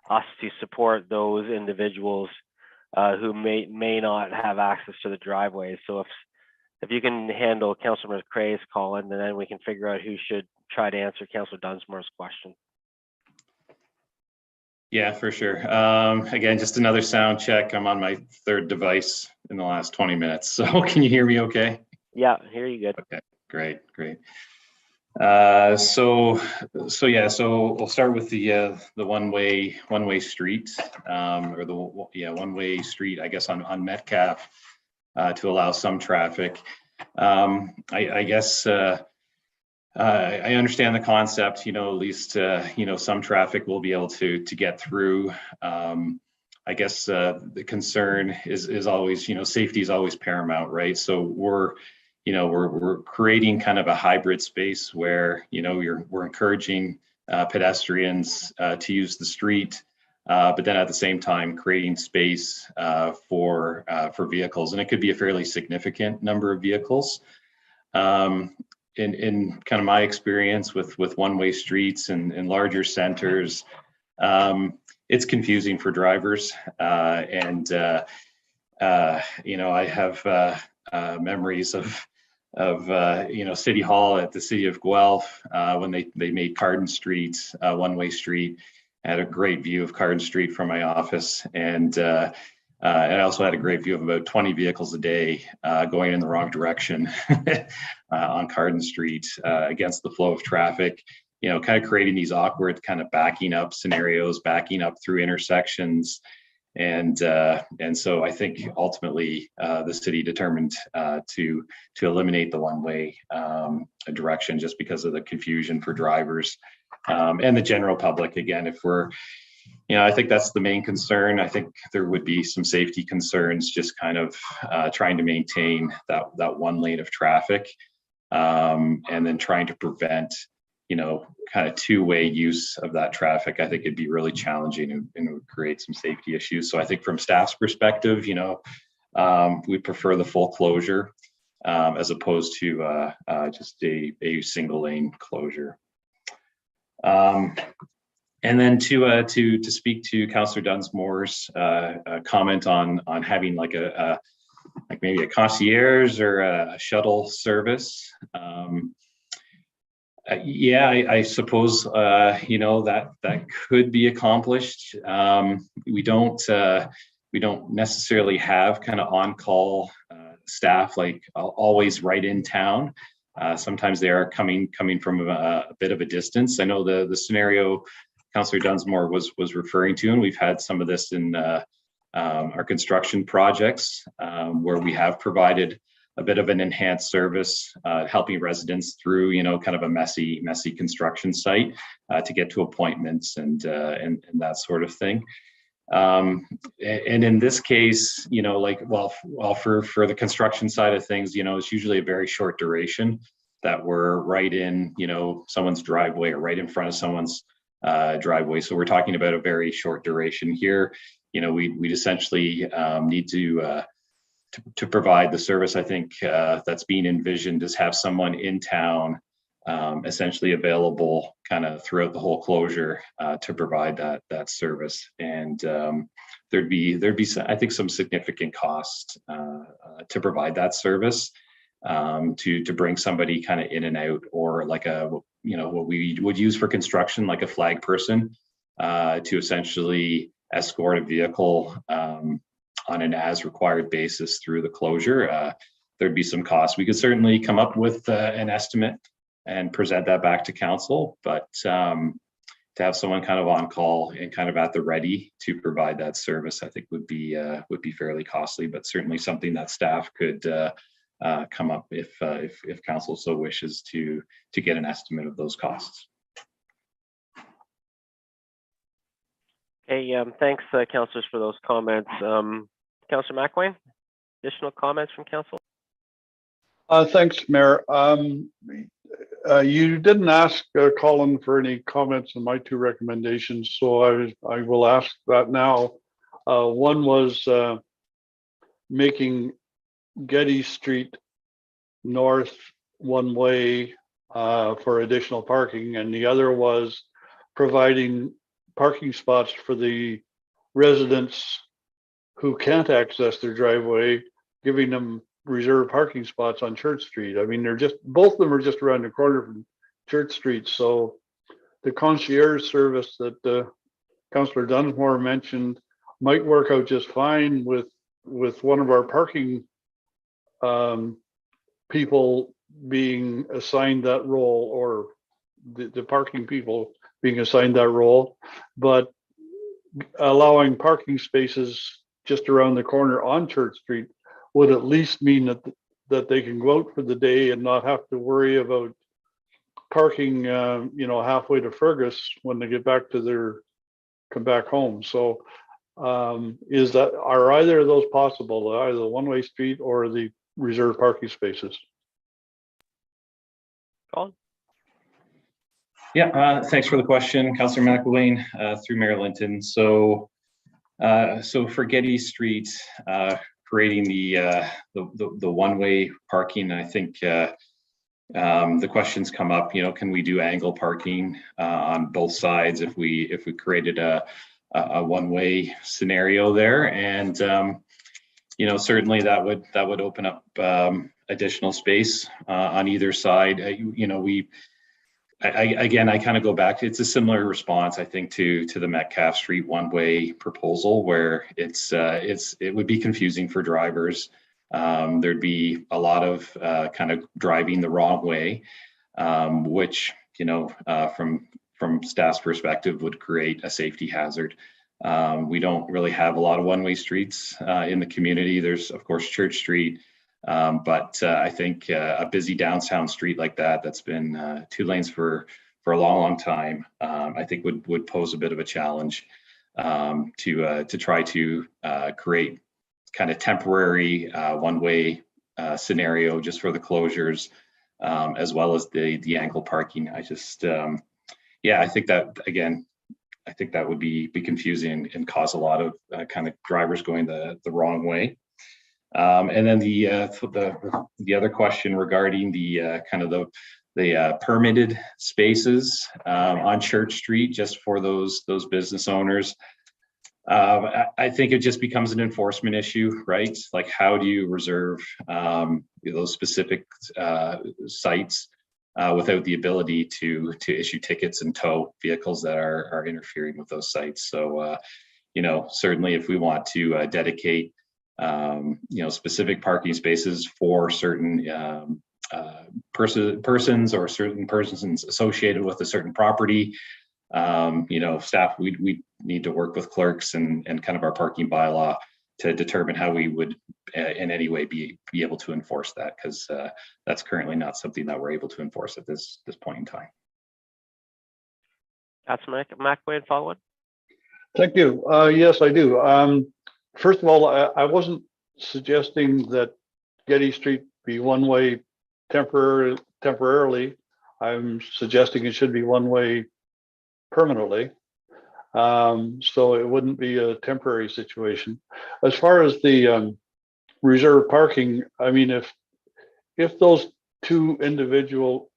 us to support those individuals who may not have access to the driveways. So if you can handle Councillor McCrae's, Colin, and then we can figure out who should try to answer Councillor Dunsmore's question. Yeah, for sure. Again, just another sound check. I'm on my 3rd device in the last 20 minutes. So can you hear me okay? Yeah, hear you good. Okay, great. So yeah, so we'll start with the one-way street, or the one-way street, I guess, on Metcalf, to allow some traffic. I guess I understand the concept, at least some traffic will be able to get through. I guess the concern is always, safety is always paramount, right? So we're creating kind of a hybrid space where, we're encouraging pedestrians to use the street, but then at the same time creating space for vehicles, and it could be a fairly significant number of vehicles. In kind of my experience with one-way streets and larger centers, it's confusing for drivers, and I have memories of City Hall at the City of Guelph when they made Carden Street one-way street. I had a great view of Carden Street from my office, and I also had a great view of about 20 vehicles a day going in the wrong direction on Carden Street against the flow of traffic, kind of creating these awkward kind of backing up scenarios, backing up through intersections. And so I think ultimately the city determined to eliminate the one-way direction just because of the confusion for drivers and the general public. Again, if we're I think that's the main concern. I think there would be some safety concerns, just kind of trying to maintain that one lane of traffic, and then trying to prevent, kind of two-way use of that traffic. I think it'd be really challenging and it would create some safety issues. So I think from staff's perspective, we prefer the full closure as opposed to just a single lane closure. And then to speak to Councillor Dunsmore's comment on having like maybe a concierge or a shuttle service. I suppose that could be accomplished. We don't necessarily have kind of on-call staff like always right in town. Sometimes they are coming from a bit of a distance. I know the scenario Councillor Dunsmore was referring to, and we've had some of this in our construction projects where we have provided a bit of an enhanced service, helping residents through, kind of a messy construction site to get to appointments and that sort of thing. And in this case, for the construction side of things, it's usually a very short duration that we're right in, someone's driveway or right in front of someone's driveway. So we're talking about a very short duration here. We'd essentially need to provide the service. I think that's being envisioned is have someone in town essentially available kind of throughout the whole closure to provide that service. And there'd be I think some significant cost to provide that service, to bring somebody kind of in and out, or like what we would use for construction, like a flag person, to essentially escort a vehicle on an as required basis through the closure. There'd be some costs. We could certainly come up with an estimate and present that back to council, but to have someone kind of on call and kind of at the ready to provide that service, I think would be fairly costly, but certainly something that staff could come up if council so wishes to get an estimate of those costs. Okay, thanks, councillors, for those comments. Councillor McWayne, additional comments from council? Thanks, Mayor. You didn't ask Colin for any comments on my two recommendations, so I will ask that now. One was making Getty Street North one way for additional parking, and the other was providing parking spots for the residents who can't access their driveway, giving them reserved parking spots on Church Street. I mean, both of them are just around the corner from Church Street. So the concierge service that Councillor Dunsmore mentioned might work out just fine with one of our parking people being assigned that role, or the parking people being assigned that role, but allowing parking spaces just around the corner on Church Street would at least mean that they can go out for the day and not have to worry about parking, halfway to Fergus when they come back home. So are either of those possible, either the one-way street or the reserved parking spaces? Colin? Yeah, thanks for the question, Councillor McElwain, through Mayor Linton. So for Getty Street, creating the one-way parking, I think the questions come up. Can we do angle parking on both sides if we created a one-way scenario there? And certainly that would open up additional space on either side. I kind of go back. It's a similar response, I think, to the Metcalfe Street one-way proposal, where it would be confusing for drivers. There'd be a lot of kind of driving the wrong way, which from staff's perspective would create a safety hazard. We don't really have a lot of one-way streets in the community. There's of course Church Street. But I think a busy downtown street like that's been 2 lanes for a long time, I think would pose a bit of a challenge to try to create kind of temporary one-way scenario just for the closures, as well as the angle parking. I just, I think that, again, I think that would be confusing and cause a lot of kind of drivers going the wrong way. And then the other question regarding the kind of the permitted spaces on Church Street just for those business owners. I think it just becomes an enforcement issue, right? Like, how do you reserve those specific sites without the ability to issue tickets and tow vehicles that are interfering with those sites? So, certainly if we want to dedicate specific parking spaces for certain persons or certain persons associated with a certain property, staff, we need to work with clerks and kind of our parking bylaw to determine how we would in any way be able to enforce that, because that's currently not something that we're able to enforce at this point in time. Councilor McElwain, follow-on? Thank you. Yes, I do. First of all, I wasn't suggesting that Getty Street be one-way temporarily. I'm suggesting it should be one-way permanently. So it wouldn't be a temporary situation. As far as the reserved parking, I mean, if those 2 individual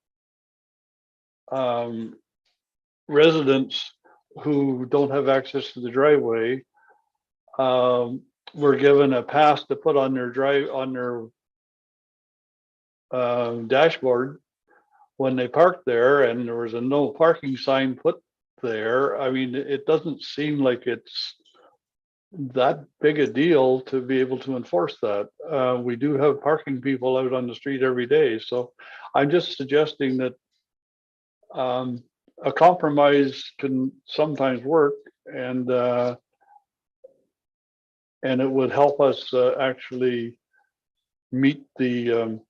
residents who don't have access to the driveway were given a pass to put on their dashboard when they parked there, and there was a no parking sign put there, I mean, it doesn't seem like it's that big a deal to be able to enforce that. We do have parking people out on the street every day, so I'm just suggesting that a compromise can sometimes work, and it would help us actually meet the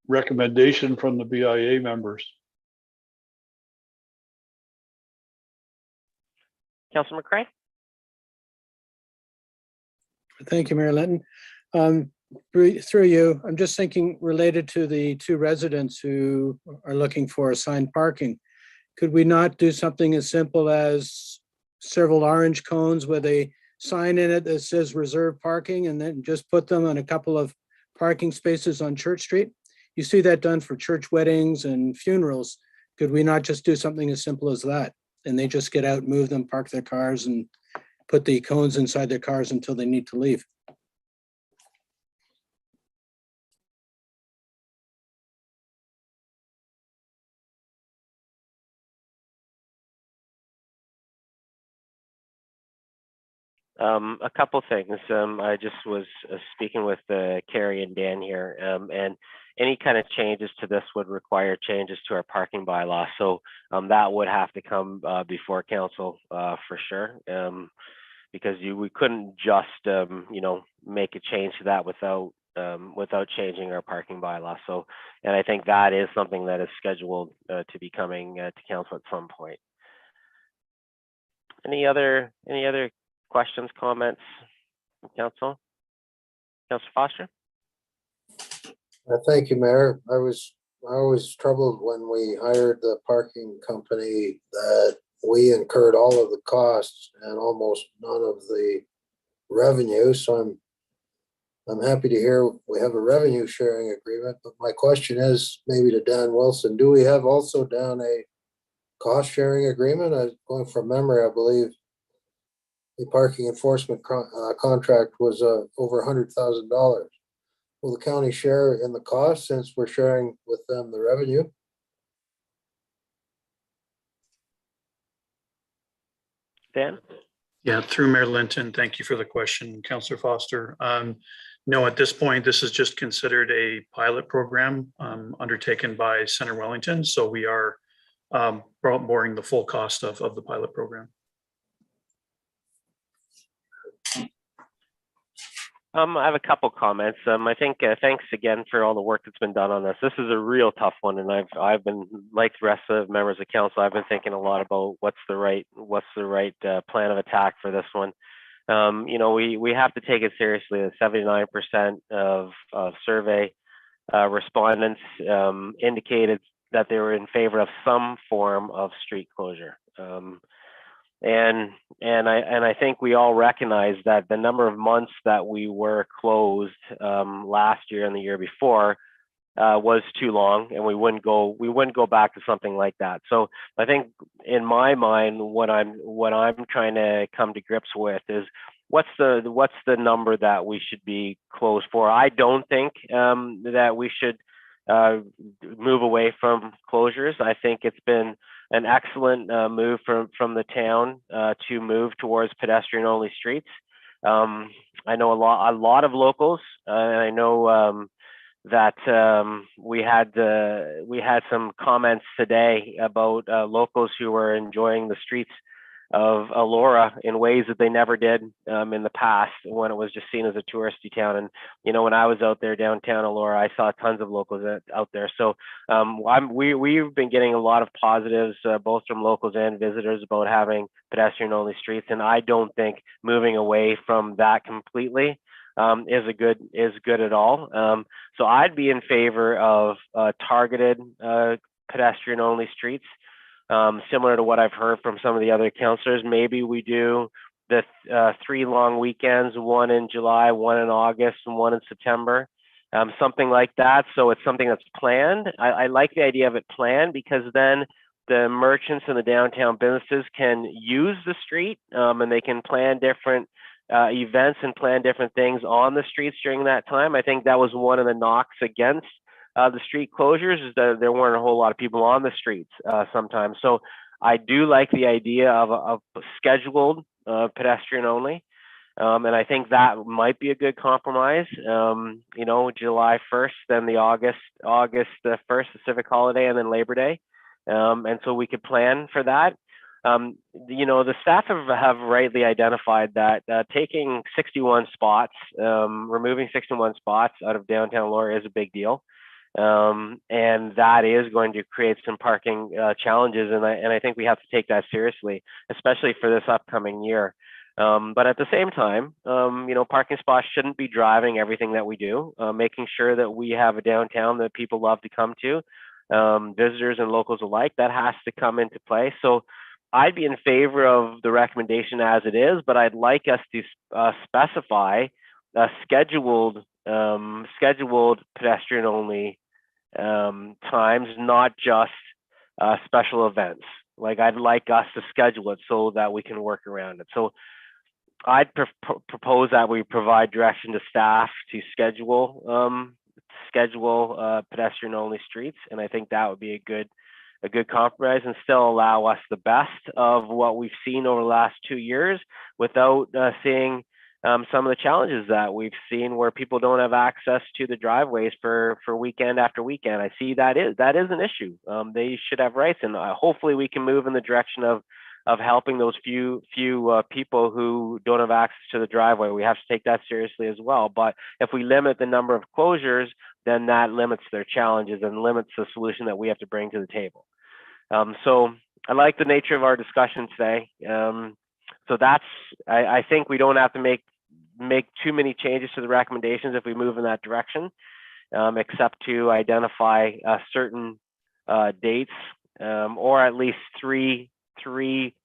recommendation from the BIA members. Councilor McCray? Thank you, Mayor Linton. Through you, I'm just thinking related to the 2 residents who are looking for assigned parking. Could we not do something as simple as several orange cones with a sign in it that says reserved parking, and then just put them on a couple of parking spaces on Church Street? You see that done for church weddings and funerals. Could we not just do something as simple as that? And they just get out, move them, park their cars, and put the cones inside their cars until they need to leave. A couple things. I just was speaking with Carrie and Dan here, and any kind of changes to this would require changes to our parking bylaw. So that would have to come before council for sure, because we couldn't just make a change to that without changing our parking bylaw. So, and I think that is something that is scheduled to be coming to council at some point. Any other questions, comments from council? Councilor Foster? Thank you, Mayor. I was troubled when we hired the parking company that we incurred all of the costs and almost none of the revenue. So I'm happy to hear we have a revenue sharing agreement. But my question is maybe to Dan Wilson, do we have also down a cost sharing agreement? I was going from memory, I believe the parking enforcement contract was over $100,000. Will the county share in the cost since we're sharing with them the revenue? Dan? Yeah, through Mayor Linton, thank you for the question, Councillor Foster. No, at this point, this is just considered a pilot program undertaken by Center Wellington. So we are bearing the full cost of the pilot program. I have a couple comments. I think thanks again for all the work that's been done on this. This is a real tough one, and I've been, like the rest of the members of council, I've been thinking a lot about what's the right plan of attack for this one. We have to take it seriously. The 79% of survey respondents indicated that they were in favor of some form of street closure. And I think we all recognize that the number of months that we were closed last year and the year before was too long, and we wouldn't go back to something like that. So I think in my mind, what I'm trying to come to grips with is what's the number that we should be closed for. I don't think that we should move away from closures. I think it's been an excellent move from the town to move towards pedestrian only streets. I know a lot of locals, and I know that we had some comments today about locals who were enjoying the streets of Elora in ways that they never did in the past when it was just seen as a touristy town. And when I was out there downtown Elora, I saw tons of locals out there. So we've been getting a lot of positives both from locals and visitors about having pedestrian only streets, and I don't think moving away from that completely is good at all. So I'd be in favor of targeted pedestrian only streets. Similar to what I've heard from some of the other councillors. Maybe we do the 3 long weekends, one in July, one in August, and one in September, something like that. So it's something that's planned. I like the idea of it planned, because then the merchants and the downtown businesses can use the street, and they can plan different events and plan different things on the streets during that time. I think that was one of the knocks against the street closures, is that there weren't a whole lot of people on the streets sometimes. So I do like the idea of scheduled pedestrian only. And I think that might be a good compromise. July 1st, then the August 1st, the civic holiday, and then Labor Day. And so we could plan for that. The staff have rightly identified that taking 61 spots, removing 61 spots out of downtown Elora is a big deal. And that is going to create some parking challenges, and I think we have to take that seriously, especially for this upcoming year. But at the same time, parking spots shouldn't be driving everything that we do. Making sure that we have a downtown that people love to come to, visitors and locals alike, that has to come into play. So I'd be in favor of the recommendation as it is, but I'd like us to specify scheduled pedestrian only times, not just special events. Like, I'd like us to schedule it so that we can work around it. So I'd propose that we provide direction to staff to schedule pedestrian only streets, and I think that would be a a good compromise and still allow us the best of what we've seen over the last 2 years without seeing some of the challenges that we've seen where people don't have access to the driveways for weekend after weekend. I see that is an issue. They should have rights, and hopefully we can move in the direction of helping those few people who don't have access to the driveway. We have to take that seriously as well. But if we limit the number of closures, then that limits their challenges and limits the solution that we have to bring to the table. So I like the nature of our discussion today. So that's, I think we don't have to make too many changes to the recommendations if we move in that direction, except to identify certain dates or at least three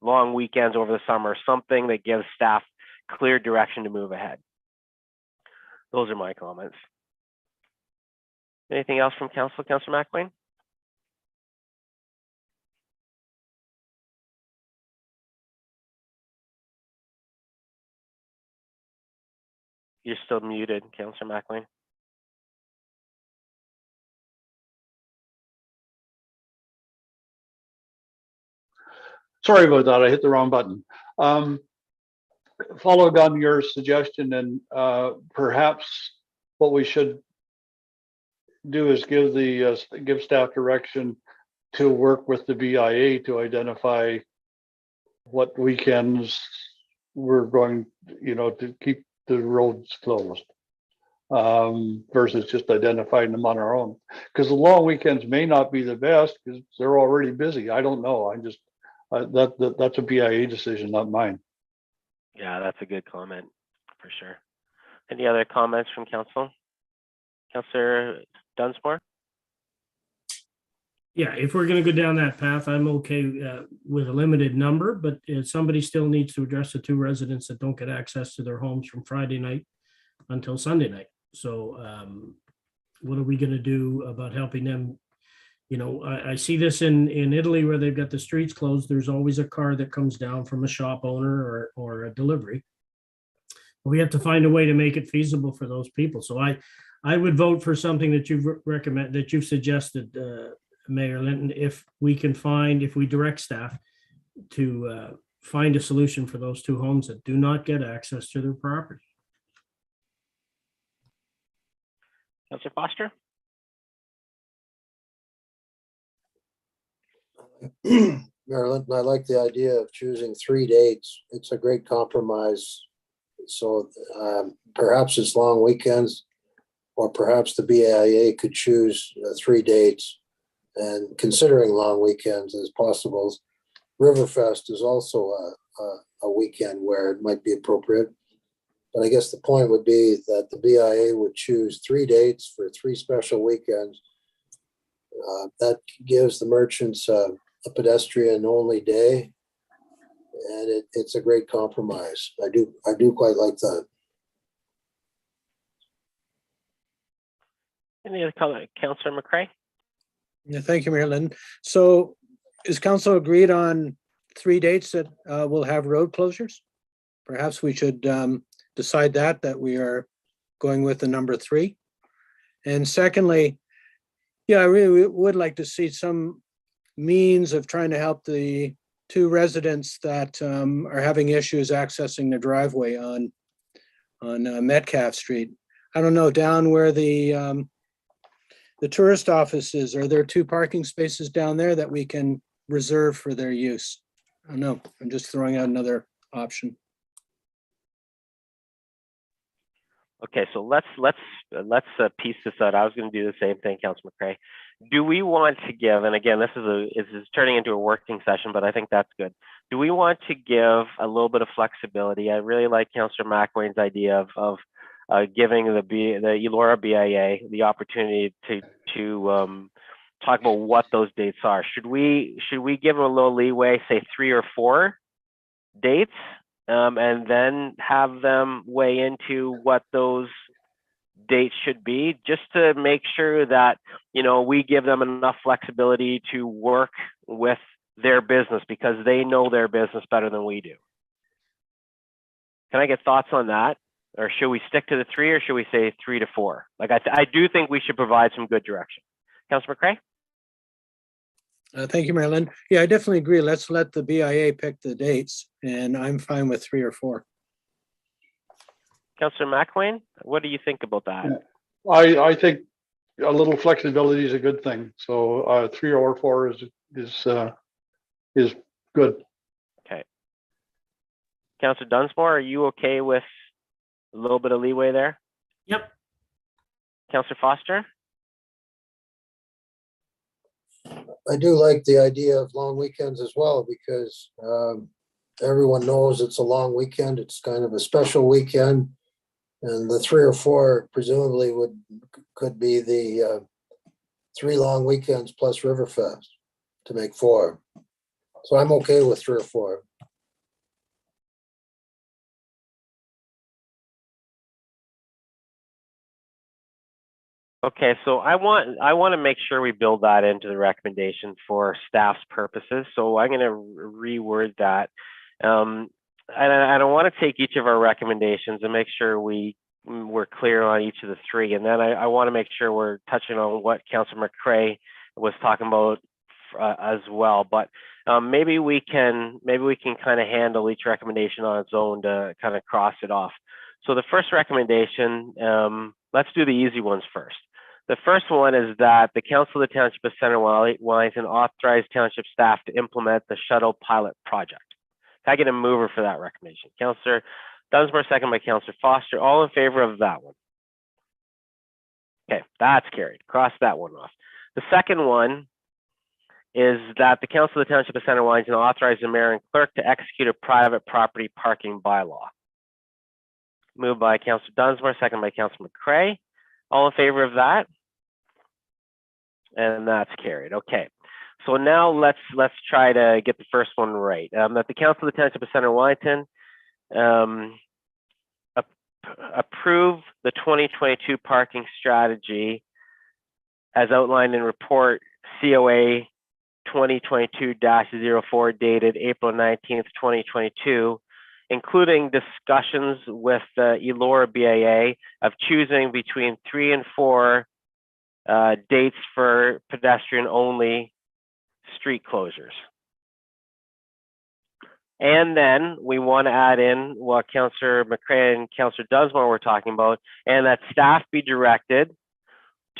long weekends over the summer, something that gives staff clear direction to move ahead. Those are my comments. Anything else from Council? Councillor McElwain? You're still muted, Councillor McElwain. Sorry about that. I hit the wrong button. Followed on your suggestion, and perhaps what we should do is give staff direction to work with the BIA to identify what weekends we're going, to keep the roads closed, versus just identifying them on our own. Because the long weekends may not be the best because they're already busy. I don't know. I'm just that's a BIA decision, not mine. Yeah, that's a good comment for sure. Any other comments from council? Councillor Dunsmore? Yeah, if we're going to go down that path, I'm okay with a limited number, but somebody still needs to address the 2 residents that don't get access to their homes from Friday night until Sunday night. So what are we going to do about helping them? I see this in Italy where they've got the streets closed. There's always a car that comes down from a shop owner or a delivery. We have to find a way to make it feasible for those people. So I would vote for something that you've suggested, Mayor Linton, if we direct staff to find a solution for those 2 homes that do not get access to their property. Councillor Foster? Marilyn, I like the idea of choosing 3 dates. It's a great compromise. So perhaps it's long weekends, or perhaps the BIA could choose 3 dates. And considering long weekends as possible, Riverfest is also a weekend where it might be appropriate. But I guess the point would be that the BIA would choose 3 dates for 3 special weekends. That gives the merchants a pedestrian-only day, and it's a great compromise. I do quite like that. Any other comment? Councillor McCray? Yeah, thank you, Mayor Lynn. So is council agreed on 3 dates that will have road closures? Perhaps we should decide that we are going with the number 3. And secondly, yeah, I really would like to see some means of trying to help the 2 residents that are having issues accessing their driveway on Metcalf Street. I don't know, down where the tourist office is, are there 2 parking spaces down there that we can reserve for their use? I don't know. I'm just throwing out another option. Okay, so let's piece this out. I was going to do the same thing, Councillor McCray. Do we want to give, and again, this is turning into a working session, but I think that's good. Do we want to give a little bit of flexibility? I really like Councillor McElwain's idea of giving the Elora BIA the opportunity to talk about what those dates are. Should we give them a little leeway, say 3 or 4 dates, and then have them weigh into what those dates should be, just to make sure that we give them enough flexibility to work with their business, because they know their business better than we do. Can I get thoughts on that? Or should we stick to the 3, or should we say 3 to 4? Like I do think we should provide some good direction. Councillor McCray? Thank you, Marilyn. Yeah, I definitely agree. Let's let the BIA pick the dates, and I'm fine with 3 or 4. Councillor McElwain, what do you think about that? I think a little flexibility is a good thing. So 3 or 4 is good. Okay. Councillor Dunsmore, are you okay with a little bit of leeway there? Yep. Councillor Foster? I do like the idea of long weekends as well, because everyone knows it's a long weekend. It's kind of a special weekend. And the 3 or 4 presumably could be the 3 long weekends plus Riverfest to make 4. So I'm okay with 3 or 4. Okay, so I want to make sure we build that into the recommendation for staff's purposes. So I'm going to reword that. And I want to take each of our recommendations and make sure we're clear on each of the 3. And then I want to make sure we're touching on what Councillor McCrae was talking about as well. But maybe we can kind of handle each recommendation on its own to kind of cross it off. So the first recommendation, let's do the easy ones first. The first one is that the Council of the Township of Center Wellington authorize Township staff to implement the shuttle pilot project. Can I get a mover for that recommendation? Councillor Dunsmore, second by Councillor Foster. All in favor of that one? Okay, that's carried. Cross that one off. The second one is that the Council of the Township of Center Wellington authorize the mayor and clerk to execute a private property parking bylaw. Moved by Councillor Dunsmore, second by Councillor McCrae. All in favor of that? And that's carried. Okay. So now let's try to get the first one right. That the Council of the Township of Center Wellington approve the 2022 parking strategy as outlined in report COA 2022-04 dated April 19th, 2022, including discussions with the Elora BAA of choosing between 3 and 4 dates for pedestrian only street closures. And then we want to add in what Councillor McCrae and Councillor Dunsmore were talking about, and that staff be directed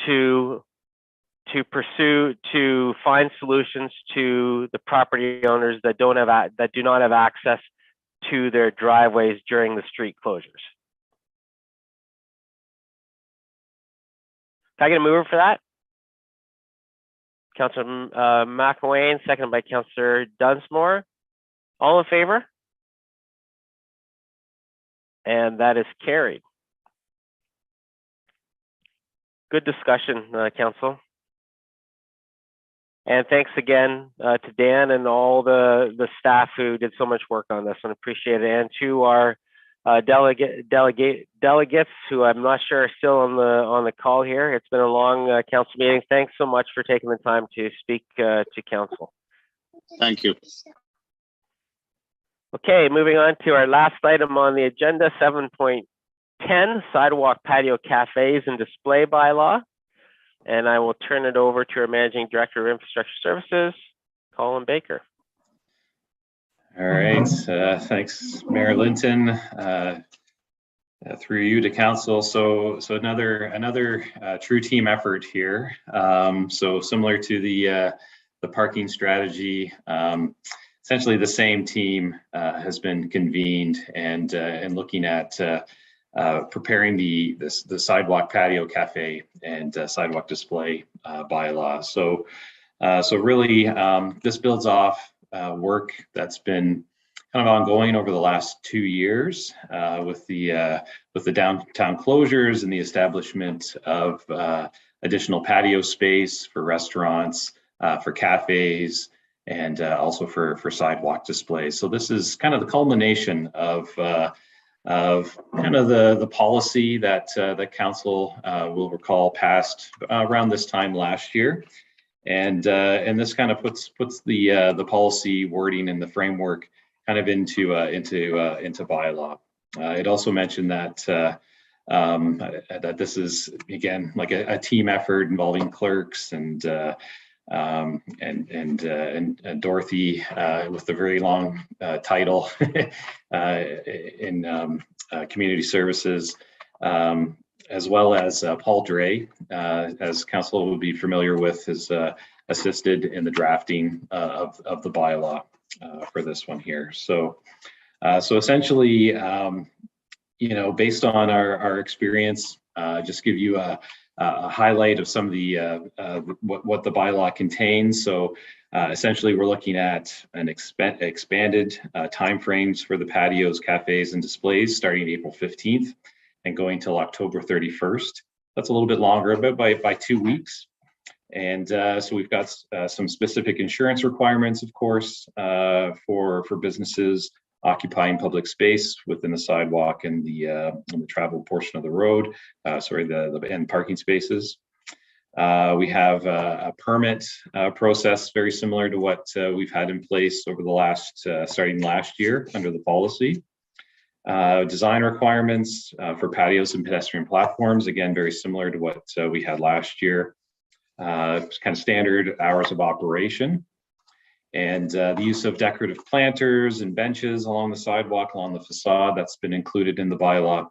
to find solutions to the property owners that do not have access to their driveways during the street closures. Can I get a mover for that? Councillor McElwain, seconded by Councillor Dunsmore. All in favor? And that is carried. Good discussion, Council. And thanks again to Dan and all the staff who did so much work on this, and appreciate it. And to our delegates who I'm not sure are still on the call here. It's been a long council meeting. Thanks so much for taking the time to speak to council. Thank you. Okay, moving on to our last item on the agenda, 7.10, sidewalk patio cafes and display bylaw. And I will turn it over to our Managing Director of Infrastructure Services, Colin Baker. All right, thanks, Mayor Linton. Through you to council. So another true team effort here. So similar to the parking strategy, essentially the same team has been convened and looking at preparing the sidewalk patio cafe and sidewalk display bylaw. So really this builds off work that's been kind of ongoing over the last 2 years with the downtown closures and the establishment of additional patio space for restaurants, for cafes, and also for sidewalk displays. So this is kind of the culmination of kind of the policy that the council will recall passed around this time last year. And this kind of puts the policy wording and the framework kind of into bylaw. It also mentioned that that this is again like a team effort involving clerks and and Dorothy with the very long title in community services, as well as Paul Dre, as council would be familiar with, has assisted in the drafting of the bylaw for this one here. So essentially, based on our experience, just give you a highlight of some of the what the bylaw contains. So essentially, we're looking at an expanded timeframes for the patios, cafes, and displays starting April 15th and going till October 31st. That's a little bit longer, but by 2 weeks. And so we've got some specific insurance requirements, of course, for businesses occupying public space within the sidewalk and the travel portion of the road, and parking spaces. We have a permit process very similar to what we've had in place over the starting last year under the policy. Design requirements for patios and pedestrian platforms, again, very similar to what we had last year. Kind of standard hours of operation. And the use of decorative planters and benches along the sidewalk, along the facade, that's been included in the bylaw.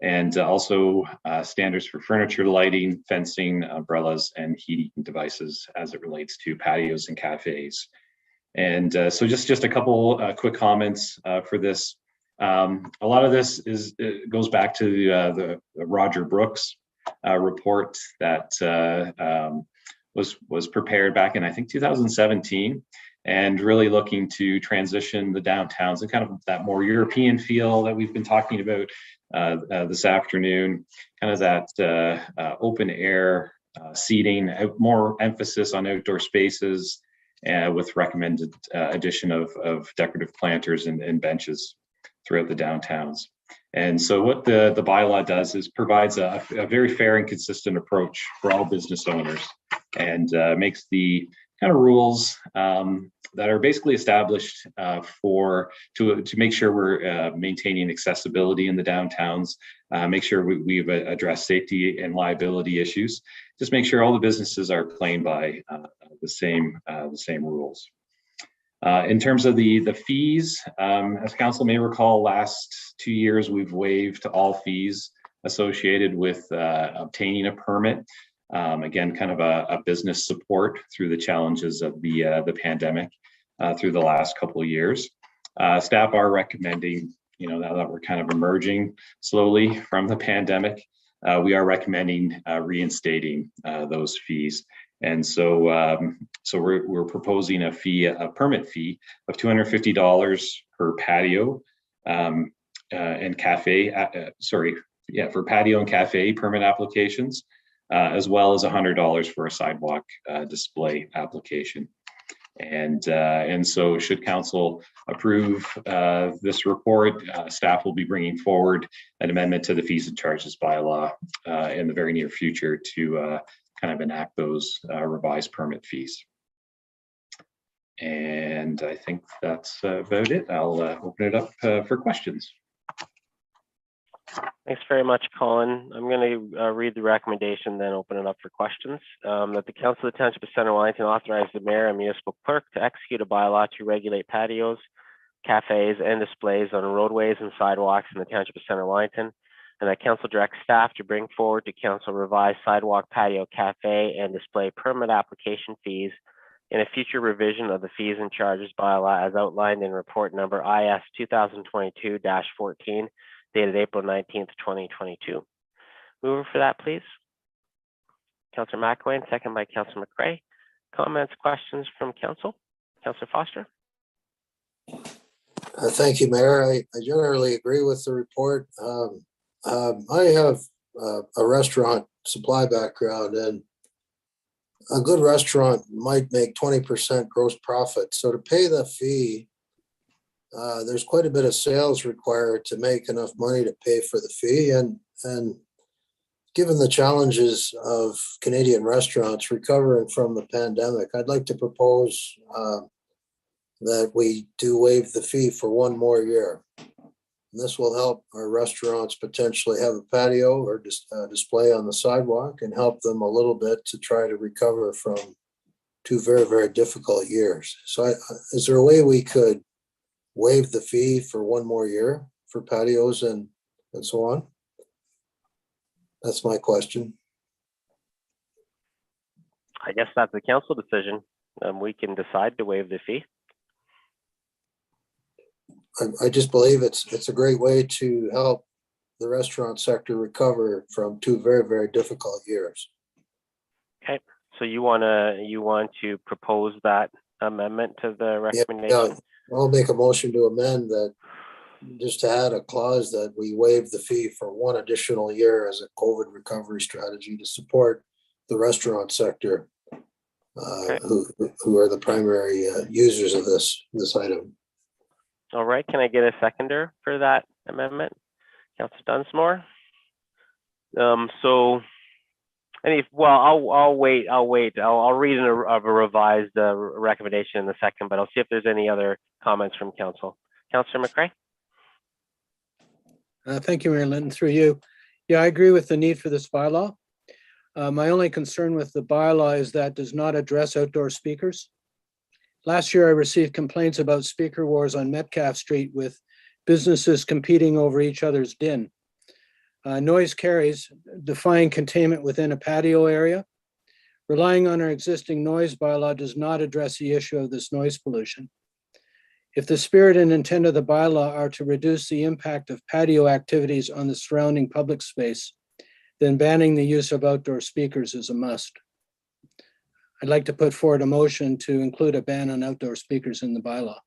And also standards for furniture, lighting, fencing, umbrellas, and heating devices as it relates to patios and cafes. And so just a couple quick comments for this. A lot of this goes back to the Roger Brooks report that was prepared back in, I think, 2017. And really looking to transition the downtowns and kind of that more European feel that we've been talking about this afternoon, kind of that open air seating, more emphasis on outdoor spaces with recommended addition of decorative planters and benches throughout the downtowns. And so what the bylaw does is provides a very fair and consistent approach for all business owners and makes the kind of rules that are basically established to make sure we're maintaining accessibility in the downtowns, make sure we've addressed safety and liability issues, just make sure all the businesses are playing by the same rules. In terms of the fees, as council may recall, last 2 years we've waived all fees associated with obtaining a permit. Again, kind of a business support through the challenges of the pandemic through the last couple of years. Staff are recommending, now that we're kind of emerging slowly from the pandemic, we are recommending reinstating those fees. And so we're proposing a permit fee of $250 per patio and cafe, for patio and cafe permit applications, as well as $100 for a sidewalk display application. And so should council approve this report, staff will be bringing forward an amendment to the fees and charges bylaw in the very near future to kind of enact those revised permit fees. And I think that's about it. I'll open it up for questions. Thanks very much, Colin. I'm going to read the recommendation, then open it up for questions. That the Council of the Township of Center Wellington authorize the mayor and municipal clerk to execute a bylaw to regulate patios, cafes, and displays on roadways and sidewalks in the Township of Center Wellington, and that council directs staff to bring forward to council revised sidewalk, patio, cafe, and display permit application fees in a future revision of the fees and charges bylaw as outlined in report number IS 2022-14, dated April 19th, 2022. Mover for that, please. Councillor McElwain, second by Councillor McCray. Comments, questions from council? Councillor Foster. Thank you, Mayor. I generally agree with the report. I have a restaurant supply background, and a good restaurant might make 20% gross profit. So to pay the fee, there's quite a bit of sales required to make enough money to pay for the fee. And given the challenges of Canadian restaurants recovering from the pandemic, I'd like to propose that we do waive the fee for 1 more year. And this will help our restaurants potentially have a patio or display on the sidewalk and help them a little bit to try to recover from two very, very difficult years. So is there a way we could waive the fee for one more year for patios and so on? That's my question. I guess that's the council decision. We can decide to waive the fee. I just believe it's a great way to help the restaurant sector recover from two very, very difficult years. Okay, so you want to propose that amendment to the recommendation? Yeah, I'll make a motion to amend that, just to add a clause that we waive the fee for one additional year as a COVID recovery strategy to support the restaurant sector, who are the primary users of this item. All right, can I get a seconder for that amendment? Councillor Dunsmore? I'll wait. I'll read a revised recommendation in a second, but I'll see if there's any other comments from council. Councillor McCray? Thank you, Mayor Linton, through you. Yeah, I agree with the need for this bylaw. My only concern with the bylaw is that does not address outdoor speakers. Last year, I received complaints about speaker wars on Metcalfe Street with businesses competing over each other's din. Noise carries, define containment within a patio area. Relying on our existing noise bylaw does not address the issue of this noise pollution. If the spirit and intent of the bylaw are to reduce the impact of patio activities on the surrounding public space, then banning the use of outdoor speakers is a must. I'd like to put forward a motion to include a ban on outdoor speakers in the bylaw.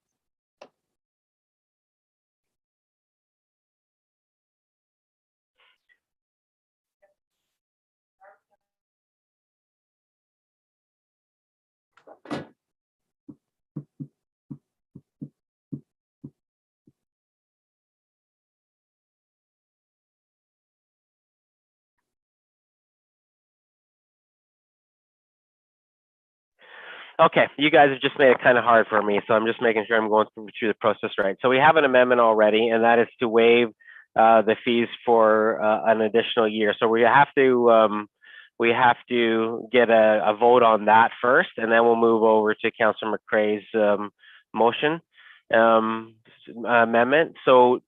Okay, you guys have just made it kind of hard for me, so I'm just making sure I'm going through the process right. So we have an amendment already, and that is to waive the fees for an additional year. So we have to get a vote on that first, and then we'll move over to Councillor McCray's motion amendment. So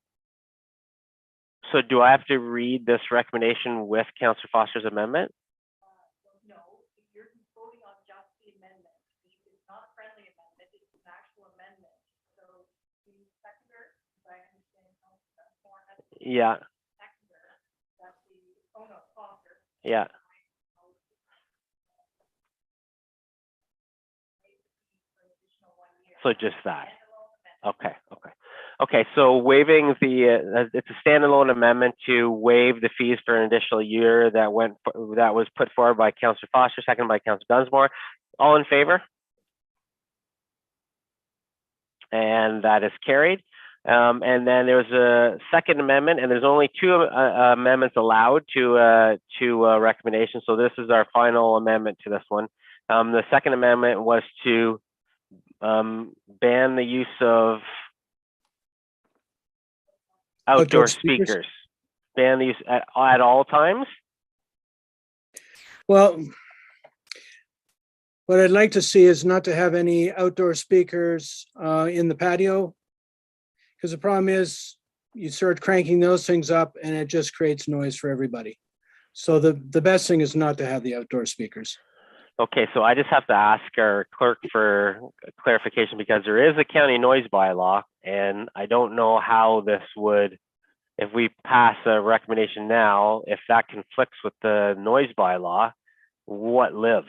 do I have to read this recommendation with Councillor Foster's amendment? Yeah. Yeah. So just that. Okay. So waiving it's a standalone amendment to waive the fees for an additional year that was put forward by Councillor Foster, seconded by Councillor Dunsmore. All in favor? And that is carried. And then there's a second amendment, and there's only two amendments allowed to a recommendation. So this is our final amendment to this one. The second amendment was to ban the use of outdoor speakers. Ban the use at all times? Well, what I'd like to see is not to have any outdoor speakers in the patio, because the problem is you start cranking those things up and it just creates noise for everybody. So the best thing is not to have the outdoor speakers. Okay, so I just have to ask our clerk for clarification, because there is a county noise bylaw, and I don't know how this would, if we pass a recommendation now, if that conflicts with the noise bylaw, what lives?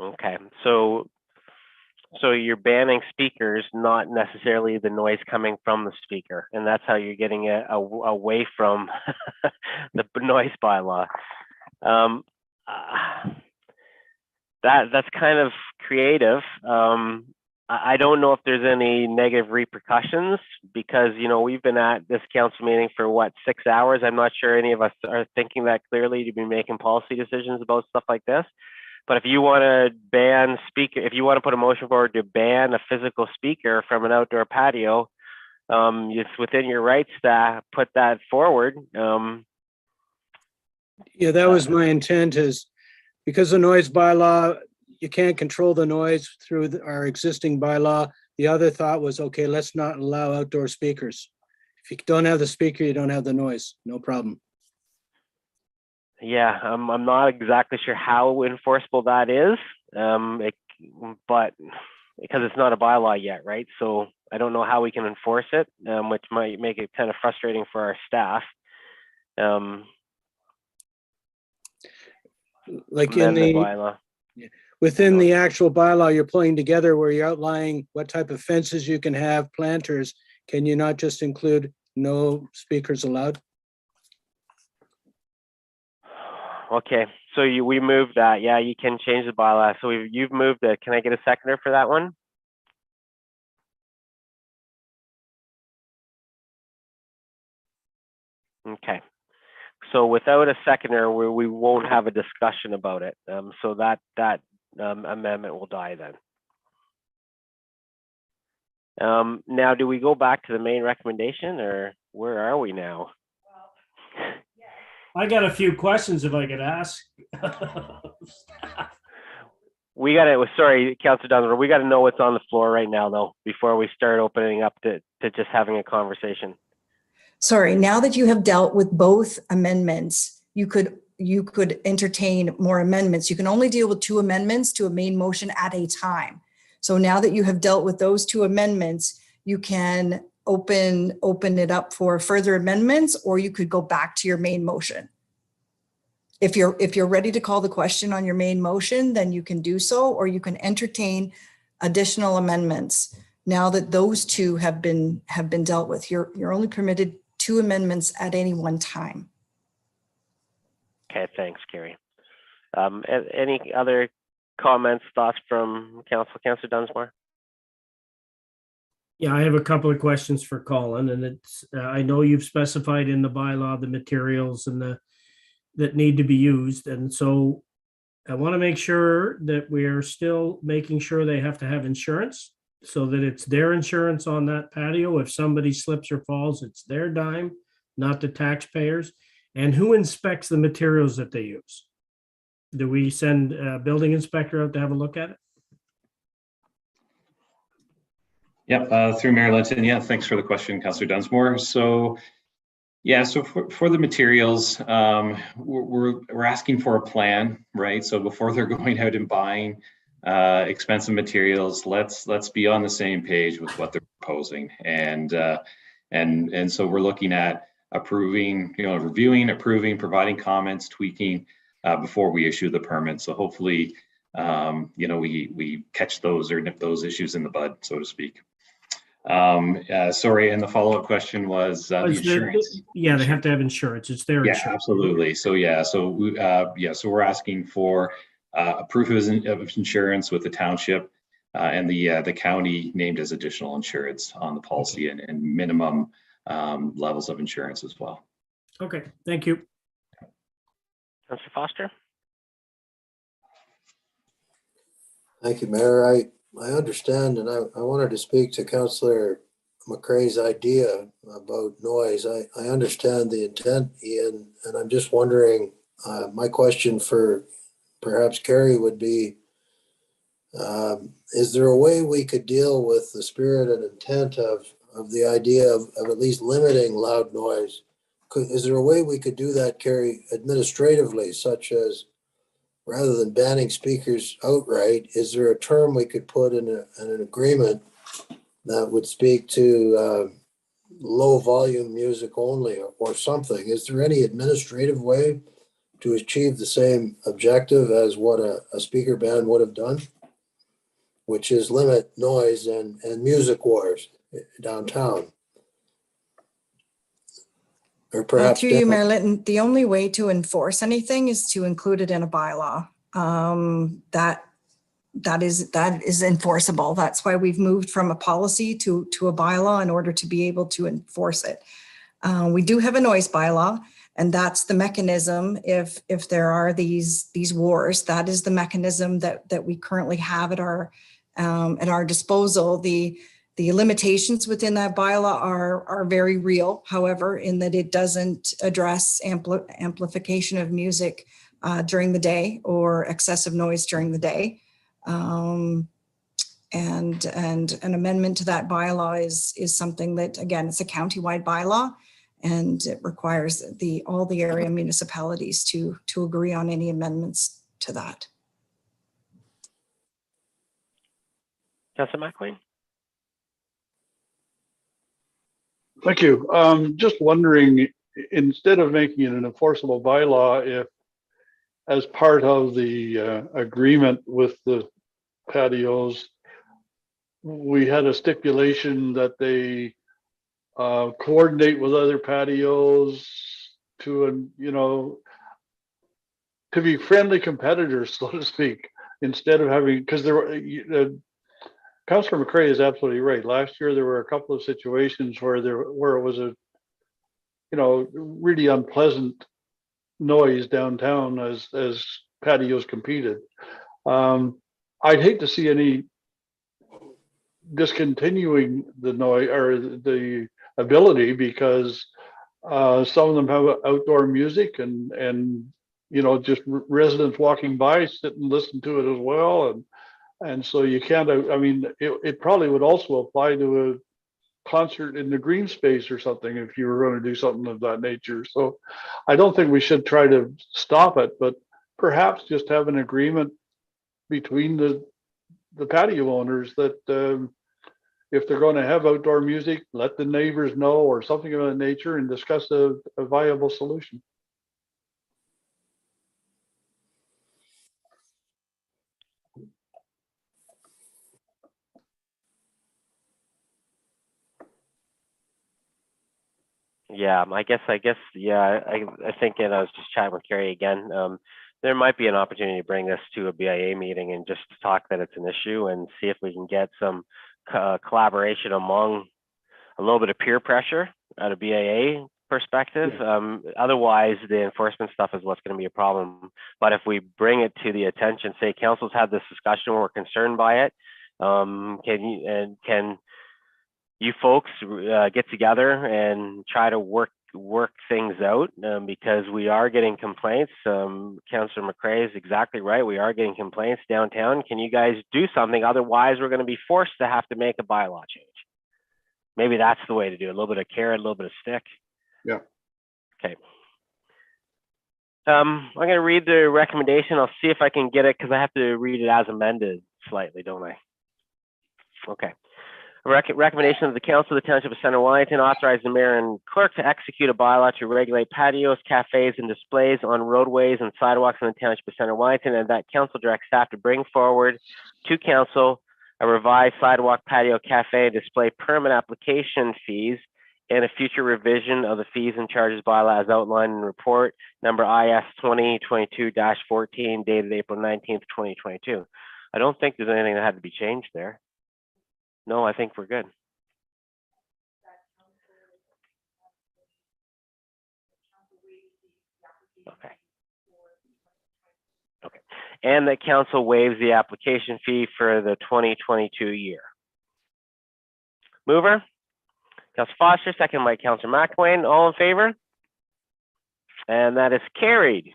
Okay, so you're banning speakers, not necessarily the noise coming from the speaker, and that's how you're getting it away from the noise bylaw. That's kind of creative. I don't know if there's any negative repercussions because, you know, we've been at this council meeting for what, 6 hours. I'm not sure any of us are thinking that clearly to be making policy decisions about stuff like this. But if you want to ban speaker, if you want to put a motion forward to ban a physical speaker from an outdoor patio, it's within your rights to put that forward. Yeah, that was my intent, is because the noise bylaw, you can't control the noise through our existing bylaw. The other thought was, okay, let's not allow outdoor speakers. If you don't have the speaker, you don't have the noise, no problem. Yeah, I'm not exactly sure how enforceable that is, but because it's not a bylaw yet, right? So I don't know how we can enforce it, which might make it kind of frustrating for our staff. Like in the bylaw. Within the actual bylaw you're pulling together, where you're outlining what type of fences you can have, planters, can you not just include no speakers allowed? Okay, so we moved that. Yeah, you can change the bylaw. So you've moved it. Can I get a seconder for that one? Okay. So without a seconder, we won't have a discussion about it. So that amendment will die then. Now, do we go back to the main recommendation, or where are we now? I got a few questions if I could ask. We got to, sorry, Councilor Dunsmore, we got to know what's on the floor right now, though, before we start opening up to just having a conversation. Sorry, now that you have dealt with both amendments, you could entertain more amendments. You can only deal with 2 amendments to a main motion at a time. So now that you have dealt with those 2 amendments, you can open it up for further amendments, or you could go back to your main motion. If you're ready to call the question on your main motion, then you can do so, or you can entertain additional amendments. Now that those 2 have been dealt with, you're only permitted 2 amendments at any one time. Okay, thanks, Carrie. Any other comments, thoughts from Councilor Dunsmore? Yeah, I have a couple of questions for Colin, and it's I know you've specified in the bylaw the materials and that need to be used, and so I want to make sure that we are still making sure they have to have insurance, so that it's their insurance on that patio. If somebody slips or falls, it's their dime, not the taxpayers. And who inspects the materials that they use? Do we send a building inspector out to have a look at it? Yep, through Mayor Linton. Yeah, thanks for the question, Councilor Dunsmore. So, yeah, so for the materials, we're asking for a plan, right? So before they're going out and buying expensive materials, let's be on the same page with what they're proposing, and so we're looking at approving, reviewing, approving, providing comments, tweaking before we issue the permit. So hopefully, we catch those or nip those issues in the bud, so to speak. Sorry, and the follow-up question was the insurance. Yeah, they have to have insurance. It's their insurance. Yeah, absolutely. So so we're asking for a proof of insurance with the township and the county named as additional insurance on the policy, and minimum levels of insurance as well. Okay, thank you. Councilor Foster. Thank you, Mayor. I understand, and I wanted to speak to Councillor McCrae's idea about noise. I understand the intent, Ian, and I'm just wondering, my question for perhaps Carrie would be, is there a way we could deal with the spirit and intent of the idea of at least limiting loud noise? Is there a way we could do that, Carrie, administratively, such as, rather than banning speakers outright, is there a term we could put in an agreement that would speak to low volume music only, or something? Is there any administrative way to achieve the same objective as what a speaker band would have done, which is limit noise and music wars downtown. Or perhaps through you, Mayor Linton, the only way to enforce anything is to include it in a bylaw. That is enforceable. That's why we've moved from a policy to a bylaw in order to be able to enforce it. We do have a noise bylaw, and that's the mechanism. If there are these wars, that is the mechanism that we currently have at our disposal. The limitations within that bylaw are very real, however, in that it doesn't address amplification of music during the day or excessive noise during the day. And an amendment to that bylaw is something that, again, it's a countywide bylaw, and it requires all the area municipalities to agree on any amendments to that. Councillor McLean. Thank you. Just wondering, instead of making it an enforceable bylaw, if as part of the agreement with the patios, we had a stipulation that they coordinate with other patios to, to be friendly competitors, so to speak, instead of having, because there were, Councillor McCrae is absolutely right. Last year, there were a couple of situations where it was a, really unpleasant noise downtown as patios competed. I'd hate to see any discontinuing the noise or the ability, because some of them have outdoor music and just residents walking by sit and listen to it as well, and so you can't. I mean, it probably would also apply to a concert in the green space or something if you were going to do something of that nature. So I don't think we should try to stop it, but perhaps just have an agreement between the patio owners that if they're going to have outdoor music, let the neighbors know or something of that nature, and discuss a viable solution. Yeah, I guess, yeah, I think, and I was just chatting with Carrie again, there might be an opportunity to bring this to a BIA meeting and just talk that it's an issue and see if we can get some collaboration among a little bit of peer pressure at a BIA perspective. Otherwise, the enforcement stuff is what's going to be a problem. But if we bring it to the attention, say council's had this discussion, we're concerned by it, can you folks get together and try to work things out, because we are getting complaints. Councillor McCrae is exactly right. We are getting complaints downtown. Can you guys do something? Otherwise, we're going to be forced to have to make a bylaw change. Maybe that's the way to do it. A little bit of carrot, a little bit of stick. Yeah. Okay. I'm going to read the recommendation. I'll see if I can get it, because I have to read it as amended slightly, don't I? Okay. Recommendation of the Council of the Township of Center Wellington authorize the mayor and clerk to execute a bylaw to regulate patios, cafes, and displays on roadways and sidewalks in the Township of Center Wellington, and that council directs staff to bring forward to council a revised sidewalk, patio, cafe, and display permit application fees and a future revision of the fees and charges bylaw as outlined in report number IS 2022-14 dated April 19th, 2022. I don't think there's anything that had to be changed there. No, I think we're good. Okay. Okay. And the council waives the application fee for the 2022 year. Mover? Councillor Foster, second by Councillor McElwain. All in favor? And that is carried.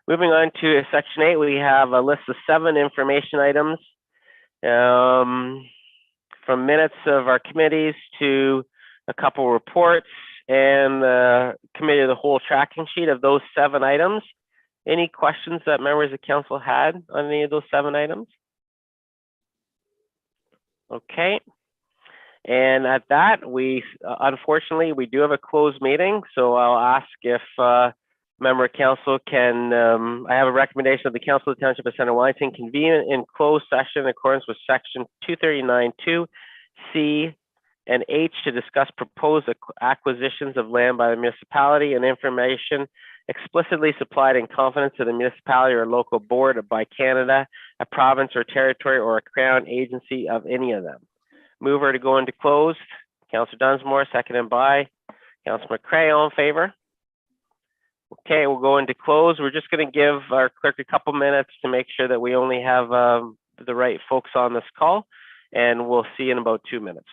Moving on to section 8, we have a list of 7 information items. From minutes of our committees to a couple reports and the committee of the whole tracking sheet of those 7 items. Any questions that members of council had on any of those 7 items? Okay. And at that, we unfortunately, we do have a closed meeting. So I'll ask if Member of council can, I have a recommendation of the council of the Township of Center Wellington convene in closed session in accordance with section 239(2)(c) and H to discuss proposed acquisitions of land by the municipality and information explicitly supplied in confidence to the municipality or local board by Canada, a province or territory, or a crown agency of any of them. Mover to go into closed, Councillor Dunsmore, seconded by Councillor McCray. All in favor? Okay, we'll go into close. We're just going to give our clerk a couple minutes to make sure that we only have the right folks on this call, and we'll see you in about 2 minutes.